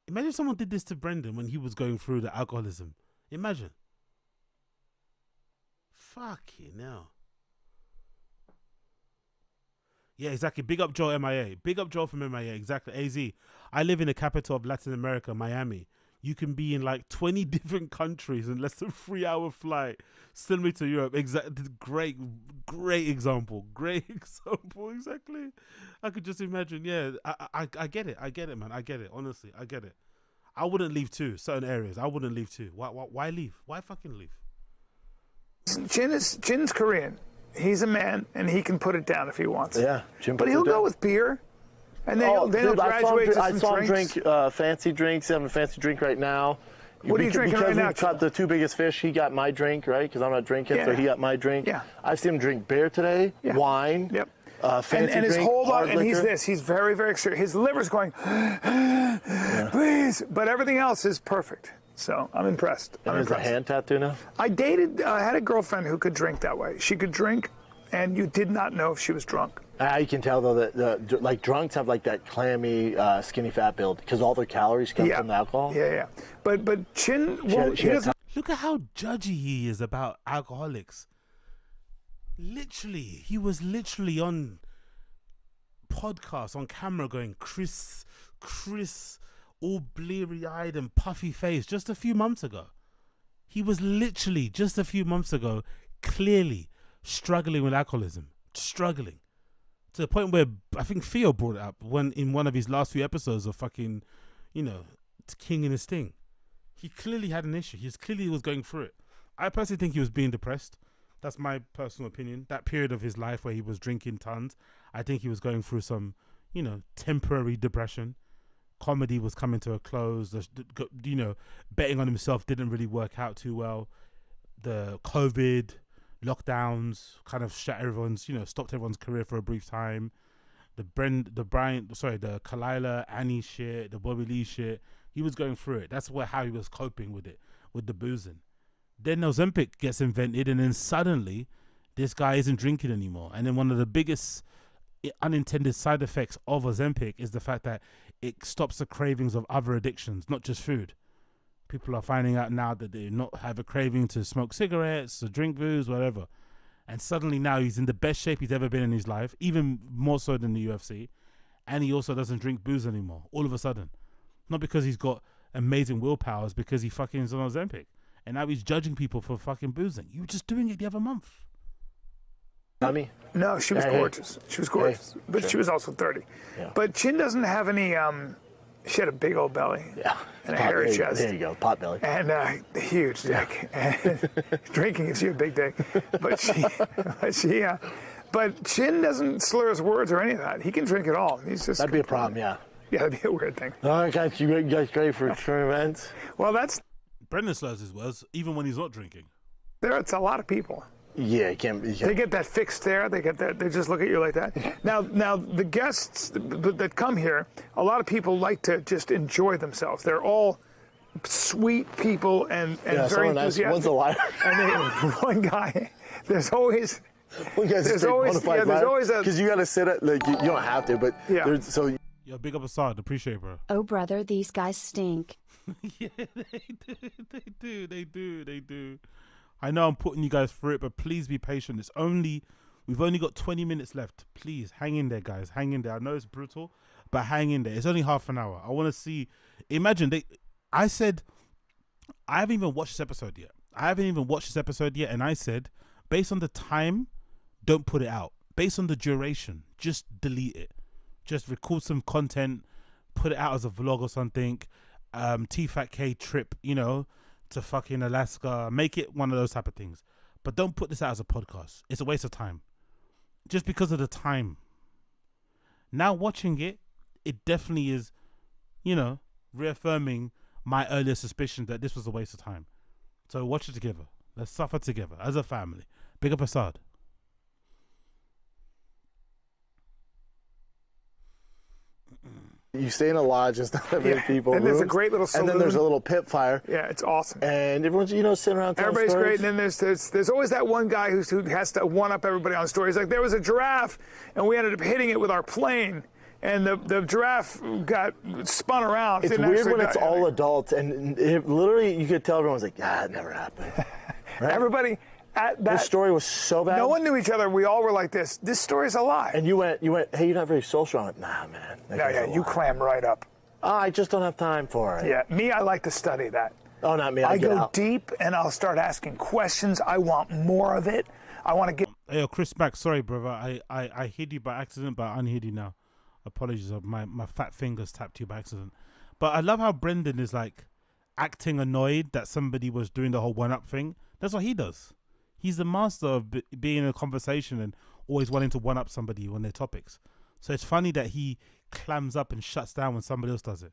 Imagine if someone did this to Brendan when he was going through the alcoholism. Imagine. Fucking hell. Yeah, exactly. Big up Joe MIA. Big up Joe from MIA. Exactly. AZ. I live in the capital of Latin America, Miami. You can be in like 20 different countries in less than 3-hour flight, similar to Europe. Exactly. Great example. Great example. Exactly. I could just imagine. Yeah, I get it. I get it, man. I get it. Honestly, I get it. I wouldn't leave too. Certain areas, I wouldn't leave too. Why leave? Why fucking leave? Jin's Korean. He's a man, and he can put it down if he wants. Yeah, Jin. But he'll go with beer, and then he'll graduate to some I saw him drinks. drink fancy drinks. He's having a fancy drink right now. What are you drinking right now? Because we caught the two biggest fish, he got my drink, right? Because I'm not drinking, so he got my drink. Yeah. I see him drink beer today, wine. Yep. Fancy and his drink, whole hard body, and liquor. he's very, very extreme. His liver's going, please, but everything else is perfect. So I'm impressed. And there's a hand tattoo now? I had a girlfriend who could drink that way. She could drink, and you did not know if she was drunk. You can tell though that like drunks have like that clammy, skinny fat build because all their calories come from the alcohol. Yeah. But Chin, he doesn't. Look at how judgy he is about alcoholics. Literally, he was literally on podcast on camera going, Chris, all bleary-eyed and puffy faced just a few months ago. He was literally just a few months ago clearly struggling with alcoholism, struggling to the point where I think Theo brought it up when in one of his last few episodes of fucking, King and his Sting. He clearly had an issue. He clearly was going through it. I personally think he was being depressed. That's my personal opinion. That period of his life where he was drinking tons, I think he was going through some, temporary depression. Comedy was coming to a close. Betting on himself didn't really work out too well. The COVID lockdowns kind of stopped everyone's career for a brief time. The Kalila, Annie shit, the Bobby Lee shit. He was going through it. That's how he was coping with it, with the boozing. Then Ozempic gets invented, and then suddenly this guy isn't drinking anymore. And then one of the biggest unintended side effects of Ozempic is the fact that it stops the cravings of other addictions, not just food. People are finding out now that they not have a craving to smoke cigarettes, to drink booze, whatever. And suddenly now he's in the best shape he's ever been in his life, even more so than the UFC. And he also doesn't drink booze anymore, all of a sudden. Not because he's got amazing willpower, it's because he fucking is on Ozempic. And now he's judging people for fucking boozing. You were just doing it the other month. Mommy? No, she was gorgeous. She was gorgeous. But she was also 30. Yeah. But Chin doesn't have any, she had a big old belly. Yeah. And a hairy chest. There you go, pot belly. And a huge dick. And drinking gives you a big dick. But Chin doesn't slur his words or any of that. He can drink it all. He's just. That'd be a problem, yeah. Yeah, that'd be a weird thing. All right, guys, you guys ready for events? Well, that's. Brendan slurs his words, even when he's not drinking. It's a lot of people. Yeah, you can't. They get that fixed stare. They get that. They just look at you like that. Now the guests that come here, a lot of people like to just enjoy themselves. They're all sweet people and very enthusiastic. One's a liar. And one guy. There's always. There's always because you gotta sit at you don't have to, but so. Yo, big up Assad. Appreciate it, bro. Oh, brother, these guys stink. Yeah, they do. I know I'm putting you guys through it, but please be patient. We've only got 20 minutes left. Please, hang in there, guys. Hang in there. I know it's brutal, but hang in there. It's only half an hour. I want to see. Imagine I said, I haven't even watched this episode yet. And I said, based on the time, don't put it out. Based on the duration, just delete it. Just record some content, put it out as a vlog or something. TFATK trip, to fucking Alaska. Make it one of those type of things. But don't put this out as a podcast. It's a waste of time. Just because of the time. Now watching it, it definitely is, reaffirming my earlier suspicion that this was a waste of time. So watch it together. Let's suffer together as a family. Big up Assad. You stay in a lodge, there's not that many people. And there's a great little saloon. And then there's a little pit fire. Yeah, it's awesome. And everyone's, sitting around telling Everybody's stories. great. And then there's always that one guy who has to one-up everybody on stories. Like, there was a giraffe, and we ended up hitting it with our plane. and the giraffe got spun around. It's Didn't weird actually when die. it's all adults, and it literally you could tell everyone's like, it never happened. Right? Everybody at that. This story was so bad. No one knew each other. We all were like this. This story's a lie. And you went, hey, you're not very social. I went, nah, man. Yeah, you clam right up. I just don't have time for it. Yeah, me, I like to study that. Oh, not me. I get go out. deep and I'll start asking questions. I want more of it. I want to get. Hey, yo, Chris Mack, sorry, brother. I hit you by accident, but I unhid you now. Apologies, my fat fingers tapped you by accident. But I love how Brendan is like acting annoyed that somebody was doing the whole one-up thing. That's what he does. He's the master of being in a conversation and always wanting to one-up somebody on their topics. So it's funny that he clams up and shuts down when somebody else does it.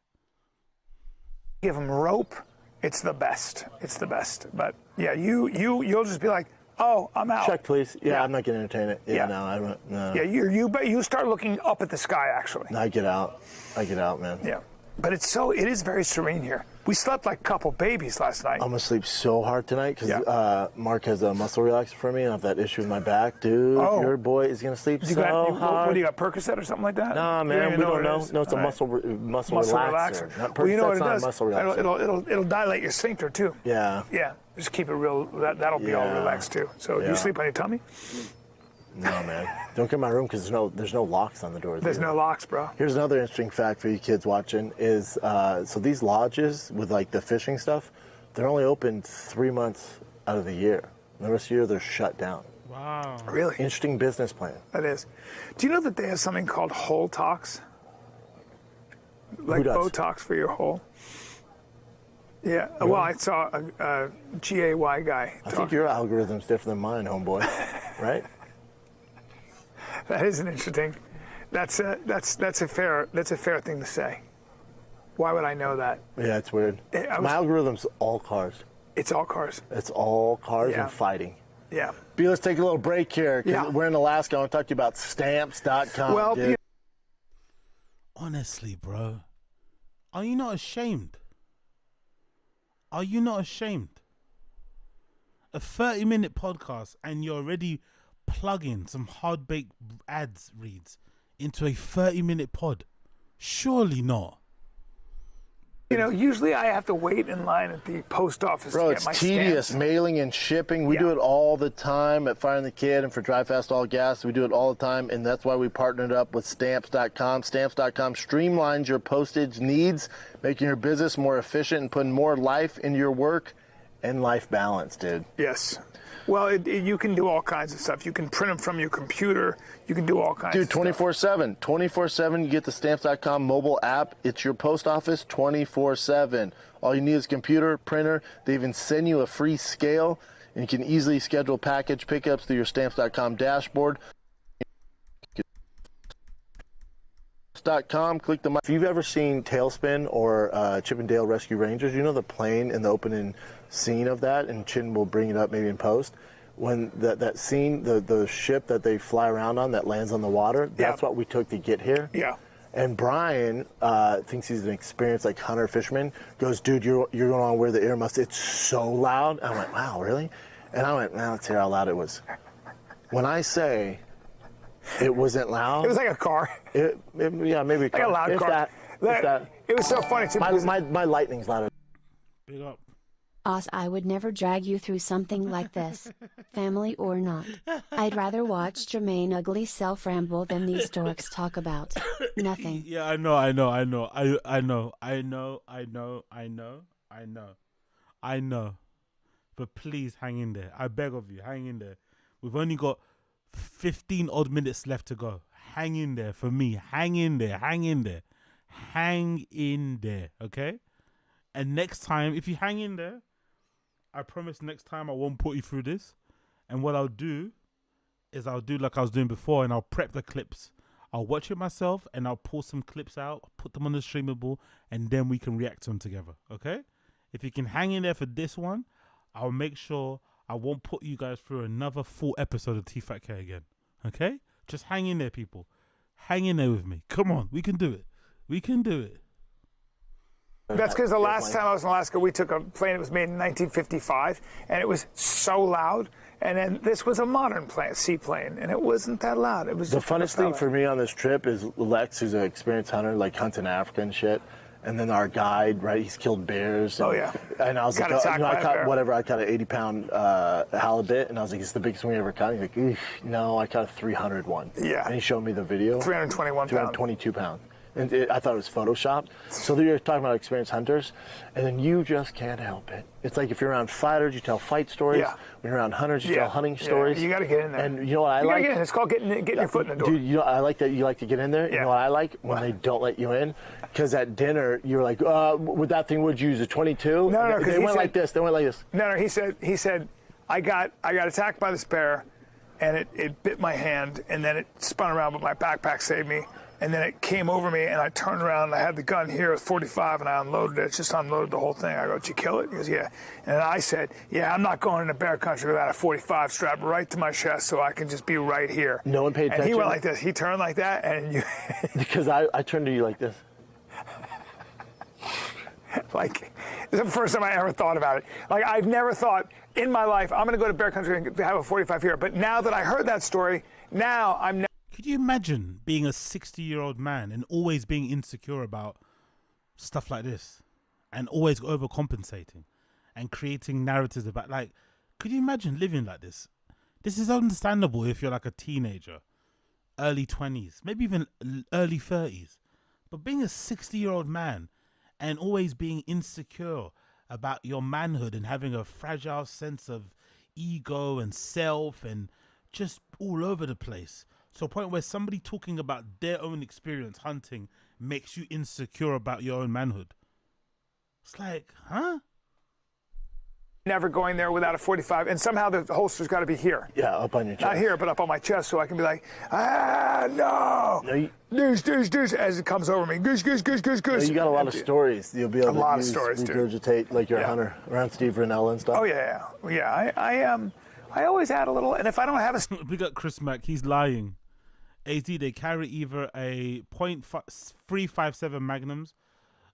Give him rope. It's the best. It's the best. But yeah, you'll just be like, oh, I'm out. Check, please. Yeah, I'm not gonna entertain it. Yeah. No, I don't. No. Yeah, you start looking up at the sky actually. I get out. I get out, man. Yeah, but it is very serene here. We slept like a couple babies last night. I'm gonna sleep so hard tonight because Mark has a muscle relaxer for me, and I have that issue with my back, dude. Oh. Your boy is gonna sleep hard. What do you got, Percocet or something like that? Nah, man, we don't know. No, it's a muscle relaxer. Not Well, you know what it not a does? muscle relaxer. It'll dilate your sphincter too. Yeah. Yeah, just keep it real. That'll be all relaxed too. So Yeah. you sleep on your tummy? No, man. Don't get in my room because there's no locks on the doors. There's no locks, bro. Here's another interesting fact for you kids watching is so these lodges with like the fishing stuff, they're only open 3 months out of the year. The rest of the year they're shut down. Wow. Really? Interesting business plan. That is. Do you know that they have something called hole tox? Like does? Botox for your hole? Yeah. Well, I saw a GAY guy. I think your algorithm's different than mine, homeboy. Right? That is an interesting. That's a fair thing to say. Why would I know that? Yeah, it's weird. My algorithm's all cars. It's all cars. It's all cars Yeah. and fighting. Yeah. B, let's take a little break here. 'Cause Yeah. We're in Alaska. I want to talk to you about stamps.com. Well, dude. Honestly, bro, are you not ashamed? Are you not ashamed? A 30-minute podcast and you're already plugging some hard-baked ads reads into a 30-minute pod? Surely not. You know, usually I have to wait in line at the post office Bro, to it's get my tedious stamps. mailing and shipping. We do it all the time at Fire and the Kid and for Drive Fast All Gas. We do it all the time, and that's why we partnered up with Stamps.com. Stamps.com streamlines your postage needs, making your business more efficient and putting more life into your work and life balance, dude. Yes. Well, you can do all kinds of stuff. You can print them from your computer. You can do all kinds of Dude, stuff. 24/7. 24/7, you get the Stamps.com mobile app. It's your post office 24/7. All you need is a computer, printer. They even send you a free scale, and you can easily schedule package pickups through your Stamps.com dashboard. Click the. If you've ever seen Tailspin or Chip and Dale Rescue Rangers, you know the plane in the opening scene of that, and Chin will bring it up maybe in post. When that scene, the ship that they fly around on that lands on the water, that's what we took to get here. Yeah. And Brian thinks he's an experienced like hunter fisherman. Goes, dude, you're going on where the air must. It's so loud. I went, wow, really? And I went, now let's hear how loud it was. When I say it wasn't loud, It was like a car. yeah, maybe a Like car. a loud If car. that, if that. It was so funny too. My lightning's louder. Big up. I would never drag you through something like this, family or not. I'd rather watch Jermaine ugly self ramble than these dorks talk about nothing. Yeah, I know. But please hang in there. I beg of you, hang in there. We've only got 15 odd minutes left to go. Hang in there for me. Hang in there. Hang in there. Hang in there. Okay? And next time, if you hang in there, I promise next time I won't put you through this. And what I'll do is I'll do like I was doing before, and I'll prep the clips. I'll watch it myself, and I'll pull some clips out, put them on the streamable, and then we can react to them together. Okay? If you can hang in there for this one, I'll make sure I won't put you guys through another full episode of TFATK again. Okay? Just hang in there, people. Hang in there with me. Come on. We can do it. We can do it. That's because the last time I was in Alaska, we took a plane that was made in 1955, and it was so loud. And then this was a modern seaplane, and it wasn't that loud. It was the just funnest thing for me on this trip is Lex, who's an experienced hunter, like hunting Africa and shit. And then our guide, right? He's killed bears. And, oh yeah. And I was Got like, attacked by I a caught bear. whatever. I caught an 80-pound halibut, and I was like, "It's the biggest one we ever caught." He's like, "Eesh, "No, I caught a 300 one." Yeah. And he showed me the video. 321 pounds. 322 pounds. And I thought it was photoshopped. So you're talking about experienced hunters, and then you just can't help it. It's like if you're around fighters, you tell fight stories. Yeah. When you're around hunters, you tell hunting stories. You got to get in there. And you know what I you like? Gotta get in. It's called getting your foot in the door. Dude, you know, I like that you like to get in there. You know what I like? When they don't let you in. Because at dinner, you were like, with that thing, would you use a 22? No, they went like this. They went like this. No, he said, I got attacked by this bear, and it bit my hand, and then it spun around, but my backpack saved me. And then it came over me, and I turned around, and I had the gun here with 45, and I unloaded it. Just unloaded the whole thing. I go, "Did you kill it?" He goes, "Yeah." And then I said, "Yeah, I'm not going into bear country without a 45 strapped right to my chest so I can just be right here." No one paid attention. And he went like this. He turned like that, and you... Because I turned to you like this. Like, this is the first time I ever thought about it. Like, I've never thought in my life, I'm going to go to bear country and have a 45 here. But now that I heard that story, now I'm... Could you imagine being a 60-year-old man and always being insecure about stuff like this and always overcompensating and creating narratives about, like, could you imagine living like this? This is understandable if you're like a teenager, early 20s, maybe even early 30s. But being a 60-year-old man and always being insecure about your manhood and having a fragile sense of ego and self and just all over the place. So a point where somebody talking about their own experience hunting makes you insecure about your own manhood. It's like, huh? Never going there without a 45, and somehow the holster's got to be here. Yeah, up on your chest. Not here, but up on my chest, so I can be like, no, goose, as it comes over me, goose. You got a lot of stories. You'll be able to regurgitate like you're a hunter around Steve Rinella and stuff. Oh yeah. I always add a little, and if I don't have a... We got Chris Mack, he's lying. AZ, they carry either a .357 Magnums,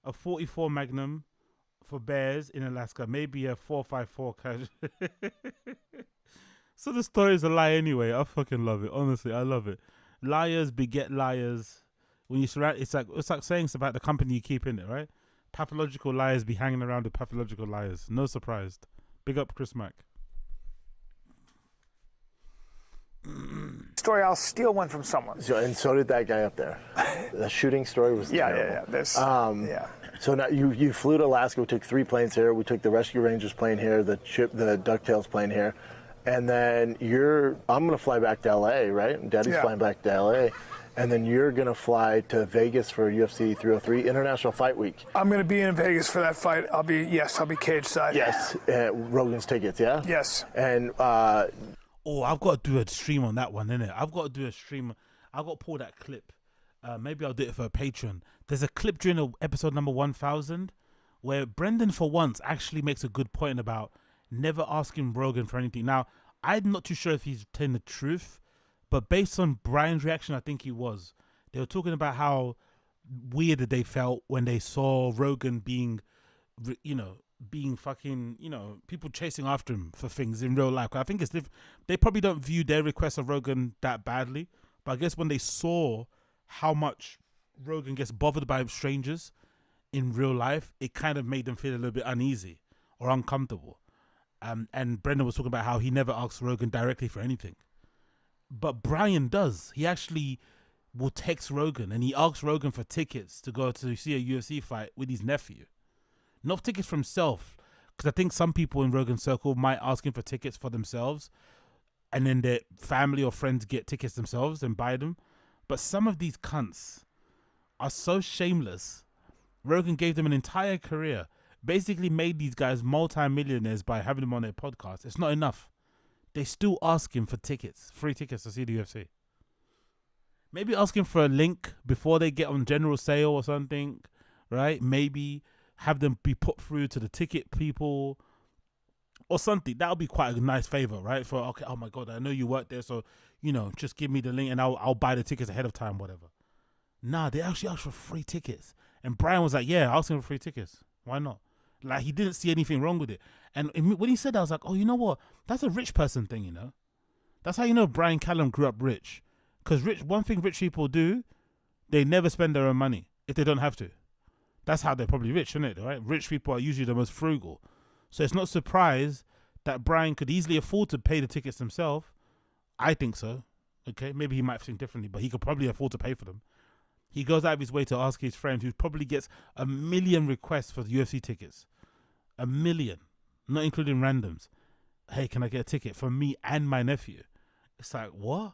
a 44 Magnum for bears in Alaska, maybe a 454 casual. So the story's a lie anyway. I fucking love it. Honestly, I love it. Liars beget liars. When you surround, it's like saying it's about the company you keep in it, right? Pathological liars be hanging around with pathological liars. No surprise. Big up Chris Mack. Story, I'll steal one from someone. So did that guy up there. The shooting story was terrible. Yeah. So now you flew to Alaska. We took 3 planes here. We took the Rescue Rangers plane here, the DuckTales plane here, and then I'm gonna fly back to LA, right? Daddy's flying back to LA, and then you're gonna fly to Vegas for UFC 303 International Fight Week. I'm gonna be in Vegas for that fight. I'll be cage side. Yes, Rogan's tickets. Yeah. Yes. And I've got to do a stream on that one, innit? I've got to do a stream. I've got to pull that clip. Maybe I'll do it for a Patreon. There's a clip during episode number 1000 where Brendan, for once, actually makes a good point about never asking Rogan for anything. Now, I'm not too sure if he's telling the truth, but based on Brian's reaction, I think he was. They were talking about how weird they felt when they saw Rogan being, being fucking, people chasing after him for things in real life. I think they probably don't view their request of Rogan that badly, but I guess when they saw how much Rogan gets bothered by strangers in real life, it kind of made them feel a little bit uneasy or uncomfortable. And Brendan was talking about how he never asks Rogan directly for anything, but Brian does. He actually will text Rogan and he asks Rogan for tickets to go to see a UFC fight with his nephew. Not tickets for himself, because I think some people in Rogan's circle might ask him for tickets for themselves, and then their family or friends get tickets themselves and buy them. But some of these cunts are so shameless. Rogan gave them an entire career, basically made these guys multi-millionaires by having them on their podcast. It's not enough. They still ask him for tickets, free tickets to see the UFC. Maybe ask him for a link before they get on general sale or something, right? Maybe have them be put through to the ticket people or something. That would be quite a nice favor, right? Okay, oh my God, I know you work there, so, just give me the link and I'll buy the tickets ahead of time, whatever. Nah, they actually ask for free tickets And Brian was like, yeah, I'll send him free tickets. Why not? Like, he didn't see anything wrong with it. And when he said that, I was like, oh, you know what? That's a rich person thing, you know? That's how you know Brian Callum grew up rich. Because one thing rich people do, they never spend their own money if they don't have to. That's how they're probably rich, isn't it? Right? Rich people are usually the most frugal. So it's not surprised that Brian could easily afford to pay the tickets himself. I think so. Okay, maybe he might think differently, but he could probably afford to pay for them. He goes out of his way to ask his friend, who probably gets 1 million requests for the UFC tickets. 1 million, not including randoms. Hey, can I get a ticket for me and my nephew? It's like, what?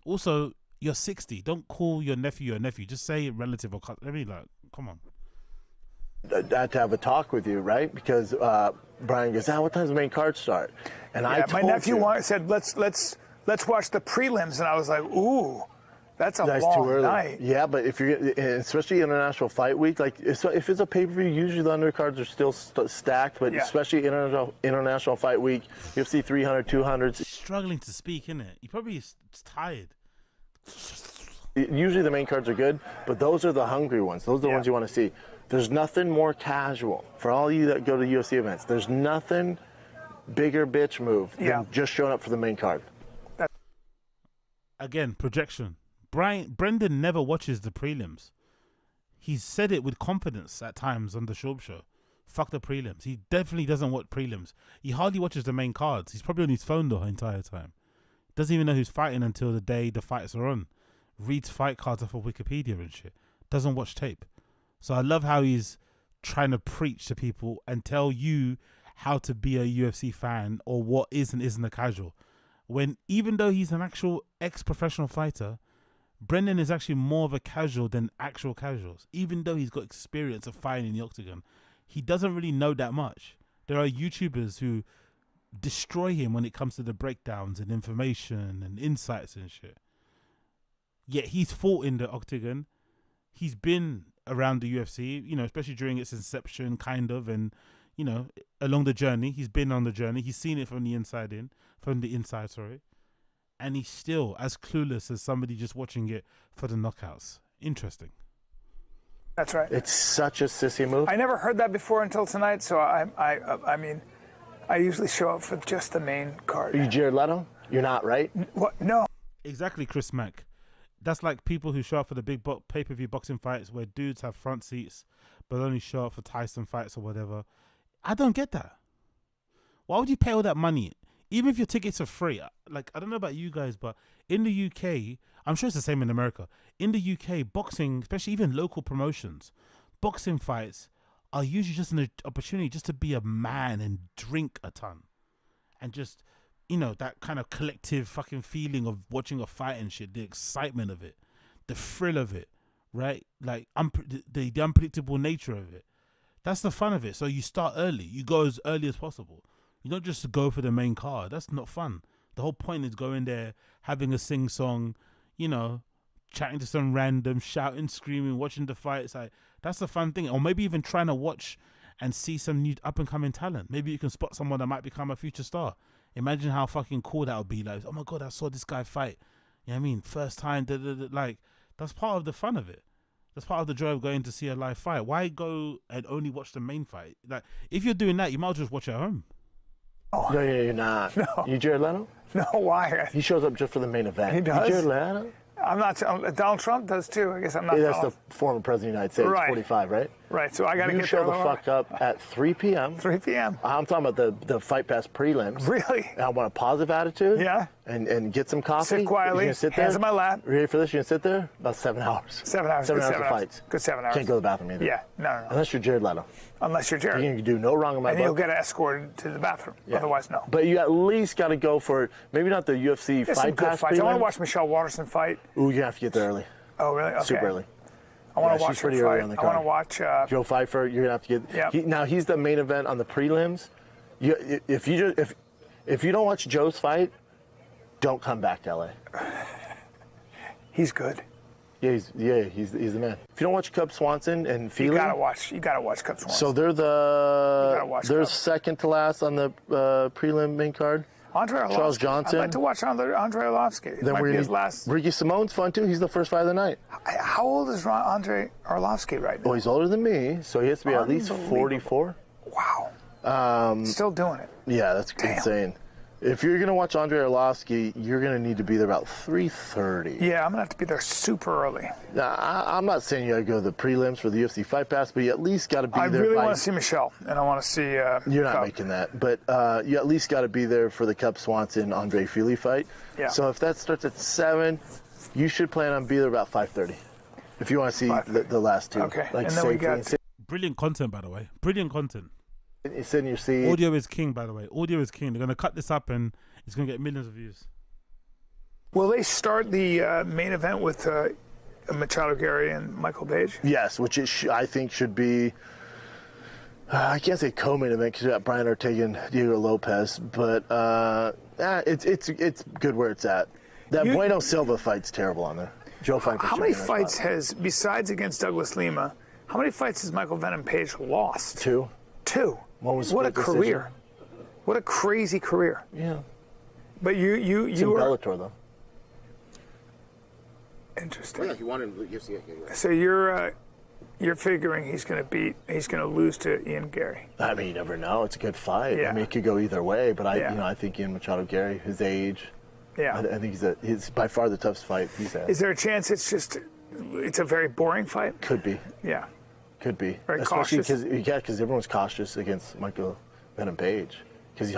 Also, you're 60. Don't call your nephew your nephew. Just say relative or cousin. I mean, like, come on. I had to have a talk with you, right? Because Brian goes, what time's the main card start? And I told my nephew you, said, let's watch the prelims, and I was like, ooh, that's a long night. Yeah, but if you're, especially International Fight Week, like if it's a pay-per-view, usually the undercards are still stacked, but especially International Fight Week, UFC 300, 200s. He's struggling to speak, isn't it? He probably is tired. Usually the main cards are good, but those are the hungry ones. Those are the ones you want to see. There's nothing more casual for all you that go to UFC events. There's nothing bigger bitch move than just showing up for the main card. Again, projection. Brendan never watches the prelims. He's said it with confidence at times on the SCHAUB show. Fuck the prelims. He definitely doesn't watch prelims. He hardly watches the main cards. He's probably on his phone the entire time. Doesn't even know who's fighting until the day the fights are on. Reads fight cards off of Wikipedia and shit. Doesn't watch tape. So I love how he's trying to preach to people and tell you how to be a UFC fan or what is and isn't a casual. When even though he's an actual ex-professional fighter, Brendan is actually more of a casual than actual casuals. Even though he's got experience of fighting in the octagon, he doesn't really know that much. There are YouTubers who destroy him when it comes to the breakdowns and information and insights and shit. Yet he's fought in the octagon. He's been around the UFC, you know, especially during its inception, kind of, and, you know, along the journey. He's been on the journey. He's seen it from the inside, sorry. And he's still as clueless as somebody just watching it for the knockouts. Interesting. That's right. It's such a sissy move. I never heard that before until tonight, so I mean, I usually show up for just the main card. Are you Jared Leto? You're not, right? What? No. Exactly, Chris Mack. That's like people who show up for the big pay-per-view boxing fights where dudes have front seats but only show up for Tyson fights or whatever. I don't get that. Why would you pay all that money? Even if your tickets are free. Like, I don't know about you guys, but in the UK, I'm sure it's the same in America. In the UK, boxing, especially even local promotions, boxing fights are usually just an opportunity just to be a man and drink a ton. And just, you know, that kind of collective fucking feeling of watching a fight and shit, the excitement of it, the thrill of it, right? Like, the unpredictable nature of it. That's the fun of it. So you start early. You go as early as possible. You don't just go for the main card. That's not fun. The whole point is going there, having a sing-song, you know, chatting to some random, shouting, screaming, watching the fights. Like, that's the fun thing. Or maybe even trying to watch and see some new up-and-coming talent. Maybe you can spot someone that might become a future star. Imagine how fucking cool that would be. Like, oh my God, I saw this guy fight. You know what I mean? First time. Like, that's part of the fun of it. That's part of the joy of going to see a live fight. Why go and only watch the main fight? Like, if you're doing that, you might as well just watch at home. Oh. No, you're not. No. You Jared Leto? No, why? He shows up just for the main event. He does? You Jared Leto? I'm not. Donald Trump does too. I guess I'm not. Yeah, that's the former president of the United States, Right. 45, right? Right, so I got to You get show there the a little fuck up at 3 p.m. 3 p.m. I'm talking about the Fight Pass prelims. Really? And I want a positive attitude. Yeah. And get some coffee. Sit quietly, You're gonna sit there, hands in my lap. Ready for this? You're going to sit there? About 7 hours. 7 hours. 7 good hours 7 of hours. fights. Good 7 hours. Can't go to the bathroom either. Yeah, no. Unless you're Jared Leto. Unless you're Jared. You can do no wrong in my And book. you'll get escorted to the bathroom. Yeah. Otherwise, no. But you at least got to go for, maybe not the UFC There's some Fight good Pass fights. I want prelim. to watch Michelle Waterson fight. Ooh, you have to get there early. Oh, really? Okay. Super early. I want to Yeah, watch she's her pretty early on fight. the I want card. to watch. Joe Pfeiffer, you're gonna have to get. Yep. Now he's the main event on the prelims. If you don't watch Joe's fight, don't come back to LA. He's good. Yeah, he's the man. If you don't watch Cub Swanson and Feely, You gotta watch Cub Swanson. so they're gotta watch they're Cub. second to last on the prelim main card. Andre Arlovsky. Charles Johnson. I'd like to watch Andre Arlovsky. It Then might we're be gonna his last. Ricky Simone's fun too. He's the first fight of the night. How old is Andre Arlovsky right now? Oh, he's older than me, so he has to be at least 44. Wow. Still doing it. Yeah, that's insane. If you're gonna watch Andre Arlovsky, you're gonna need to be there about 3:30. Yeah, I'm gonna have to be there super early. Now, I'm not saying you gotta go to the prelims for the UFC Fight Pass, but you at least gotta be there. I really want to see Michelle, and I want to see. You're not Cup. making that, but you at least gotta be there for the Cup Swanson Andre Fili fight. Yeah. So if that starts at 7, you should plan on being there about 5:30. If you want to see the last two. Okay. Like And then we safely got- Brilliant content, by the way. Brilliant content. Sit in your seat. Audio is king, by the way. Audio is king. They're going to cut this up and it's going to get millions of views. Will they start the main event with Machado Gary and Michael Page? Yes, which I think should be. I can't say co-main event because you got Brian Ortega and Diego Lopez, but it's good where it's at. That Bueno Silva fight's terrible on there. Joe Frank. How many fights has, besides against Douglas Lima, how many fights has Michael Venom Page lost? 2. 2. One was What a split career! decision. What a crazy career! Yeah. But you It's in are Bellator though. interesting. Yeah, he wanted to UFC. So you're figuring he's going to lose to Ian Gary. I mean, you never know. It's a good fight. Yeah. I mean, it could go either way. But Yeah. I think Ian Machado Gary, his age. Yeah. I think he's by far the toughest fight he's had. Is there a chance it's a very boring fight? Could be. Yeah. Could be. Very Especially cautious. because everyone's cautious against Michael Venom Page. Because he's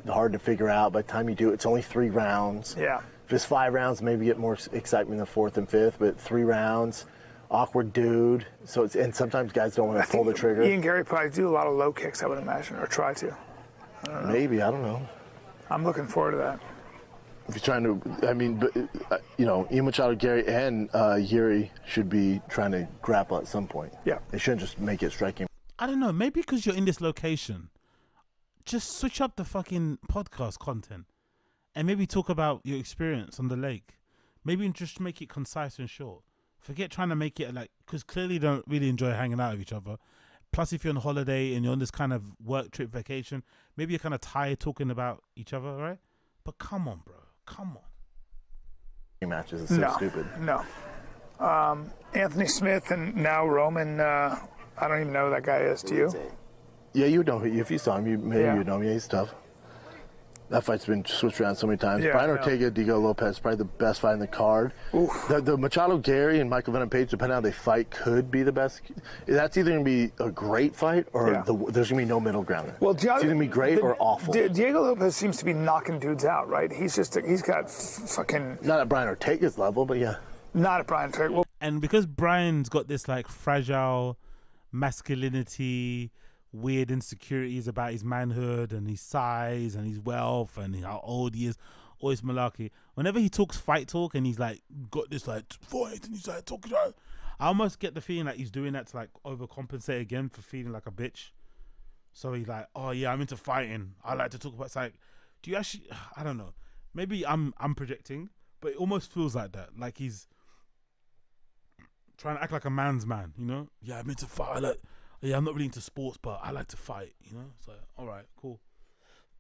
hard to figure out. By the time you do it, it's only 3 rounds. Yeah. If it's 5 rounds, maybe get more excitement in the 4th and 5th. But 3 rounds, awkward dude. So and sometimes guys don't want to pull the trigger. Ian Gary probably do a lot of low kicks, I would imagine, or try to. I don't know. Maybe, I don't know. I'm looking forward to that. If you're trying to, I mean, but Ian Machado Gary and YURIY should be trying to grapple at some point. Yeah. They shouldn't just make it striking. I don't know. Maybe because you're in this location, just switch up the fucking podcast content and maybe talk about your experience on the lake. Maybe just make it concise and short. Forget trying to make it because clearly you don't really enjoy hanging out with each other. Plus, if you're on holiday and you're on this kind of work trip vacation, maybe you're kind of tired talking about each other, right? But come on, bro. Come on. Matches is so stupid. No. Anthony Smith and now Roman, I don't even know who that guy is. Do you? Yeah, you know. If you saw him, you'd know him. Yeah, he's tough. That fight's been switched around so many times. Yeah, Brian I know. Ortega, Diego Lopez, probably the best fight in the card. The Machado Gary and Michael Venom Page, depending on how they fight, could be the best. That's either going to be a great fight or there's going to be no middle ground. Well, it's either going to be great or awful. Diego Lopez seems to be knocking dudes out, right? He's got fucking. Not at Brian Ortega's level, but yeah. Not at Brian Ortega. Well, And because Brian's got this fragile masculinity, weird insecurities about his manhood and his size and his wealth and how old he is, all this malarkey. Whenever he talks fight talk and he's got this fight and he's talking, I almost get the feeling he's doing that to overcompensate again for feeling like a bitch. So he's oh yeah, I'm into fighting. I like to talk about. It's do you actually? I don't know. Maybe I'm projecting, but it almost feels like that. Like he's trying to act like a man's man, you know? Yeah, I'm into fight. I'm not really into sports, but I like to fight, you know? So, all right, cool.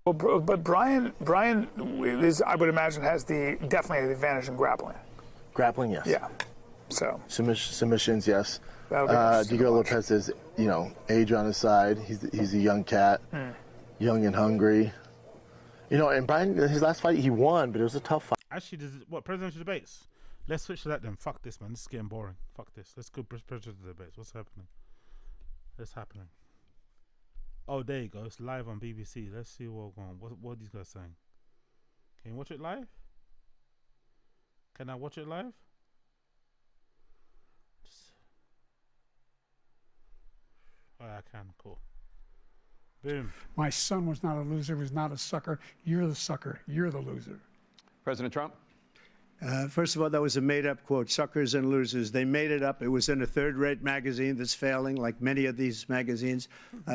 Well, but Brian is, I would imagine, has definitely the advantage in grappling. Grappling, yes. Yeah. So submissions, yes. Diego Lopez is, age on his side. He's a young cat, young and hungry. And Brian, his last fight he won, but it was a tough fight. Actually, presidential debates? Let's switch to that then. Fuck this, man. This is getting boring. Fuck this. Let's go presidential debates. What's happening? What's happening? Oh, there you go. It's live on BBC. Let's see what's going on. What are these guys saying? Can you watch it live? Can I watch it live? Oh, I can. Cool. Boom. My son was not a loser, was not a sucker. You're the sucker. You're the loser. President Trump? First of all, that was a made-up quote, suckers and losers. They made it up. It was in a third-rate magazine that's failing, like many of these magazines.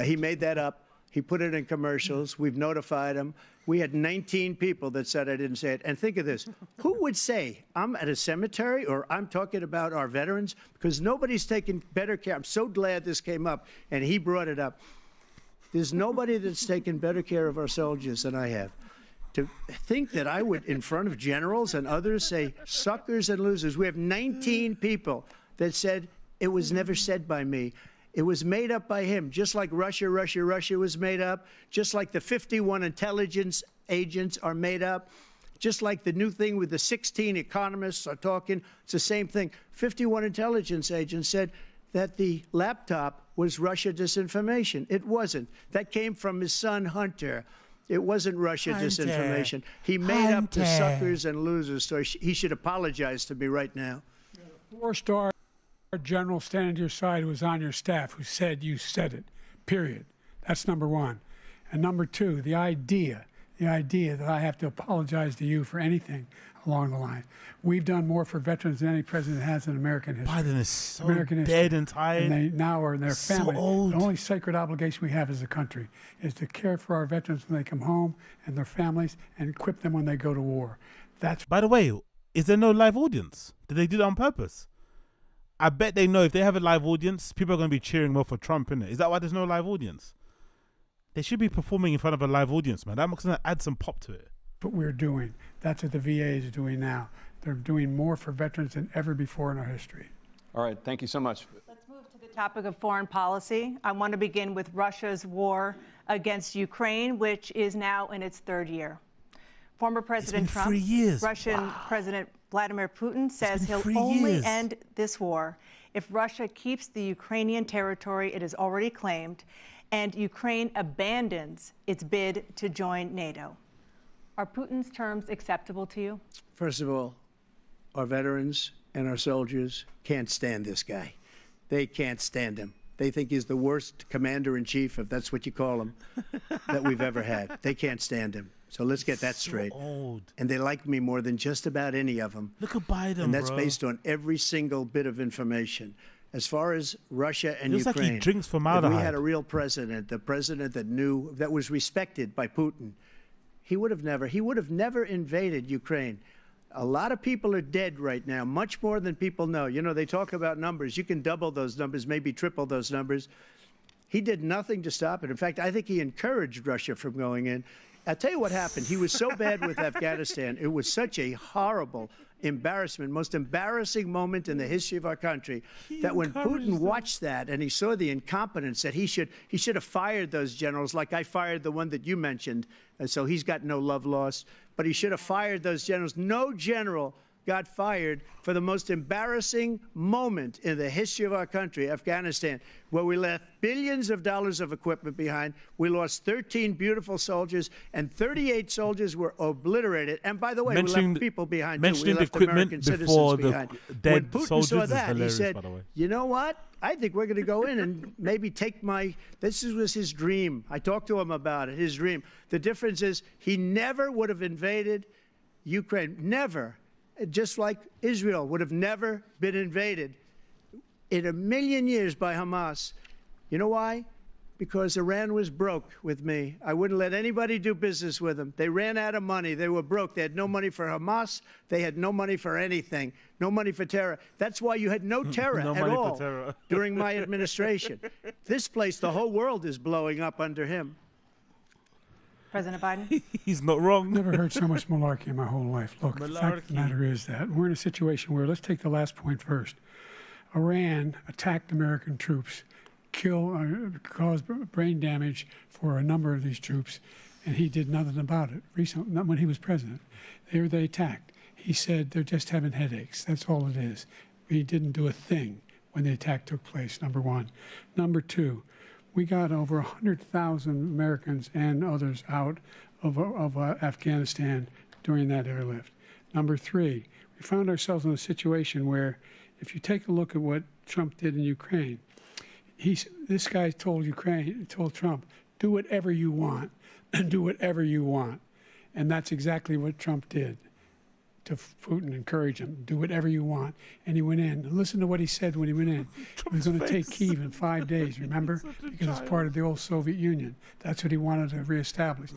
He made that up. He put it in commercials. We've notified him. We had 19 people that said I didn't say it. And think of this. Who would say I'm at a cemetery or I'm talking about our veterans? Because nobody's taken better care. I'm so glad this came up, and he brought it up. There's nobody that's taken better care of our soldiers than I have. to think that I would, in front of generals and others, say suckers and losers. We have 19 people that said it was never said by me. It was made up by him, just like Russia was made up, just like the 51 intelligence agents are made up, just like the new thing with the 16 economists are talking. It's the same thing. 51 intelligence agents said that the laptop was Russia disinformation. It wasn't. That came from his son, Hunter. It wasn't Russia disinformation. He made up the suckers and losers, so he should apologize to me right now. Four-star general standing to your side who was on your staff who said you said it, period. That's number one. And number two, the idea that I have to apologize to you for anything along the line. We've done more for veterans than any president has in American history. Biden is so dead and tired. And they now are in their So family. old. The only sacred obligation we have as a country is to care for our veterans when they come home and their families and equip them when they go to war. That's. By the way, is there no live audience? Did they do that on purpose? I bet they know if they have a live audience, people are going to be cheering more for Trump, innit? Is that why there's no live audience? They should be performing in front of a live audience, man. That's going to add some pop to it. What we're doing. That's what the VA is doing now. They're doing more for veterans than ever before in our history. All right, thank you so much. Let's move to the topic of foreign policy. I want to begin with Russia's war against Ukraine, which is now in its third year. Former President Trump, 3 years. Russian President Vladimir Putin says he'll only end this war if Russia keeps the Ukrainian territory it has already claimed and Ukraine abandons its bid to join NATO. Are Putin's terms acceptable to you? First of all, our veterans and our soldiers can't stand this guy. They can't stand him. They think he's the worst commander-in-chief, if that's what you call him, that we've ever had. They can't stand him. So let's get that straight. Old. And they like me more than just about any of them. Look at Biden, and that's bro. based on every single bit of information. As far as Russia and Looks Ukraine, like he drinks if formaldehyde. we had a real president, the president that knew, that was respected by Putin, he would have never invaded Ukraine. A lot of people are dead right now, much more than people know. You know, they talk about numbers. You can double those numbers, maybe triple those numbers. He did nothing to stop it. In fact, I think he encouraged Russia from going in. I'll tell you what happened. He was so bad with Afghanistan. It was such a horrible embarrassment, most embarrassing moment in the history of our country, that when Putin watched that and he saw the incompetence, that he should have fired those generals, like I fired the one that you mentioned, and so he's got no love lost, but he should have fired those generals. No general got fired for the most embarrassing moment in the history of our country, Afghanistan, where we left billions of dollars of equipment behind. We lost 13 beautiful soldiers, and 38 soldiers were obliterated. And by the way, we left people behind, too. We left American citizens behind. When Putin saw that, he said, you know what? I think we're going to go in and maybe take this was his dream. I talked to him about it, his dream. The difference is he never would have invaded Ukraine, never. Just like Israel would have never been invaded in a million years by Hamas. You know why? Because Iran was broke with me. I wouldn't let anybody do business with them. They ran out of money. They were broke. They had no money for Hamas. They had no money for anything. No money for terror. That's why you had no terror No at money for all terror. during my administration. This place, the whole world is blowing up under him. President Biden? He's not wrong. Never heard so much malarkey in my whole life. Look, the fact of the matter is that we're in a situation where, let's take the last point first. Iran attacked American troops, caused brain damage for a number of these troops, and he did nothing about it. Recently, not when he was president. They attacked. He said they're just having headaches. That's all it is. He didn't do a thing when the attack took place, number one. Number two, we got over 100,000 Americans and others out of Afghanistan during that airlift. Number three, we found ourselves in a situation where, if you take a look at what Trump did in Ukraine, this guy told Trump, do whatever you want, and do whatever you want. And that's exactly what Trump did to Putin, encourage him, do whatever you want. And he went in. And listen to what he said when he went in. He was going to take Kyiv in 5 days, remember? Because it's part of the old Soviet Union. That's what he wanted to reestablish,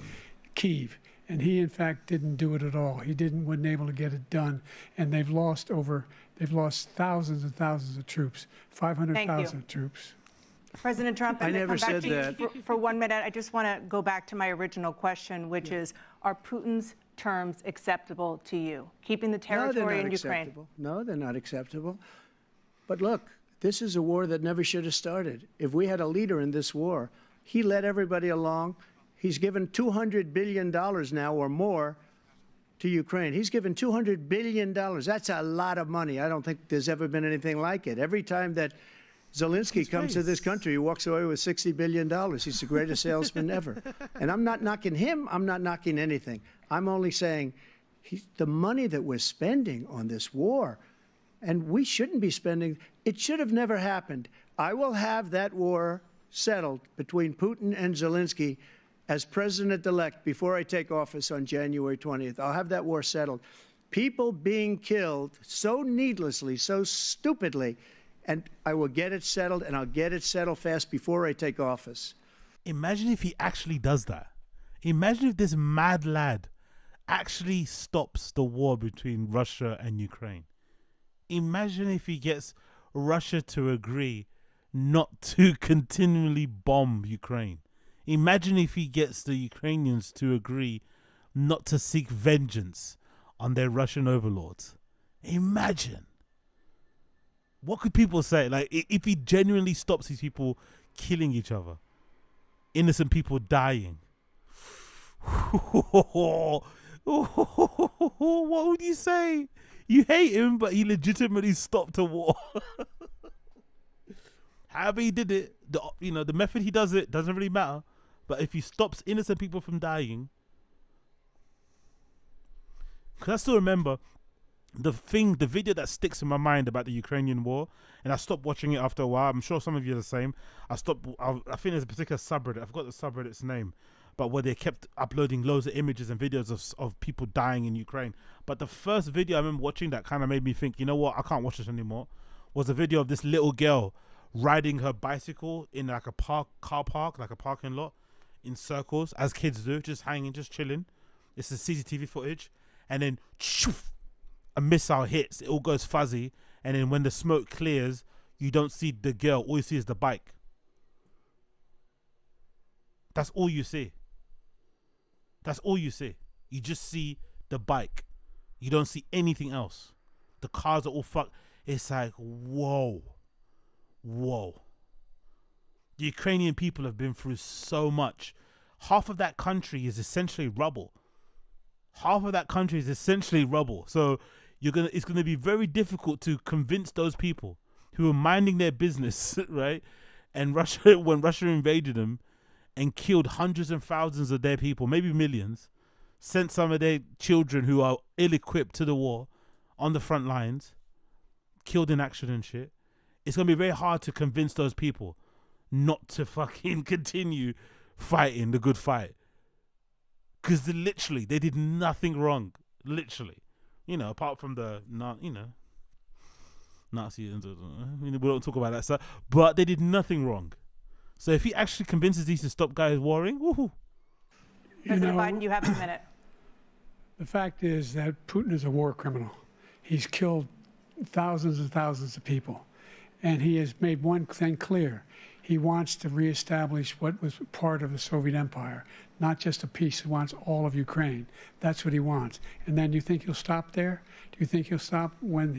Kyiv. And he, in fact, didn't do it at all. He wasn't able to get it done. And they've lost thousands and thousands of troops, 500,000 troops. President Trump, I I'm never gonna come back said to you that. for 1 minute. I just want to go back to my original question, which is, are Putin's terms acceptable to you? Keeping the territory in Ukraine? Acceptable. No, they're not acceptable. But look, this is a war that never should have started. If we had a leader in this war, he led everybody along. He's given $200 billion now or more to Ukraine. He's given $200 billion. That's a lot of money. I don't think there's ever been anything like it. Every time that Zelensky comes to this country, he walks away with $60 billion. He's the greatest salesman ever. And I'm not knocking him. I'm not knocking anything. I'm only saying the money that we're spending on this war, and we shouldn't be spending, it should have never happened. I will have that war settled between Putin and Zelensky as president-elect before I take office on January 20th. I'll have that war settled. People being killed so needlessly, so stupidly, and I will get it settled, and I'll get it settled fast before I take office. Imagine if he actually does that. Imagine if this mad lad actually stops the war between Russia and Ukraine. Imagine if he gets Russia to agree not to continually bomb Ukraine. Imagine if he gets the Ukrainians to agree not to seek vengeance on their Russian overlords. Imagine. What could people say? Like, if he genuinely stops these people killing each other, innocent people dying, what would you say? You hate him, but he legitimately stopped a war. However he did it, the method he does it doesn't really matter. But if he stops innocent people from dying, because I still remember the video that sticks in my mind about the Ukrainian war, and I stopped watching it after a while. I'm sure some of you are the same. I think there's a particular subreddit. I forgot the subreddit's name, but where they kept uploading loads of images and videos of people dying in Ukraine. But the first video I remember watching that kind of made me think, you know what, I can't watch this anymore, was a video of this little girl riding her bicycle in like a car park, like a parking lot, in circles, as kids do, just hanging, just chilling. It's the CCTV footage, and then a missile hits, it all goes fuzzy, and then when the smoke clears, you don't see the girl, all you see is the bike. That's all you see. That's all you see. You just see the bike. You don't see anything else. The cars are all fucked. It's like, whoa. The Ukrainian people have been through so much. Half of that country is essentially rubble. So it's gonna be very difficult to convince those people who are minding their business, right? And when Russia invaded them and killed hundreds and thousands of their people, maybe millions, sent some of their children who are ill-equipped to the war on the front lines, killed in action and shit. It's gonna be very hard to convince those people not to fucking continue fighting the good fight, because they did nothing wrong, literally, apart from the Nazi, we don't talk about that stuff, but they did nothing wrong. So if he actually convinces these to stop guys warring, woohoo. President Biden, you have a minute. The fact is that Putin is a war criminal. He's killed thousands and thousands of people, and he has made one thing clear. He wants to reestablish what was part of the Soviet Empire, not just a piece. He wants all of Ukraine. That's what he wants. And then you think he'll stop there? Do you think he'll stop when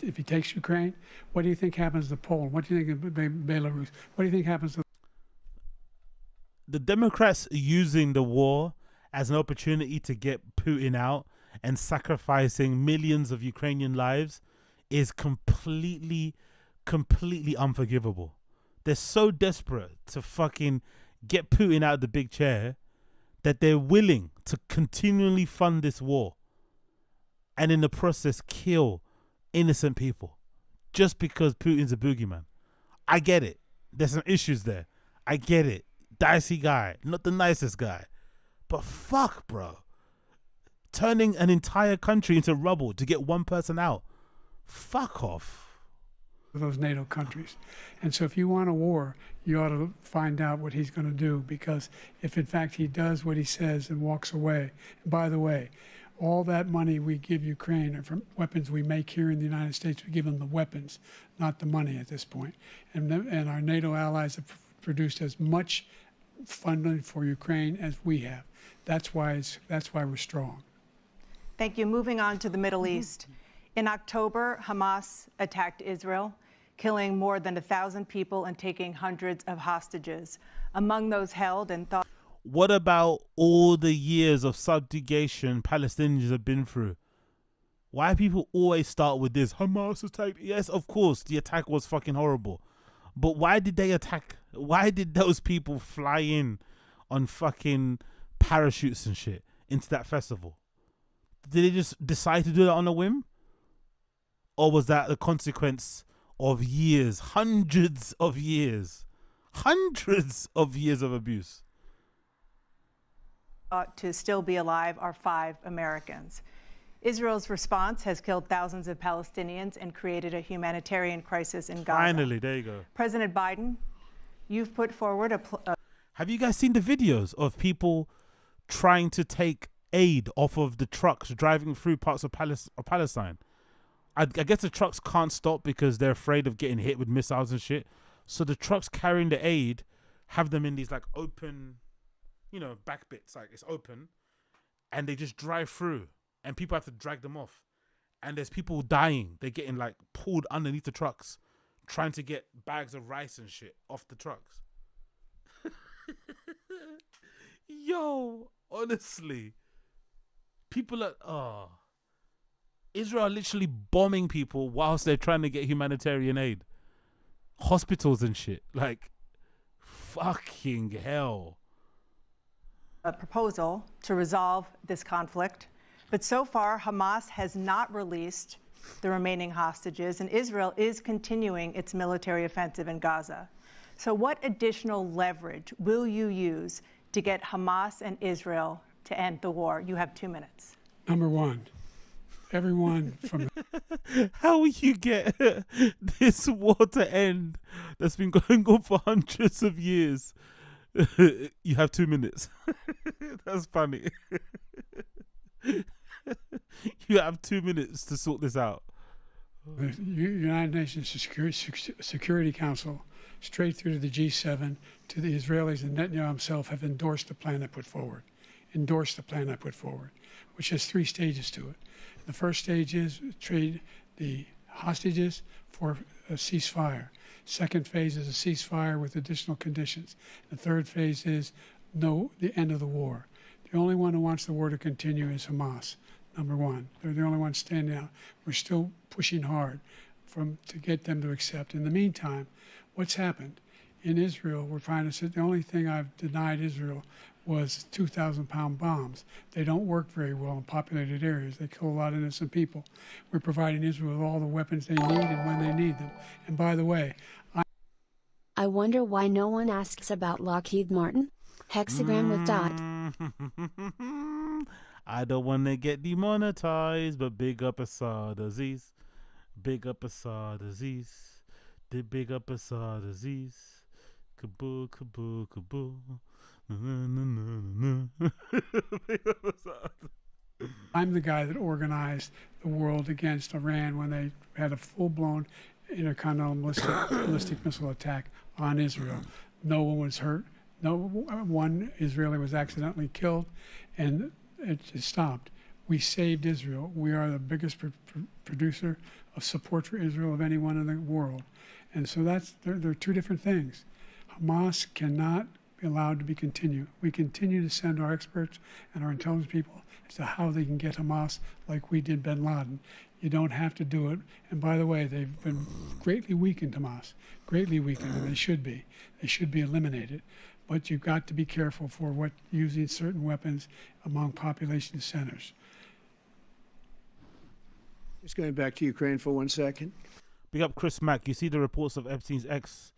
if he takes Ukraine? What do you think happens to Poland? What do you think of Belarus? What do you think happens to the Democrats using the war as an opportunity to get Putin out and sacrificing millions of Ukrainian lives is completely unforgivable. They're so desperate to fucking get Putin out of the big chair that they're willing to continually fund this war and in the process kill innocent people just because Putin's a boogeyman. I get it. There's some issues there. I get it. Dicey guy, not the nicest guy. But fuck, bro. Turning an entire country into rubble to get one person out. Fuck off. those NATO countries? And so if you want a war, you ought to find out what he's going to do, because if in fact he does what he says and walks away, and by the way, All that money we give Ukraine are from weapons we make here in the United States. We give them the weapons, not the money at this point. And our NATO allies have produced as much funding for Ukraine as we have. That's why we're strong. Thank you. Moving on to the Middle East. In October, Hamas attacked Israel, killing more than 1,000 people and taking hundreds of hostages. Among those held and thought. What about all the years of subjugation Palestinians have been through? Why people always start with this? Hamas attacked. Yes, of course, the attack was fucking horrible. But why did they attack? Why did those people fly in on fucking parachutes and shit into that festival? Did they just decide to do that on a whim? Or was that the consequence of years, hundreds of years of abuse? To still be alive are 5 Americans. Israel's response has killed thousands of Palestinians and created a humanitarian crisis in Gaza. Finally, there you go. President Biden, you've put forward a... Have you guys seen the videos of people trying to take aid off of the trucks driving through parts of Palestine? I guess the trucks can't stop because they're afraid of getting hit with missiles and shit. So the trucks carrying the aid have them in these like open, you know, back bits, like it's open, and they just drive through and people have to drag them off. And there's people dying. They're getting like pulled underneath the trucks trying to get bags of rice and shit off the trucks. Yo, honestly, people are, Israel are literally bombing people whilst they're trying to get humanitarian aid. Hospitals and shit. Like, fucking hell. A proposal to resolve this conflict. But so far, Hamas has not released the remaining hostages, and Israel is continuing its military offensive in Gaza. So what additional leverage will you use to get Hamas and Israel to end the war? You have 2 minutes. Number one, everyone from... How will you get this war to end that's been going on for hundreds of years? You have 2 minutes. That's funny. You have 2 minutes to sort this out. The United Nations Security Council, straight through to the G7, to the Israelis, and Netanyahu himself have endorsed the plan I put forward. Which has 3 stages to it. The first stage is trade the hostages for a ceasefire. Second phase is a ceasefire with additional conditions. The third phase is the end of the war. The only one who wants the war to continue is Hamas, number one. They're the only ones standing out. We're still pushing hard to get them to accept. In the meantime, what's happened? In Israel, we're trying to say the only thing I've denied Israel was 2,000-pound bombs. They don't work very well in populated areas. They kill a lot of innocent people. We're providing Israel with all the weapons they need and when they need them. And by the way, I wonder why no one asks about Lockheed Martin? Hexagram with dot. I don't want to get demonetized, but big up Assad Aziz. Big up Assad Aziz. Did big up Assad Aziz. Kaboo, kaboo, kaboo. I'm the guy that organized the world against Iran when they had a full-blown intercontinental ballistic missile attack on Israel. No one was hurt. One Israeli was accidentally killed, and it just stopped. We saved Israel. We are the biggest producer of support for Israel of anyone in the world. And so they're 2 different things. Hamas cannot be allowed to be continued. We continue to send our experts and our intelligence people as to how they can get Hamas like we did bin Laden. You don't have to do it. And by the way, they've been greatly weakened, Hamas, greatly weakened, and they should be. They should be eliminated. But you've got to be careful for using certain weapons among population centers. Just going back to Ukraine for 1 second. Big up Chris Mack. You see the reports of Epstein's ex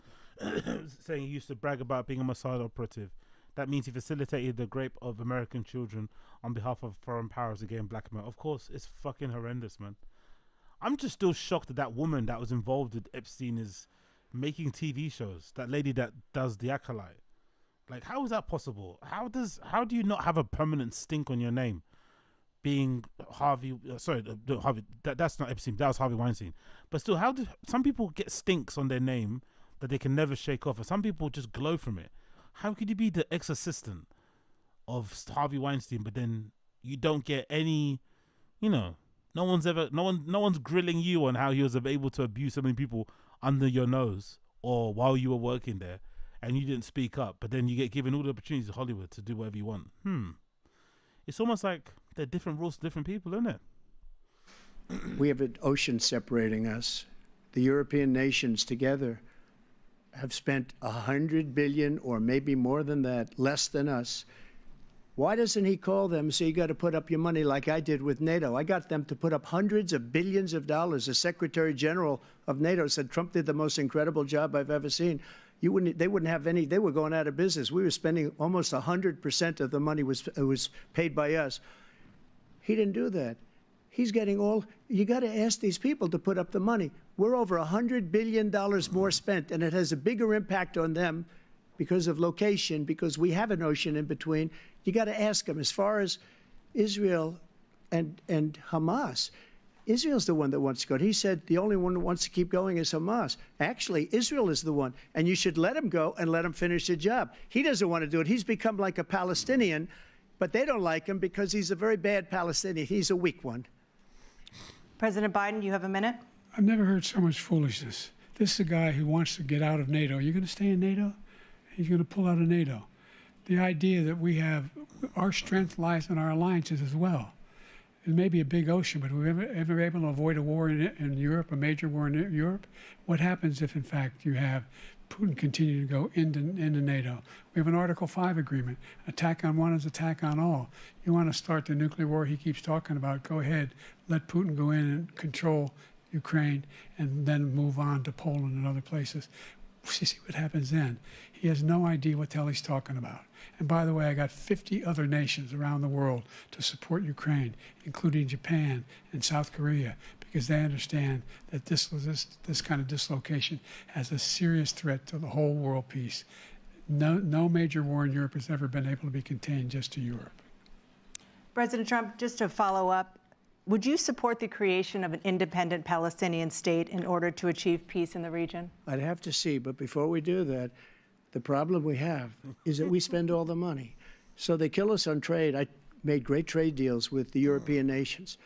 saying he used to brag about being a Mossad operative. That means he facilitated the rape of American children on behalf of foreign powers to gain blackmail. Of course, it's fucking horrendous, man. I'm just still shocked that that woman that was involved with Epstein is making TV shows. That lady that does The Acolyte. Like, how is that possible? How do you not have a permanent stink on your name? being Harvey. Harvey. That's not Epstein. That was Harvey Weinstein. But still, how do some people get stinks on their name that they can never shake off, and some people just glow from it? How could you be the ex-assistant of Harvey Weinstein, but then you don't get any? No one's grilling you on how he was able to abuse so many people under your nose or while you were working there, and you didn't speak up. But then you get given all the opportunities in Hollywood to do whatever you want. It's almost like they're different rules to different people, isn't it? We have an ocean separating us. The European nations together have spent 100 billion, or maybe more than that, less than us. Why doesn't he call them and say, you got to put up your money like I did with NATO? I got them to put up hundreds of billions of dollars. The Secretary General of NATO said Trump did the most incredible job I've ever seen. They wouldn't have any, they were going out of business. We were spending almost 100% of the money was paid by us. He didn't do that. He's getting all, you got to ask these people to put up the money. We're over $100 billion more spent, and it has a bigger impact on them because of location, because we have an ocean in between. You got to ask them. As far as Israel and Hamas, Israel's the one that wants to go. He said the only one that wants to keep going is Hamas. Actually, Israel is the one, and you should let him go and let him finish the job. He doesn't want to do it. He's become like a Palestinian, but they don't like him because he's a very bad Palestinian. He's a weak one. President Biden, you have a minute. I've never heard so much foolishness. This is a guy who wants to get out of NATO. Are you going to stay in NATO? He's going to pull out of NATO. The idea that we have, our strength lies in our alliances as well. It may be a big ocean, but we're ever able to avoid a war in Europe, a major war in Europe? What happens if, in fact, you have Putin continue to go into NATO? We have an Article 5 agreement. Attack on one is attack on all. You want to start the nuclear war he keeps talking about, go ahead. Let Putin go in and control Ukraine and then move on to Poland and other places. You see what happens then. He has no idea what the hell he's talking about. And by the way, I got 50 other nations around the world to support Ukraine, including Japan and South Korea, because they understand that this kind of dislocation has a serious threat to the whole world peace. No major war in Europe has ever been able to be contained just to Europe. President Trump, just to follow up, would you support the creation of an independent Palestinian state in order to achieve peace in the region? I'd have to see, but before we do that, the problem we have is that we spend all the money. So they kill us on trade. I made great trade deals with the European nations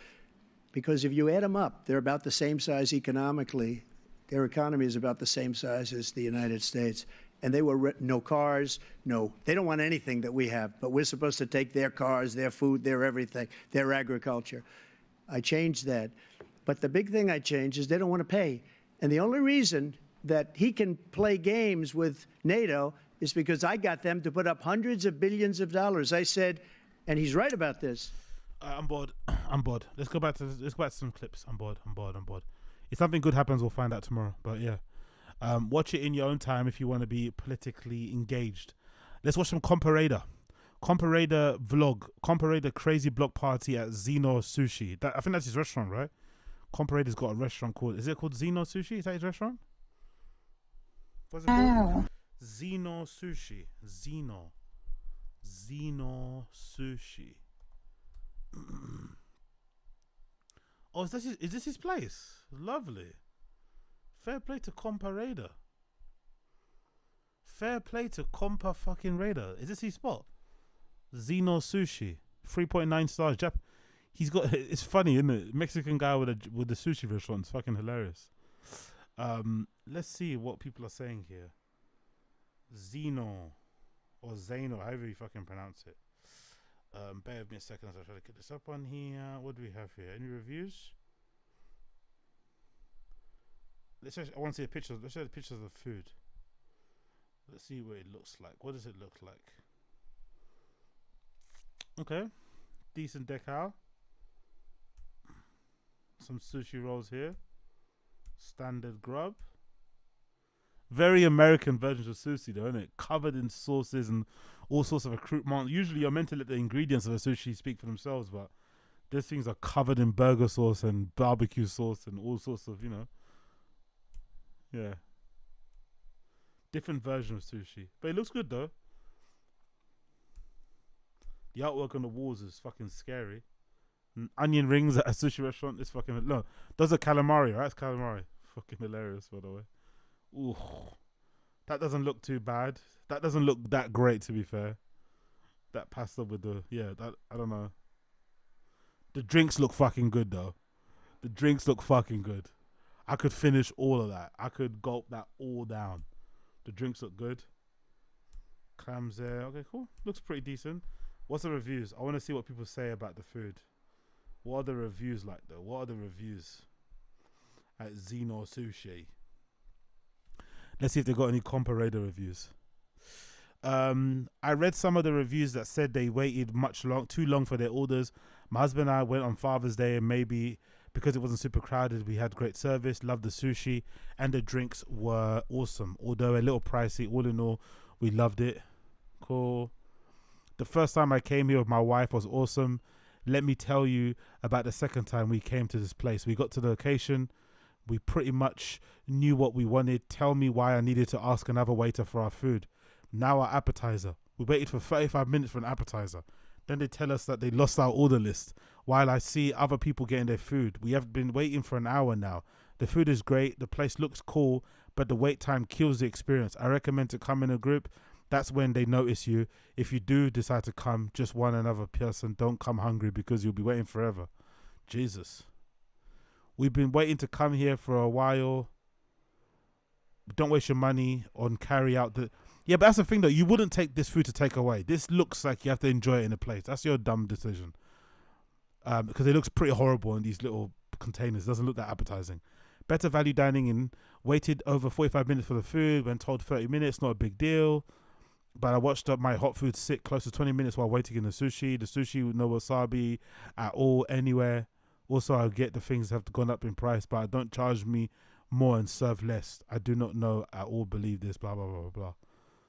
because if you add them up, they're about the same size economically. Their economy is about the same size as the United States. And they were no cars, they don't want anything that we have, but we're supposed to take their cars, their food, their everything, their agriculture. I changed that. But the big thing I changed is they don't want to pay. And the only reason that he can play games with NATO is because I got them to put up hundreds of billions of dollars. I said, and he's right about this. I'm bored. Let's go back to some clips. I'm bored. If something good happens, we'll find out tomorrow. But yeah, watch it in your own time if you want to be politically engaged. Let's watch some COMPA Raider. COMPA Raider vlog. COMPA Raider crazy block party at Zeno Sushi. I think that's his restaurant, right? COMPA Raider's got a restaurant called, is it called Zeno Sushi? Is that his restaurant? What's it called? Zeno Sushi. Zeno Sushi. Oh, is this his place? Lovely. Fair play to COMPA Raider. Fair play to COMPA fucking Raider. Is this his spot? Zeno Sushi, 3.9 stars. He's got. It's funny, isn't it? Mexican guy with the sushi restaurant. It's fucking hilarious. Let's see what people are saying here. Zeno or Zeno, however you fucking pronounce it. Bear with me a second as I try to get this up on here. What do we have here? Any reviews? I want to see a picture. Let's show the pictures of the food. Let's see what it looks like. What does it look like? Okay, decent decal. Some sushi rolls here. Standard grub. Very American versions of sushi though, isn't it? Covered in sauces and all sorts of accoutrements. Usually you're meant to let the ingredients of a sushi speak for themselves, but these things are covered in burger sauce and barbecue sauce and all sorts of, yeah. Different version of sushi. But it looks good though. The artwork on the walls is fucking scary. Onion rings at a sushi restaurant is fucking no. Those are calamari, right? It's calamari. Fucking hilarious, by the way. Ooh, that doesn't look too bad. That doesn't look that great, to be fair. That pasta with the that I don't know. The drinks look fucking good though. The drinks look fucking good. I could finish all of that. I could gulp that all down. The drinks look good. Clams there. Okay, cool. Looks pretty decent. What's the reviews? I want to see what people say about the food. What are the reviews like though? What are the reviews at Xeno Sushi? Let's see if they got any COMPA Raider reviews. I read some of the reviews that said they waited too long for their orders. My husband and I went on Father's Day, and maybe because it wasn't super crowded, we had great service, loved the sushi, and the drinks were awesome. Although a little pricey, all in all, we loved it. Cool. The first time I came here with my wife was awesome. Let me tell you about the second time we came to this place. We got to the location. We pretty much knew what we wanted. Tell me why I needed to ask another waiter for our food. Now our appetizer. We waited for 35 minutes for an appetizer. Then they tell us that they lost our order list while I see other people getting their food. We have been waiting for an hour now. The food is great. The place looks cool, but the wait time kills the experience. I recommend to come in a group. That's when they notice you. If you do decide to come, just one another person. Don't come hungry because you'll be waiting forever. Jesus. We've been waiting to come here for a while. Don't waste your money on carry out the... Yeah, but that's the thing though. You wouldn't take this food to take away. This looks like you have to enjoy it in a place. That's your dumb decision. Because it looks pretty horrible in these little containers. It doesn't look that appetizing. Better value dining in. Waited over 45 minutes for the food. When told 30 minutes, not a big deal. But I watched up my hot food sit close to 20 minutes while waiting in the sushi. The sushi with no wasabi at all, anywhere. Also, I get the things have gone up in price, but don't charge me more and serve less. I do not know at all believe this, blah, blah, blah, blah, blah.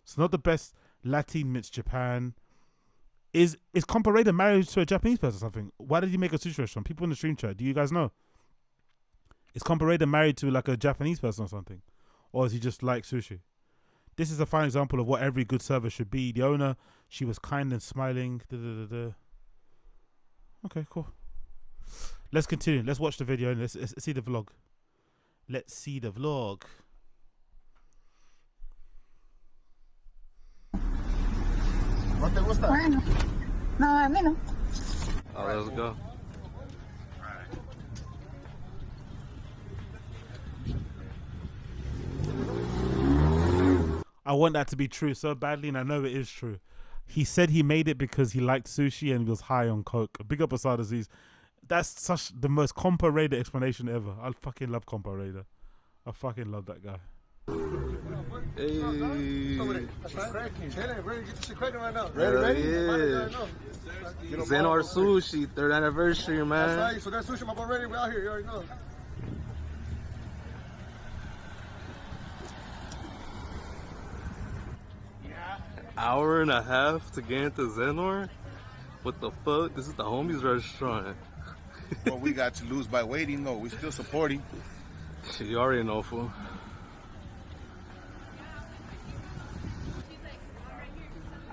It's not the best Latin meets Japan. Is COMPA Raider married to a Japanese person or something? Why did he make a sushi restaurant? People in the stream chat, do you guys know? Is COMPA Raider married to like a Japanese person or something? Or is he just like sushi? This is a fine example of what every good server should be. The owner, she was kind and smiling. Okay, cool. Let's continue. Let's watch the video and let's see the vlog. Let's see the vlog. ¿No te gusta? Bueno. No, a mí no. Let's go. I want that to be true so badly, and I know it is true. He said he made it because he liked sushi and he was high on coke. Big up Asad Aziz. That's such the most COMPA Raider explanation ever. I fucking love COMPA Raider. I fucking love that guy. Hey. Zenar Sushi, 3rd anniversary, man. That's right. So that sushi, my boy, ready. We're out here. You already know. Hour and a half to get into Zenar? What the fuck? This is the homies restaurant. Well, we got to lose by waiting, though. We still supporting. Shit, you already know, fool.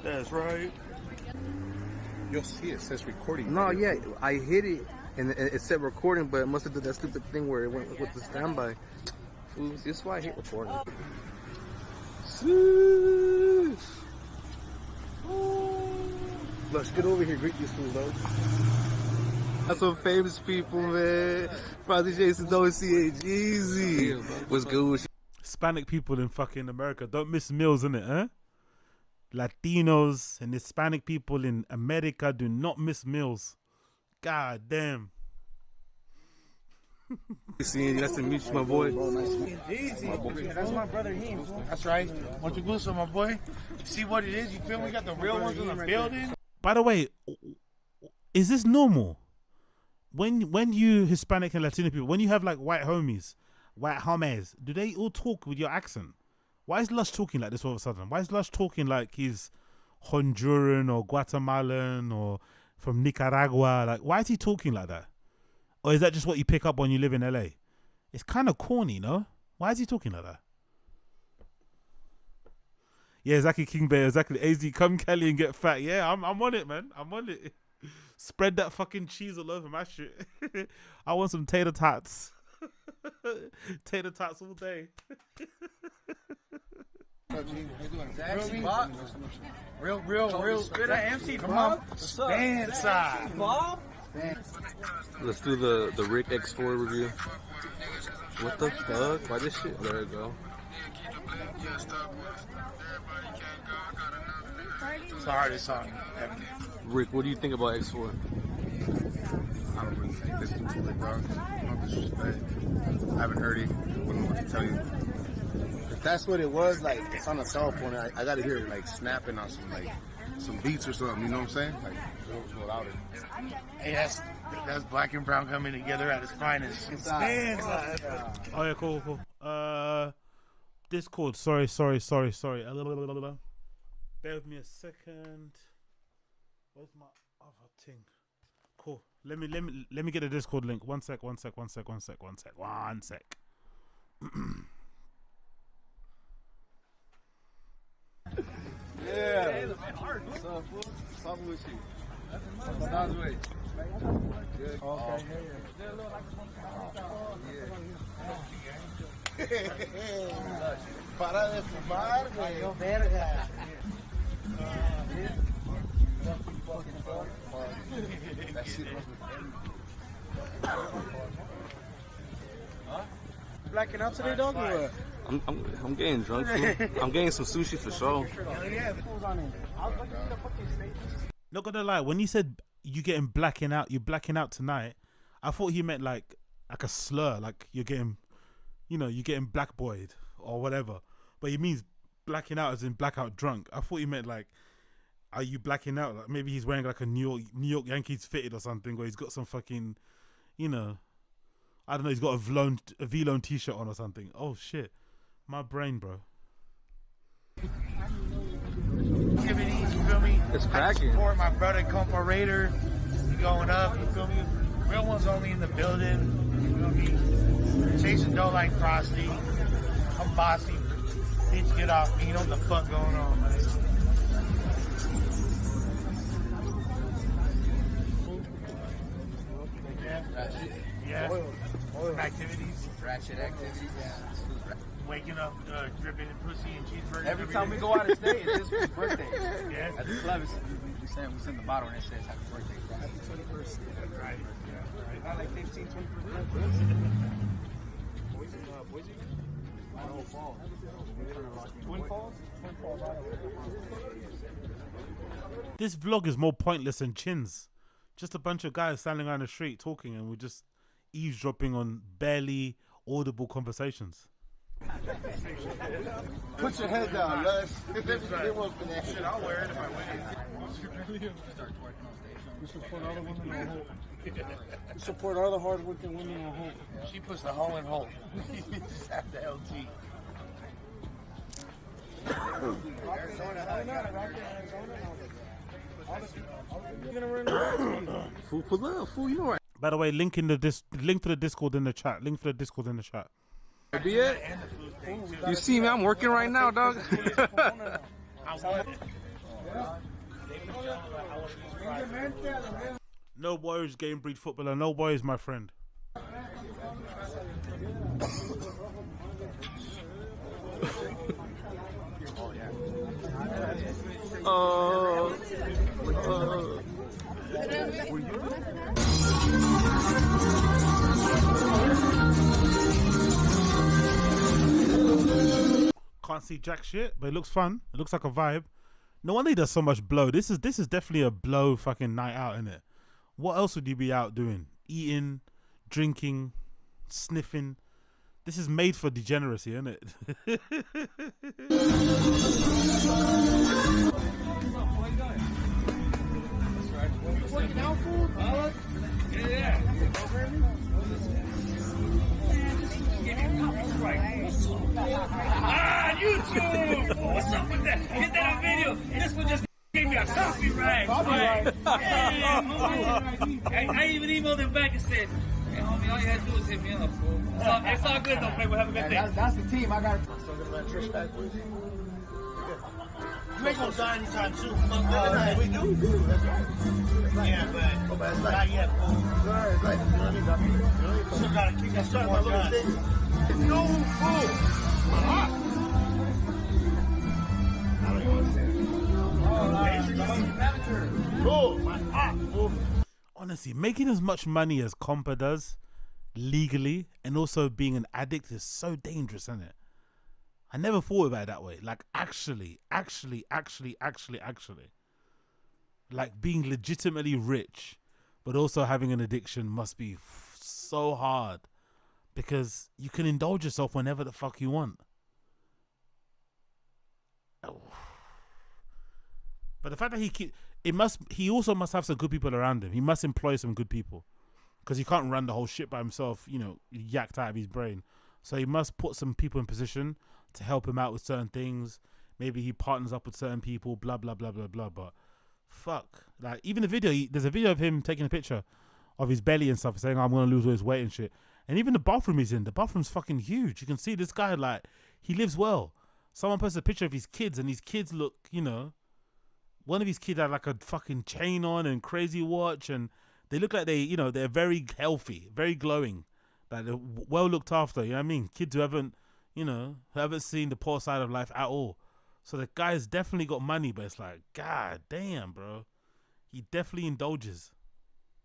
That's right. You'll see it says recording. No, yeah, I hit it and it said recording, but it must have did that stupid thing where it went with the standby. Fool, this is why I hate recording. Let's get over here, greet these fools, though. That's some famous people, man. Probably Jason WCH, easy. What's good? Hispanic people in fucking America don't miss meals, innit, huh? Latinos and Hispanic people in America do not miss meals. God damn. Nice to meet you, my boy. Easy. That's my brother, Heem. That's right. Want to go, so my boy? See what it is? You feel me? We got the real ones in the building. By the way, is this normal? When you Hispanic and Latino people, when you have like white homies, do they all talk with your accent? Why is Lush talking like this all of a sudden? Why is Lush talking like he's Honduran or Guatemalan or from Nicaragua? Like, why is he talking like that? Or is that just what you pick up when you live in LA? It's kind of corny, no? Why is he talking like that? Yeah, exactly, King Bear, exactly. AZ, come Kelly and get fat. Yeah, I'm on it, man. I'm on it. Spread that fucking cheese all over my shit. I want some tater tots. Tater tots all day. Real. Straight up MC Bob. Stand Bob. Let's do the Rick X4 review. What the fuck? Why this shit? There we go. It's the hardest song ever. Rick, what do you think about X4? I don't really think this is too big, bro. No disrespect. I haven't heard it. Wouldn't know what to tell you. If that's what it was, like, it's on a cell phone. I gotta hear it, like, snapping on some beats or something. You know what I'm saying? Like, it was louder. Hey, that's black and brown coming together at its finest. Oh yeah, cool. Discord. Sorry. Bear with me a second. Where's my other thing? Cool. Let me get the Discord link. One sec. Yeah. What's up, fool? What's with you? Sounds great. Good. Okay. Para de fumar, güey. Verga. That shit was Blacking out today, dog, or what? I'm getting drunk, fool. I'm getting some sushi for sure. Not gonna lie, when you said you blacking out tonight, I thought he meant like a slur, like you're getting black boyed or whatever. But he means blacking out as in blackout drunk. I thought he meant like, are you blacking out? Like maybe he's wearing like a New York Yankees fitted or something, or he's got some fucking, I don't know, he's got a V-Lone t-shirt on or something. Oh shit, my brain, bro. Activities, you feel me? It's cracking. I support my brother COMPA Raider. He going up, you feel me? Real ones only in the building, you feel me? Chasing dough like Frosty. I'm bossy. Bitch, get off me. You know what the fuck going on, man. Yeah. Activities. Ratchet activities. Yeah. Waking up, dripping in pussy and cheeseburgers. Every time we go out of state, it's his birthday. Yeah. At the club, we send the bottle and it says happy birthday. Happy 21st. Right. Yeah. Not like 15, 20%. Boise? Idaho Falls. Twin Falls? This vlog is more pointless than Chins. Just a bunch of guys standing around the street talking, and we're just eavesdropping on barely audible conversations. Put your head down, Lush. Shit, I'll wear it if I win it. We support all the women on hope. We support all the hardworking women on hope. She puts the hoe in hope. You just have the LT. Fool, pull up, fool. You know what? By the way, link to the Discord in the chat. Be it? You see me? I'm working right now, dog. No worries, game breed footballer. No worries, my friend. Can't see jack shit, but it looks fun. It looks like a vibe. No wonder he does so much blow. This is definitely a blow fucking night out, isn't it? What else would you be out doing? Eating, drinking, sniffing. This is made for degeneracy, isn't it? Working out, fool? Yeah. YouTube! What's up with that? Get that on video. This one just gave me a copyright. I even emailed him back and said, hey, homie, all you had to do was hit me up, fool. It's all good, though, man. We'll have a good day. That's the team. I got it. You ain't gonna die anytime soon. We do. That's right. Yeah, but not yet, fool. Still gotta kick that some more guns. No, fool. Honestly, making as much money as COMPA does legally and also being an addict is so dangerous, isn't it? I never thought about it that way. Like actually. Like being legitimately rich, but also having an addiction must be so hard because you can indulge yourself whenever the fuck you want. Oh. But the fact that he also must have some good people around him. He must employ some good people because he can't run the whole shit by himself, you know, yacked out of his brain. So he must put some people in position to help him out with certain things. Maybe he partners up with certain people, blah, blah, blah, blah, blah. But fuck. Like, even the video, there's a video of him taking a picture of his belly and stuff, saying, I'm going to lose all his weight and shit. And even the bathroom he's in, the bathroom's fucking huge. You can see this guy, like, he lives well. Someone posted a picture of his kids, and his kids look, you know, one of his kids had like a fucking chain on and crazy watch, and they look like they're very healthy, very glowing, like they're well looked after. You know what I mean? Kids who haven't seen the poor side of life at all. So the guy's definitely got money, but it's like, god damn, bro, he definitely indulges.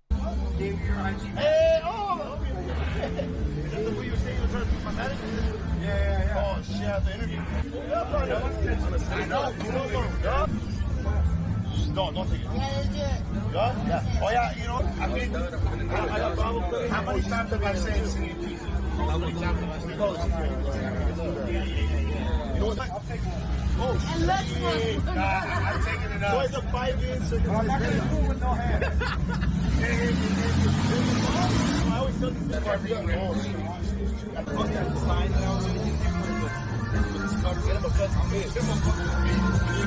Hey, oh! Is that the way you were saying you were trying to be my manager? Yeah. Oh, shit, I have to interview. Don't take it. Yeah? Oh, yeah, you know, I mean, I got problems. How many times have I said singing Jesus? How many times have I said you know what? I'll take one. Oh, shit. I'm taking it out. So it's a 5-inch. I'm not going to do it with no hand. I always tell these people I fucked that sign that I was going to get this cover. Get him a bust bid. You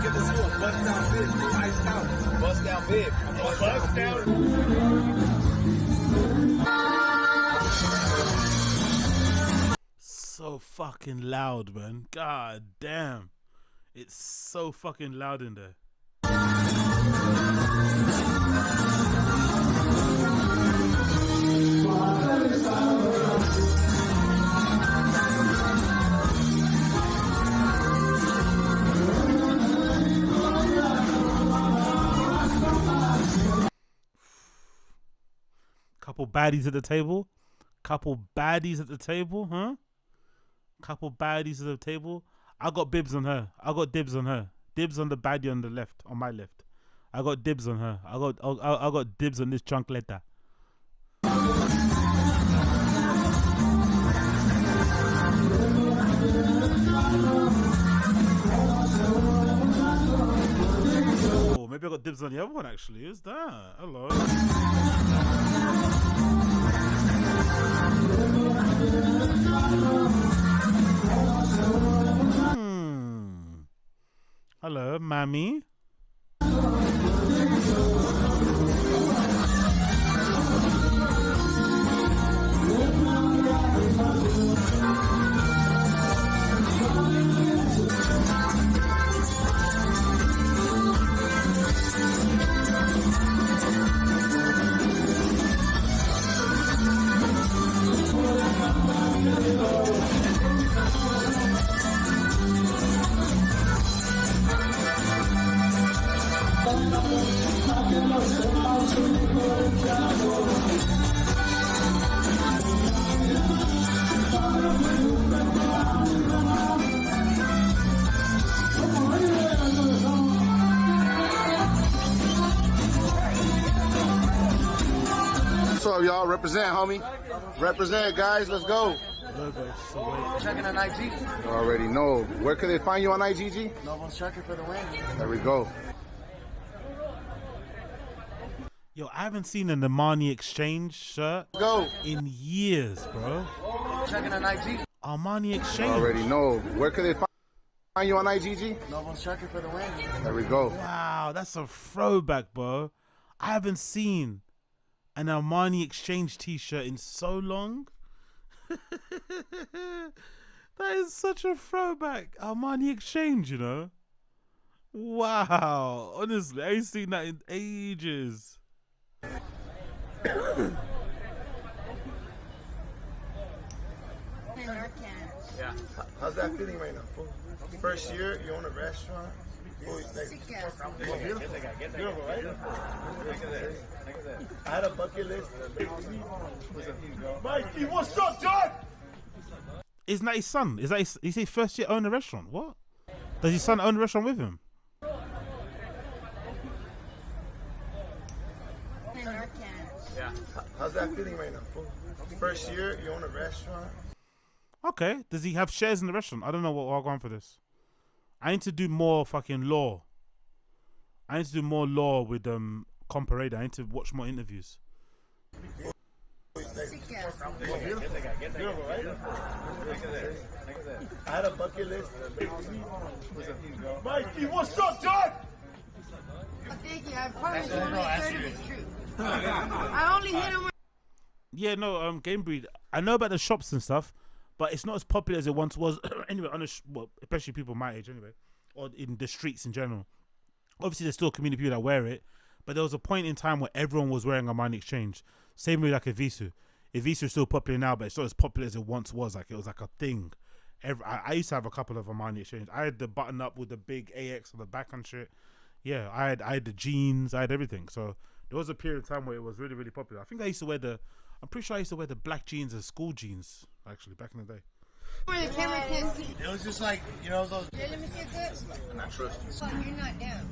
get this one, bust down bid. Iced out. Bust down bid. Bust down. So fucking loud, man. God damn. It's so fucking loud in there. Couple baddies at the table. Couple baddies at the table, huh? Couple baddies at the table. I got bibs on her. I got dibs on her. Dibs on the baddie on the left, on my left. I got dibs on her. I got dibs on this chunk letter. Oh, maybe I got dibs on the other one actually. Who's that? Hello. Hello, Mammy. What's up, y'all? Represent, homie. Represent, guys. Let's go. Checking on IG. You already know. Where can they find you on IGG? No one's checking for the win. There we go. Yo, I haven't seen an Armani Exchange shirt in years, bro. Checking on IG. Armani Exchange. You already know. Where can they find you on IGG? No one's checking for the win. There we go. Wow, that's a throwback, bro. I haven't seen an Armani Exchange t-shirt in so long. That is such a throwback. Armani Exchange, you know. Wow. Honestly, I ain't seen that in ages. Yeah. How's that feeling right now, fool? First year, you own a restaurant. Beautiful, right? I had a bucket list. Mikey, what's up, John? Isn't that his son? Is that his first year own a restaurant? What? Does his son own a restaurant with him? Yeah. How's that feeling right now, fool? First year, you own a restaurant. Okay. Does he have shares in the restaurant? I don't know what I'll go on for this. I need to do more fucking law. I need to do more law with COMPA RAIDER. I need to watch more interviews. Beautiful, right? I had a bucket list. Mikey, what's up, John? Thank you. I promise you only a third of it's true. I only hit him. Yeah, no, Game Breed. I know about the shops and stuff, but it's not as popular as it once was. Anyway, especially people my age, anyway, or in the streets in general. Obviously, there's still a community of people that wear it, but there was a point in time where everyone was wearing Armani Exchange. Same way like Evisu. Evisu is still popular now, but it's not as popular as it once was. Like it was like a thing. I used to have a couple of Armani Exchange. I had the button up with the big AX on the back and shit. Yeah, I had the jeans. I had everything. So there was a period of time where it was really, really popular. I think I used to wear I'm pretty sure I used to wear the black jeans as school jeans, actually, back in the day. Where the camera can see. It was just like, you know, those. Here, let me see this. I'm not trusting you. You're not down.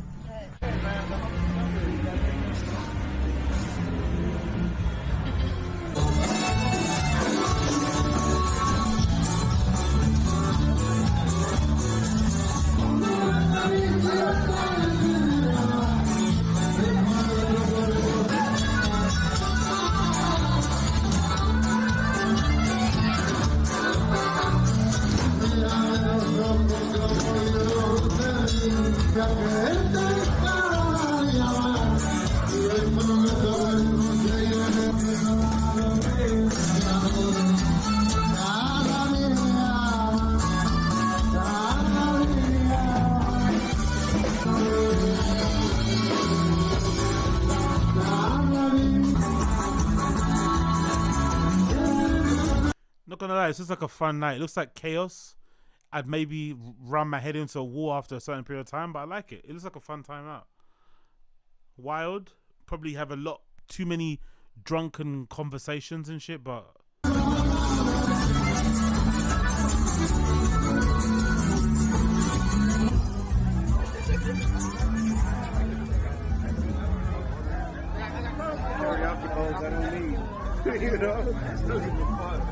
Not gonna lie, it's just like a fun night. It looks like chaos. I'd maybe run my head into a wall after a certain period of time, but I like it. It looks like a fun time out. Wild, probably have too many drunken conversations and shit, but Karaoke bowls I don't need. You know? Still give me fun.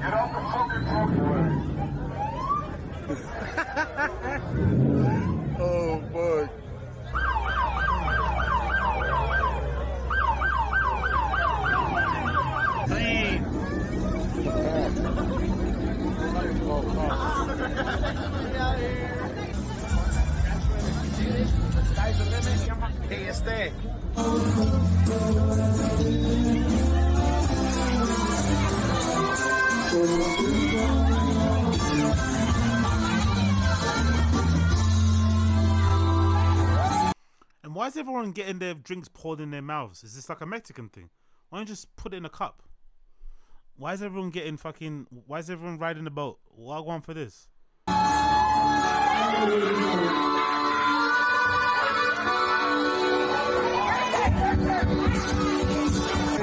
Get off the fucking program. Oh, boy. Clean. Hey, este. And why is everyone getting their drinks poured in their mouths? Is this like a Mexican thing? Why don't you just put it in a cup? Why is everyone riding the boat? Why go on for this?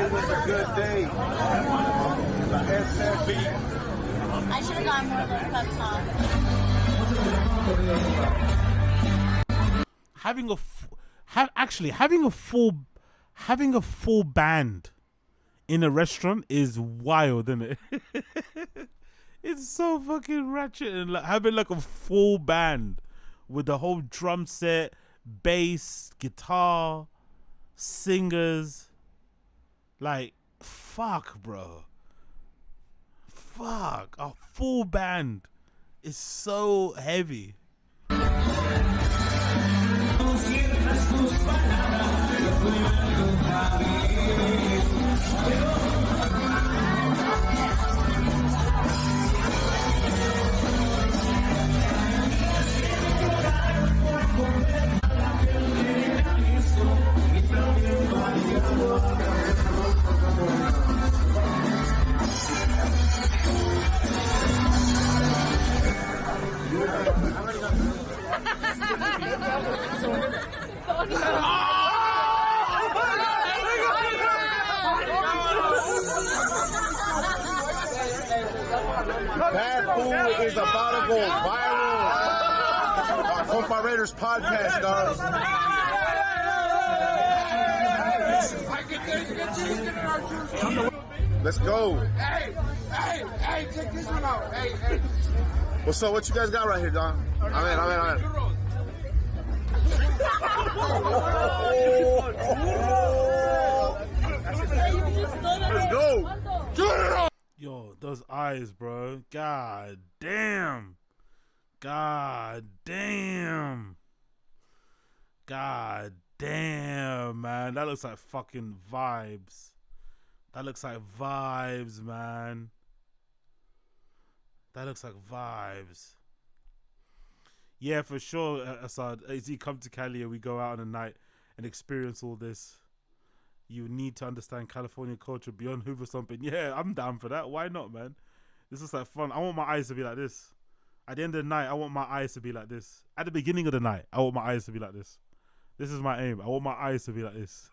It was a good day. The SFB. I should have gotten more of those cups, huh? Having a full band in a restaurant is wild, isn't it? It's so fucking ratchet, and like having like a full band with the whole drum set, bass, guitar, singers. Like, fuck, bro. Fuck. A full band is so heavy. fool is about to go viral. COMPA Raiders podcast, guys. Let's go. Hey, check this one out. Hey. What's up? What you guys got right here, Don? I'm in. Let's go. Yo, those eyes, bro. God damn. God damn. God damn, man. That looks like fucking vibes. That looks like vibes, man. That looks like vibes. Yeah, for sure, Assad. As you come to Cali and we go out on a night and experience all this, you need to understand California culture beyond Hoover stomping. Yeah, I'm down for that. Why not, man? This is like fun. I want my eyes to be like this. At the end of the night, I want my eyes to be like this. At the beginning of the night, I want my eyes to be like this. This is my aim. I want my eyes to be like this.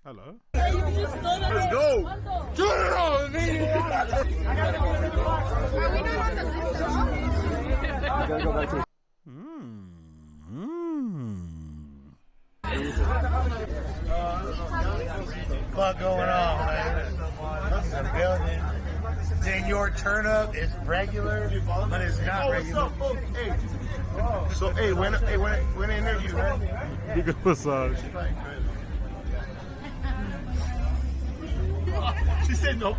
Hello. Let's go. Fuck going on, man? The building. Then your turn up is regular, but it's not regular. So, when the interview, man? Big up massage. She said no.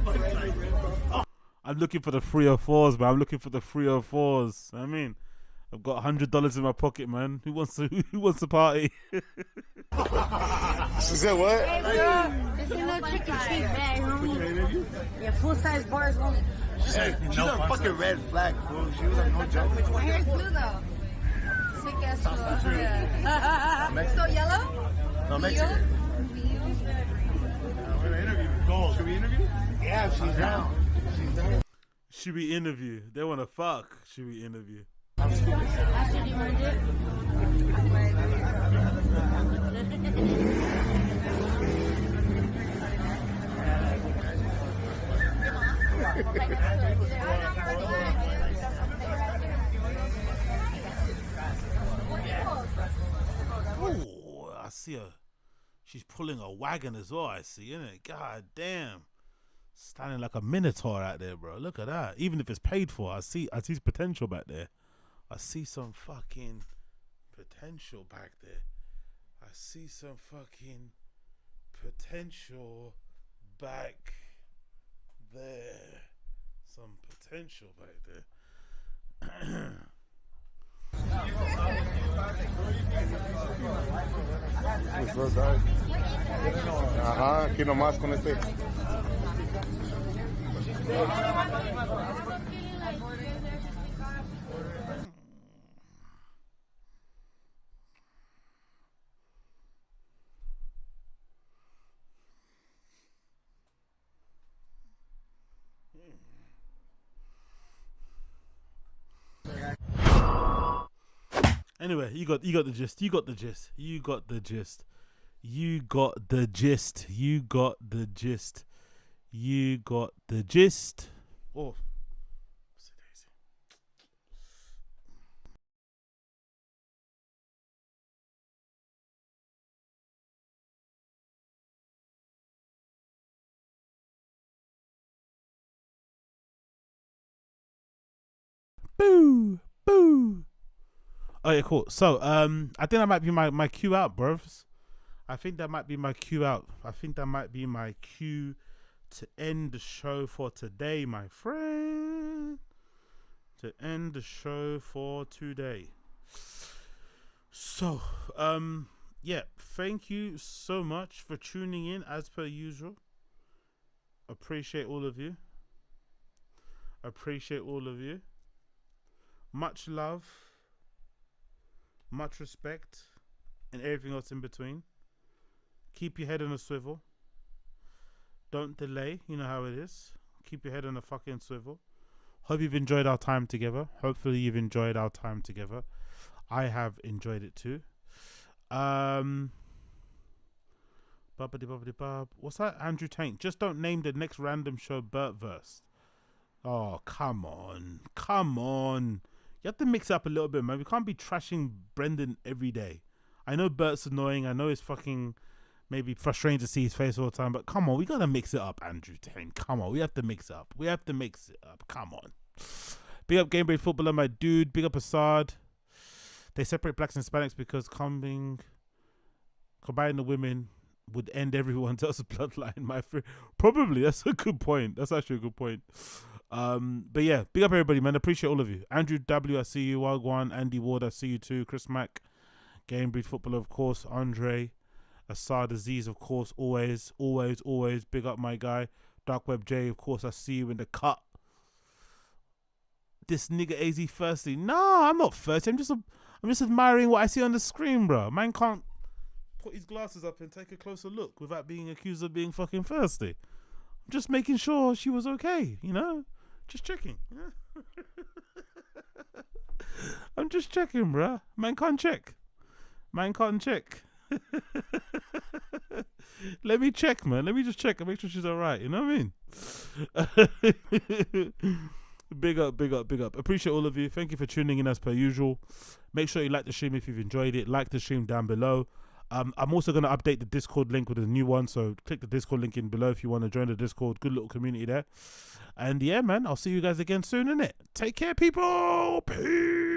I'm looking for the 304s, man. I'm looking for the 304s. I mean, I've got $100 in my pocket, man. Who wants to party? She said what? Hey, bro, it's a no trick or treat bag, homie. Yeah, full size bars only. She's a fucking red flag, fool. She was like, no joke. My hair's blue though. Sick ass blue. Yeah. So yellow? No, Mexican. Should we interview? Yeah, she's down. She's down. Should we interview? They want to fuck. Should we interview? Oh, I see her. She's pulling a wagon as well, I see, innit? God damn. Standing like a minotaur out there, bro. Look at that. Even if it's paid for, I see potential back there. I see some fucking potential back there. I see some fucking potential back there. Some potential back there. Ajá, aquí nomás con este. Anyway, you got the gist. You got the gist. You got the gist. You got the gist. You got the gist. You got the gist. Oh. Boo! Boo! Oh yeah, cool. So I think that might be my cue out, bros. I think that might be my cue out. I think that might be my cue to end the show for today, my friend. To end the show for today. So, yeah, thank you so much for tuning in as per usual. Appreciate all of you. Appreciate all of you. Much love. Much respect and everything else in between. Keep your head on a swivel. Don't delay. You know how it is. Keep your head on a fucking swivel. Hope you've enjoyed our time together. Hopefully you've enjoyed our time together. I have enjoyed it too. What's that? Andrew Tank. Just don't name the next random show BERT-verse. Oh, come on. Come on. You have to mix it up a little bit, man. We can't be trashing Brendan every day. I know Bert's annoying. I know it's fucking maybe frustrating to see his face all the time, but come on, we gotta mix it up, Andrew Tank. Come on, we have to mix it up. We have to mix it up. Come on. Big up Game Break Footballer, my dude. Big up Assad. They separate blacks and Hispanics because combining the women would end everyone else's bloodline, my friend. Probably. That's a good point. That's actually a good point. But yeah, big up everybody, man. Appreciate all of you. Andrew W, I see you. Wagwan, Andy Ward, I see you too. Chris Mack, Game Breed Footballer, of course. Andre, Assad Aziz, of course. Always. Big up my guy. Dark Web J, of course. I see you in the cut. This nigga AZ thirsty. No, I'm not thirsty. I'm just admiring what I see on the screen, bro. Man can't put his glasses up and take a closer look without being accused of being fucking thirsty. I'm just making sure she was okay, you know? Just checking. I'm just checking, bro. Man can't check. Let me check, man. Let me just check and make sure she's alright. You know what I mean? Big up. Appreciate all of you. Thank you for tuning in as per usual. Make sure you like the stream if you've enjoyed it. Like the stream down below. I'm also going to update the Discord link with a new one. So click the Discord link in below if you want to join the Discord. Good little community there. And yeah, man, I'll see you guys again soon, innit? Take care, people. Peace.